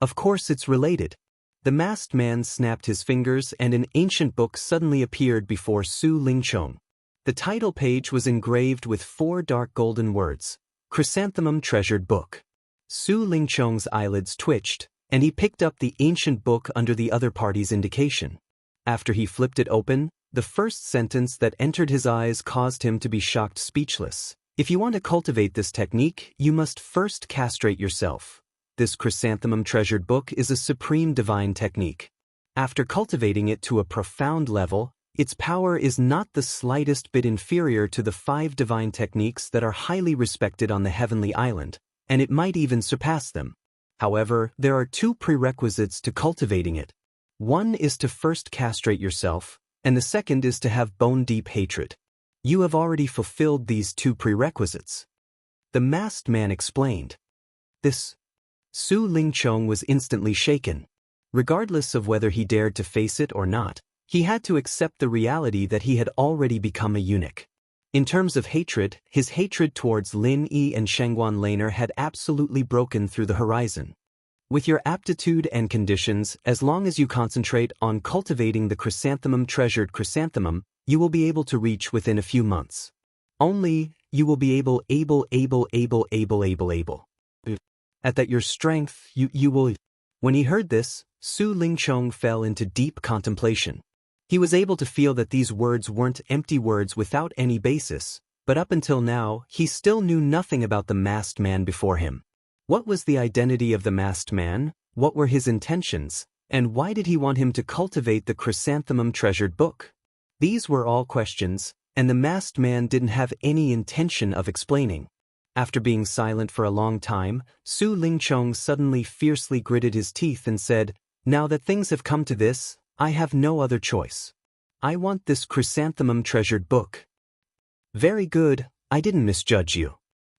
"Of course it's related." The masked man snapped his fingers and an ancient book suddenly appeared before Su Lingchong. The title page was engraved with 4 dark golden words, "Chrysanthemum Treasured Book." Su Lingchong's eyelids twitched, and he picked up the ancient book under the other party's indication. After he flipped it open, the first sentence that entered his eyes caused him to be shocked speechless. "If you want to cultivate this technique, you must first castrate yourself. This chrysanthemum treasured book is a supreme divine technique. After cultivating it to a profound level, its power is not the slightest bit inferior to the 5 divine techniques that are highly respected on the heavenly island, and it might even surpass them. However, there are 2 prerequisites to cultivating it. One is to first castrate yourself, and the second is to have bone-deep hatred. You have already fulfilled these 2 prerequisites." The masked man explained. Su Lingchong was instantly shaken. Regardless of whether he dared to face it or not, he had to accept the reality that he had already become a eunuch. In terms of hatred, his hatred towards Lin Yi and Shangguanlena had absolutely broken through the horizon. With your aptitude and conditions, as long as you concentrate on cultivating the treasured chrysanthemum, you will be able to reach within a few months. Only, you will be able. At that your strength, you will. When he heard this, Su Lingchong fell into deep contemplation. He was able to feel that these words weren't empty words without any basis, but up until now, he still knew nothing about the masked man before him. What was the identity of the masked man? What were his intentions? And why did he want him to cultivate the chrysanthemum treasured book? These were all questions, and the masked man didn't have any intention of explaining. After being silent for a long time, Su Lingchong suddenly fiercely gritted his teeth and said, "Now that things have come to this, I have no other choice. I want this chrysanthemum treasured book." "Very good, I didn't misjudge you.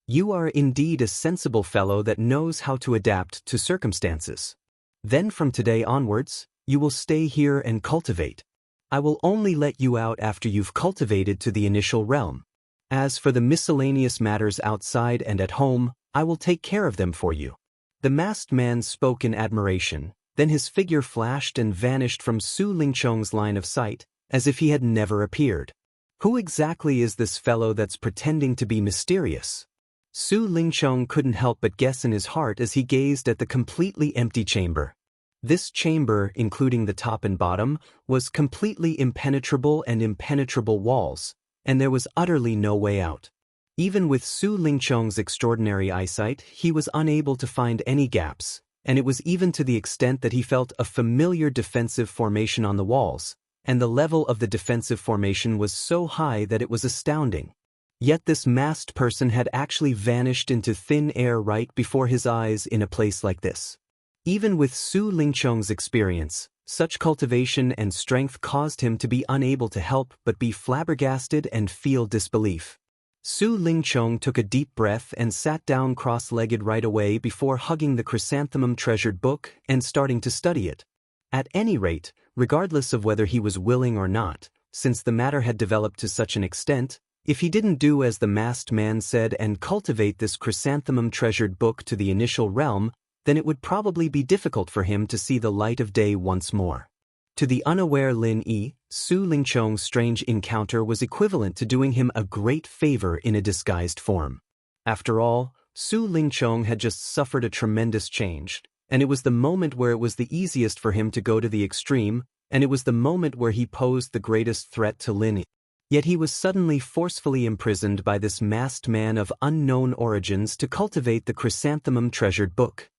You are indeed a sensible fellow that knows how to adapt to circumstances. Then from today onwards, you will stay here and cultivate. I will only let you out after you've cultivated to the initial realm. As for the miscellaneous matters outside and at home, I will take care of them for you." The masked man spoke in admiration, then his figure flashed and vanished from Su Lingchong's line of sight, as if he had never appeared. Who exactly is this fellow that's pretending to be mysterious? Su Lingchong couldn't help but guess in his heart as he gazed at the completely empty chamber. This chamber, including the top and bottom, was completely impenetrable and impenetrable walls, and there was utterly no way out. Even with Su Lingchong's extraordinary eyesight, he was unable to find any gaps, and it was even to the extent that he felt a familiar defensive formation on the walls, and the level of the defensive formation was so high that it was astounding. Yet this masked person had actually vanished into thin air right before his eyes in a place like this. Even with Su Lingchong's experience, such cultivation and strength caused him to be unable to help but be flabbergasted and feel disbelief. Su Lingchong took a deep breath and sat down cross-legged right away before hugging the chrysanthemum treasured book and starting to study it. At any rate, regardless of whether he was willing or not, since the matter had developed to such an extent, if he didn't do as the masked man said and cultivate this chrysanthemum treasured book to the initial realm, then it would probably be difficult for him to see the light of day once more. To the unaware Lin Yi, Su Lingchong's strange encounter was equivalent to doing him a great favor in a disguised form. After all, Su Lingchong had just suffered a tremendous change, and it was the moment where it was the easiest for him to go to the extreme, and it was the moment where he posed the greatest threat to Lin Yi. Yet he was suddenly forcefully imprisoned by this masked man of unknown origins to cultivate the chrysanthemum treasured book.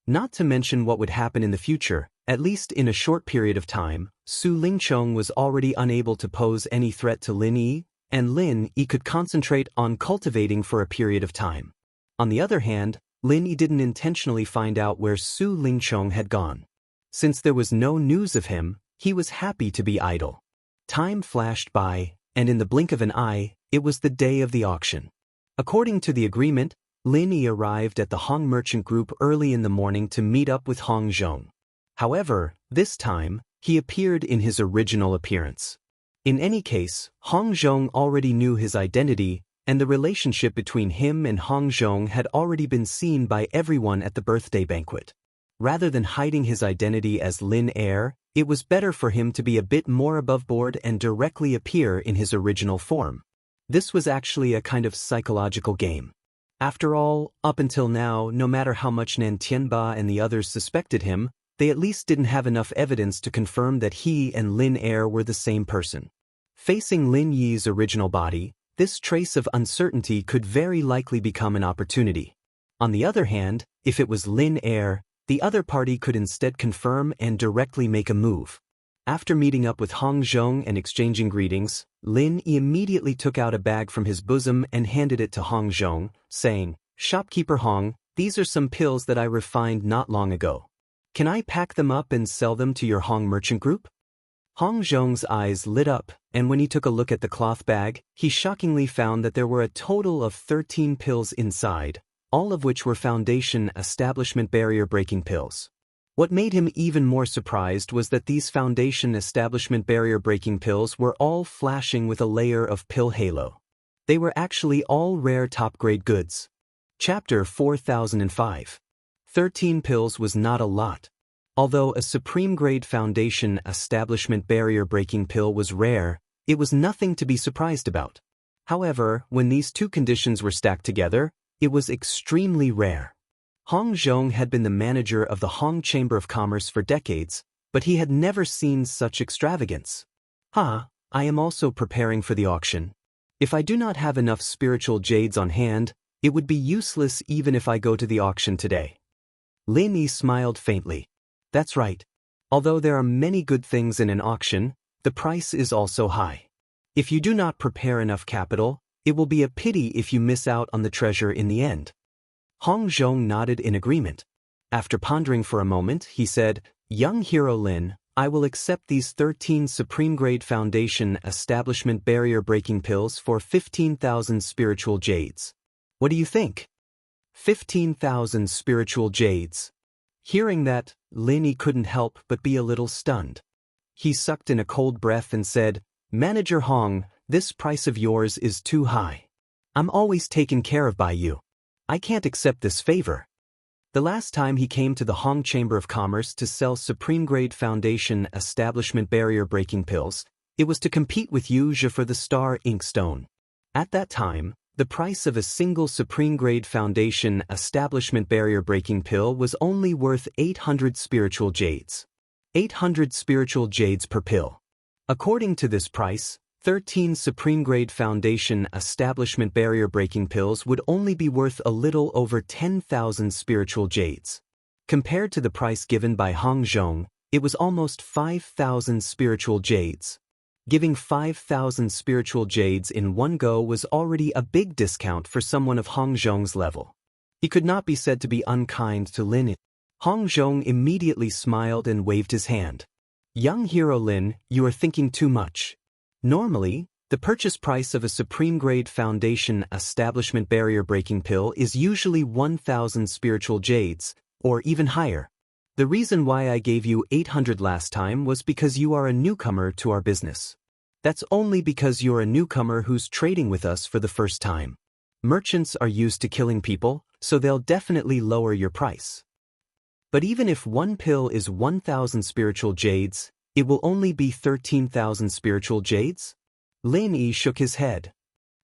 Not to mention what would happen in the future, at least in a short period of time, Su Lingchong was already unable to pose any threat to Lin Yi, and Lin Yi could concentrate on cultivating for a period of time. On the other hand, Lin Yi didn't intentionally find out where Su Lingchong had gone. Since there was no news of him, he was happy to be idle. Time flashed by, and in the blink of an eye, it was the day of the auction. According to the agreement, Lin Yi arrived at the Hong merchant group early in the morning to meet up with Hong Zhong. However, this time, he appeared in his original appearance. In any case, Hong Zhong already knew his identity, and the relationship between him and Hong Zhong had already been seen by everyone at the birthday banquet. Rather than hiding his identity as Lin Air, it was better for him to be a bit more above board and directly appear in his original form. This was actually a kind of psychological game. After all, up until now, no matter how much Nan Tianba and the others suspected him, they at least didn't have enough evidence to confirm that he and Lin Air were the same person. Facing Lin Yi's original body, this trace of uncertainty could very likely become an opportunity. On the other hand, if it was Lin Air, the other party could instead confirm and directly make a move. After meeting up with Hong Zhong and exchanging greetings, Lin Yi immediately took out a bag from his bosom and handed it to Hong Zhong, saying, "Shopkeeper Hong, these are some pills that I refined not long ago. Can I pack them up and sell them to your Hong merchant group?" Hong Zhong's eyes lit up, and when he took a look at the cloth bag, he shockingly found that there were a total of 13 pills inside, all of which were foundation establishment barrier-breaking pills. What made him even more surprised was that these foundation establishment barrier-breaking pills were all flashing with a layer of pill halo. They were actually all rare top-grade goods. Chapter 4005. 13 pills was not a lot. Although a supreme-grade foundation establishment barrier-breaking pill was rare, it was nothing to be surprised about. However, when these two conditions were stacked together, it was extremely rare. Hong Zhong had been the manager of the Hong Chamber of Commerce for decades, but he had never seen such extravagance. I am also preparing for the auction. If I do not have enough spiritual jades on hand, it would be useless even if I go to the auction today. Lin Yi smiled faintly. That's right. Although there are many good things in an auction, the price is also high. If you do not prepare enough capital, It will be a pity if you miss out on the treasure in the end. Hong Zhong nodded in agreement. After pondering for a moment, he said, Young hero Lin, I will accept these 13 Supreme-Grade Foundation Establishment Barrier-Breaking Pills for 15,000 spiritual jades. What do you think? 15,000 spiritual jades. Hearing that, Lin couldn't help but be a little stunned. He sucked in a cold breath and said, Manager Hong, this price of yours is too high. I'm always taken care of by you. I can't accept this favor. The last time he came to the Hong Chamber of Commerce to sell Supreme-Grade Foundation Establishment Barrier-Breaking Pills, it was to compete with Yu Zhe for the Star Inkstone. At that time, the price of a single Supreme-Grade Foundation Establishment Barrier-Breaking Pill was only worth 800 spiritual jades. 800 spiritual jades per pill. According to this price, 13 Supreme-Grade Foundation Establishment Barrier-Breaking Pills would only be worth a little over 10,000 spiritual jades. Compared to the price given by Hong Zhong, it was almost 5,000 spiritual jades. Giving 5,000 spiritual jades in one go was already a big discount for someone of Hong Zhong's level. He could not be said to be unkind to Lin. Hong Zhong immediately smiled and waved his hand. Young hero Lin, you are thinking too much. Normally, the purchase price of a Supreme-Grade Foundation Establishment Barrier-Breaking Pill is usually 1,000 spiritual jades, or even higher. The reason why I gave you 800 last time was because you are a newcomer to our business. That's only because you're a newcomer who's trading with us for the first time. Merchants are used to killing people, so they'll definitely lower your price. But even if one pill is 1,000 spiritual jades, it will only be 13,000 spiritual jades? Lin Yi shook his head.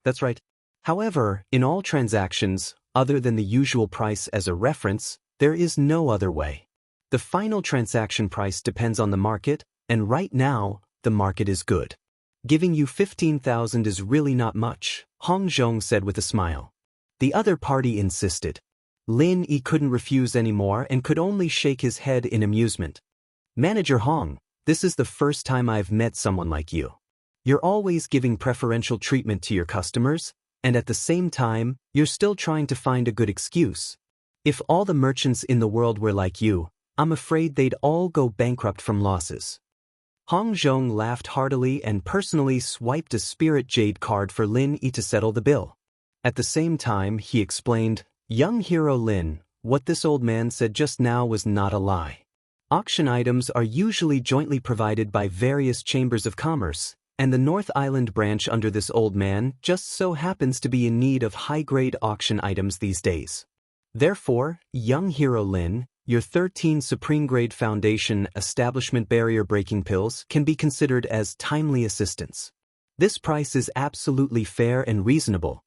That's right. However, in all transactions, other than the usual price as a reference, there is no other way. The final transaction price depends on the market, and right now, the market is good. Giving you 15,000 is really not much, Hong Zhong said with a smile. The other party insisted. Lin Yi couldn't refuse anymore and could only shake his head in amusement. Manager Hong, this is the first time I've met someone like you. You're always giving preferential treatment to your customers, and at the same time, you're still trying to find a good excuse. If all the merchants in the world were like you, I'm afraid they'd all go bankrupt from losses. Hong Zhong laughed heartily and personally swiped a spirit jade card for Lin Yi to settle the bill. At the same time, he explained, Young hero Lin, what this old man said just now was not a lie. Auction items are usually jointly provided by various chambers of commerce, and the North Island branch under this old man just so happens to be in need of high-grade auction items these days. Therefore, young hero Lin, your 13 Supreme-Grade Foundation Establishment Barrier-Breaking Pills can be considered as timely assistance. This price is absolutely fair and reasonable.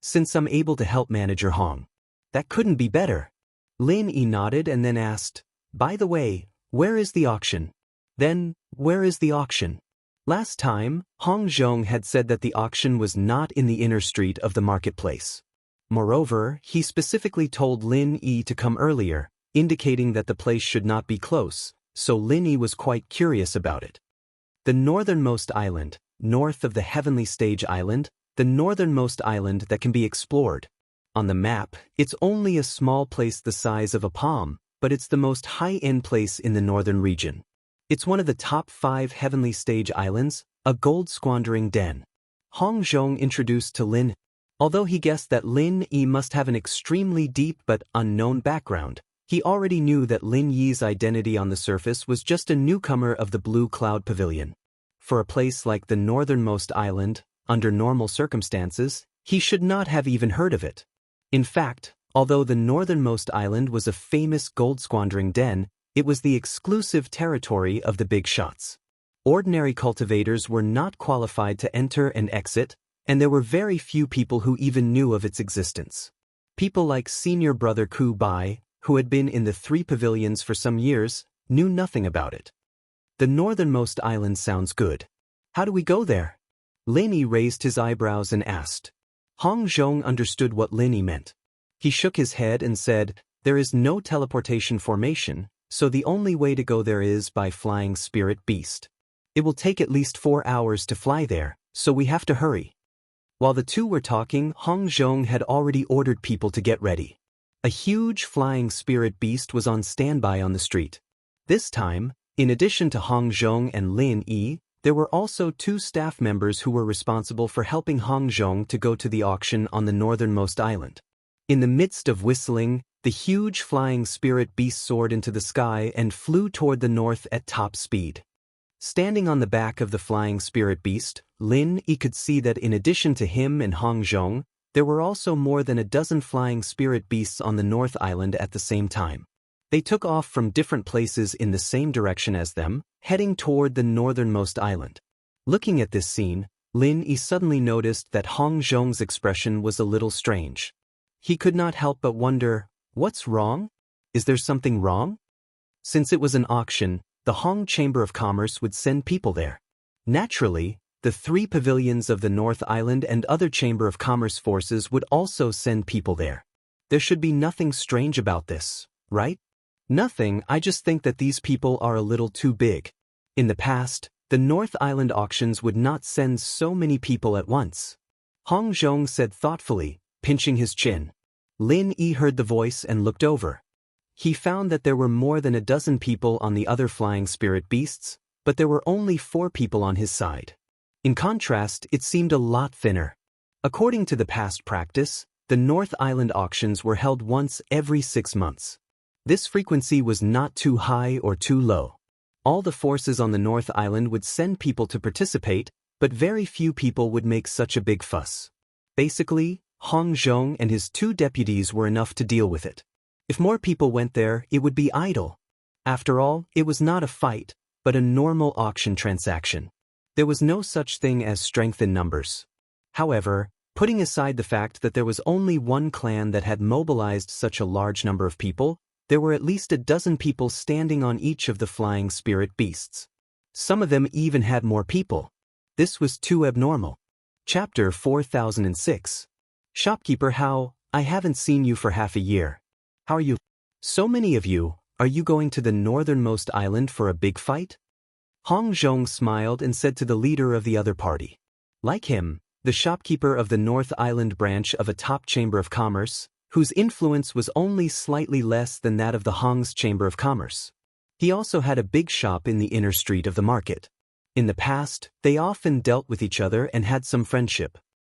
Since I'm able to help Manager Hong. That couldn't be better. Lin Yi nodded and then asked, By the way, where is the auction? Then, where is the auction? Last time, Hong Zhong had said that the auction was not in the inner street of the marketplace. Moreover, he specifically told Lin Yi to come earlier, indicating that the place should not be close, so Lin Yi was quite curious about it. The northernmost island, north of the Heavenly Stage Island, the northernmost island that can be explored. On the map, it's only a small place the size of a palm, but it's the most high-end place in the northern region. It's one of the top 5 Heavenly Stage Islands, a gold-squandering den. Hong Zhong introduced to Lin. Although he guessed that Lin Yi must have an extremely deep but unknown background, he already knew that Lin Yi's identity on the surface was just a newcomer of the Blue Cloud Pavilion. For a place like the northernmost island, under normal circumstances, he should not have even heard of it. In fact, although the northernmost island was a famous gold-squandering den, it was the exclusive territory of the big shots. Ordinary cultivators were not qualified to enter and exit, and there were very few people who even knew of its existence. People like senior brother Ku Bai, who had been in the 3 pavilions for some years, knew nothing about it. The northernmost island sounds good. How do we go there? Lin Yi raised his eyebrows and asked. Hong Zhong understood what Lin Yi meant. He shook his head and said, There is no teleportation formation, so the only way to go there is by flying Spirit Beast. It will take at least 4 hours to fly there, so we have to hurry. While the two were talking, Hong Zhong had already ordered people to get ready. A huge flying spirit beast was on standby on the street. This time, in addition to Hong Zhong and Lin Yi, there were also two staff members who were responsible for helping Hong Zhong to go to the auction on the northernmost island. In the midst of whistling, the huge flying spirit beast soared into the sky and flew toward the north at top speed. Standing on the back of the flying spirit beast, Lin Yi could see that in addition to him and Hong Zhong, there were also more than a dozen flying spirit beasts on the North Island at the same time. They took off from different places in the same direction as them, heading toward the northernmost island. Looking at this scene, Lin Yi suddenly noticed that Hong Zhong's expression was a little strange. He could not help but wonder, what's wrong? Is there something wrong? Since it was an auction, the Hong Chamber of Commerce would send people there. Naturally, the 3 pavilions of the North Island and other Chamber of Commerce forces would also send people there. There should be nothing strange about this, right? Nothing, I just think that these people are a little too big. In the past, the North Island auctions would not send so many people at once. Hong Zhong said thoughtfully, pinching his chin. Lin Yi heard the voice and looked over. He found that there were more than a dozen people on the other flying spirit beasts, but there were only 4 people on his side. In contrast, it seemed a lot thinner. According to the past practice, the North Island auctions were held once every 6 months. This frequency was not too high or too low. All the forces on the North Island would send people to participate, but very few people would make such a big fuss. Basically, Hong Zhong and his 2 deputies were enough to deal with it. If more people went there, it would be idle. After all, it was not a fight, but a normal auction transaction. There was no such thing as strength in numbers. However, putting aside the fact that there was only one clan that had mobilized such a large number of people, there were at least a dozen people standing on each of the flying spirit beasts. Some of them even had more people. This was too abnormal. Chapter 4006. Shopkeeper How, I haven't seen you for half a year. How are you? So many of you, are you going to the northernmost island for a big fight? Hong Zhong smiled and said to the leader of the other party. Like him, the shopkeeper of the North Island branch of a top chamber of commerce, whose influence was only slightly less than that of the Hong's Chamber of Commerce. He also had a big shop in the inner street of the market. In the past, they often dealt with each other and had some friendship.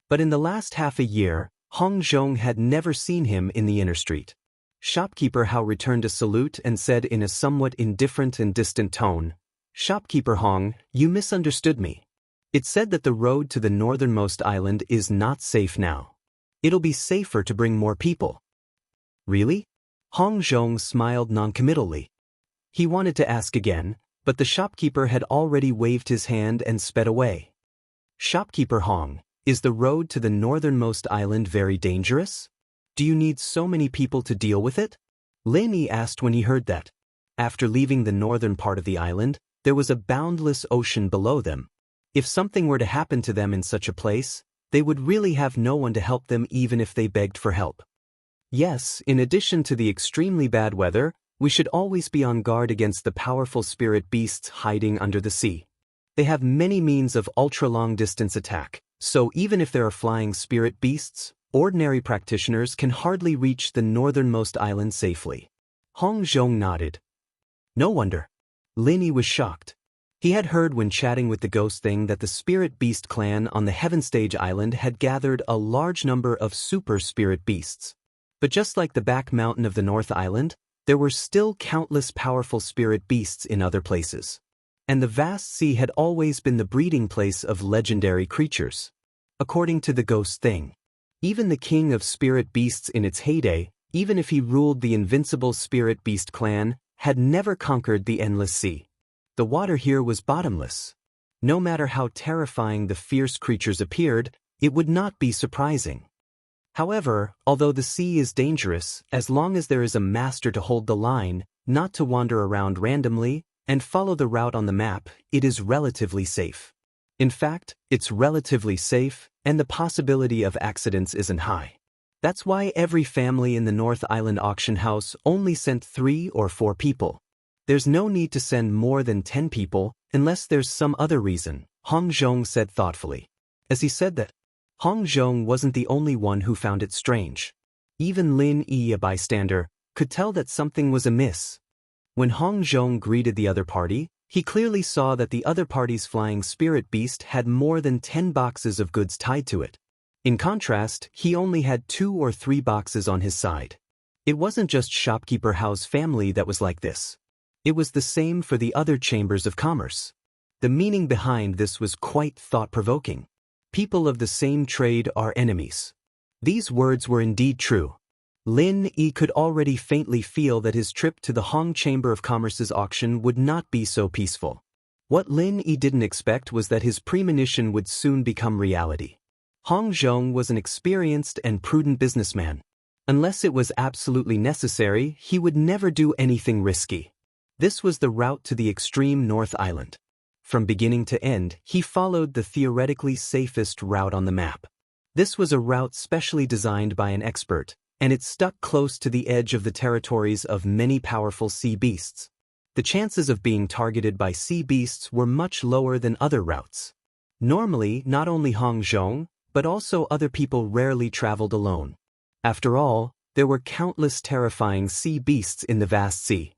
But in the last half a year, Hong Zhong had never seen him in the inner street. Shopkeeper Hao returned a salute and said in a somewhat indifferent and distant tone, Shopkeeper Hong, you misunderstood me. It said that the road to the northernmost island is not safe now. It'll be safer to bring more people. Really? Hong Zhong smiled noncommittally. He wanted to ask again, but the shopkeeper had already waved his hand and sped away. Shopkeeper Hong, is the road to the northernmost island very dangerous? Do you need so many people to deal with it? Lin Yi asked when he heard that. After leaving the northern part of the island, there was a boundless ocean below them. If something were to happen to them in such a place, they would really have no one to help them even if they begged for help. Yes, in addition to the extremely bad weather, we should always be on guard against the powerful spirit beasts hiding under the sea. They have many means of ultra-long-distance attack, so even if there are flying spirit beasts, ordinary practitioners can hardly reach the northernmost island safely. Hong Zhong nodded. No wonder. Lin Yi was shocked. He had heard when chatting with the ghost thing that the Spirit Beast clan on the Heaven Stage Island had gathered a large number of super spirit beasts. But just like the back mountain of the North Island, there were still countless powerful spirit beasts in other places. And the vast sea had always been the breeding place of legendary creatures. According to the ghost thing, even the king of spirit beasts in its heyday, even if he ruled the invincible Spirit Beast clan, had never conquered the endless sea. The water here was bottomless. No matter how terrifying the fierce creatures appeared, it would not be surprising. However, although the sea is dangerous, as long as there is a master to hold the line, not to wander around randomly, and follow the route on the map, it is relatively safe. In fact, it's relatively safe, and the possibility of accidents isn't high. That's why every family in the North Island auction house only sent 3 or 4 people. There's no need to send more than 10 people, unless there's some other reason, Hong Zhong said thoughtfully. As he said that, Hong Zhong wasn't the only one who found it strange. Even Lin Yi, a bystander, could tell that something was amiss. When Hong Zhong greeted the other party, he clearly saw that the other party's flying spirit beast had more than 10 boxes of goods tied to it. In contrast, he only had 2 or 3 boxes on his side. It wasn't just shopkeeper Hao's family that was like this. It was the same for the other chambers of commerce. The meaning behind this was quite thought-provoking. People of the same trade are enemies. These words were indeed true. Lin Yi could already faintly feel that his trip to the Hong Chamber of Commerce's auction would not be so peaceful. What Lin Yi didn't expect was that his premonition would soon become reality. Hong Zhong was an experienced and prudent businessman. Unless it was absolutely necessary, he would never do anything risky. This was the route to the extreme North Island. From beginning to end, he followed the theoretically safest route on the map. This was a route specially designed by an expert, and it stuck close to the edge of the territories of many powerful sea beasts. The chances of being targeted by sea beasts were much lower than other routes. Normally, not only Hong Zhong, but also other people rarely traveled alone. After all, there were countless terrifying sea beasts in the vast sea.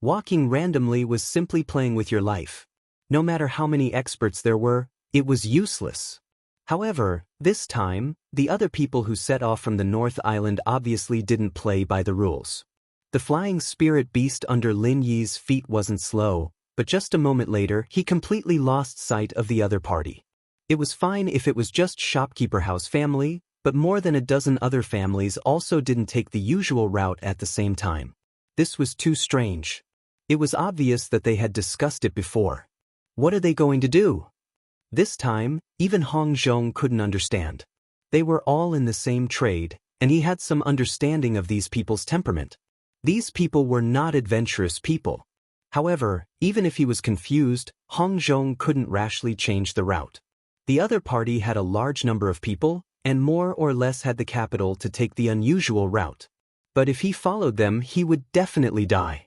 Walking randomly was simply playing with your life. No matter how many experts there were, it was useless. However, this time, the other people who set off from the North Island obviously didn't play by the rules. The flying spirit beast under Lin Yi's feet wasn't slow, but just a moment later he completely lost sight of the other party. It was fine if it was just shopkeeper Hao's family, but more than a dozen other families also didn't take the usual route at the same time. This was too strange. It was obvious that they had discussed it before. What are they going to do? This time, even Hong Zhong couldn't understand. They were all in the same trade, and he had some understanding of these people's temperament. These people were not adventurous people. However, even if he was confused, Hong Zhong couldn't rashly change the route. The other party had a large number of people, and more or less had the capital to take the unusual route. But if he followed them, he would definitely die.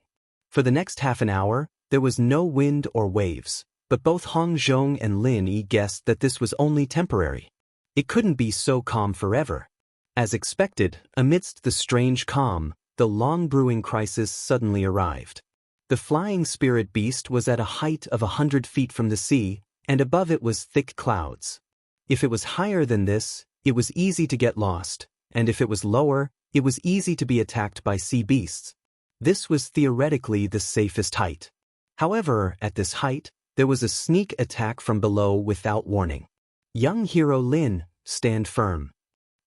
For the next half an hour, there was no wind or waves, but both Hong Zhong and Lin Yi guessed that this was only temporary. It couldn't be so calm forever. As expected, amidst the strange calm, the long-brewing crisis suddenly arrived. The flying spirit beast was at a height of 100 feet from the sea, and above it was thick clouds. If it was higher than this, it was easy to get lost, and if it was lower, it was easy to be attacked by sea beasts. This was theoretically the safest height. However, at this height, there was a sneak attack from below without warning. Young hero Lin, stand firm.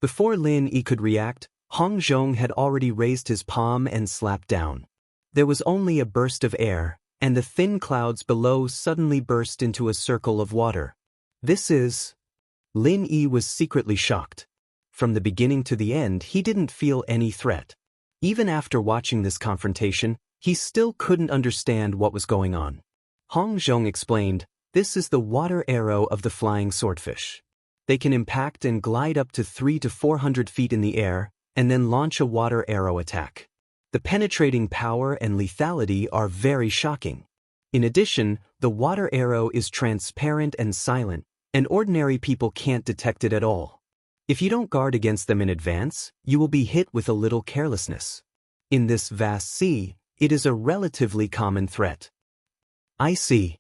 Before Lin Yi could react, Hong Zhong had already raised his palm and slapped down. There was only a burst of air, and the thin clouds below suddenly burst into a circle of water. This is... Lin Yi was secretly shocked. From the beginning to the end, he didn't feel any threat. Even after watching this confrontation, he still couldn't understand what was going on. Hong Zhong explained, "This is the water arrow of the flying swordfish. They can impact and glide up to 300 to 400 feet in the air, and then launch a water arrow attack. The penetrating power and lethality are very shocking. In addition, the water arrow is transparent and silent, and ordinary people can't detect it at all. If you don't guard against them in advance, you will be hit with a little carelessness. In this vast sea, it is a relatively common threat." I see.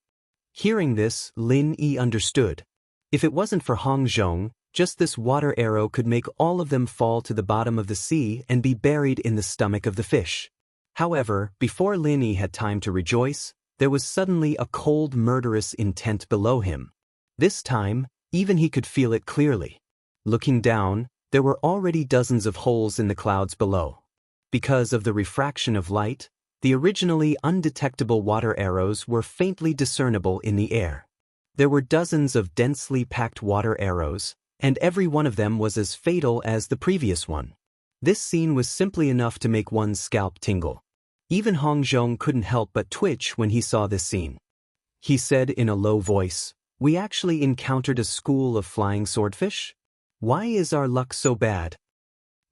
Hearing this, Lin Yi understood. If it wasn't for Hong Zhong, just this water arrow could make all of them fall to the bottom of the sea and be buried in the stomach of the fish. However, before Lin Yi had time to rejoice, there was suddenly a cold, murderous intent below him. This time, even he could feel it clearly. Looking down, there were already dozens of holes in the clouds below. Because of the refraction of light, the originally undetectable water arrows were faintly discernible in the air. There were dozens of densely packed water arrows, and every one of them was as fatal as the previous one. This scene was simply enough to make one's scalp tingle. Even Hong Zhong couldn't help but twitch when he saw this scene. He said in a low voice, "We actually encountered a school of flying swordfish? Why is our luck so bad?"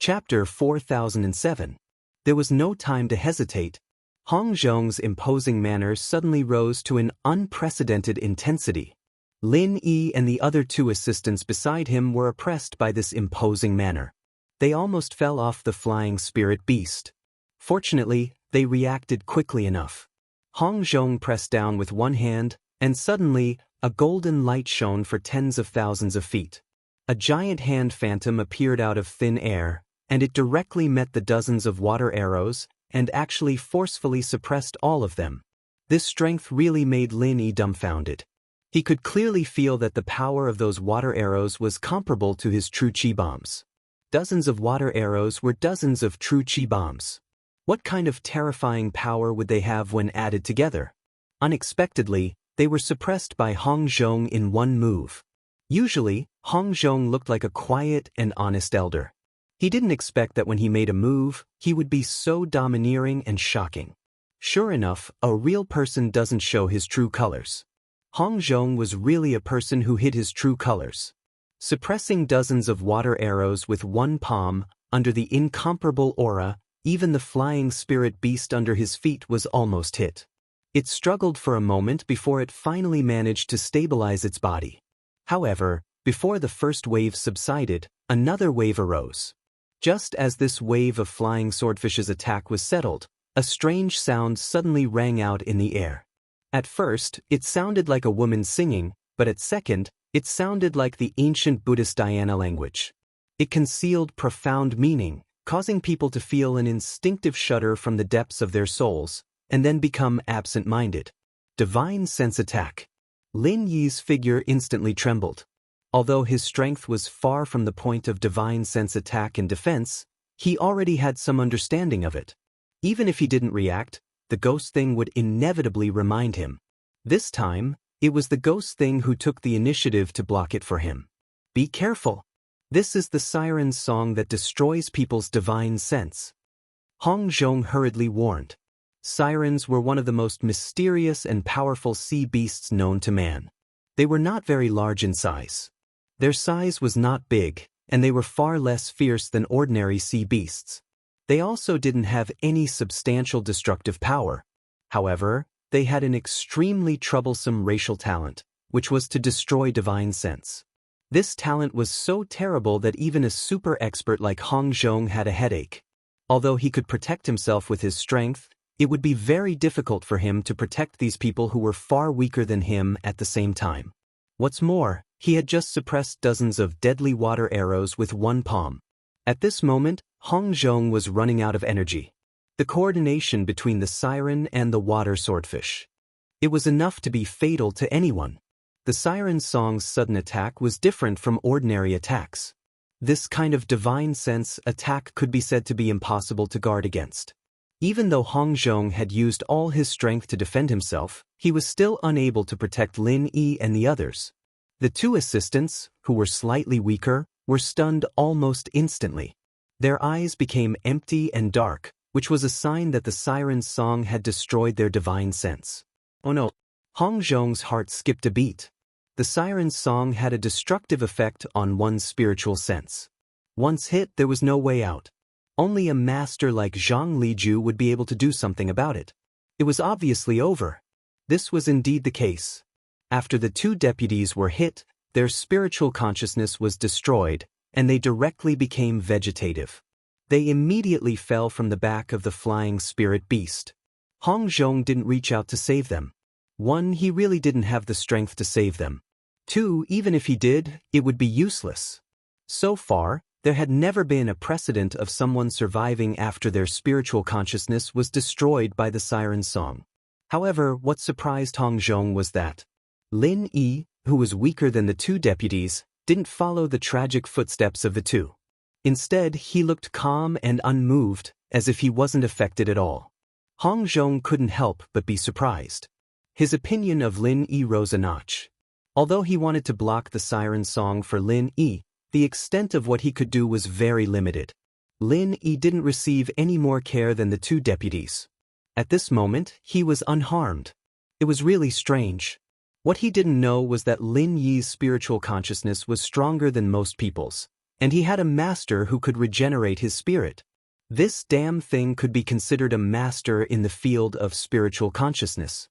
Chapter 4007. There was no time to hesitate. Hong Zhong's imposing manner suddenly rose to an unprecedented intensity. Lin Yi and the other two assistants beside him were oppressed by this imposing manner. They almost fell off the flying spirit beast. Fortunately, they reacted quickly enough. Hong Zhong pressed down with one hand, and suddenly, a golden light shone for tens of thousands of feet. A giant hand phantom appeared out of thin air, and it directly met the dozens of water arrows, and actually forcefully suppressed all of them. This strength really made Lin Yi dumbfounded. He could clearly feel that the power of those water arrows was comparable to his true chi bombs. Dozens of water arrows were dozens of true chi bombs. What kind of terrifying power would they have when added together? Unexpectedly, they were suppressed by Hong Zhong in one move. Usually, Hong Zhong looked like a quiet and honest elder. He didn't expect that when he made a move, he would be so domineering and shocking. Sure enough, a real person doesn't show his true colors. Hong Zhong was really a person who hid his true colors. Suppressing dozens of water arrows with one palm, under the incomparable aura, even the flying spirit beast under his feet was almost hit. It struggled for a moment before it finally managed to stabilize its body. However, before the first wave subsided, another wave arose. Just as this wave of flying swordfish's attack was settled, a strange sound suddenly rang out in the air. At first, it sounded like a woman singing, but at second, it sounded like the ancient Buddhist dhyana language. It concealed profound meaning, causing people to feel an instinctive shudder from the depths of their souls, and then become absent-minded. Divine sense attack. Lin Yi's figure instantly trembled. Although his strength was far from the point of divine sense attack and defense, he already had some understanding of it. Even if he didn't react, the ghost thing would inevitably remind him. This time, it was the ghost thing who took the initiative to block it for him. Be careful. This is the siren's song that destroys people's divine sense. Hong Zhong hurriedly warned. Sirens were one of the most mysterious and powerful sea beasts known to man. They were not very large in size. Their size was not big, and they were far less fierce than ordinary sea beasts. They also didn't have any substantial destructive power. However, they had an extremely troublesome racial talent, which was to destroy divine sense. This talent was so terrible that even a super expert like Hong Zhong had a headache. Although he could protect himself with his strength, it would be very difficult for him to protect these people who were far weaker than him at the same time. What's more, he had just suppressed dozens of deadly water arrows with one palm. At this moment, Hong Zhong was running out of energy. The coordination between the siren and the water swordfish. It was enough to be fatal to anyone. The siren song's sudden attack was different from ordinary attacks. This kind of divine sense attack could be said to be impossible to guard against. Even though Hong Zhong had used all his strength to defend himself, he was still unable to protect Lin Yi and the others. The two assistants, who were slightly weaker, were stunned almost instantly. Their eyes became empty and dark, which was a sign that the siren's song had destroyed their divine sense. Oh no! Hong Zhong's heart skipped a beat. The siren's song had a destructive effect on one's spiritual sense. Once hit, there was no way out. Only a master like Zhang Liju would be able to do something about it. It was obviously over. This was indeed the case. After the two deputies were hit, their spiritual consciousness was destroyed, and they directly became vegetative. They immediately fell from the back of the flying spirit beast. Hong Zhong didn't reach out to save them. 1. He really didn't have the strength to save them. 2. Even if he did, it would be useless. So far, there had never been a precedent of someone surviving after their spiritual consciousness was destroyed by the siren song. However, what surprised Hong Zhong was that Lin Yi, who was weaker than the two deputies, didn't follow the tragic footsteps of the two. Instead, he looked calm and unmoved, as if he wasn't affected at all. Hong Zhong couldn't help but be surprised. His opinion of Lin Yi rose a notch. Although he wanted to block the siren song for Lin Yi, the extent of what he could do was very limited. Lin Yi didn't receive any more care than the two deputies. At this moment, he was unharmed. It was really strange. What he didn't know was that Lin Yi's spiritual consciousness was stronger than most people's, and he had a master who could regenerate his spirit. This damn thing could be considered a master in the field of spiritual consciousness.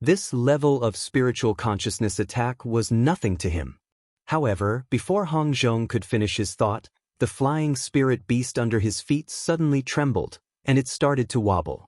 This level of spiritual consciousness attack was nothing to him. However, before Hong Zhong could finish his thought, the flying spirit beast under his feet suddenly trembled, and it started to wobble.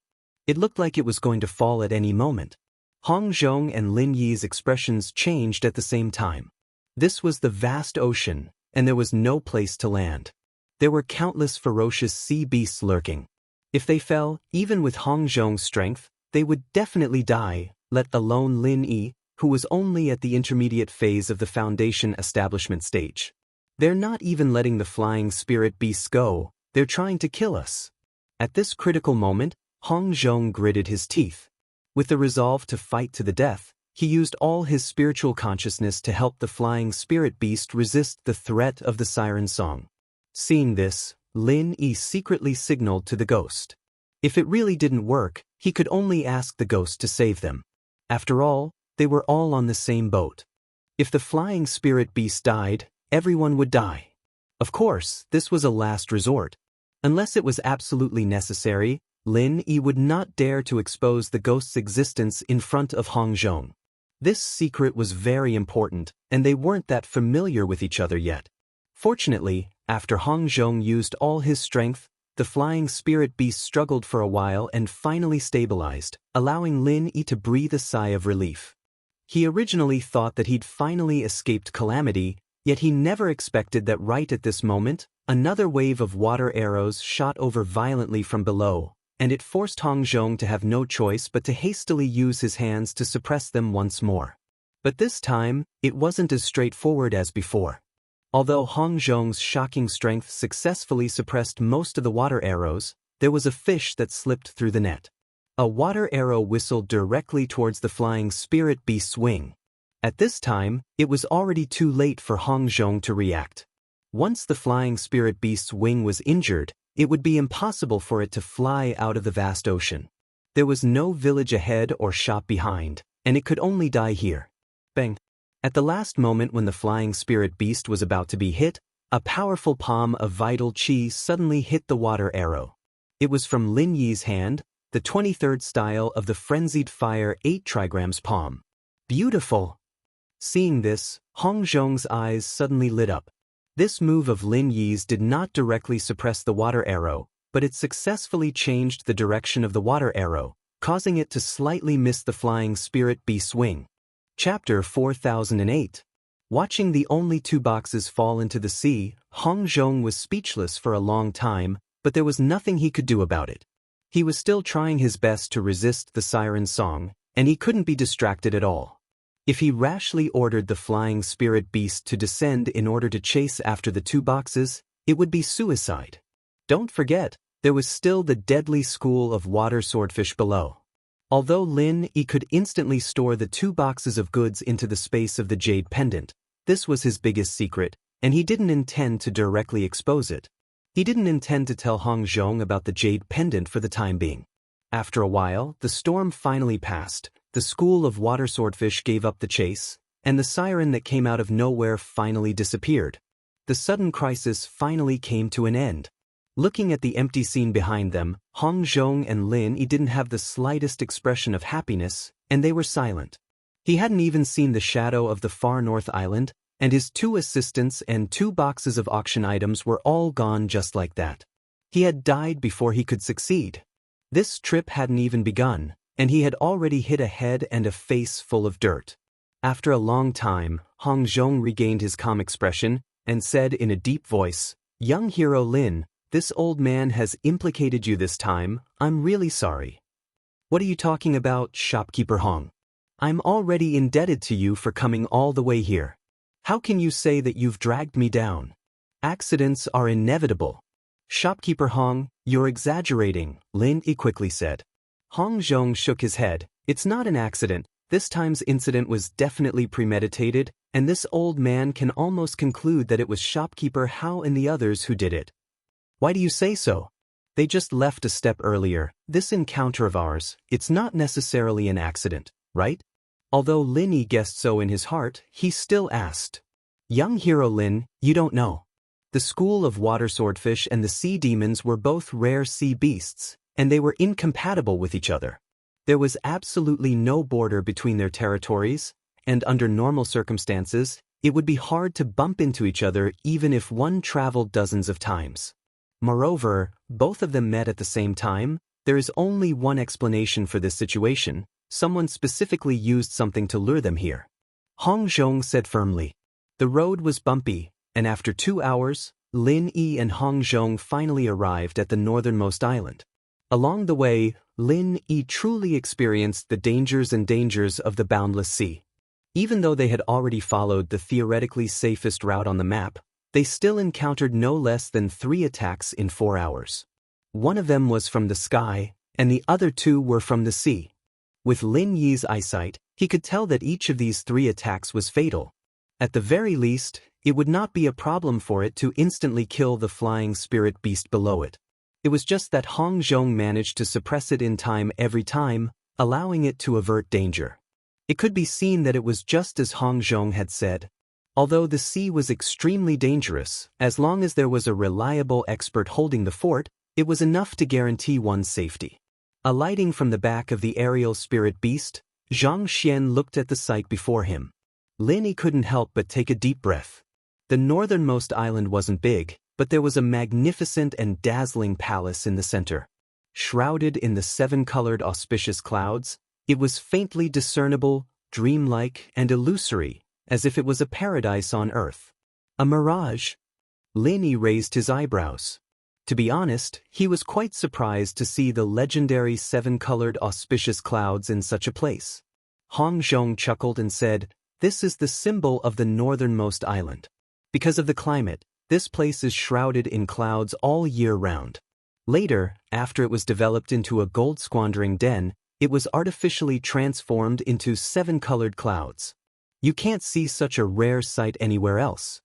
It looked like it was going to fall at any moment. Hong Zhong and Lin Yi's expressions changed at the same time. This was the vast ocean, and there was no place to land. There were countless ferocious sea beasts lurking. If they fell, even with Hong Zhong's strength, they would definitely die, let alone Lin Yi, who was only at the intermediate phase of the foundation establishment stage. They're not even letting the flying spirit beasts go, they're trying to kill us. At this critical moment, Hong Zhong gritted his teeth. With the resolve to fight to the death, he used all his spiritual consciousness to help the flying spirit beast resist the threat of the siren song. Seeing this, Lin Yi secretly signaled to the ghost. If it really didn't work, he could only ask the ghost to save them. After all, they were all on the same boat. If the flying spirit beast died, everyone would die. Of course, this was a last resort. Unless it was absolutely necessary, Lin Yi would not dare to expose the ghost's existence in front of Hong Zhong. This secret was very important, and they weren't that familiar with each other yet. Fortunately, after Hong Zhong used all his strength, the flying spirit beast struggled for a while and finally stabilized, allowing Lin Yi to breathe a sigh of relief. He originally thought that he'd finally escaped calamity, yet he never expected that right at this moment, another wave of water arrows shot over violently from below, and it forced Hong Zhong to have no choice but to hastily use his hands to suppress them once more. But this time, it wasn't as straightforward as before. Although Hong Zhong's shocking strength successfully suppressed most of the water arrows, there was a fish that slipped through the net. A water arrow whistled directly towards the flying spirit beast's wing. At this time, it was already too late for Hong Zhong to react. Once the flying spirit beast's wing was injured, it would be impossible for it to fly out of the vast ocean. There was no village ahead or shop behind, and it could only die here. Bang! At the last moment when the flying spirit beast was about to be hit, a powerful palm of vital chi suddenly hit the water arrow. It was from Lin Yi's hand, the 23rd style of the frenzied fire 8 trigrams palm. Beautiful! Seeing this, Hong Zhong's eyes suddenly lit up. This move of Lin Yi's did not directly suppress the water arrow, but it successfully changed the direction of the water arrow, causing it to slightly miss the flying spirit beast's wing. Chapter 4008. Watching the only 2 boxes fall into the sea, Hong Zhong was speechless for a long time, but there was nothing he could do about it. He was still trying his best to resist the siren song, and he couldn't be distracted at all. If he rashly ordered the flying spirit beast to descend in order to chase after the 2 boxes, it would be suicide. Don't forget, there was still the deadly school of water swordfish below. Although Lin Yi could instantly store the 2 boxes of goods into the space of the jade pendant, this was his biggest secret, and he didn't intend to directly expose it. He didn't intend to tell Hong Zhong about the jade pendant for the time being. After a while, the storm finally passed, the school of water swordfish gave up the chase, and the siren that came out of nowhere finally disappeared. The sudden crisis finally came to an end. Looking at the empty scene behind them, Hong Zhong and Lin Yi didn't have the slightest expression of happiness, and they were silent. He hadn't even seen the shadow of the far north island, and his 2 assistants and 2 boxes of auction items were all gone just like that. He had died before he could succeed. This trip hadn't even begun, and he had already hit a head and a face full of dirt. After a long time, Hong Zhong regained his calm expression and said in a deep voice, "Young hero Lin, this old man has implicated you this time. I'm really sorry." "What are you talking about, shopkeeper Hong? I'm already indebted to you for coming all the way here. How can you say that you've dragged me down? Accidents are inevitable." "Shopkeeper Hong, you're exaggerating," Lin Yi quickly said. Hong Zhong shook his head. "It's not an accident. This time's incident was definitely premeditated, and this old man can almost conclude that it was shopkeeper Hao and the others who did it." "Why do you say so? They just left a step earlier. This encounter of ours, it's not necessarily an accident, right?" Although Lin Yi guessed so in his heart, he still asked. "Young hero Lin, you don't know. The school of water swordfish and the sea demons were both rare sea beasts, and they were incompatible with each other. There was absolutely no border between their territories, and under normal circumstances, it would be hard to bump into each other even if one traveled dozens of times. Moreover, both of them met at the same time. There is only one explanation for this situation: someone specifically used something to lure them here. Hong Zhong said firmly. The road was bumpy, and after 2 hours, Lin Yi and Hong Zhong finally arrived at the northernmost island. Along the way, Lin Yi truly experienced the dangers of the boundless sea. Even though they had already followed the theoretically safest route on the map, they still encountered no less than 3 attacks in 4 hours. One of them was from the sky, and the other 2 were from the sea. With Lin Yi's eyesight, he could tell that each of these 3 attacks was fatal. At the very least, it would not be a problem for it to instantly kill the flying spirit beast below it. It was just that Hong Zhong managed to suppress it in time every time, allowing it to avert danger. It could be seen that it was just as Hong Zhong had said. Although the sea was extremely dangerous, as long as there was a reliable expert holding the fort, it was enough to guarantee one's safety. Alighting from the back of the aerial spirit beast, Zhang Xian looked at the sight before him. Lin Yi couldn't help but take a deep breath. The northernmost island wasn't big, but there was a magnificent and dazzling palace in the center. Shrouded in the 7-colored auspicious clouds, it was faintly discernible, dreamlike, and illusory, as if it was a paradise on earth. A mirage? Lin Yi raised his eyebrows. To be honest, he was quite surprised to see the legendary 7-colored auspicious clouds in such a place. Hong Zhong chuckled and said, "This is the symbol of the northernmost island. Because of the climate, this place is shrouded in clouds all year round. Later, after it was developed into a gold-squandering den, it was artificially transformed into 7-colored clouds. You can't see such a rare sight anywhere else."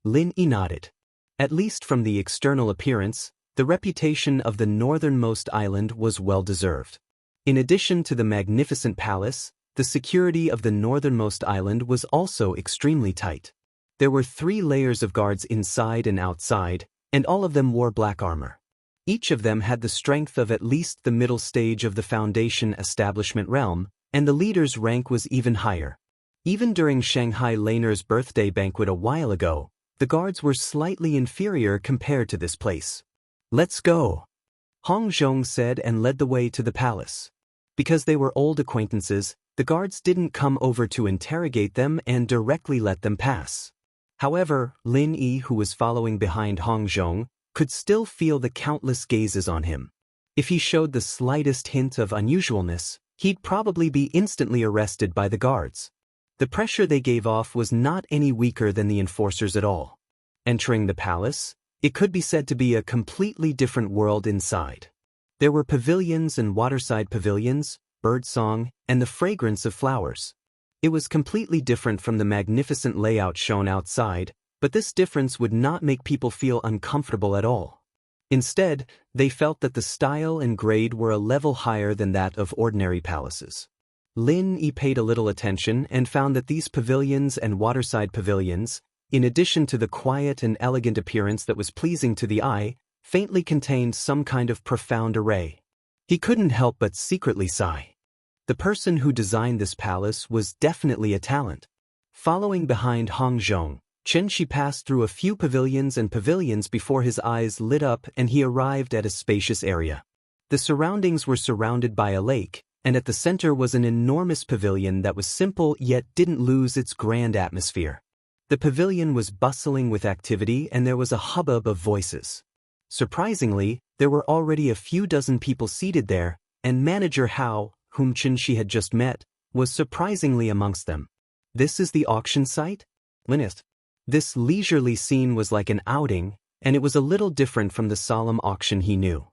Lin Yi nodded. At least from the external appearance, the reputation of the northernmost island was well-deserved. In addition to the magnificent palace, the security of the northernmost island was also extremely tight. There were 3 layers of guards inside and outside, and all of them wore black armor. Each of them had the strength of at least the middle stage of the Foundation establishment realm, and the leader's rank was even higher. Even during Shanghai Laner's birthday banquet a while ago, the guards were slightly inferior compared to this place. "Let's go," Hong Zhong said and led the way to the palace. Because they were old acquaintances, the guards didn't come over to interrogate them and directly let them pass. However, Lin Yi, who was following behind Hong Zhong, could still feel the countless gazes on him. If he showed the slightest hint of unusualness, he'd probably be instantly arrested by the guards. The pressure they gave off was not any weaker than the enforcers at all. Entering the palace, it could be said to be a completely different world inside. There were pavilions and waterside pavilions, birdsong, and the fragrance of flowers. It was completely different from the magnificent layout shown outside, but this difference would not make people feel uncomfortable at all. Instead, they felt that the style and grade were a level higher than that of ordinary palaces. Lin Yi paid a little attention and found that these pavilions and waterside pavilions, in addition to the quiet and elegant appearance that was pleasing to the eye, faintly contained some kind of profound array. He couldn't help but secretly sigh. The person who designed this palace was definitely a talent. Following behind Hong Zhong, Chen Shi passed through a few pavilions before his eyes lit up and he arrived at a spacious area. The surroundings were surrounded by a lake, and at the center was an enormous pavilion that was simple yet didn't lose its grand atmosphere. The pavilion was bustling with activity and there was a hubbub of voices. Surprisingly, there were already a few dozen people seated there, and Manager Hao, whom Chen Shi had just met, was surprisingly amongst them. "This is the auction site?" Linist. This leisurely scene was like an outing, and it was a little different from the solemn auction he knew.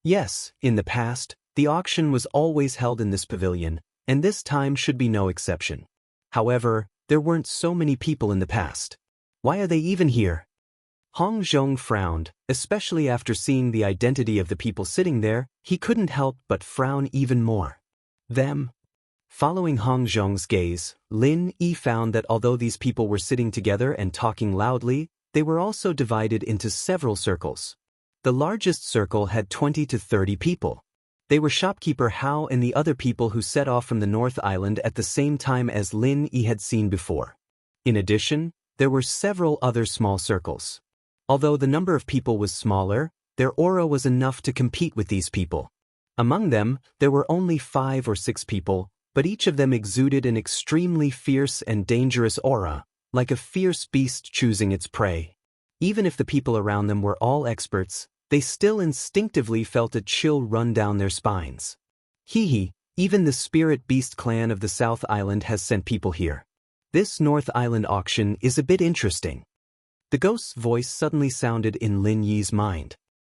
Yes, in the past, the auction was always held in this pavilion, and this time should be no exception. However, there weren't so many people in the past. Why are they even here? Hong Zhong frowned, especially after seeing the identity of the people sitting there. He couldn't help but frown even more. Them? Following Hong Zhong's gaze, Lin Yi found that although these people were sitting together and talking loudly, they were also divided into several circles. The largest circle had 20 to 30 people. They were shopkeeper Hao and the other people who set off from the North Island at the same time as Lin Yi had seen before. In addition, there were several other small circles. Although the number of people was smaller, their aura was enough to compete with these people. Among them, there were only 5 or 6 people, but each of them exuded an extremely fierce and dangerous aura, like a fierce beast choosing its prey. Even if the people around them were all experts, they still instinctively felt a chill run down their spines. Hee, even the Spirit Beast clan of the South Island has sent people here. This North Island auction is a bit interesting. The ghost's voice suddenly sounded in Lin Yi's mind.